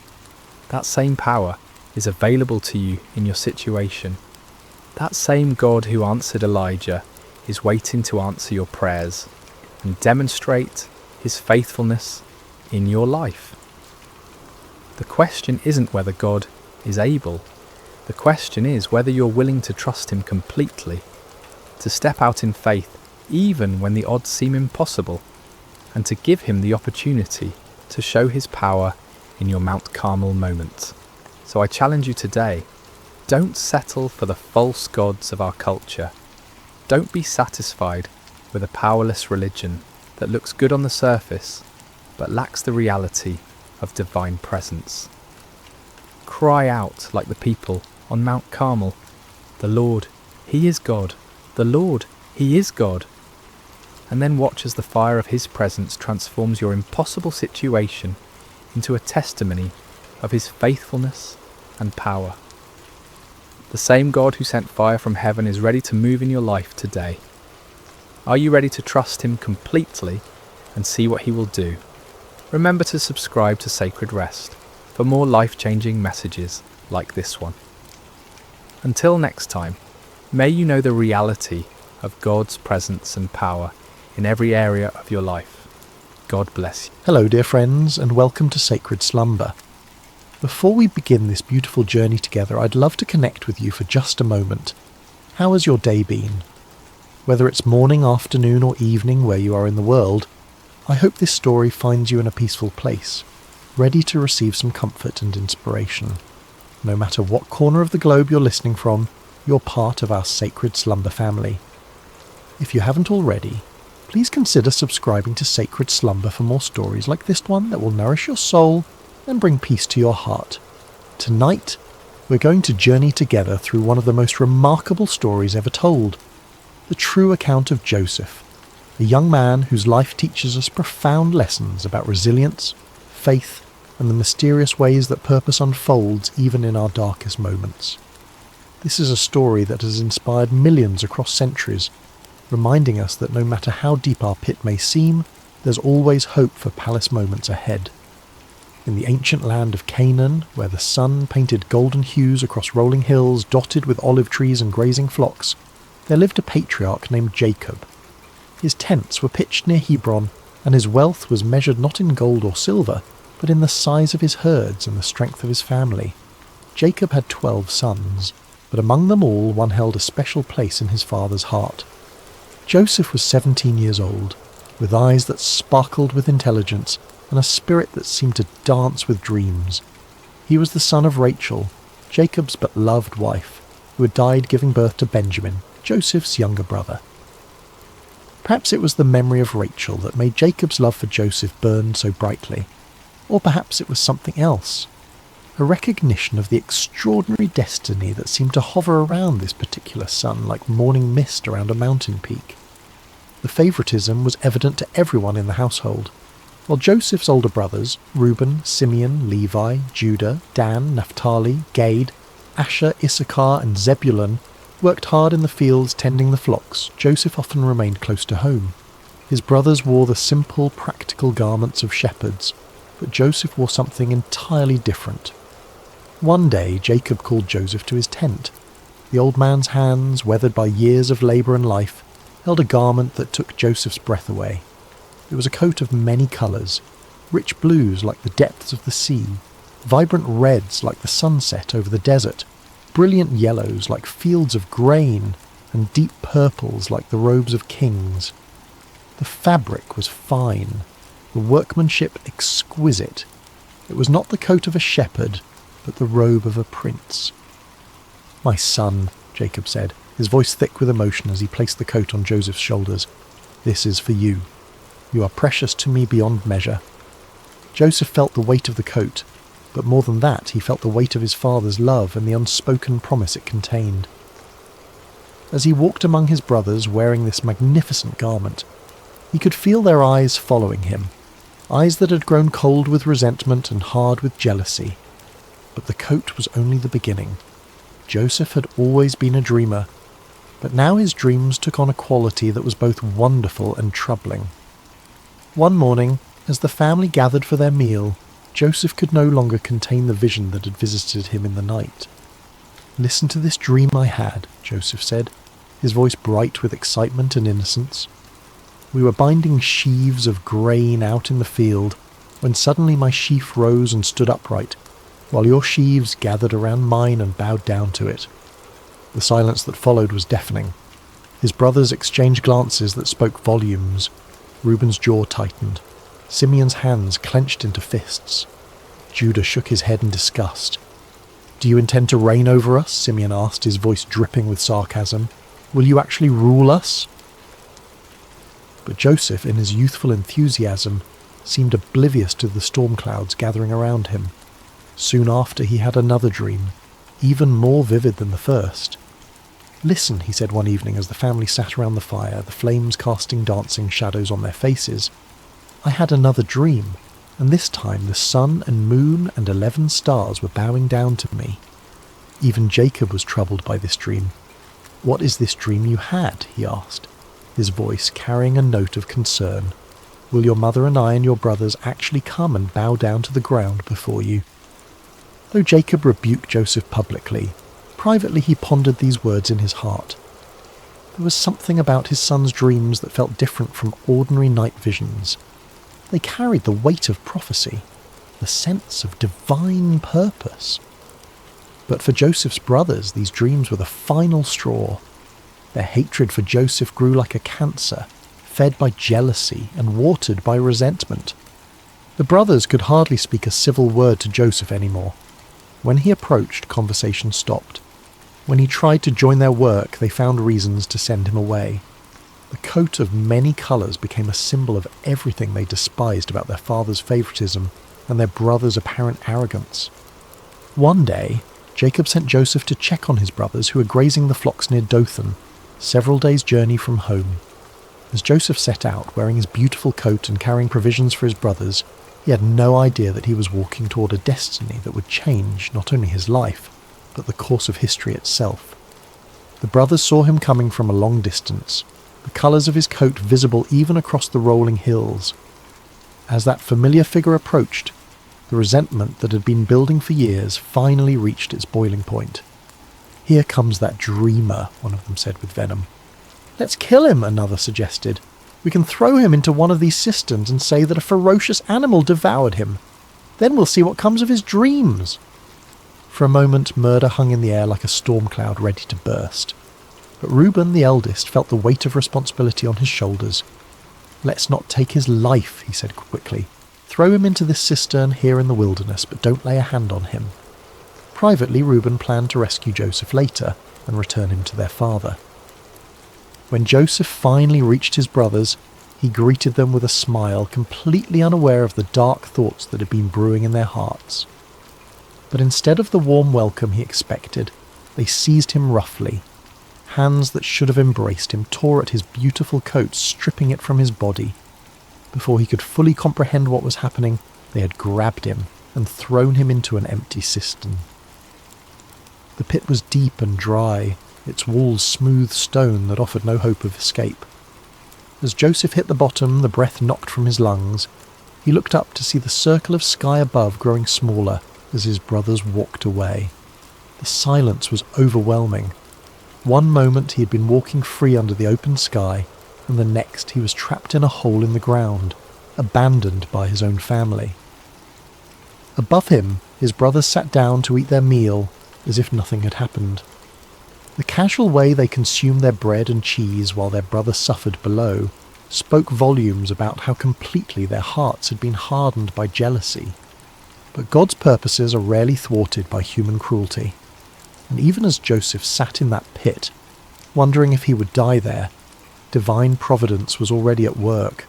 That same power is available to you in your situation. That same God who answered Elijah is waiting to answer your prayers and demonstrate his faithfulness in your life. The question isn't whether God is able. The question is whether you're willing to trust him completely, to step out in faith even when the odds seem impossible, and to give him the opportunity to show his power in your Mount Carmel moment. So I challenge you today, don't settle for the false gods of our culture. Don't be satisfied with a powerless religion that looks good on the surface but lacks the reality of divine presence. Cry out like the people on Mount Carmel, "The Lord, he is God. The Lord, he is God." And then watch as the fire of his presence transforms your impossible situation into a testimony of his faithfulness and power. The same God who sent fire from heaven is ready to move in your life today. Are you ready to trust him completely and see what he will do? Remember to subscribe to Sacred Rest for more life-changing messages like this one. Until next time, may you know the reality of God's presence and power in every area of your life. God bless you. Hello dear friends, and welcome to Sacred Slumber. Before we begin this beautiful journey together, I'd love to connect with you for just a moment. How has your day been? Whether it's morning, afternoon or evening where you are in the world, I hope this story finds you in a peaceful place, ready to receive some comfort and inspiration. No matter what corner of the globe you're listening from, you're part of our Sacred Slumber family. If you haven't already, please consider subscribing to Sacred Slumber for more stories like this one that will nourish your soul and bring peace to your heart. Tonight, we're going to journey together through one of the most remarkable stories ever told, the true account of Joseph, a young man whose life teaches us profound lessons about resilience, faith, and the mysterious ways that purpose unfolds even in our darkest moments. This is a story that has inspired millions across centuries, reminding us that no matter how deep our pit may seem, there's always hope for palace moments ahead. In the ancient land of Canaan, where the sun painted golden hues across rolling hills dotted with olive trees and grazing flocks, there lived a patriarch named Jacob. His tents were pitched near Hebron, and his wealth was measured not in gold or silver, but in the size of his herds and the strength of his family. Jacob had 12 sons, but among them all one held a special place in his father's heart. Joseph was 17 years old, with eyes that sparkled with intelligence and a spirit that seemed to dance with dreams. He was the son of Rachel, Jacob's but loved wife, who had died giving birth to Benjamin, Joseph's younger brother. Perhaps it was the memory of Rachel that made Jacob's love for Joseph burn so brightly. Or perhaps it was something else. A recognition of the extraordinary destiny that seemed to hover around this particular son like morning mist around a mountain peak. The favouritism was evident to everyone in the household. While Joseph's older brothers, Reuben, Simeon, Levi, Judah, Dan, Naphtali, Gad, Asher, Issachar and Zebulun, worked hard in the fields tending the flocks, Joseph often remained close to home. His brothers wore the simple, practical garments of shepherds, but Joseph wore something entirely different. One day Jacob called Joseph to his tent. The old man's hands, weathered by years of labour and life, held a garment that took Joseph's breath away. It was a coat of many colours, rich blues like the depths of the sea, vibrant reds like the sunset over the desert, brilliant yellows like fields of grain, and deep purples like the robes of kings. The fabric was fine, the workmanship exquisite. It was not the coat of a shepherd, but the robe of a prince. "My son," Jacob said, his voice thick with emotion as he placed the coat on Joseph's shoulders, "this is for you. You are precious to me beyond measure." Joseph felt the weight of the coat, but more than that, he felt the weight of his father's love and the unspoken promise it contained. As he walked among his brothers wearing this magnificent garment, he could feel their eyes following him, eyes that had grown cold with resentment and hard with jealousy. But the coat was only the beginning. Joseph had always been a dreamer, but now his dreams took on a quality that was both wonderful and troubling. One morning, as the family gathered for their meal, Joseph could no longer contain the vision that had visited him in the night. "Listen to this dream I had," Joseph said, his voice bright with excitement and innocence. "We were binding sheaves of grain out in the field, when suddenly my sheaf rose and stood upright, while your sheaves gathered around mine and bowed down to it." The silence that followed was deafening. His brothers exchanged glances that spoke volumes. Reuben's jaw tightened. Simeon's hands clenched into fists. Judah shook his head in disgust. "Do you intend to reign over us?" Simeon asked, his voice dripping with sarcasm. "Will you actually rule us?" But Joseph, in his youthful enthusiasm, seemed oblivious to the storm clouds gathering around him. Soon after he had another dream, even more vivid than the first. "Listen," he said one evening as the family sat around the fire, the flames casting dancing shadows on their faces. "I had another dream, and this time the sun and moon and 11 stars were bowing down to me." Even Jacob was troubled by this dream. "What is this dream you had?" he asked, his voice carrying a note of concern. "Will your mother and I and your brothers actually come and bow down to the ground before you?" Though Jacob rebuked Joseph publicly, privately he pondered these words in his heart. There was something about his son's dreams that felt different from ordinary night visions. They carried the weight of prophecy, the sense of divine purpose. But for Joseph's brothers, these dreams were the final straw. Their hatred for Joseph grew like a cancer, fed by jealousy and watered by resentment. The brothers could hardly speak a civil word to Joseph anymore. When he approached, conversation stopped. When he tried to join their work, they found reasons to send him away. The coat of many colours became a symbol of everything they despised about their father's favouritism and their brother's apparent arrogance. One day, Jacob sent Joseph to check on his brothers who were grazing the flocks near Dothan, several days' journey from home. As Joseph set out, wearing his beautiful coat and carrying provisions for his brothers, he had no idea that he was walking toward a destiny that would change not only his life, but the course of history itself. The brothers saw him coming from a long distance, the colours of his coat visible even across the rolling hills. As that familiar figure approached, the resentment that had been building for years finally reached its boiling point. "Here comes that dreamer," one of them said with venom. "Let's kill him," another suggested. We can throw him into one of these cisterns and say that a ferocious animal devoured him. Then we'll see what comes of his dreams." For a moment, murder hung in the air like a storm cloud ready to burst. But Reuben, the eldest, felt the weight of responsibility on his shoulders. "Let's not take his life," he said quickly. "Throw him into this cistern here in the wilderness, but don't lay a hand on him." Privately, Reuben planned to rescue Joseph later and return him to their father. When Joseph finally reached his brothers, he greeted them with a smile, completely unaware of the dark thoughts that had been brewing in their hearts. But instead of the warm welcome he expected, they seized him roughly. Hands that should have embraced him tore at his beautiful coat, stripping it from his body. Before he could fully comprehend what was happening, they had grabbed him and thrown him into an empty cistern. The pit was deep and dry, its walls smooth stone that offered no hope of escape. As Joseph hit the bottom, the breath knocked from his lungs. He looked up to see the circle of sky above growing smaller as his brothers walked away. The silence was overwhelming. One moment he had been walking free under the open sky, and the next he was trapped in a hole in the ground, abandoned by his own family. Above him, his brothers sat down to eat their meal as if nothing had happened. The casual way they consumed their bread and cheese while their brother suffered below spoke volumes about how completely their hearts had been hardened by jealousy. But God's purposes are rarely thwarted by human cruelty, and even as Joseph sat in that pit, wondering if he would die there, divine providence was already at work.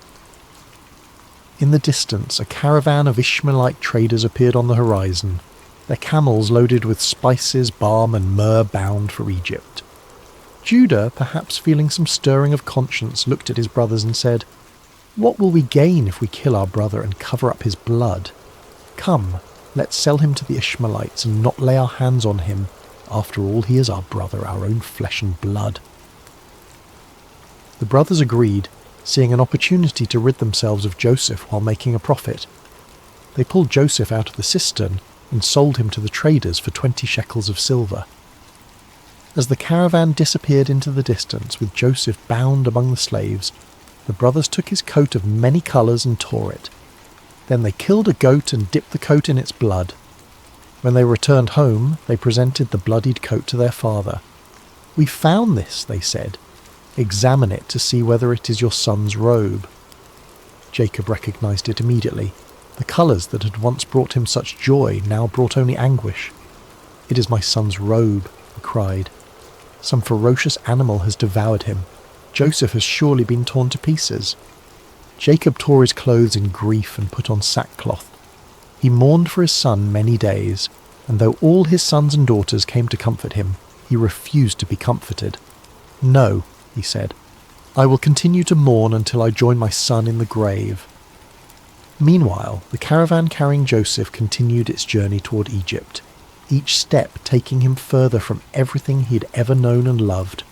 In the distance, a caravan of Ishmaelite traders appeared on the horizon, their camels loaded with spices, balm and myrrh bound for Egypt. Judah, perhaps feeling some stirring of conscience, looked at his brothers and said, "What will we gain if we kill our brother and cover up his blood? Come, let's sell him to the Ishmaelites and not lay our hands on him. After all, he is our brother, our own flesh and blood." The brothers agreed, seeing an opportunity to rid themselves of Joseph while making a profit. They pulled Joseph out of the cistern and sold him to the traders for 20 shekels of silver. As the caravan disappeared into the distance with Joseph bound among the slaves, the brothers took his coat of many colours and tore it. Then they killed a goat and dipped the coat in its blood. When they returned home, they presented the bloodied coat to their father. "We found this," they said. "Examine it to see whether it is your son's robe." Jacob recognized it immediately. The colours that had once brought him such joy now brought only anguish. "It is my son's robe," he cried. "Some ferocious animal has devoured him. Joseph has surely been torn to pieces." Jacob tore his clothes in grief and put on sackcloth. He mourned for his son many days, and though all his sons and daughters came to comfort him, he refused to be comforted. "No," he said, "I will continue to mourn until I join my son in the grave." Meanwhile, the caravan carrying Joseph continued its journey toward Egypt, each step taking him further from everything he had ever known and loved.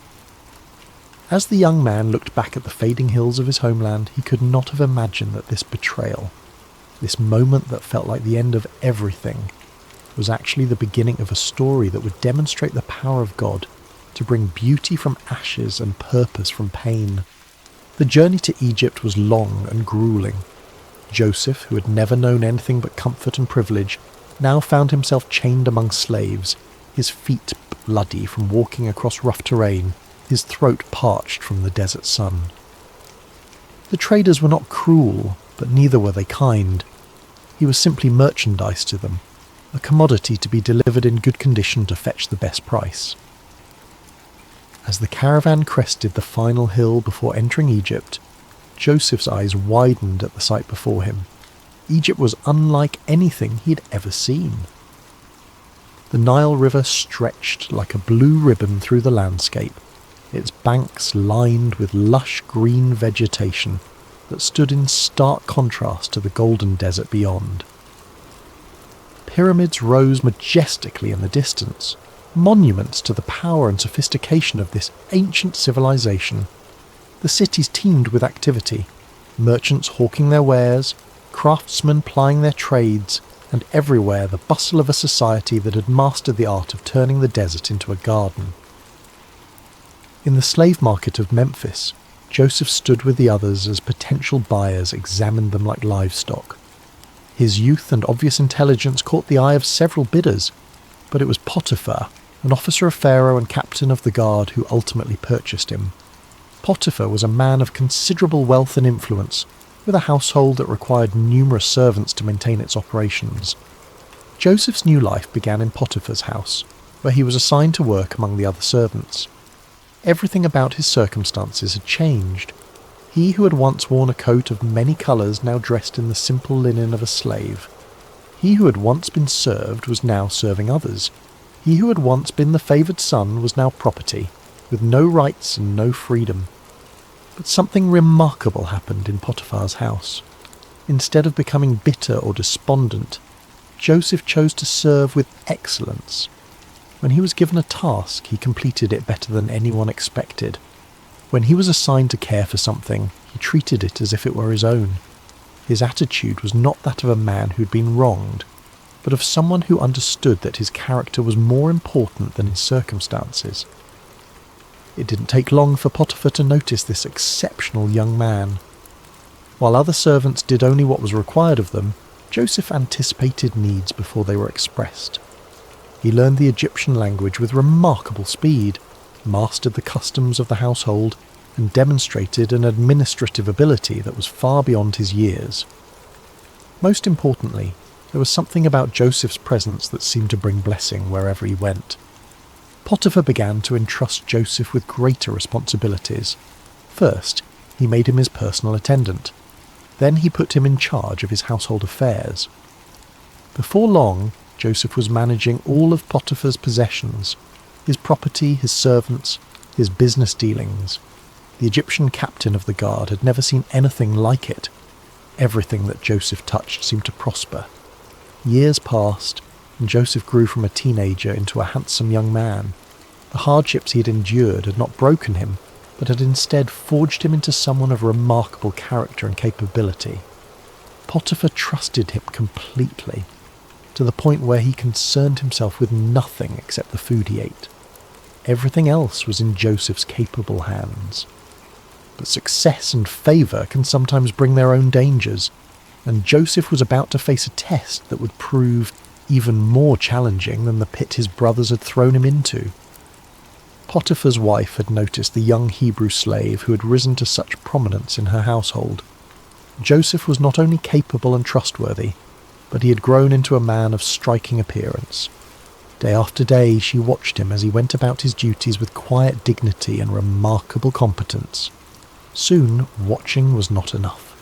As the young man looked back at the fading hills of his homeland, he could not have imagined that this betrayal, this moment that felt like the end of everything, was actually the beginning of a story that would demonstrate the power of God to bring beauty from ashes and purpose from pain. The journey to Egypt was long and grueling. Joseph, who had never known anything but comfort and privilege, now found himself chained among slaves, his feet bloody from walking across rough terrain, his throat parched from the desert sun. The traders were not cruel, but neither were they kind. He was simply merchandise to them, a commodity to be delivered in good condition to fetch the best price. As the caravan crested the final hill before entering Egypt, Joseph's eyes widened at the sight before him. Egypt was unlike anything he had ever seen. The Nile River stretched like a blue ribbon through the landscape, its banks lined with lush green vegetation that stood in stark contrast to the golden desert beyond. Pyramids rose majestically in the distance, monuments to the power and sophistication of this ancient civilization. The cities teemed with activity, merchants hawking their wares, craftsmen plying their trades, and everywhere the bustle of a society that had mastered the art of turning the desert into a garden. In the slave market of Memphis, Joseph stood with the others as potential buyers examined them like livestock. His youth and obvious intelligence caught the eye of several bidders, but it was Potiphar, an officer of Pharaoh and captain of the guard, who ultimately purchased him. Potiphar was a man of considerable wealth and influence, with a household that required numerous servants to maintain its operations. Joseph's new life began in Potiphar's house, where he was assigned to work among the other servants. Everything about his circumstances had changed. He who had once worn a coat of many colours now dressed in the simple linen of a slave. He who had once been served was now serving others. He who had once been the favoured son was now property, with no rights and no freedom. But something remarkable happened in Potiphar's house. Instead of becoming bitter or despondent, Joseph chose to serve with excellence. When he was given a task, he completed it better than anyone expected. When he was assigned to care for something, he treated it as if it were his own. His attitude was not that of a man who'd been wronged, but of someone who understood that his character was more important than his circumstances. It didn't take long for Potiphar to notice this exceptional young man. While other servants did only what was required of them, Joseph anticipated needs before they were expressed. He learned the Egyptian language with remarkable speed, mastered the customs of the household, and demonstrated an administrative ability that was far beyond his years. Most importantly, there was something about Joseph's presence that seemed to bring blessing wherever he went. Potiphar began to entrust Joseph with greater responsibilities. First, he made him his personal attendant. Then he put him in charge of his household affairs. Before long, Joseph was managing all of Potiphar's possessions, his property, his servants, his business dealings. The Egyptian captain of the guard had never seen anything like it. Everything that Joseph touched seemed to prosper. Years passed, and Joseph grew from a teenager into a handsome young man. The hardships he had endured had not broken him, but had instead forged him into someone of remarkable character and capability. Potiphar trusted him completely, to the point where he concerned himself with nothing except the food he ate. Everything else was in Joseph's capable hands. But success and favour can sometimes bring their own dangers, and Joseph was about to face a test that would prove even more challenging than the pit his brothers had thrown him into. Potiphar's wife had noticed the young Hebrew slave who had risen to such prominence in her household. Joseph was not only capable and trustworthy, but he had grown into a man of striking appearance. Day after day she watched him as he went about his duties with quiet dignity and remarkable competence. Soon, watching was not enough.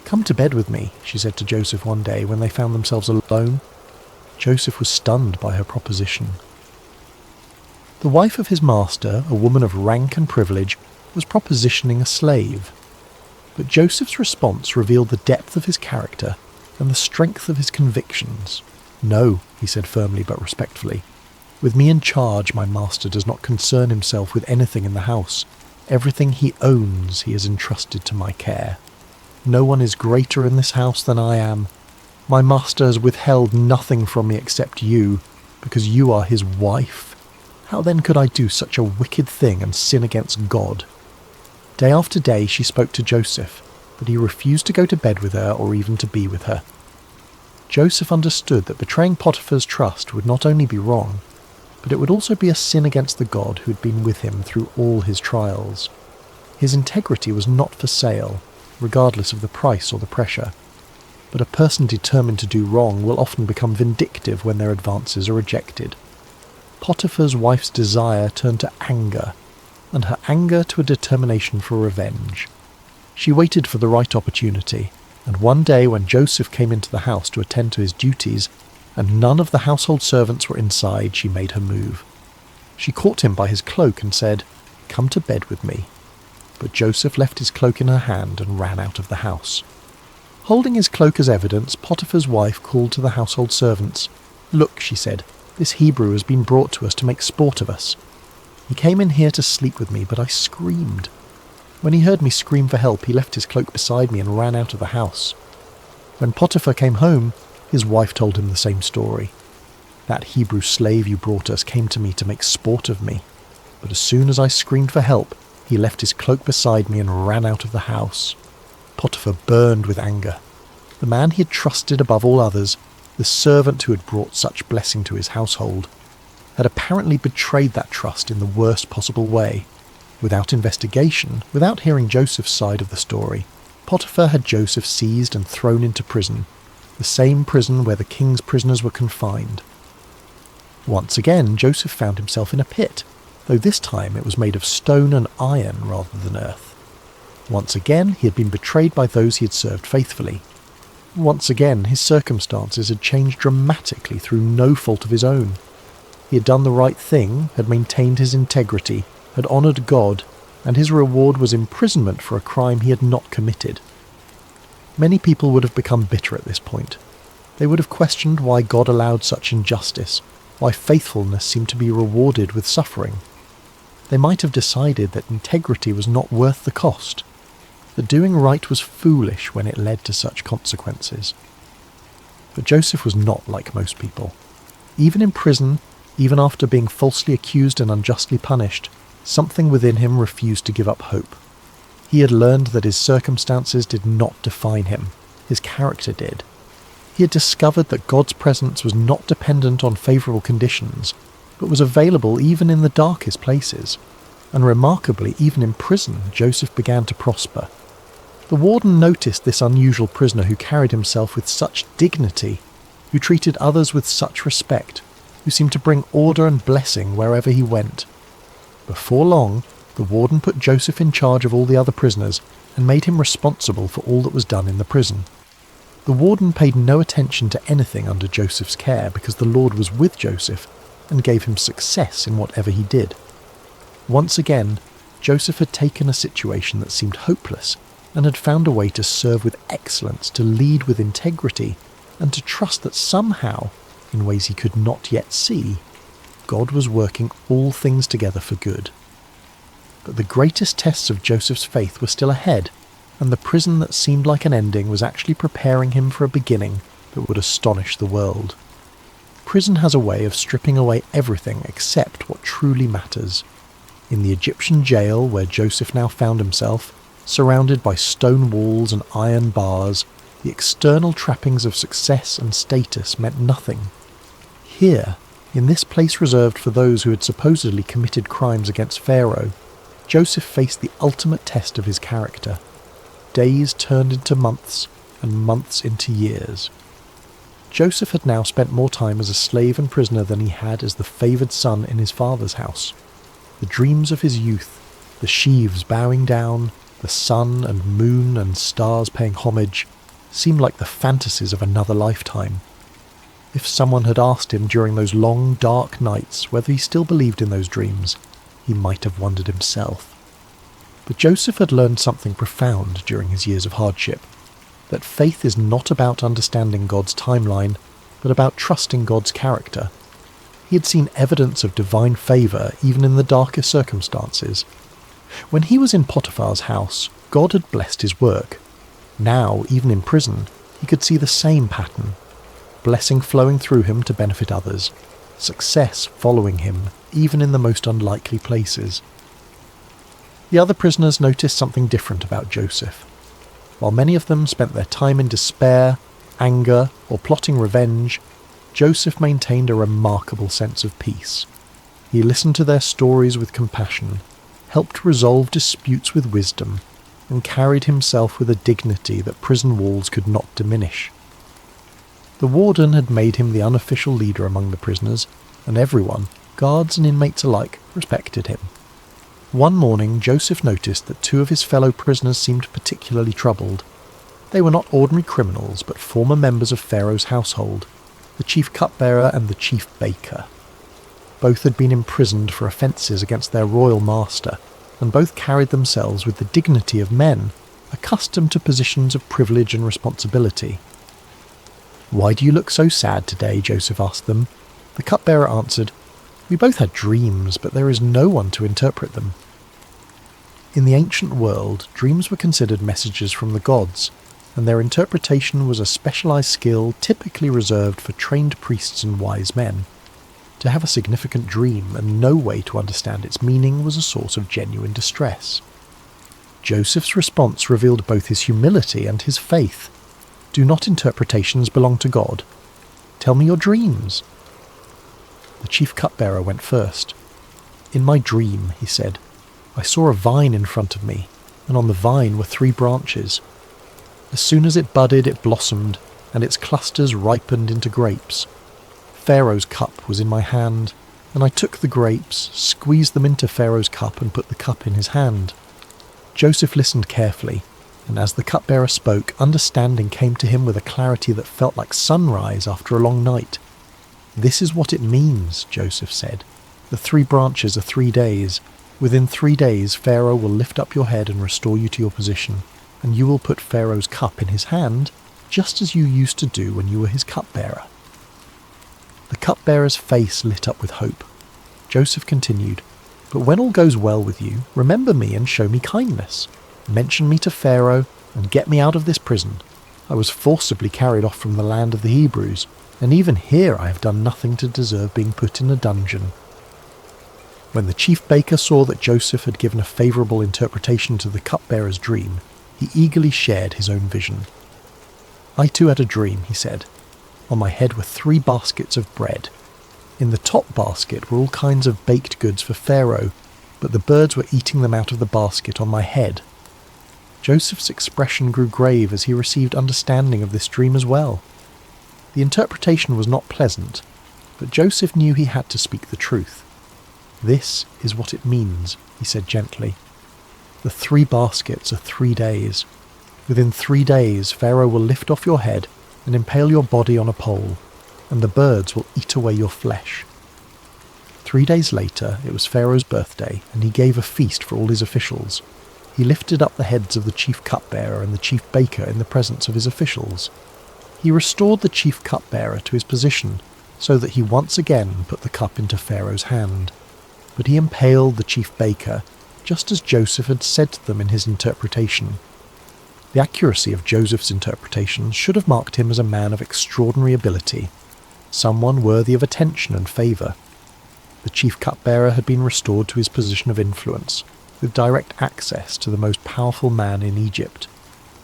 "Come to bed with me," she said to Joseph one day when they found themselves alone. Joseph was stunned by her proposition. The wife of his master, a woman of rank and privilege, was propositioning a slave. But Joseph's response revealed the depth of his character and the strength of his convictions. "No," he said firmly but respectfully. "With me in charge, my master does not concern himself with anything in the house. Everything he owns he has entrusted to my care. No one is greater in this house than I am. My master has withheld nothing from me except you, because you are his wife. How then could I do such a wicked thing and sin against God?" Day after day she spoke to Joseph, but he refused to go to bed with her or even to be with her. Joseph understood that betraying Potiphar's trust would not only be wrong, but it would also be a sin against the God who had been with him through all his trials. His integrity was not for sale, regardless of the price or the pressure. But a person determined to do wrong will often become vindictive when their advances are rejected. Potiphar's wife's desire turned to anger, and her anger to a determination for revenge. She waited for the right opportunity, and one day when Joseph came into the house to attend to his duties, and none of the household servants were inside, she made her move. She caught him by his cloak and said, "Come to bed with me." But Joseph left his cloak in her hand and ran out of the house. Holding his cloak as evidence, Potiphar's wife called to the household servants. "Look," she said, "this Hebrew has been brought to us to make sport of us. He came in here to sleep with me, but I screamed. When he heard me scream for help, he left his cloak beside me and ran out of the house. When Potiphar came home, his wife told him the same story. That Hebrew slave you brought us came to me to make sport of me, but as soon as I screamed for help, He left his cloak beside me and ran out of the house." Potiphar burned with anger. The man he had trusted above all others, the servant who had brought such blessing to his household, had apparently betrayed that trust in the worst possible way. Without investigation, without hearing Joseph's side of the story, Potiphar had Joseph seized and thrown into prison, the same prison where the king's prisoners were confined. Once again, Joseph found himself in a pit, though this time it was made of stone and iron rather than earth. Once again, he had been betrayed by those he had served faithfully. Once again, his circumstances had changed dramatically through no fault of his own. He had done the right thing, had maintained his integrity, had honoured God, and his reward was imprisonment for a crime he had not committed. Many people would have become bitter at this point. They would have questioned why God allowed such injustice, why faithfulness seemed to be rewarded with suffering. They might have decided that integrity was not worth the cost, that doing right was foolish when it led to such consequences. But Joseph was not like most people. Even in prison, even after being falsely accused and unjustly punished, something within him refused to give up hope. He had learned that his circumstances did not define him, his character did. He had discovered that God's presence was not dependent on favourable conditions, but was available even in the darkest places. And remarkably, even in prison, Joseph began to prosper. The warden noticed this unusual prisoner who carried himself with such dignity, who treated others with such respect, who seemed to bring order and blessing wherever he went. Before long, the warden put Joseph in charge of all the other prisoners and made him responsible for all that was done in the prison. The warden paid no attention to anything under Joseph's care because the Lord was with Joseph and gave him success in whatever he did. Once again, Joseph had taken a situation that seemed hopeless and had found a way to serve with excellence, to lead with integrity, and to trust that somehow, in ways he could not yet see, God was working all things together for good. But the greatest tests of Joseph's faith were still ahead, and the prison that seemed like an ending was actually preparing him for a beginning that would astonish the world. Prison has a way of stripping away everything except what truly matters. In the Egyptian jail where Joseph now found himself, surrounded by stone walls and iron bars, the external trappings of success and status meant nothing. Here, in this place reserved for those who had supposedly committed crimes against Pharaoh, Joseph faced the ultimate test of his character. Days turned into months, and months into years. Joseph had now spent more time as a slave and prisoner than he had as the favoured son in his father's house. The dreams of his youth, the sheaves bowing down, the sun and moon and stars paying homage, seemed like the fantasies of another lifetime. If someone had asked him during those long, dark nights whether he still believed in those dreams, he might have wondered himself. But Joseph had learned something profound during his years of hardship, that faith is not about understanding God's timeline, but about trusting God's character. He had seen evidence of divine favour even in the darkest circumstances. When he was in Potiphar's house, God had blessed his work. Now, even in prison, he could see the same pattern. Blessing flowing through him to benefit others. Success following him, even in the most unlikely places. The other prisoners noticed something different about Joseph. While many of them spent their time in despair, anger, or plotting revenge, Joseph maintained a remarkable sense of peace. He listened to their stories with compassion, helped resolve disputes with wisdom, and carried himself with a dignity that prison walls could not diminish. The warden had made him the unofficial leader among the prisoners, and everyone, guards and inmates alike, respected him. One morning, Joseph noticed that two of his fellow prisoners seemed particularly troubled. They were not ordinary criminals, but former members of Pharaoh's household, the chief cupbearer and the chief baker. Both had been imprisoned for offences against their royal master, and both carried themselves with the dignity of men, accustomed to positions of privilege and responsibility. "Why do you look so sad today?" Joseph asked them. The cupbearer answered, "We both had dreams, but there is no one to interpret them." In the ancient world, dreams were considered messages from the gods, and their interpretation was a specialized skill typically reserved for trained priests and wise men. To have a significant dream and no way to understand its meaning was a source of genuine distress. Joseph's response revealed both his humility and his faith. Do not interpretations belong to God? Tell me your dreams. The chief cupbearer went first. In my dream, he said, I saw a vine in front of me, and on the vine were 3 branches. As soon as it budded, it blossomed, and its clusters ripened into grapes. Pharaoh's cup was in my hand, and I took the grapes, squeezed them into Pharaoh's cup, and put the cup in his hand. Joseph listened carefully, and as the cupbearer spoke, understanding came to him with a clarity that felt like sunrise after a long night. This is what it means, Joseph said. The 3 branches are 3 days. Within 3 days, Pharaoh will lift up your head and restore you to your position, and you will put Pharaoh's cup in his hand, just as you used to do when you were his cupbearer. The cupbearer's face lit up with hope. Joseph continued, But when all goes well with you, remember me and show me kindness. Mention me to Pharaoh and get me out of this prison. I was forcibly carried off from the land of the Hebrews, and even here I have done nothing to deserve being put in a dungeon. When the chief baker saw that Joseph had given a favourable interpretation to the cupbearer's dream, he eagerly shared his own vision. I too had a dream, he said. On my head were 3 baskets of bread. In the top basket were all kinds of baked goods for Pharaoh, but the birds were eating them out of the basket on my head. Joseph's expression grew grave as he received understanding of this dream as well. The interpretation was not pleasant, but Joseph knew he had to speak the truth. This is what it means, he said gently. The 3 baskets are 3 days. Within 3 days, Pharaoh will lift off your head and impale your body on a pole, and the birds will eat away your flesh. 3 days later, it was Pharaoh's birthday, and he gave a feast for all his officials. He lifted up the heads of the chief cupbearer and the chief baker in the presence of his officials. He restored the chief cupbearer to his position, so that he once again put the cup into Pharaoh's hand. But he impaled the chief baker, just as Joseph had said to them in his interpretation. The accuracy of Joseph's interpretation should have marked him as a man of extraordinary ability, someone worthy of attention and favour. The chief cupbearer had been restored to his position of influence, with direct access to the most powerful man in Egypt.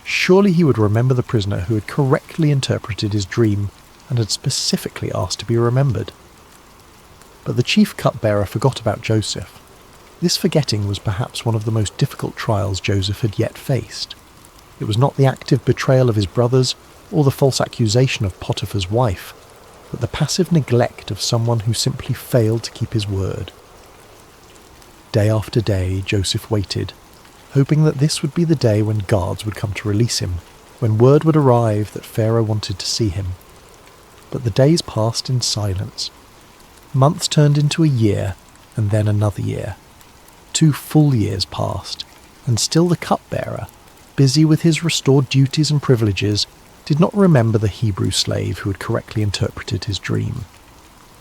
Surely he would remember the prisoner who had correctly interpreted his dream and had specifically asked to be remembered. But the chief cupbearer forgot about Joseph. This forgetting was perhaps one of the most difficult trials Joseph had yet faced. It was not the active betrayal of his brothers or the false accusation of Potiphar's wife, but the passive neglect of someone who simply failed to keep his word. Day after day, Joseph waited, hoping that this would be the day when guards would come to release him, when word would arrive that Pharaoh wanted to see him. But the days passed in silence. Months turned into a year, and then another year. 2 full years passed, and still the cupbearer, busy with his restored duties and privileges, did not remember the Hebrew slave who had correctly interpreted his dream.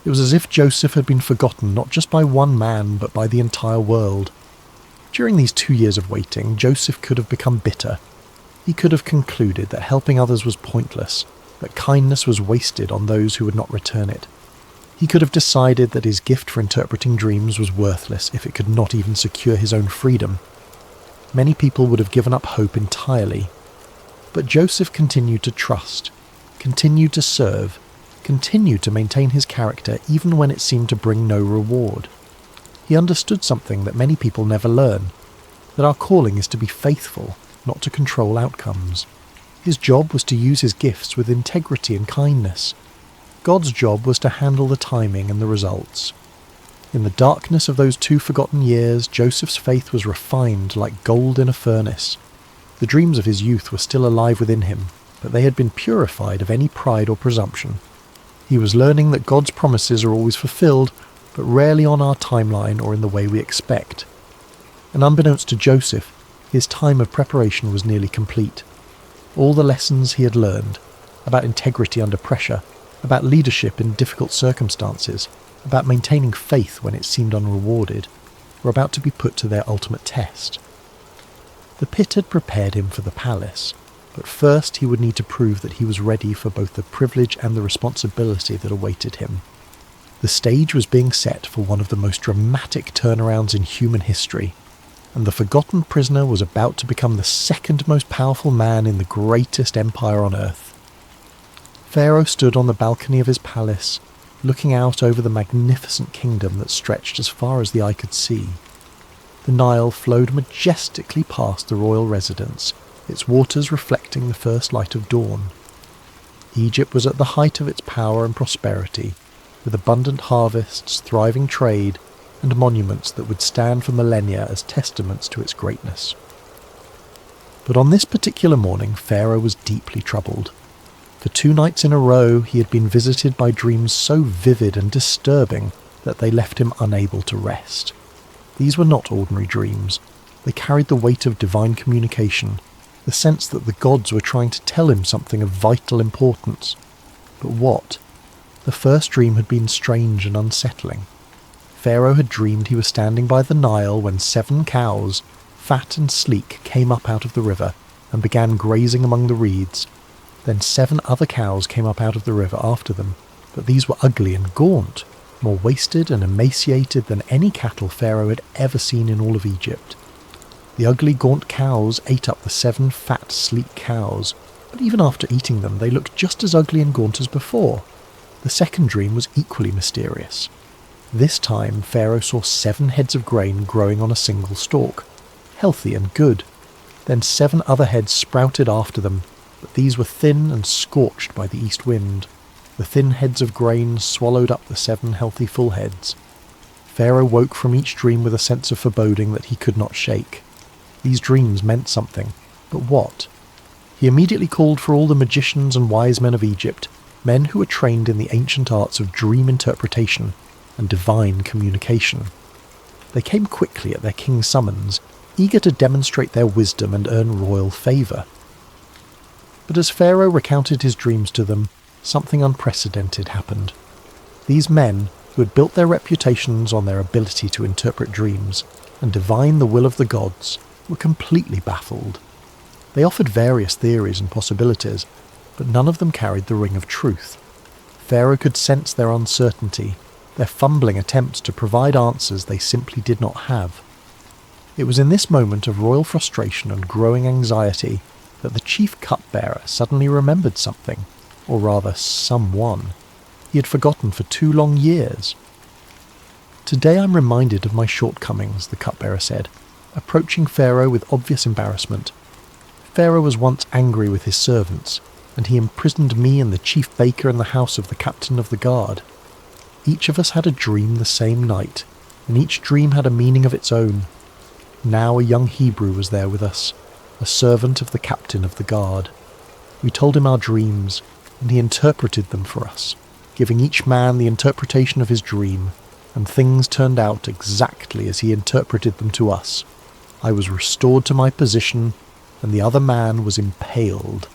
It was as if Joseph had been forgotten not just by one man, but by the entire world. During these 2 years of waiting, Joseph could have become bitter. He could have concluded that helping others was pointless, that kindness was wasted on those who would not return it. He could have decided that his gift for interpreting dreams was worthless if it could not even secure his own freedom. Many people would have given up hope entirely. But Joseph continued to trust, continued to serve, continued to maintain his character even when it seemed to bring no reward. He understood something that many people never learn, that our calling is to be faithful, not to control outcomes. His job was to use his gifts with integrity and kindness. God's job was to handle the timing and the results. In the darkness of those 2 forgotten years, Joseph's faith was refined like gold in a furnace. The dreams of his youth were still alive within him, but they had been purified of any pride or presumption. He was learning that God's promises are always fulfilled, but rarely on our timeline or in the way we expect. And unbeknownst to Joseph, his time of preparation was nearly complete. All the lessons he had learned, about integrity under pressure, about leadership in difficult circumstances, about maintaining faith when it seemed unrewarded, were about to be put to their ultimate test. The pit had prepared him for the palace, but first he would need to prove that he was ready for both the privilege and the responsibility that awaited him. The stage was being set for one of the most dramatic turnarounds in human history, and the forgotten prisoner was about to become the second most powerful man in the greatest empire on earth. Pharaoh stood on the balcony of his palace, looking out over the magnificent kingdom that stretched as far as the eye could see. The Nile flowed majestically past the royal residence, its waters reflecting the first light of dawn. Egypt was at the height of its power and prosperity, with abundant harvests, thriving trade, and monuments that would stand for millennia as testaments to its greatness. But on this particular morning, Pharaoh was deeply troubled. For 2 nights in a row, he had been visited by dreams so vivid and disturbing that they left him unable to rest. These were not ordinary dreams. They carried the weight of divine communication, the sense that the gods were trying to tell him something of vital importance. But what? The first dream had been strange and unsettling. Pharaoh had dreamed he was standing by the Nile when 7 cows, fat and sleek, came up out of the river and began grazing among the reeds. Then 7 other cows came up out of the river after them, but these were ugly and gaunt, more wasted and emaciated than any cattle Pharaoh had ever seen in all of Egypt. The ugly, gaunt cows ate up the 7 fat, sleek cows, but even after eating them, they looked just as ugly and gaunt as before. The second dream was equally mysterious. This time, Pharaoh saw 7 heads of grain growing on a single stalk, healthy and good. Then 7 other heads sprouted after them, but these were thin and scorched by the east wind. The thin heads of grain swallowed up the 7 healthy full heads. Pharaoh woke from each dream with a sense of foreboding that he could not shake. These dreams meant something, but what? He immediately called for all the magicians and wise men of Egypt, men who were trained in the ancient arts of dream interpretation and divine communication. They came quickly at their king's summons, eager to demonstrate their wisdom and earn royal favour. But as Pharaoh recounted his dreams to them, something unprecedented happened. These men, who had built their reputations on their ability to interpret dreams and divine the will of the gods, were completely baffled. They offered various theories and possibilities, but none of them carried the ring of truth. Pharaoh could sense their uncertainty, their fumbling attempts to provide answers they simply did not have. It was in this moment of royal frustration and growing anxiety that the chief cupbearer suddenly remembered something, or rather someone, he had forgotten for 2 long years. "Today I'm reminded of my shortcomings," the cupbearer said, approaching Pharaoh with obvious embarrassment. "Pharaoh was once angry with his servants, and he imprisoned me and the chief baker in the house of the captain of the guard. Each of us had a dream the same night, and each dream had a meaning of its own. Now a young Hebrew was there with us, a servant of the captain of the guard. We told him our dreams, and he interpreted them for us, giving each man the interpretation of his dream, and things turned out exactly as he interpreted them to us. I was restored to my position, and the other man was impaled."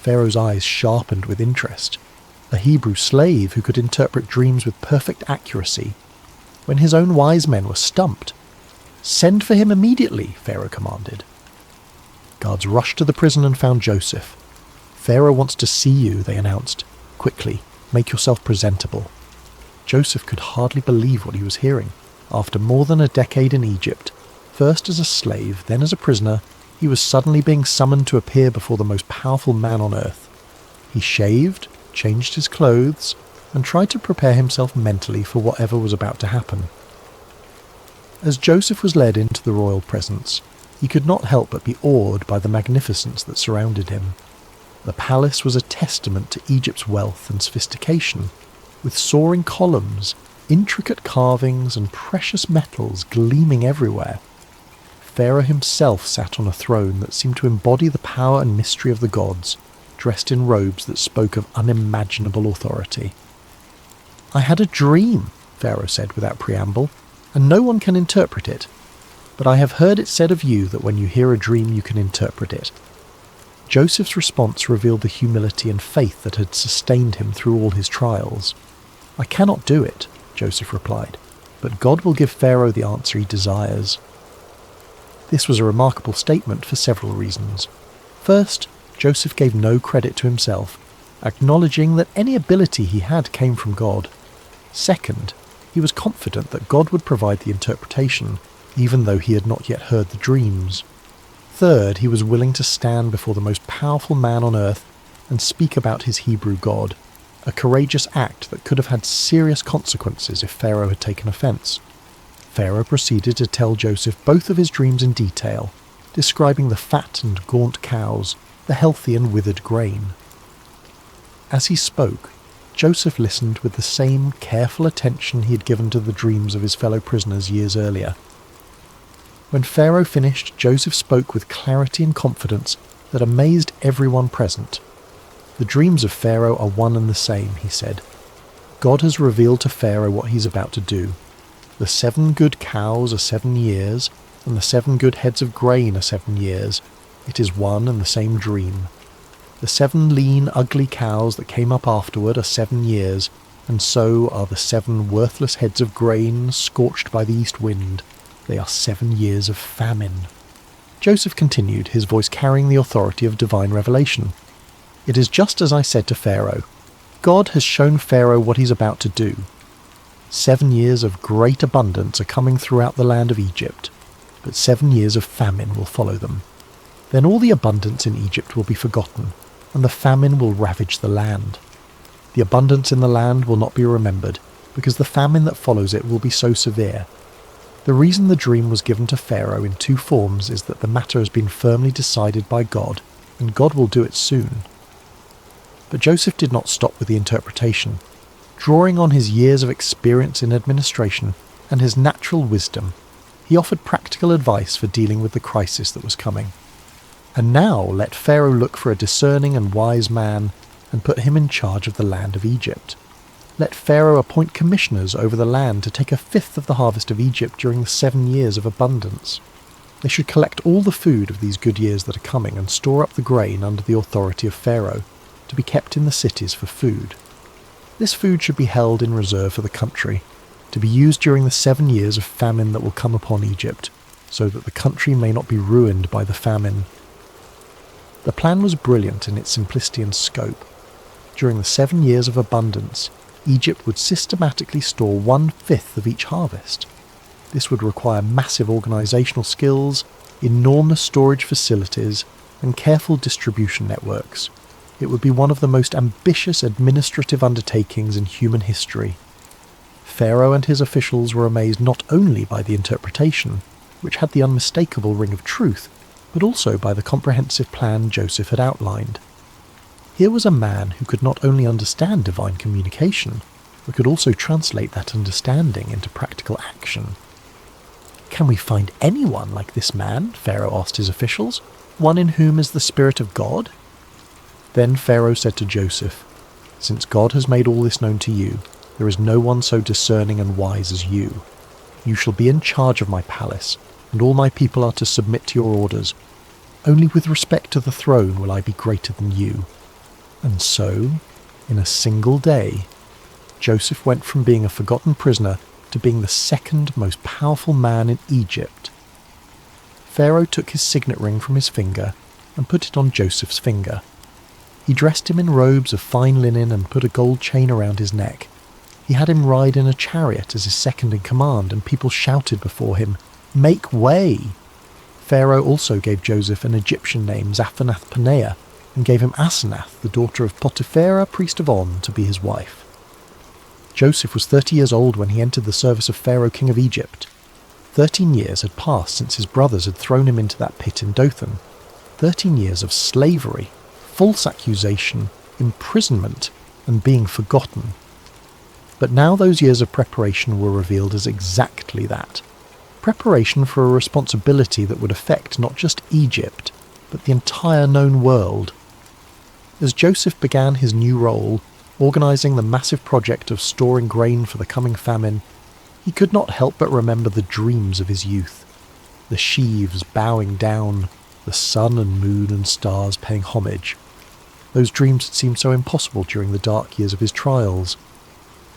Pharaoh's eyes sharpened with interest. A Hebrew slave who could interpret dreams with perfect accuracy, when his own wise men were stumped. "Send for him immediately," Pharaoh commanded. Guards rushed to the prison and found Joseph. "Pharaoh wants to see you," they announced. "Quickly, make yourself presentable." Joseph could hardly believe what he was hearing. After more than a decade in Egypt, first as a slave, then as a prisoner, he was suddenly being summoned to appear before the most powerful man on earth. He shaved, changed his clothes, and tried to prepare himself mentally for whatever was about to happen. As Joseph was led into the royal presence, he could not help but be awed by the magnificence that surrounded him. The palace was a testament to Egypt's wealth and sophistication, with soaring columns, intricate carvings, and precious metals gleaming everywhere. Pharaoh himself sat on a throne that seemed to embody the power and mystery of the gods, dressed in robes that spoke of unimaginable authority. "I had a dream," Pharaoh said without preamble, "and no one can interpret it. But I have heard it said of you that when you hear a dream you can interpret it." Joseph's response revealed the humility and faith that had sustained him through all his trials. "I cannot do it," Joseph replied, "but God will give Pharaoh the answer he desires." This was a remarkable statement for several reasons. First, Joseph gave no credit to himself, acknowledging that any ability he had came from God. Second, he was confident that God would provide the interpretation, even though he had not yet heard the dreams. Third, he was willing to stand before the most powerful man on earth and speak about his Hebrew God, a courageous act that could have had serious consequences if Pharaoh had taken offence. Pharaoh proceeded to tell Joseph both of his dreams in detail, describing the fat and gaunt cows, the healthy and withered grain. As he spoke, Joseph listened with the same careful attention he had given to the dreams of his fellow prisoners years earlier. When Pharaoh finished, Joseph spoke with clarity and confidence that amazed everyone present. "The dreams of Pharaoh are one and the same," he said. "God has revealed to Pharaoh what he's about to do. The 7 good cows are 7 years, and the 7 good heads of grain are 7 years. It is one and the same dream. The 7 lean, ugly cows that came up afterward are 7 years, and so are the 7 worthless heads of grain scorched by the east wind. They are 7 years of famine." Joseph continued, his voice carrying the authority of divine revelation. "It is just as I said to Pharaoh. God has shown Pharaoh what he's about to do. 7 years of great abundance are coming throughout the land of Egypt, but 7 years of famine will follow them. Then all the abundance in Egypt will be forgotten, and the famine will ravage the land. The abundance in the land will not be remembered, because the famine that follows it will be so severe. The reason the dream was given to Pharaoh in 2 forms is that the matter has been firmly decided by God, and God will do it soon." But Joseph did not stop with the interpretation. Drawing on his years of experience in administration and his natural wisdom, he offered practical advice for dealing with the crisis that was coming. "And now let Pharaoh look for a discerning and wise man and put him in charge of the land of Egypt. Let Pharaoh appoint commissioners over the land to take 1/5 of the harvest of Egypt during the 7 years of abundance. They should collect all the food of these good years that are coming and store up the grain under the authority of Pharaoh, to be kept in the cities for food. This food should be held in reserve for the country, to be used during the 7 years of famine that will come upon Egypt, so that the country may not be ruined by the famine." The plan was brilliant in its simplicity and scope. During the 7 years of abundance, Egypt would systematically store 1/5 of each harvest. This would require massive organisational skills, enormous storage facilities, and careful distribution networks. It would be one of the most ambitious administrative undertakings in human history. Pharaoh and his officials were amazed not only by the interpretation, which had the unmistakable ring of truth, but also by the comprehensive plan Joseph had outlined. Here was a man who could not only understand divine communication, but could also translate that understanding into practical action. "Can we find anyone like this man?" Pharaoh asked his officials. "One in whom is the Spirit of God?" Then Pharaoh said to Joseph, "Since God has made all this known to you, there is no one so discerning and wise as you. You shall be in charge of my palace, and all my people are to submit to your orders. Only with respect to the throne will I be greater than you." And so, in a single day, Joseph went from being a forgotten prisoner to being the 2nd most powerful man in Egypt. Pharaoh took his signet ring from his finger and put it on Joseph's finger. He dressed him in robes of fine linen and put a gold chain around his neck. He had him ride in a chariot as his second in command, and people shouted before him, "Make way!" Pharaoh also gave Joseph an Egyptian name, Zaphenath-Paneah, and gave him Asenath, the daughter of Potiphera, priest of On, to be his wife. Joseph was 30 years old when he entered the service of Pharaoh, king of Egypt. 13 years had passed since his brothers had thrown him into that pit in Dothan. 13 years of slavery, false accusation, imprisonment, and being forgotten. But now those years of preparation were revealed as exactly that. Preparation for a responsibility that would affect not just Egypt, but the entire known world. As Joseph began his new role, organising the massive project of storing grain for the coming famine, he could not help but remember the dreams of his youth. The sheaves bowing down, the sun and moon and stars paying homage. Those dreams had seemed so impossible during the dark years of his trials.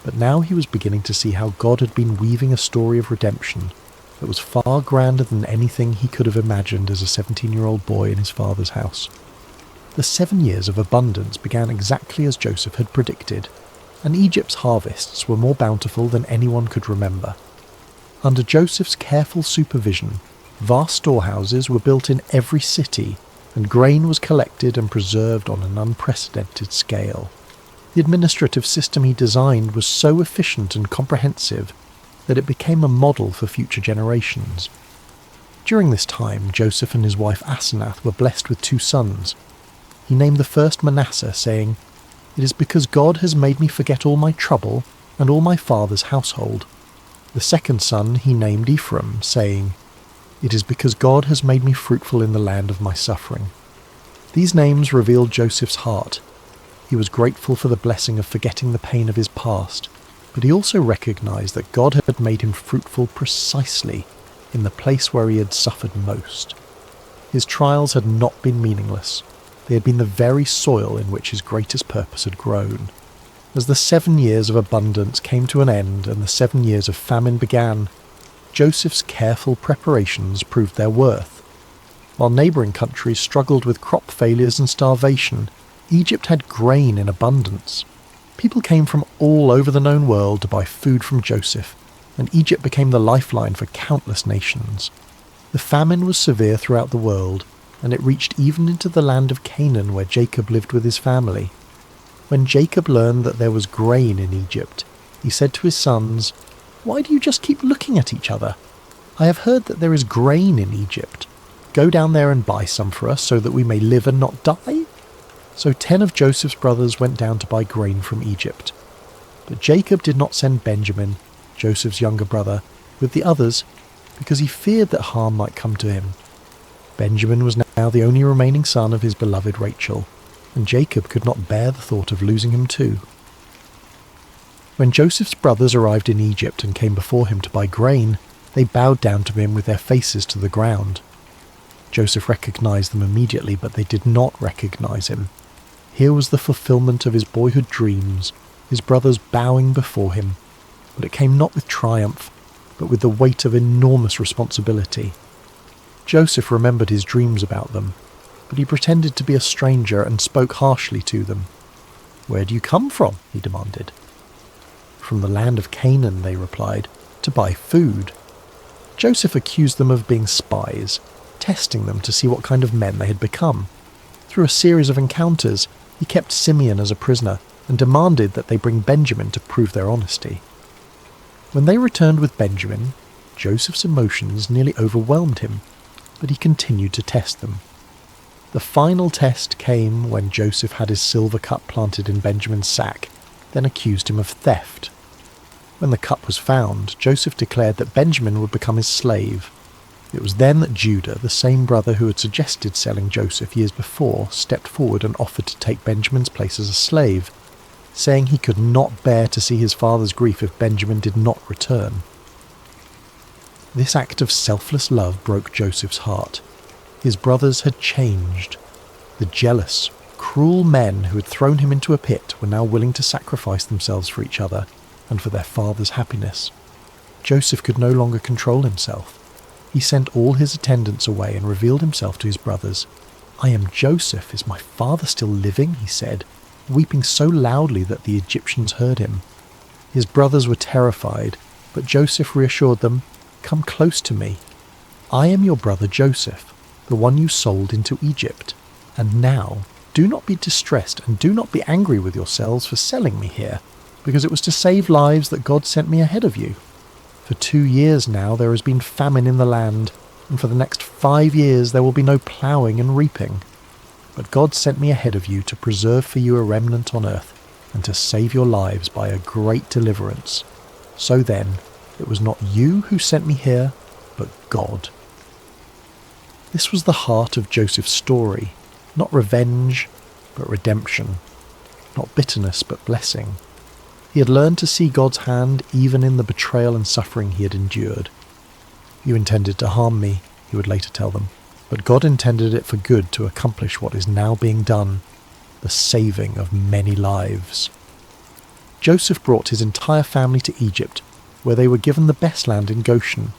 But now he was beginning to see how God had been weaving a story of redemption that was far grander than anything he could have imagined as a 17-year-old boy in his father's house. The 7 years of abundance began exactly as Joseph had predicted. and Egypt's harvests were more bountiful than anyone could remember. Under Joseph's careful supervision, vast storehouses were built in every city, and grain was collected and preserved on an unprecedented scale. The administrative system he designed was so efficient and comprehensive that it became a model for future generations. During this time, Joseph and his wife Asenath were blessed with 2 sons. He named the first Manasseh, saying, "It is because God has made me forget all my trouble and all my father's household." The second son he named Ephraim, saying, "It is because God has made me fruitful in the land of my suffering." These names revealed Joseph's heart. He was grateful for the blessing of forgetting the pain of his past, but he also recognized that God had made him fruitful precisely in the place where he had suffered most. His trials had not been meaningless. They had been the very soil in which his greatest purpose had grown. As the 7 years of abundance came to an end and the 7 years of famine began, Joseph's careful preparations proved their worth. While neighbouring countries struggled with crop failures and starvation, Egypt had grain in abundance. People came from all over the known world to buy food from Joseph, and Egypt became the lifeline for countless nations. The famine was severe throughout the world, and it reached even into the land of Canaan where Jacob lived with his family. When Jacob learned that there was grain in Egypt, he said to his sons, "Why do you just keep looking at each other? I have heard that there is grain in Egypt. Go down there and buy some for us so that we may live and not die." So 10 of Joseph's brothers went down to buy grain from Egypt. But Jacob did not send Benjamin, Joseph's younger brother, with the others because he feared that harm might come to him. Benjamin was now the only remaining son of his beloved Rachel, and Jacob could not bear the thought of losing him too. When Joseph's brothers arrived in Egypt and came before him to buy grain, they bowed down to him with their faces to the ground. Joseph recognized them immediately, but they did not recognize him. Here was the fulfillment of his boyhood dreams, his brothers bowing before him, but it came not with triumph, but with the weight of enormous responsibility. Joseph remembered his dreams about them, but he pretended to be a stranger and spoke harshly to them. "Where do you come from?" he demanded. "From the land of Canaan," they replied, "to buy food." Joseph accused them of being spies, testing them to see what kind of men they had become. Through a series of encounters, he kept Simeon as a prisoner and demanded that they bring Benjamin to prove their honesty. When they returned with Benjamin, Joseph's emotions nearly overwhelmed him, but he continued to test them. The final test came when Joseph had his silver cup planted in Benjamin's sack, then accused him of theft. When the cup was found, Joseph declared that Benjamin would become his slave. It was then that Judah, the same brother who had suggested selling Joseph years before, stepped forward and offered to take Benjamin's place as a slave, saying he could not bear to see his father's grief if Benjamin did not return. This act of selfless love broke Joseph's heart. His brothers had changed. The jealous, cruel men who had thrown him into a pit were now willing to sacrifice themselves for each other and for their father's happiness. Joseph could no longer control himself. He sent all his attendants away and revealed himself to his brothers. "I am Joseph. Is my father still living?" he said, weeping so loudly that the Egyptians heard him. His brothers were terrified, but Joseph reassured them, "Come close to me. I am your brother Joseph, the one you sold into Egypt. And now, do not be distressed and do not be angry with yourselves for selling me here, because it was to save lives that God sent me ahead of you. For 2 years now there has been famine in the land, and for the next 5 years there will be no ploughing and reaping. But God sent me ahead of you to preserve for you a remnant on earth, and to save your lives by a great deliverance. So then, it was not you who sent me here, but God." This was the heart of Joseph's story, not revenge, but redemption, not bitterness, but blessing. He had learned to see God's hand even in the betrayal and suffering he had endured. "You intended to harm me," he would later tell them, "but God intended it for good to accomplish what is now being done, the saving of many lives." Joseph brought his entire family to Egypt, where they were given the best land in Goshen.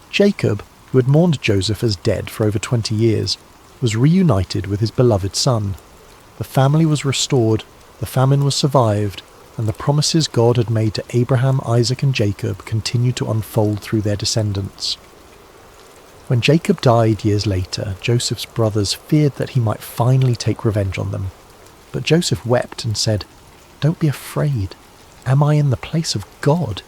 Jacob, who had mourned Joseph as dead for over 20 years, was reunited with his beloved son. The family was restored, the famine was survived, and the promises God had made to Abraham, Isaac, and Jacob continued to unfold through their descendants. When Jacob died years later, Joseph's brothers feared that he might finally take revenge on them. But Joseph wept and said, "Don't be afraid. Am I in the place of God?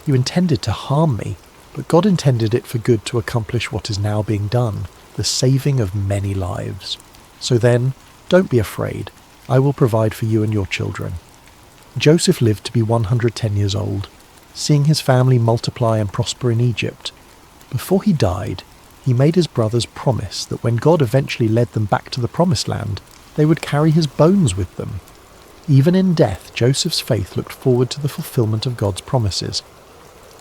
You intended to harm me, but God intended it for good to accomplish what is now being done, the saving of many lives. So then, don't be afraid. I will provide for you and your children." Joseph lived to be 110 years old, seeing his family multiply and prosper in Egypt. Before he died, he made his brothers promise that when God eventually led them back to the Promised Land, they would carry his bones with them. Even in death, Joseph's faith looked forward to the fulfillment of God's promises.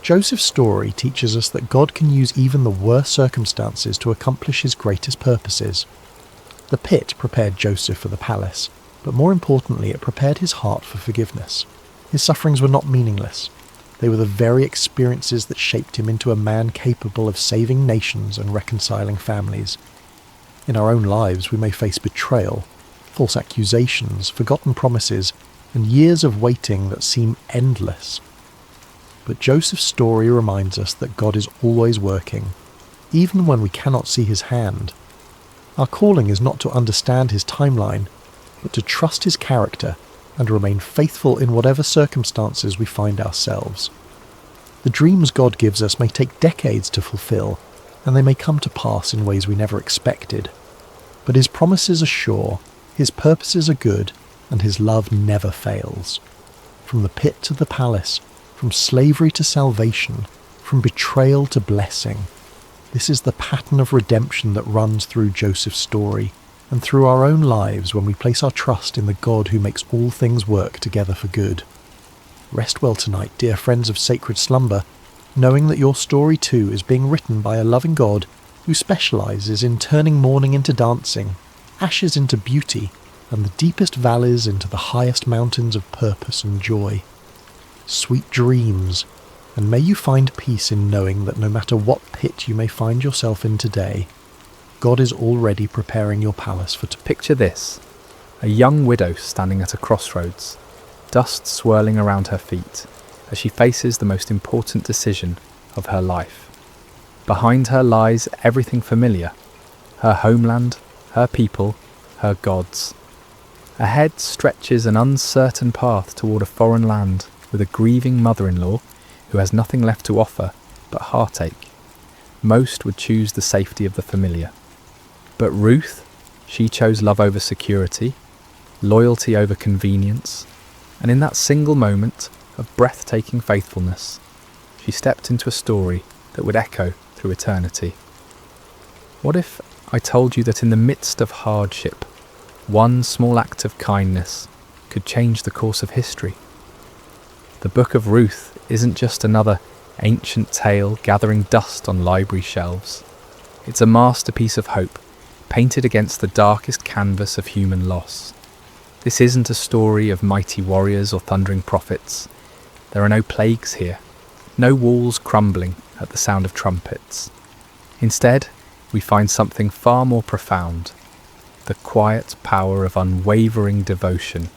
Joseph's story teaches us that God can use even the worst circumstances to accomplish his greatest purposes. The pit prepared Joseph for the palace, but more importantly, it prepared his heart for forgiveness. His sufferings were not meaningless. They were the very experiences that shaped him into a man capable of saving nations and reconciling families. In our own lives, we may face betrayal, false accusations, forgotten promises, and years of waiting that seem endless. But Joseph's story reminds us that God is always working, even when we cannot see his hand. Our calling is not to understand his timeline, but to trust his character and remain faithful in whatever circumstances we find ourselves. The dreams God gives us may take decades to fulfill, and they may come to pass in ways we never expected. But his promises are sure, his purposes are good, and his love never fails. From the pit to the palace, from slavery to salvation, from betrayal to blessing. This is the pattern of redemption that runs through Joseph's story, and through our own lives when we place our trust in the God who makes all things work together for good. Rest well tonight, dear friends of Sacred Slumber, knowing that your story too is being written by a loving God who specialises in turning mourning into dancing, ashes into beauty, and the deepest valleys into the highest mountains of purpose and joy. Sweet dreams, and may you find peace in knowing that no matter what pit you may find yourself in today, God is already preparing your palace for tomorrow. Picture this, a young widow standing at a crossroads, dust swirling around her feet as she faces the most important decision of her life. Behind her lies everything familiar, her homeland, her people, her gods. Ahead stretches an uncertain path toward a foreign land with a grieving mother-in-law who has nothing left to offer but heartache. Most would choose the safety of the familiar. But Ruth, she chose love over security, loyalty over convenience, and in that single moment of breathtaking faithfulness, she stepped into a story that would echo through eternity. What if I told you that in the midst of hardship, one small act of kindness could change the course of history? The book of Ruth isn't just another ancient tale gathering dust on library shelves. It's a masterpiece of hope, painted against the darkest canvas of human loss. This isn't a story of mighty warriors or thundering prophets. There are no plagues here, no walls crumbling at the sound of trumpets. Instead, we find something far more profound, the quiet power of unwavering devotion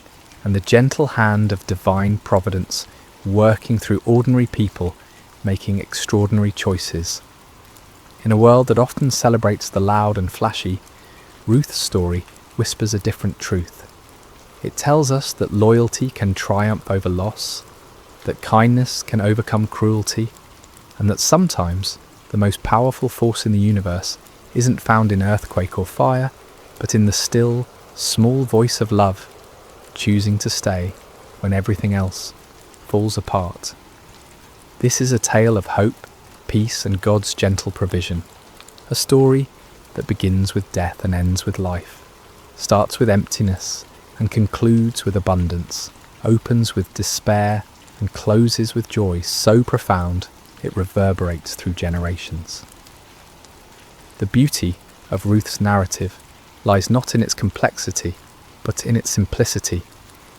and the gentle hand of divine providence working through ordinary people making extraordinary choices. In a world that often celebrates the loud and flashy, Ruth's story whispers a different truth. It tells us that loyalty can triumph over loss, that kindness can overcome cruelty, and that sometimes the most powerful force in the universe isn't found in earthquake or fire, but in the still, small voice of love, choosing to stay when everything else falls apart. This is a tale of hope, peace, and God's gentle provision. A story that begins with death and ends with life, starts with emptiness and concludes with abundance, opens with despair and closes with joy so profound it reverberates through generations. The beauty of Ruth's narrative lies not in its complexity, but in its simplicity.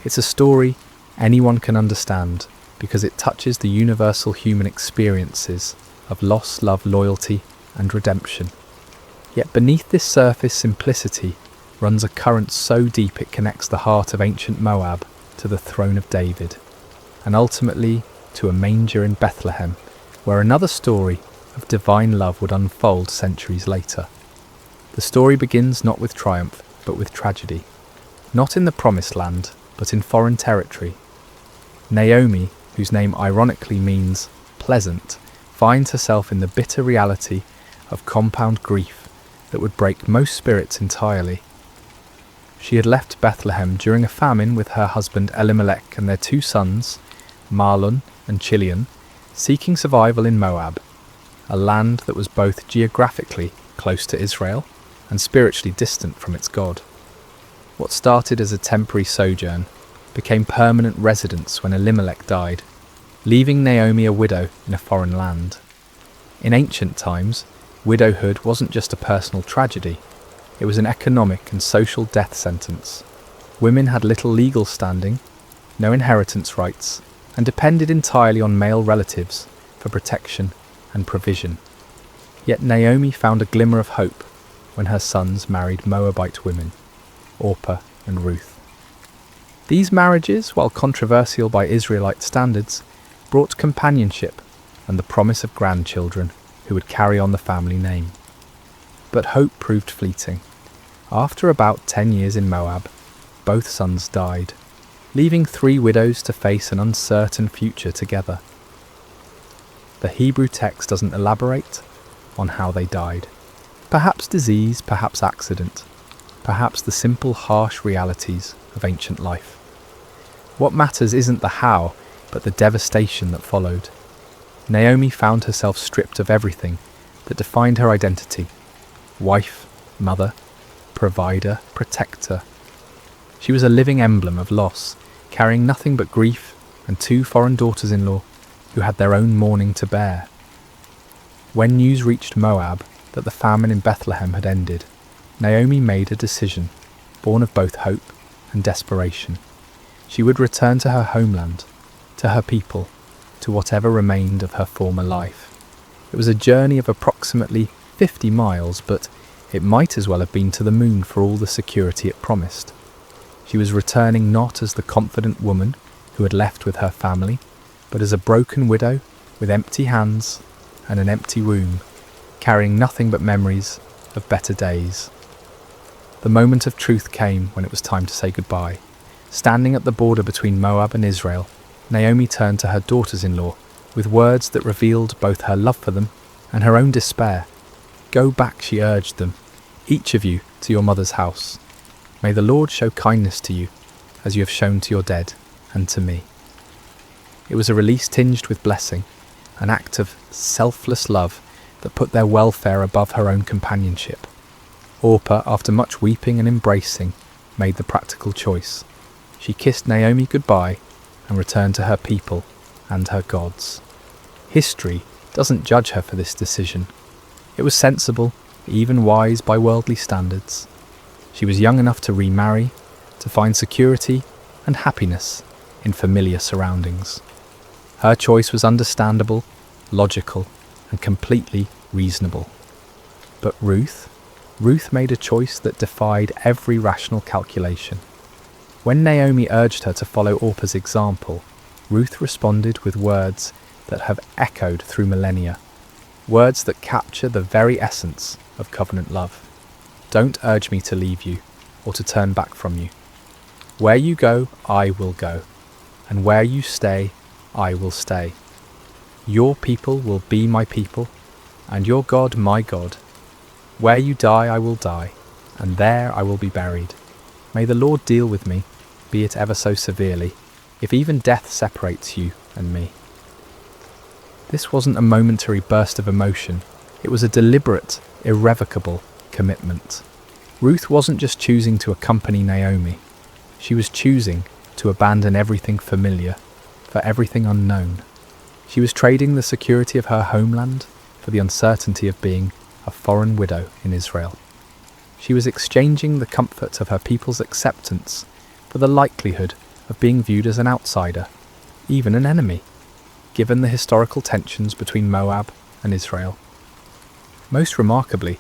It's a story anyone can understand because it touches the universal human experiences of loss, love, loyalty, and redemption. Yet beneath this surface simplicity runs a current so deep it connects the heart of ancient Moab to the throne of David. and ultimately to a manger in Bethlehem, where another story of divine love would unfold centuries later. The story begins not with triumph, but with tragedy. Not in the promised land, but in foreign territory. Naomi, whose name ironically means pleasant, finds herself in the bitter reality of compound grief that would break most spirits entirely. She had left Bethlehem during a famine with her husband Elimelech and their 2 sons, Mahlon and Chilion, seeking survival in Moab, a land that was both geographically close to Israel and spiritually distant from its God. What started as a temporary sojourn became permanent residence when Elimelech died, leaving Naomi a widow in a foreign land. In ancient times, widowhood wasn't just a personal tragedy, it was an economic and social death sentence. Women had little legal standing, no inheritance rights, and depended entirely on male relatives for protection and provision. Yet Naomi found a glimmer of hope when her sons married Moabite women, Orpah and Ruth. These marriages, while controversial by Israelite standards, brought companionship and the promise of grandchildren who would carry on the family name. But hope proved fleeting. After about 10 years in Moab, both sons died, leaving 3 widows to face an uncertain future together. The Hebrew text doesn't elaborate on how they died. Perhaps disease, perhaps accident, perhaps the simple harsh realities of ancient life. What matters isn't the how, but the devastation that followed. Naomi found herself stripped of everything that defined her identity: wife, mother, provider, protector. She was a living emblem of loss, carrying nothing but grief and 2 foreign daughters-in-law who had their own mourning to bear. When news reached Moab that the famine in Bethlehem had ended, Naomi made a decision, born of both hope and desperation. She would return to her homeland, to her people, to whatever remained of her former life. It was a journey of approximately 50 miles, but it might as well have been to the moon for all the security it promised. She was returning not as the confident woman who had left with her family, but as a broken widow with empty hands and an empty womb, carrying nothing but memories of better days. The moment of truth came when it was time to say goodbye. Standing at the border between Moab and Israel, Naomi turned to her daughters-in-law with words that revealed both her love for them and her own despair. "Go back," she urged them, "each of you to your mother's house. May the Lord show kindness to you, as you have shown to your dead and to me." It was a release tinged with blessing, an act of selfless love that put their welfare above her own companionship. Orpah, after much weeping and embracing, made the practical choice. She kissed Naomi goodbye and returned to her people and her gods. History doesn't judge her for this decision. It was sensible, even wise by worldly standards. She was young enough to remarry, to find security and happiness in familiar surroundings. Her choice was understandable, logical, and completely reasonable. But Ruth made a choice that defied every rational calculation. When Naomi urged her to follow Orpah's example, Ruth responded with words that have echoed through millennia, words that capture the very essence of covenant love. "Don't urge me to leave you or to turn back from you. Where you go, I will go, and where you stay, I will stay. Your people will be my people, and your God my God. Where you die, I will die, and there I will be buried. May the Lord deal with me, be it ever so severely, if even death separates you and me." This wasn't a momentary burst of emotion. It was a deliberate, irrevocable commitment. Ruth wasn't just choosing to accompany Naomi. She was choosing to abandon everything familiar for everything unknown. She was trading the security of her homeland for the uncertainty of being a foreign widow in Israel. She was exchanging the comfort of her people's acceptance for the likelihood of being viewed as an outsider, even an enemy, given the historical tensions between Moab and Israel. Most remarkably,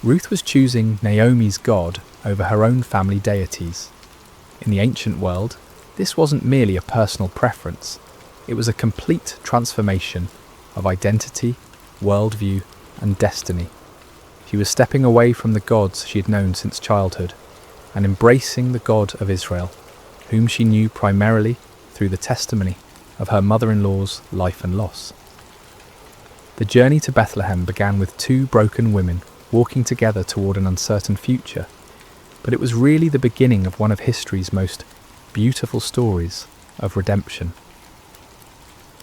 Ruth was choosing Naomi's God over her own family deities. In the ancient world, this wasn't merely a personal preference, It was a complete transformation of identity, worldview, and destiny. She was stepping away from the gods she had known since childhood and embracing the God of Israel, whom she knew primarily through the testimony of her mother-in-law's life and loss. The journey to Bethlehem began with two broken women walking together toward an uncertain future, but it was really the beginning of one of history's most beautiful stories of redemption.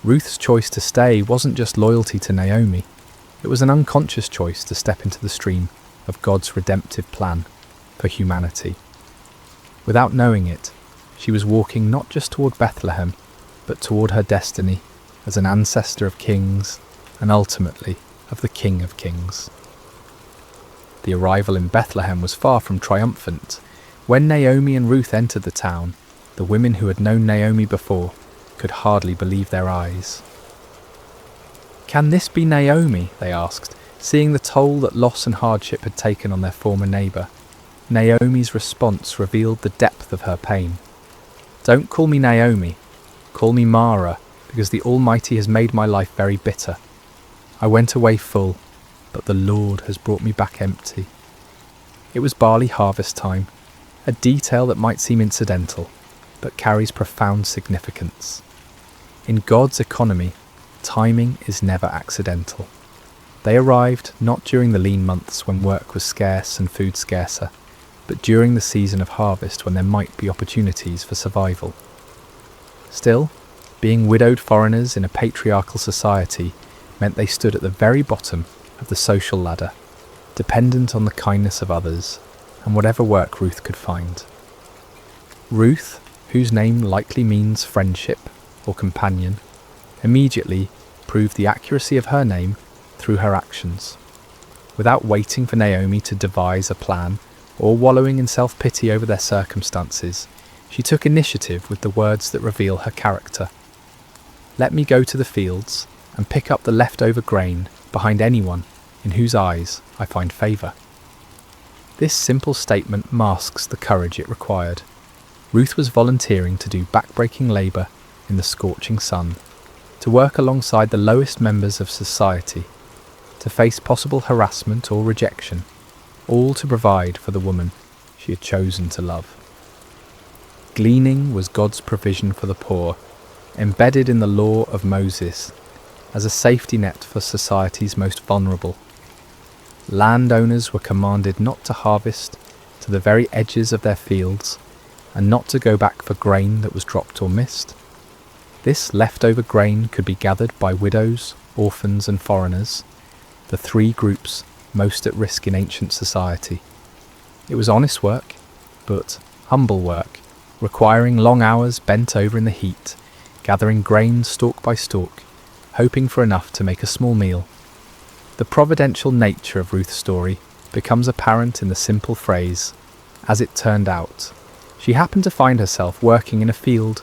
Ruth's choice to stay wasn't just loyalty to Naomi, it was an unconscious choice to step into the stream of God's redemptive plan for humanity. Without knowing it, she was walking not just toward Bethlehem, but toward her destiny as an ancestor of kings and ultimately of the King of Kings. The arrival in Bethlehem was far from triumphant. When Naomi and Ruth entered the town, the women who had known Naomi before could hardly believe their eyes. "Can this be Naomi?" they asked, seeing the toll that loss and hardship had taken on their former neighbour. Naomi's response revealed the depth of her pain. "Don't call me Naomi, call me Mara, because the Almighty has made my life very bitter. I went away full, but the Lord has brought me back empty." It was barley harvest time, a detail that might seem incidental, but carries profound significance. In God's economy, timing is never accidental. They arrived not during the lean months when work was scarce and food scarcer, but during the season of harvest when there might be opportunities for survival. Still, being widowed foreigners in a patriarchal society meant they stood at the very bottom of the social ladder, dependent on the kindness of others and whatever work Ruth could find. Ruth, whose name likely means friendship or companion, immediately proved the accuracy of her name through her actions. Without waiting for Naomi to devise a plan or wallowing in self-pity over their circumstances, she took initiative with the words that reveal her character. "Let me go to the fields and pick up the leftover grain behind anyone in whose eyes I find favour." This simple statement masks the courage it required. Ruth was volunteering to do backbreaking labour in the scorching sun, to work alongside the lowest members of society, to face possible harassment or rejection, all to provide for the woman she had chosen to love. Gleaning was God's provision for the poor, embedded in the law of Moses as a safety net for society's most vulnerable. Landowners were commanded not to harvest to the very edges of their fields and not to go back for grain that was dropped or missed. This leftover grain could be gathered by widows, orphans and foreigners, the three groups most at risk in ancient society. It was honest work, but humble work, requiring long hours bent over in the heat, gathering grain stalk by stalk, hoping for enough to make a small meal. The providential nature of Ruth's story becomes apparent in the simple phrase, "as it turned out." She happened to find herself working in a field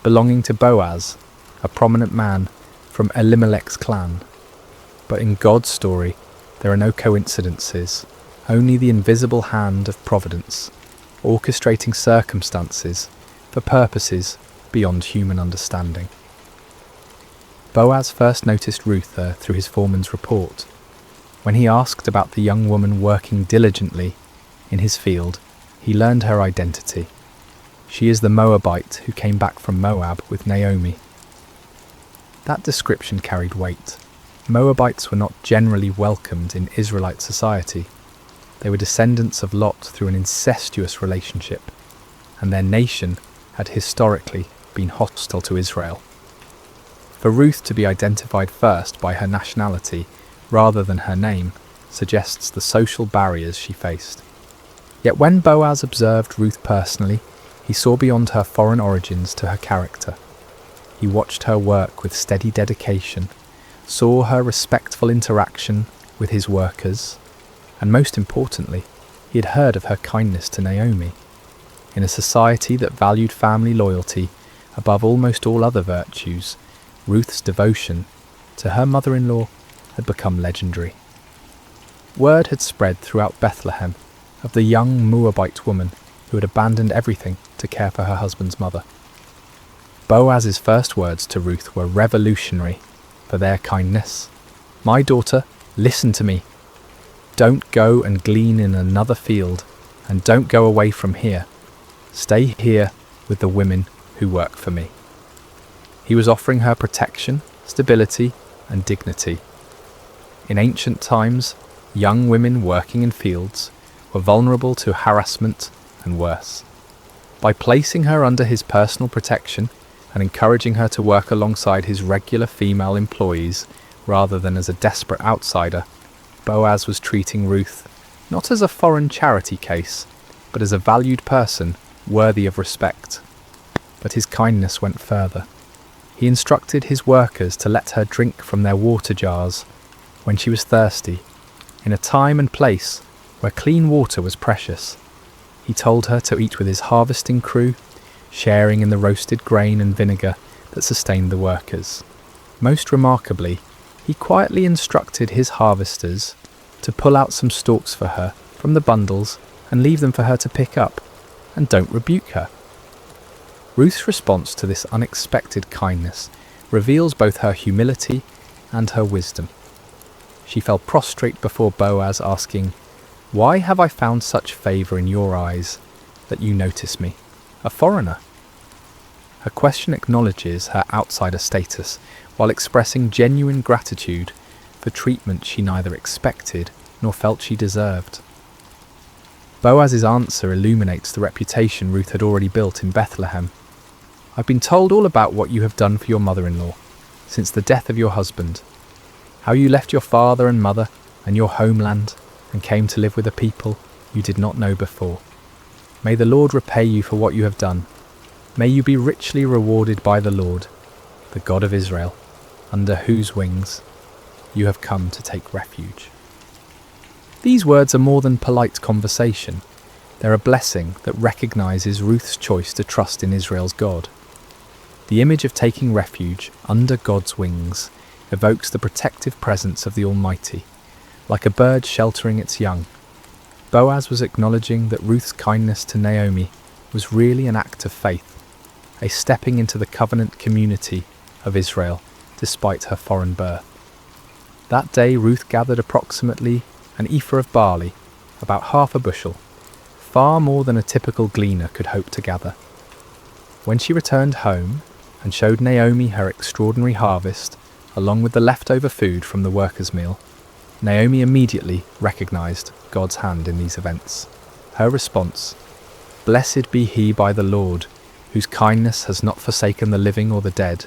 belonging to Boaz, a prominent man from Elimelech's clan. But in God's story, there are no coincidences, only the invisible hand of providence, orchestrating circumstances for purposes beyond human understanding. Boaz first noticed Ruth there through his foreman's report. When he asked about the young woman working diligently in his field, he learned her identity. She is the Moabite who came back from Moab with Naomi. That description carried weight. Moabites were not generally welcomed in Israelite society. They were descendants of Lot through an incestuous relationship, and their nation had historically been hostile to Israel. For Ruth to be identified first by her nationality rather than her name suggests the social barriers she faced. Yet when Boaz observed Ruth personally, he saw beyond her foreign origins to her character. He watched her work with steady dedication, saw her respectful interaction with his workers, and most importantly, he had heard of her kindness to Naomi. In a society that valued family loyalty above almost all other virtues, Ruth's devotion to her mother-in-law had become legendary. Word had spread throughout Bethlehem of the young Moabite woman who had abandoned everything to care for her husband's mother. Boaz's first words to Ruth were revolutionary for their kindness. "My daughter, listen to me. Don't go and glean in another field, and don't go away from here. Stay here with the women who work for me." He was offering her protection, stability, and dignity. In ancient times, young women working in fields were vulnerable to harassment and worse. By placing her under his personal protection and encouraging her to work alongside his regular female employees rather than as a desperate outsider, Boaz was treating Ruth not as a foreign charity case, but as a valued person worthy of respect. But his kindness went further. He instructed his workers to let her drink from their water jars when she was thirsty, in a time and place where clean water was precious. He told her to eat with his harvesting crew, sharing in the roasted grain and vinegar that sustained the workers. Most remarkably, he quietly instructed his harvesters to pull out some stalks for her from the bundles and leave them for her to pick up, and don't rebuke her. Ruth's response to this unexpected kindness reveals both her humility and her wisdom. She fell prostrate before Boaz, asking, "Why have I found such favour in your eyes that you notice me, a foreigner?" Her question acknowledges her outsider status while expressing genuine gratitude for treatment she neither expected nor felt she deserved. Boaz's answer illuminates the reputation Ruth had already built in Bethlehem. "I've been told all about what you have done for your mother-in-law since the death of your husband, how you left your father and mother and your homeland and came to live with a people you did not know before. May the Lord repay you for what you have done. May you be richly rewarded by the Lord, the God of Israel, under whose wings you have come to take refuge." These words are more than polite conversation. They're a blessing that recognizes Ruth's choice to trust in Israel's God. The image of taking refuge under God's wings evokes the protective presence of the Almighty, like a bird sheltering its young. Boaz was acknowledging that Ruth's kindness to Naomi was really an act of faith, a stepping into the covenant community of Israel despite her foreign birth. That day Ruth gathered approximately an ephah of barley, about half a bushel, far more than a typical gleaner could hope to gather. When she returned home and showed Naomi her extraordinary harvest, along with the leftover food from the workers' meal, Naomi immediately recognized God's hand in these events. Her response, "Blessed be he by the Lord, whose kindness has not forsaken the living or the dead,"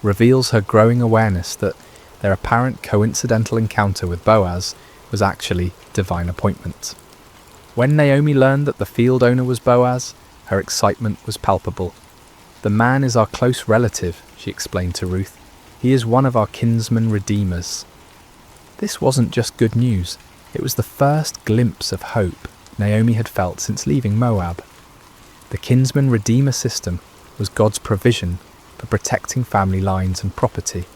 reveals her growing awareness that their apparent coincidental encounter with Boaz was actually divine appointment. When Naomi learned that the field owner was Boaz, her excitement was palpable. "The man is our close relative," she explained to Ruth. "He is one of our kinsman redeemers." This wasn't just good news, it was the first glimpse of hope Naomi had felt since leaving Moab. The kinsman redeemer system was God's provision for protecting family lines and property.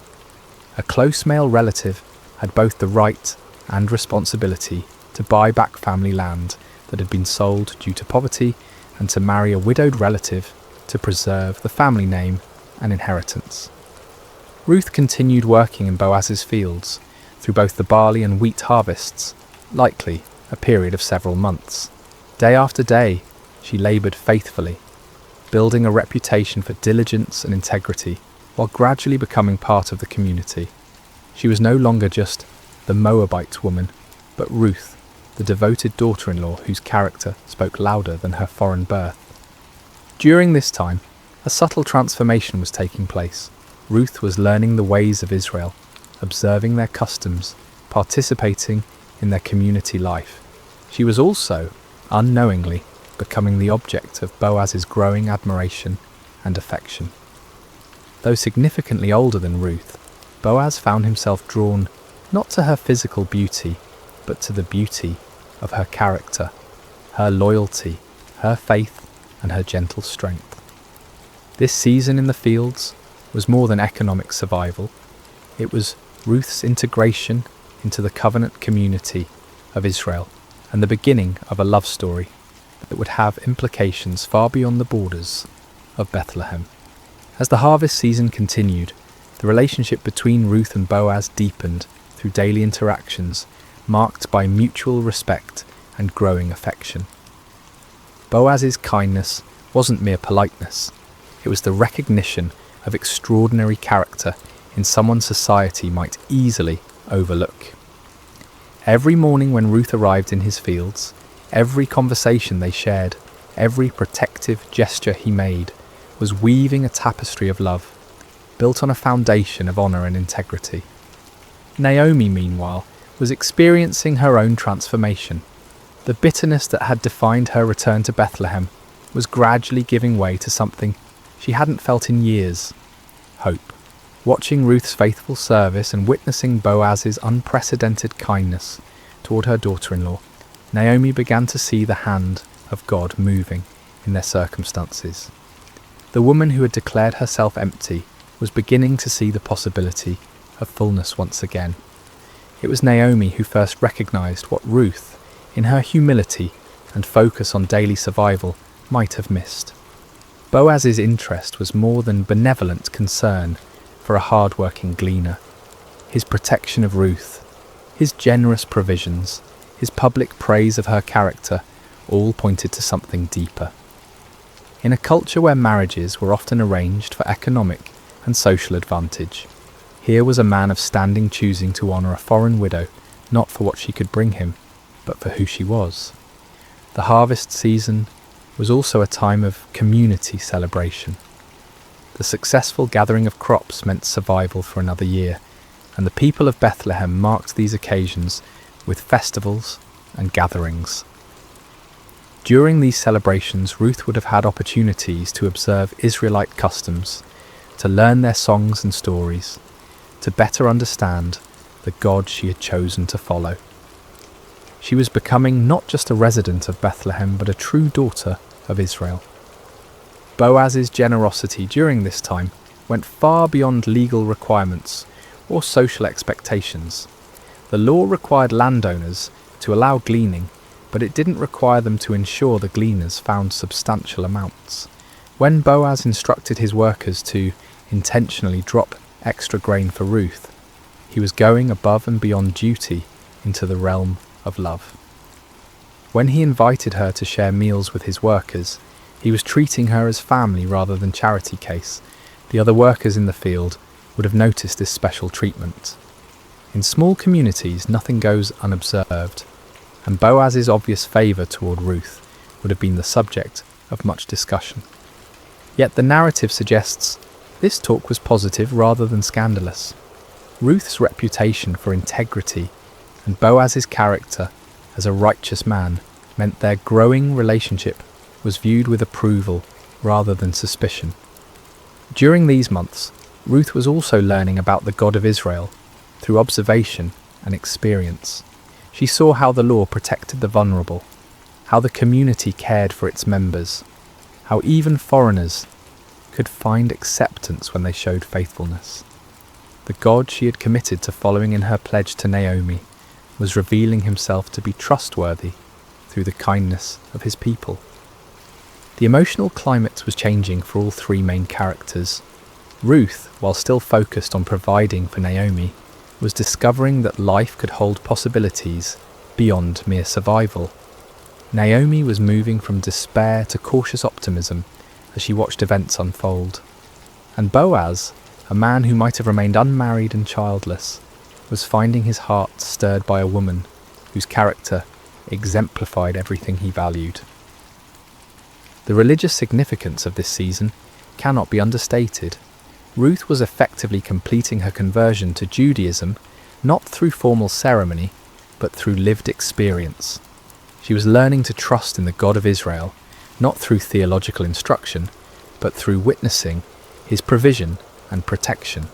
A close male relative had both the right and responsibility to buy back family land that had been sold due to poverty and to marry a widowed relative to preserve the family name and inheritance. Ruth continued working in Boaz's fields through both the barley and wheat harvests, likely a period of several months. Day after day, she laboured faithfully, building a reputation for diligence and integrity while gradually becoming part of the community. She was no longer just the Moabite woman, but Ruth, the devoted daughter-in-law whose character spoke louder than her foreign birth. During this time, a subtle transformation was taking place. Ruth was learning the ways of Israel, observing their customs, participating in their community life. She was also, unknowingly, becoming the object of Boaz's growing admiration and affection. Though significantly older than Ruth, Boaz found himself drawn not to her physical beauty, but to the beauty of her character, her loyalty, her faith, and her gentle strength. This season in the fields was more than economic survival. It was Ruth's integration into the covenant community of Israel and the beginning of a love story that would have implications far beyond the borders of Bethlehem. As the harvest season continued, the relationship between Ruth and Boaz deepened through daily interactions marked by mutual respect and growing affection. Boaz's kindness wasn't mere politeness, it was the recognition of extraordinary character in someone society might easily overlook. Every morning when Ruth arrived in his fields, every conversation they shared, every protective gesture he made, was weaving a tapestry of love, built on a foundation of honour and integrity. Naomi, meanwhile, was experiencing her own transformation. The bitterness that had defined her return to Bethlehem was gradually giving way to something she hadn't felt in years: hope. Watching Ruth's faithful service and witnessing Boaz's unprecedented kindness toward her daughter-in-law, Naomi began to see the hand of God moving in their circumstances. The woman who had declared herself empty was beginning to see the possibility of fullness once again. It was Naomi who first recognized what Ruth, in her humility and focus on daily survival, might have missed. Boaz's interest was more than benevolent concern for a hard-working gleaner. His protection of Ruth, his generous provisions, his public praise of her character, all pointed to something deeper. In a culture where marriages were often arranged for economic and social advantage, here was a man of standing choosing to honour a foreign widow, not for what she could bring him, but for who she was. The harvest season was also a time of community celebration. The successful gathering of crops meant survival for another year, and the people of Bethlehem marked these occasions with festivals and gatherings. During these celebrations, Ruth would have had opportunities to observe Israelite customs, to learn their songs and stories, to better understand the God she had chosen to follow. She was becoming not just a resident of Bethlehem, but a true daughter of Israel. Boaz's generosity during this time went far beyond legal requirements or social expectations. The law required landowners to allow gleaning, but it didn't require them to ensure the gleaners found substantial amounts. When Boaz instructed his workers to intentionally drop extra grain for Ruth, he was going above and beyond duty into the realm of love. When he invited her to share meals with his workers, he was treating her as family rather than charity case. The other workers in the field would have noticed this special treatment. In small communities, nothing goes unobserved, and Boaz's obvious favour toward Ruth would have been the subject of much discussion. Yet the narrative suggests this talk was positive rather than scandalous. Ruth's reputation for integrity and Boaz's character as a righteous man meant their growing relationship was viewed with approval rather than suspicion. During these months, Ruth was also learning about the God of Israel through observation and experience. She saw how the law protected the vulnerable, how the community cared for its members, how even foreigners could find acceptance when they showed faithfulness. The God she had committed to following in her pledge to Naomi was revealing himself to be trustworthy through the kindness of his people. The emotional climate was changing for all three main characters. Ruth, while still focused on providing for Naomi, was discovering that life could hold possibilities beyond mere survival. Naomi was moving from despair to cautious optimism as she watched events unfold. And Boaz, a man who might have remained unmarried and childless, was finding his heart stirred by a woman whose character exemplified everything he valued. The religious significance of this season cannot be understated. Ruth was effectively completing her conversion to Judaism, not through formal ceremony, but through lived experience. She was learning to trust in the God of Israel, not through theological instruction, but through witnessing his provision and protection.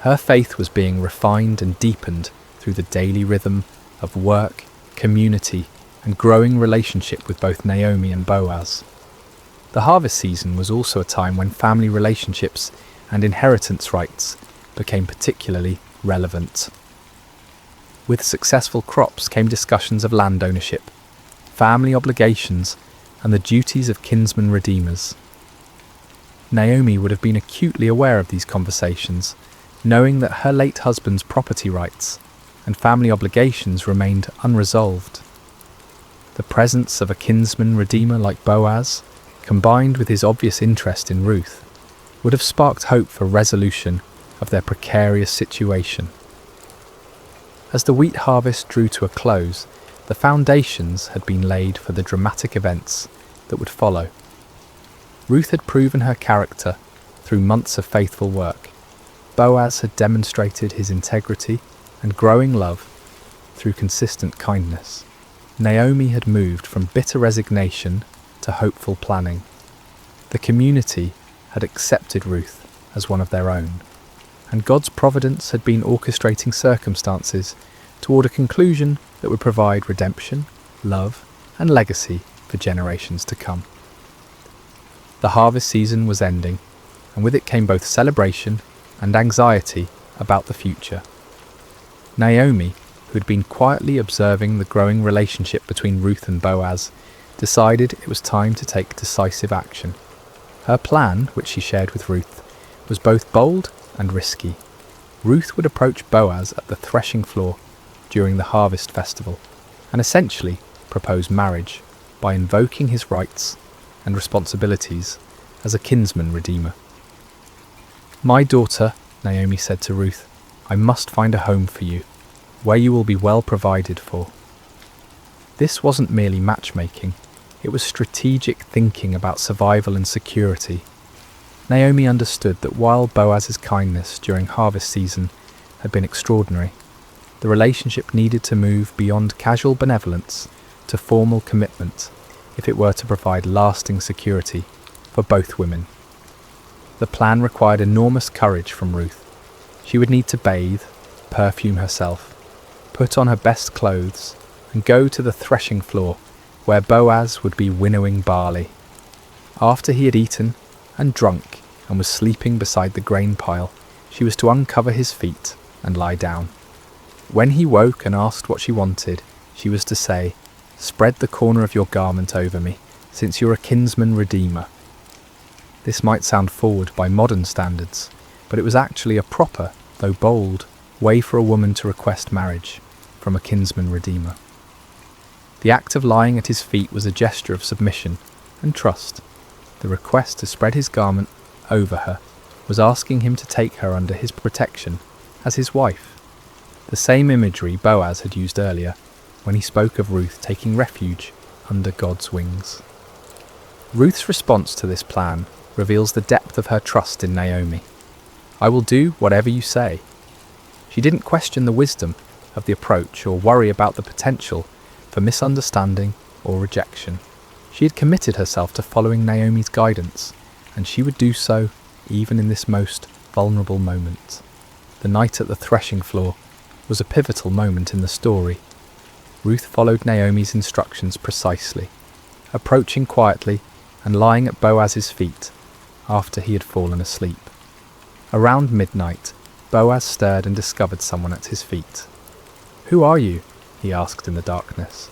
Her faith was being refined and deepened through the daily rhythm of work, community, and growing relationship with both Naomi and Boaz. The harvest season was also a time when family relationships and inheritance rights became particularly relevant. With successful crops came discussions of land ownership, family obligations, and the duties of kinsman redeemers. Naomi would have been acutely aware of these conversations, knowing that her late husband's property rights and family obligations remained unresolved. The presence of a kinsman redeemer like Boaz, combined with his obvious interest in Ruth, would have sparked hope for resolution of their precarious situation. As the wheat harvest drew to a close, the foundations had been laid for the dramatic events that would follow. Ruth had proven her character through months of faithful work. Boaz had demonstrated his integrity and growing love through consistent kindness. Naomi had moved from bitter resignation to hopeful planning. The community had accepted Ruth as one of their own, and God's providence had been orchestrating circumstances toward a conclusion that would provide redemption, love, and legacy for generations to come. The harvest season was ending, and with it came both celebration and anxiety about the future. Naomi, who had been quietly observing the growing relationship between Ruth and Boaz, decided it was time to take decisive action. Her plan, which she shared with Ruth, was both bold and risky. Ruth would approach Boaz at the threshing floor during the harvest festival and essentially propose marriage by invoking his rights and responsibilities as a kinsman redeemer. "My daughter," Naomi said to Ruth, "I must find a home for you, where you will be well provided for." This wasn't merely matchmaking, it was strategic thinking about survival and security. Naomi understood that while Boaz's kindness during harvest season had been extraordinary, the relationship needed to move beyond casual benevolence to formal commitment if it were to provide lasting security for both women. The plan required enormous courage from Ruth. She would need to bathe, perfume herself, put on her best clothes, and go to the threshing floor where Boaz would be winnowing barley. After he had eaten and drunk and was sleeping beside the grain pile, she was to uncover his feet and lie down. When he woke and asked what she wanted, she was to say, "Spread the corner of your garment over me, since you're a kinsman redeemer." This might sound forward by modern standards, but it was actually a proper, though bold, way for a woman to request marriage from a kinsman redeemer. The act of lying at his feet was a gesture of submission and trust. The request to spread his garment over her was asking him to take her under his protection as his wife. The same imagery Boaz had used earlier when he spoke of Ruth taking refuge under God's wings. Ruth's response to this plan reveals the depth of her trust in Naomi. "I will do whatever you say." She didn't question the wisdom of the approach or worry about the potential for misunderstanding or rejection. She had committed herself to following Naomi's guidance, and she would do so even in this most vulnerable moment. The night at the threshing floor was a pivotal moment in the story. Ruth followed Naomi's instructions precisely, approaching quietly and lying at Boaz's feet after he had fallen asleep. Around midnight, Boaz stirred and discovered someone at his feet. "Who are you?" he asked in the darkness.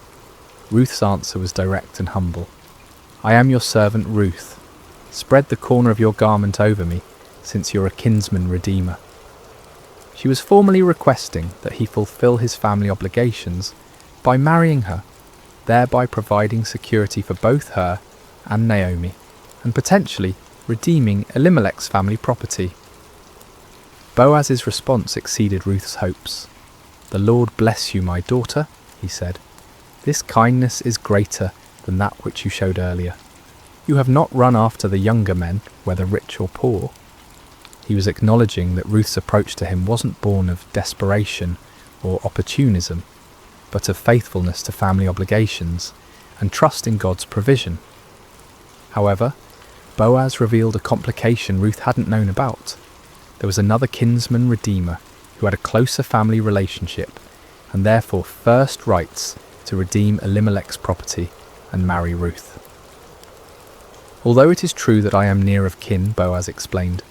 Ruth's answer was direct and humble. "I am your servant Ruth. Spread the corner of your garment over me, since you're a kinsman redeemer." She was formally requesting that he fulfill his family obligations by marrying her, thereby providing security for both her and Naomi, and potentially redeeming Elimelech's family property. Boaz's response exceeded Ruth's hopes. "The Lord bless you, my daughter," he said. "This kindness is greater than that which you showed earlier. You have not run after the younger men, whether rich or poor." He was acknowledging that Ruth's approach to him wasn't born of desperation or opportunism, but of faithfulness to family obligations and trust in God's provision. However, Boaz revealed a complication Ruth hadn't known about. There was another kinsman redeemer who had a closer family relationship and therefore first rights to redeem Elimelech's property and marry Ruth. "Although it is true that I am near of kin," Boaz explained,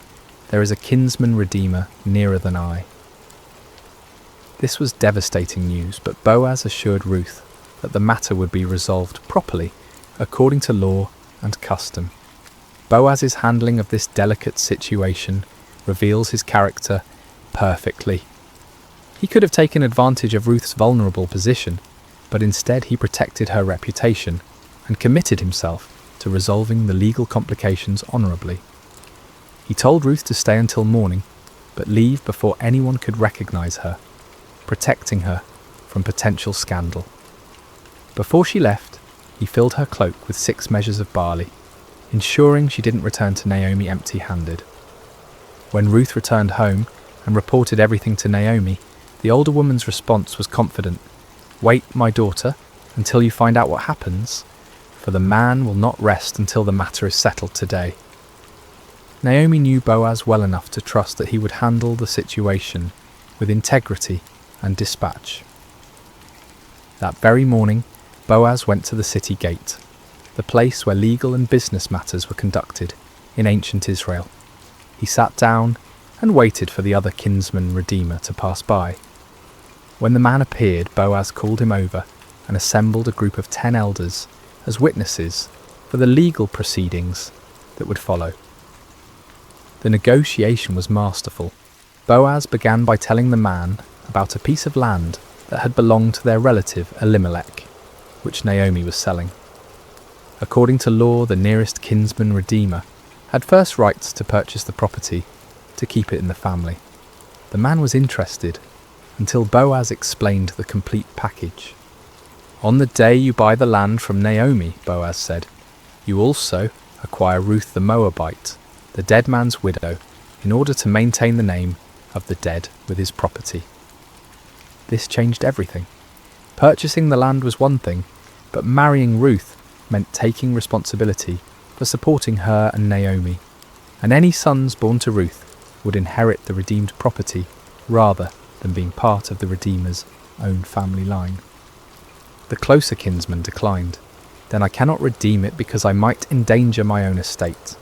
"there is a kinsman redeemer nearer than I." This was devastating news, but Boaz assured Ruth that the matter would be resolved properly, according to law and custom. Boaz's handling of this delicate situation reveals his character perfectly. He could have taken advantage of Ruth's vulnerable position, but instead he protected her reputation and committed himself to resolving the legal complications honourably. He told Ruth to stay until morning, but leave before anyone could recognise her, protecting her from potential scandal. Before she left, he filled her cloak with 6 measures of barley, ensuring she didn't return to Naomi empty-handed. When Ruth returned home and reported everything to Naomi, the older woman's response was confident. "Wait, my daughter, until you find out what happens, for the man will not rest until the matter is settled today." Naomi knew Boaz well enough to trust that he would handle the situation with integrity and dispatch. That very morning, Boaz went to the city gate, the place where legal and business matters were conducted in ancient Israel. He sat down and waited for the other kinsman redeemer to pass by. When the man appeared, Boaz called him over and assembled a group of 10 elders as witnesses for the legal proceedings that would follow. The negotiation was masterful. Boaz began by telling the man about a piece of land that had belonged to their relative Elimelech, which Naomi was selling. According to law, the nearest kinsman redeemer had first rights to purchase the property, to keep it in the family. The man was interested until Boaz explained the complete package. "On the day you buy the land from Naomi," Boaz said, "you also acquire Ruth the Moabite, the dead man's widow, in order to maintain the name of the dead with his property." This changed everything. Purchasing the land was one thing, but marrying Ruth meant taking responsibility for supporting her and Naomi, and any sons born to Ruth would inherit the redeemed property rather than being part of the Redeemer's own family line. The closer kinsman declined. "Then I cannot redeem it because I might endanger my own estate.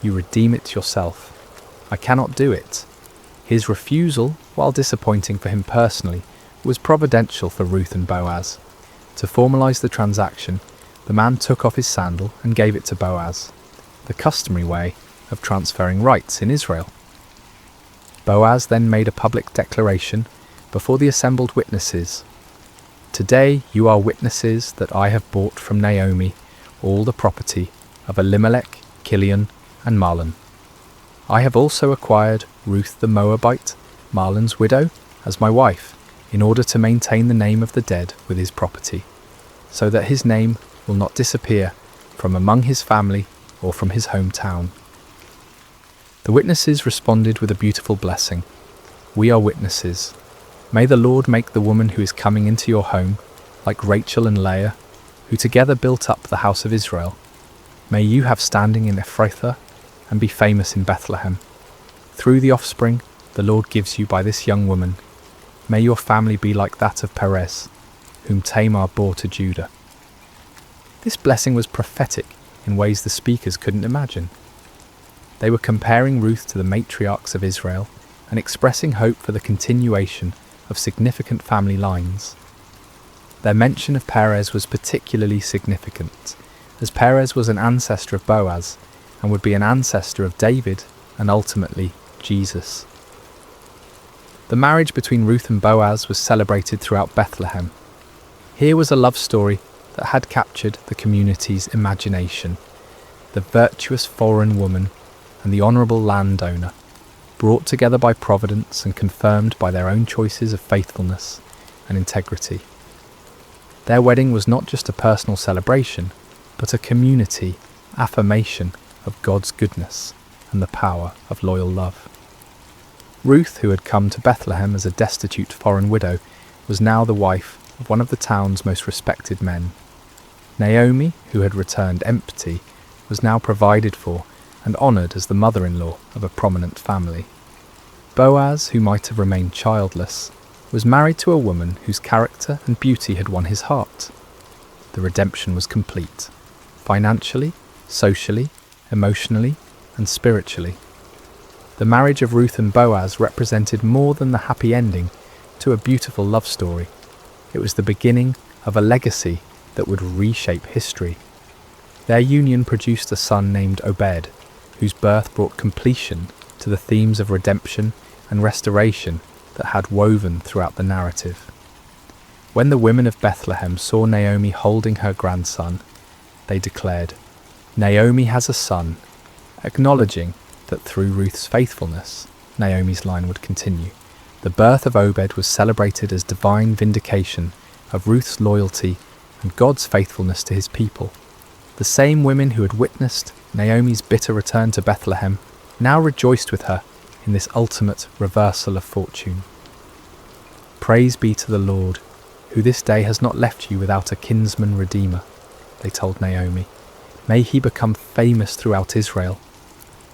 You redeem it yourself. I cannot do it." His refusal, while disappointing for him personally, was providential for Ruth and Boaz. To formalise the transaction, the man took off his sandal and gave it to Boaz, the customary way of transferring rights in Israel. Boaz then made a public declaration before the assembled witnesses. "Today you are witnesses that I have bought from Naomi all the property of Elimelech, Kilion, and Mahlon. I have also acquired Ruth the Moabite, Mahlon's widow, as my wife, in order to maintain the name of the dead with his property, so that his name will not disappear from among his family or from his hometown." The witnesses responded with a beautiful blessing. "We are witnesses. May the Lord make the woman who is coming into your home like Rachel and Leah, who together built up the house of Israel. May you have standing in Ephrathah and be famous in Bethlehem. Through the offspring the Lord gives you by this young woman, may your family be like that of Perez, whom Tamar bore to Judah." This blessing was prophetic in ways the speakers couldn't imagine. They were comparing Ruth to the matriarchs of Israel and expressing hope for the continuation of significant family lines. Their mention of Perez was particularly significant, as Perez was an ancestor of Boaz and would be an ancestor of David and ultimately Jesus. The marriage between Ruth and Boaz was celebrated throughout Bethlehem. Here was a love story that had captured the community's imagination. The virtuous foreign woman and the honourable landowner, brought together by providence and confirmed by their own choices of faithfulness and integrity. Their wedding was not just a personal celebration, but a community affirmation of God's goodness and the power of loyal love. Ruth, who had come to Bethlehem as a destitute foreign widow, was now the wife of one of the town's most respected men. Naomi, who had returned empty, was now provided for and honoured as the mother-in-law of a prominent family. Boaz, who might have remained childless, was married to a woman whose character and beauty had won his heart. The redemption was complete, financially, socially, emotionally, and spiritually. The marriage of Ruth and Boaz represented more than the happy ending to a beautiful love story. It was the beginning of a legacy that would reshape history. Their union produced a son named Obed, whose birth brought completion to the themes of redemption and restoration that had woven throughout the narrative. When the women of Bethlehem saw Naomi holding her grandson, they declared, "Naomi has a son," acknowledging that through Ruth's faithfulness, Naomi's line would continue. The birth of Obed was celebrated as divine vindication of Ruth's loyalty and God's faithfulness to his people. The same women who had witnessed Naomi's bitter return to Bethlehem now rejoiced with her in this ultimate reversal of fortune. "Praise be to the Lord, who this day has not left you without a kinsman redeemer," they told Naomi. "May he become famous throughout Israel.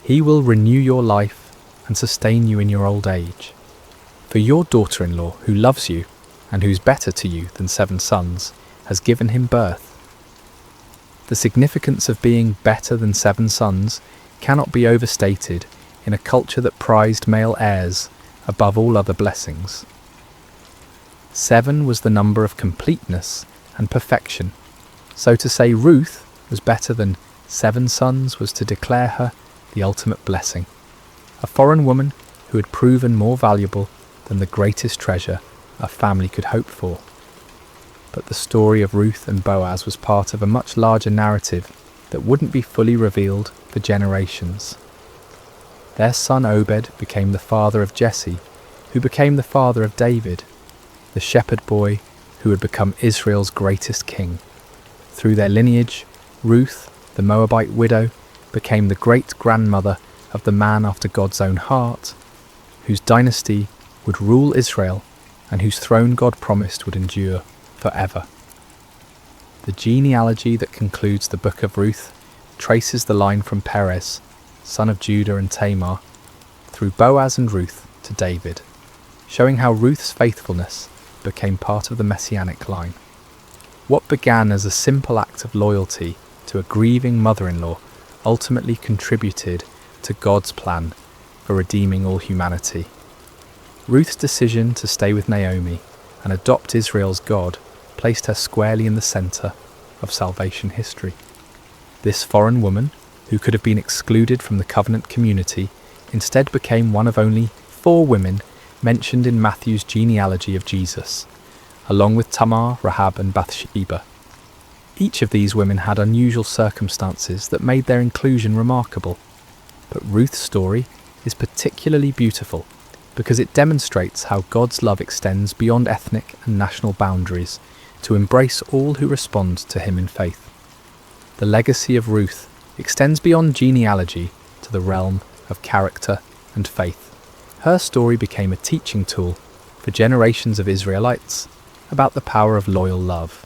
He will renew your life and sustain you in your old age. For your daughter-in-law, who loves you, and who's better to you than 7 sons, has given him birth." The significance of being better than 7 sons cannot be overstated in a culture that prized male heirs above all other blessings. 7 was the number of completeness and perfection. So to say Ruth was better than 7 sons was to declare her the ultimate blessing, a foreign woman who had proven more valuable than the greatest treasure a family could hope for. But the story of Ruth and Boaz was part of a much larger narrative that wouldn't be fully revealed for generations. Their son Obed became the father of Jesse, who became the father of David, the shepherd boy who would become Israel's greatest king. Through their lineage, Ruth, the Moabite widow, became the great-grandmother of the man after God's own heart, whose dynasty would rule Israel and whose throne God promised would endure forever. The genealogy that concludes the book of Ruth traces the line from Perez, son of Judah and Tamar, through Boaz and Ruth to David, showing how Ruth's faithfulness became part of the messianic line. What began as a simple act of loyalty to a grieving mother-in-law ultimately contributed to God's plan for redeeming all humanity. Ruth's decision to stay with Naomi and adopt Israel's God placed her squarely in the centre of salvation history. This foreign woman, who could have been excluded from the covenant community, instead became one of only 4 women mentioned in Matthew's genealogy of Jesus, along with Tamar, Rahab and Bathsheba. Each of these women had unusual circumstances that made their inclusion remarkable, but Ruth's story is particularly beautiful because it demonstrates how God's love extends beyond ethnic and national boundaries to embrace all who respond to him in faith. The legacy of Ruth extends beyond genealogy to the realm of character and faith. Her story became a teaching tool for generations of Israelites about the power of loyal love,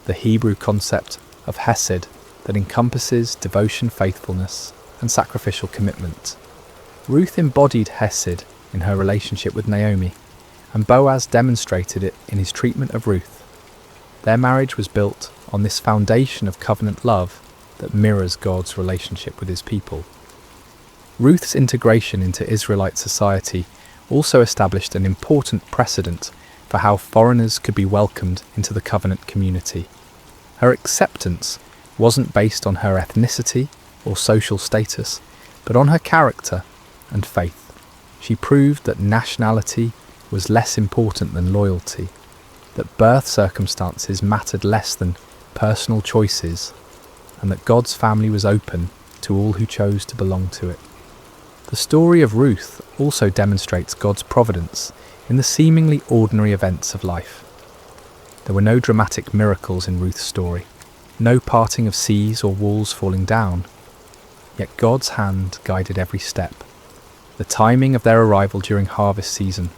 the Hebrew concept of hesed that encompasses devotion, faithfulness, and sacrificial commitment. Ruth embodied hesed in her relationship with Naomi, and Boaz demonstrated it in his treatment of Ruth. Their marriage was built on this foundation of covenant love that mirrors God's relationship with his people. Ruth's integration into Israelite society also established an important precedent for how foreigners could be welcomed into the covenant community. Her acceptance wasn't based on her ethnicity or social status, but on her character and faith. She proved that nationality was less important than loyalty, that birth circumstances mattered less than personal choices, and that God's family was open to all who chose to belong to it. The story of Ruth also demonstrates God's providence in the seemingly ordinary events of life. There were no dramatic miracles in Ruth's story, no parting of seas or walls falling down, yet God's hand guided every step. The timing of their arrival during harvest season,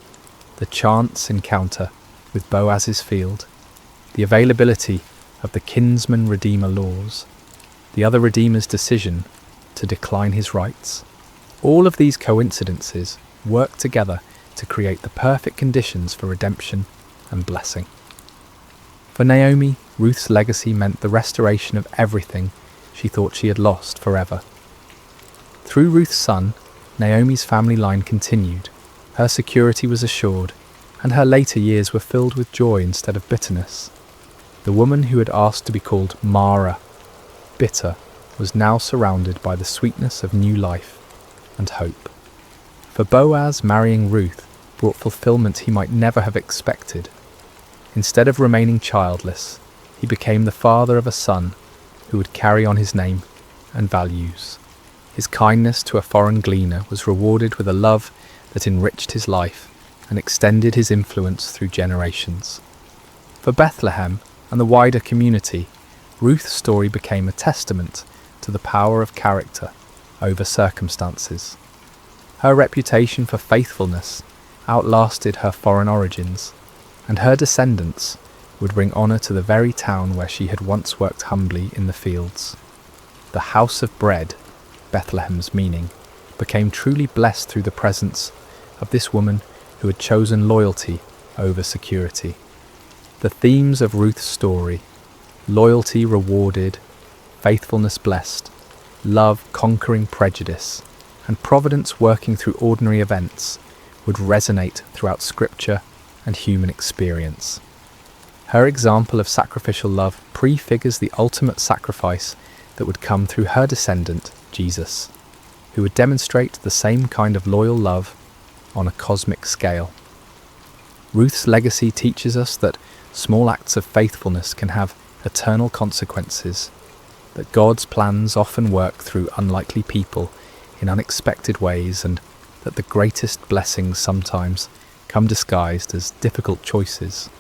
the chance encounter with Boaz's field, the availability of the kinsman redeemer laws, the other redeemer's decision to decline his rights. All of these coincidences work together to create the perfect conditions for redemption and blessing. For Naomi, Ruth's legacy meant the restoration of everything she thought she had lost forever. Through Ruth's son, Naomi's family line continued, her security was assured, and her later years were filled with joy instead of bitterness. The woman who had asked to be called Mara, bitter, was now surrounded by the sweetness of new life and hope. For Boaz, marrying Ruth brought fulfillment he might never have expected. Instead of remaining childless, he became the father of a son who would carry on his name and values. His kindness to a foreign gleaner was rewarded with a love that enriched his life and extended his influence through generations. For Bethlehem and the wider community, Ruth's story became a testament to the power of character over circumstances. Her reputation for faithfulness outlasted her foreign origins, and her descendants would bring honour to the very town where she had once worked humbly in the fields. The house of bread, Bethlehem's meaning, became truly blessed through the presence of this woman who had chosen loyalty over security. The themes of Ruth's story, loyalty rewarded, faithfulness blessed, love conquering prejudice, and providence working through ordinary events, would resonate throughout scripture and human experience. Her example of sacrificial love prefigures the ultimate sacrifice that would come through her descendant, Jesus, who would demonstrate the same kind of loyal love on a cosmic scale. Ruth's legacy teaches us that small acts of faithfulness can have eternal consequences, that God's plans often work through unlikely people in unexpected ways, and that the greatest blessings sometimes come disguised as difficult choices.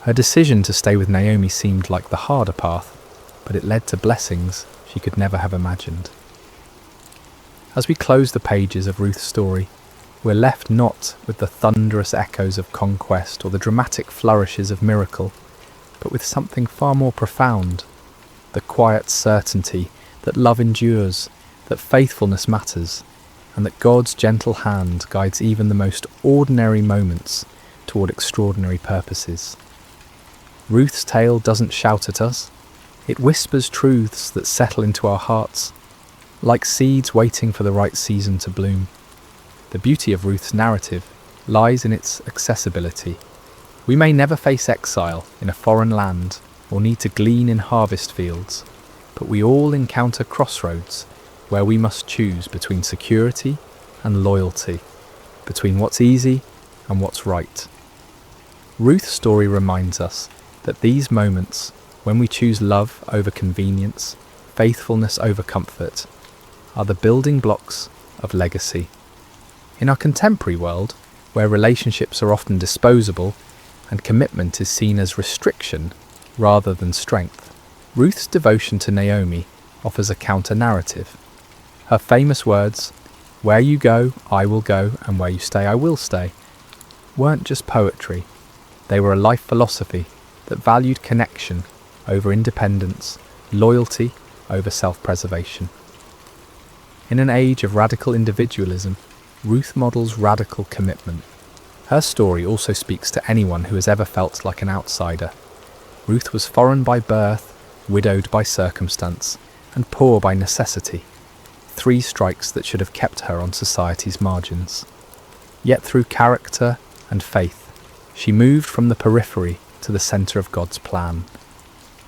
Her decision to stay with Naomi seemed like the harder path, but it led to blessings she could never have imagined. As we close the pages of Ruth's story, we're left not with the thunderous echoes of conquest or the dramatic flourishes of miracle, but with something far more profound, the quiet certainty that love endures, that faithfulness matters, and that God's gentle hand guides even the most ordinary moments toward extraordinary purposes. Ruth's tale doesn't shout at us, it whispers truths that settle into our hearts, like seeds waiting for the right season to bloom. The beauty of Ruth's narrative lies in its accessibility. We may never face exile in a foreign land or need to glean in harvest fields, but we all encounter crossroads where we must choose between security and loyalty, between what's easy and what's right. Ruth's story reminds us that these moments, when we choose love over convenience, faithfulness over comfort, are the building blocks of legacy. In our contemporary world, where relationships are often disposable and commitment is seen as restriction rather than strength, Ruth's devotion to Naomi offers a counter-narrative. Her famous words, "Where you go, I will go, and where you stay, I will stay," weren't just poetry. They were a life philosophy that valued connection over independence, loyalty over self-preservation. In an age of radical individualism, Ruth models radical commitment. Her story also speaks to anyone who has ever felt like an outsider. Ruth was foreign by birth, widowed by circumstance, and poor by necessity. 3 strikes that should have kept her on society's margins. Yet through character and faith, she moved from the periphery to the centre of God's plan.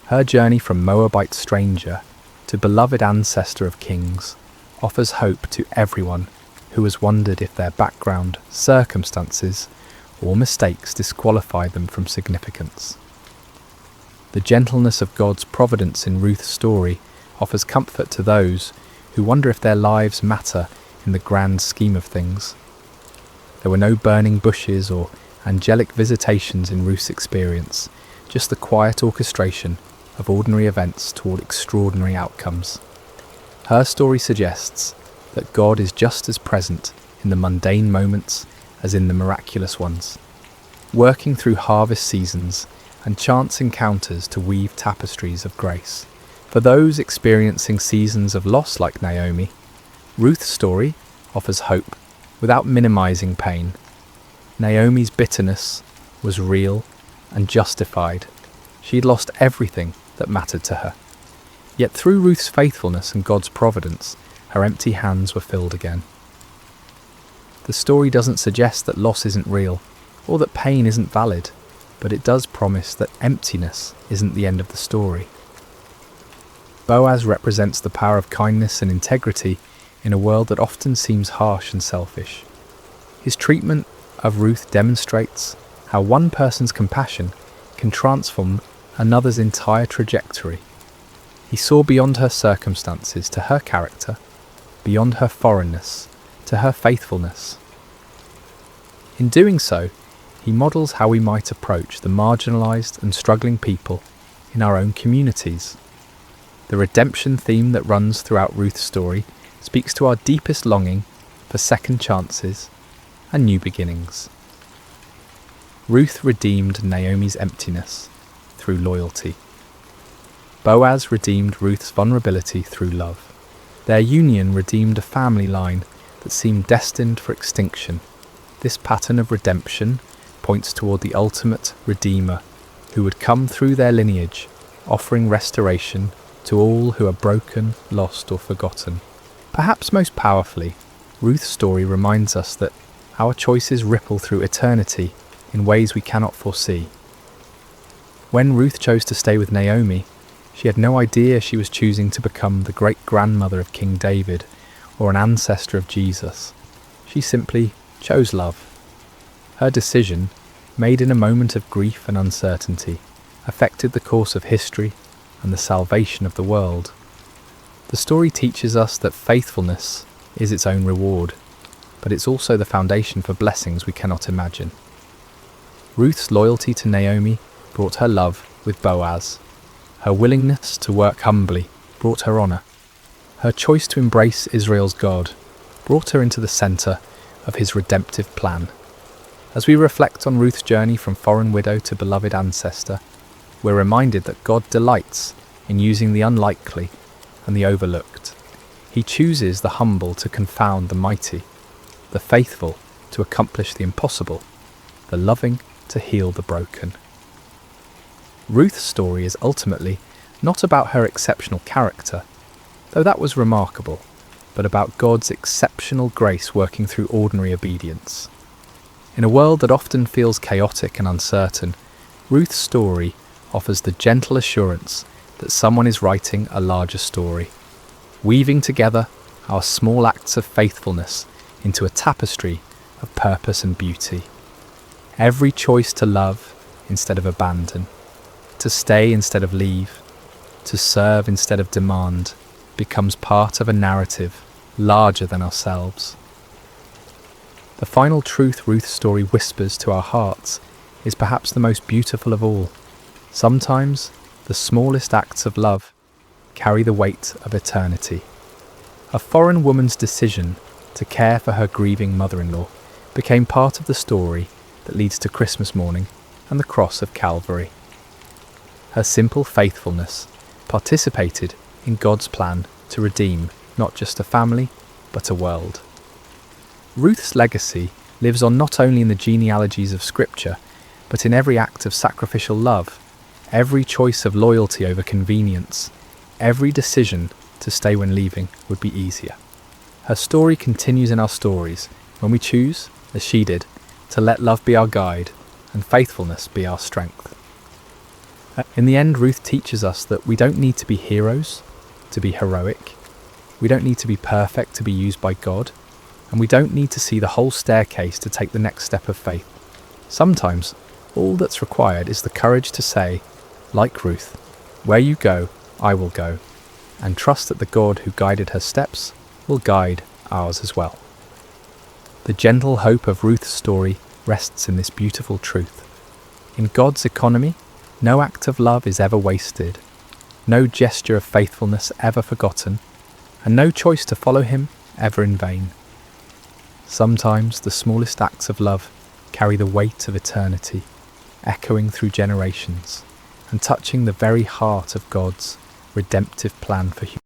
Her journey from Moabite stranger to beloved ancestor of kings offers hope to everyone who has wondered if their background, circumstances, or mistakes disqualify them from significance. The gentleness of God's providence in Ruth's story offers comfort to those who wonder if their lives matter in the grand scheme of things. There were no burning bushes or angelic visitations in Ruth's experience, just the quiet orchestration of ordinary events toward extraordinary outcomes. Her story suggests that God is just as present in the mundane moments as in the miraculous ones, working through harvest seasons and chance encounters to weave tapestries of grace. For those experiencing seasons of loss like Naomi, Ruth's story offers hope without minimizing pain. Naomi's bitterness was real and justified. She had lost everything that mattered to her. Yet through Ruth's faithfulness and God's providence, her empty hands were filled again. The story doesn't suggest that loss isn't real, or that pain isn't valid, but it does promise that emptiness isn't the end of the story. Boaz represents the power of kindness and integrity in a world that often seems harsh and selfish. His treatment of Ruth demonstrates how one person's compassion can transform another's entire trajectory. He saw beyond her circumstances to her character, beyond her foreignness to her faithfulness. In doing so, he models how we might approach the marginalised and struggling people in our own communities. The redemption theme that runs throughout Ruth's story speaks to our deepest longing for second chances and new beginnings. Ruth redeemed Naomi's emptiness through loyalty. Boaz redeemed Ruth's vulnerability through love. Their union redeemed a family line that seemed destined for extinction. This pattern of redemption points toward the ultimate Redeemer, who would come through their lineage, offering restoration to all who are broken, lost, or forgotten. Perhaps most powerfully, Ruth's story reminds us that our choices ripple through eternity in ways we cannot foresee. When Ruth chose to stay with Naomi, she had no idea she was choosing to become the great-grandmother of King David or an ancestor of Jesus. She simply chose love. Her decision, made in a moment of grief and uncertainty, affected the course of history and the salvation of the world. The story teaches us that faithfulness is its own reward, but it's also the foundation for blessings we cannot imagine. Ruth's loyalty to Naomi brought her love with Boaz. Her willingness to work humbly brought her honour. Her choice to embrace Israel's God brought her into the centre of his redemptive plan. As we reflect on Ruth's journey from foreign widow to beloved ancestor, we're reminded that God delights in using the unlikely and the overlooked. He chooses the humble to confound the mighty, the faithful to accomplish the impossible, the loving to heal the broken. Ruth's story is ultimately not about her exceptional character, though that was remarkable, but about God's exceptional grace working through ordinary obedience. In a world that often feels chaotic and uncertain, Ruth's story offers the gentle assurance that someone is writing a larger story, weaving together our small acts of faithfulness into a tapestry of purpose and beauty. Every choice to love instead of abandon, to stay instead of leave, to serve instead of demand, becomes part of a narrative larger than ourselves. The final truth Ruth's story whispers to our hearts is perhaps the most beautiful of all. Sometimes the smallest acts of love carry the weight of eternity. A foreign woman's decision to care for her grieving mother-in-law became part of the story that leads to Christmas morning and the cross of Calvary. Her simple faithfulness participated in God's plan to redeem not just a family, but a world. Ruth's legacy lives on not only in the genealogies of Scripture, but in every act of sacrificial love, every choice of loyalty over convenience, every decision to stay when leaving would be easier. Her story continues in our stories when we choose, as she did, to let love be our guide and faithfulness be our strength. In the end, Ruth teaches us that we don't need to be heroes to be heroic. We don't need to be perfect to be used by God. And we don't need to see the whole staircase to take the next step of faith. Sometimes, all that's required is the courage to say, like Ruth, "Where you go, I will go," and trust that the God who guided her steps will guide ours as well. The gentle hope of Ruth's story rests in this beautiful truth. In God's economy, no act of love is ever wasted, no gesture of faithfulness ever forgotten, and no choice to follow him ever in vain. Sometimes the smallest acts of love carry the weight of eternity, echoing through generations and touching the very heart of God's redemptive plan for humanity.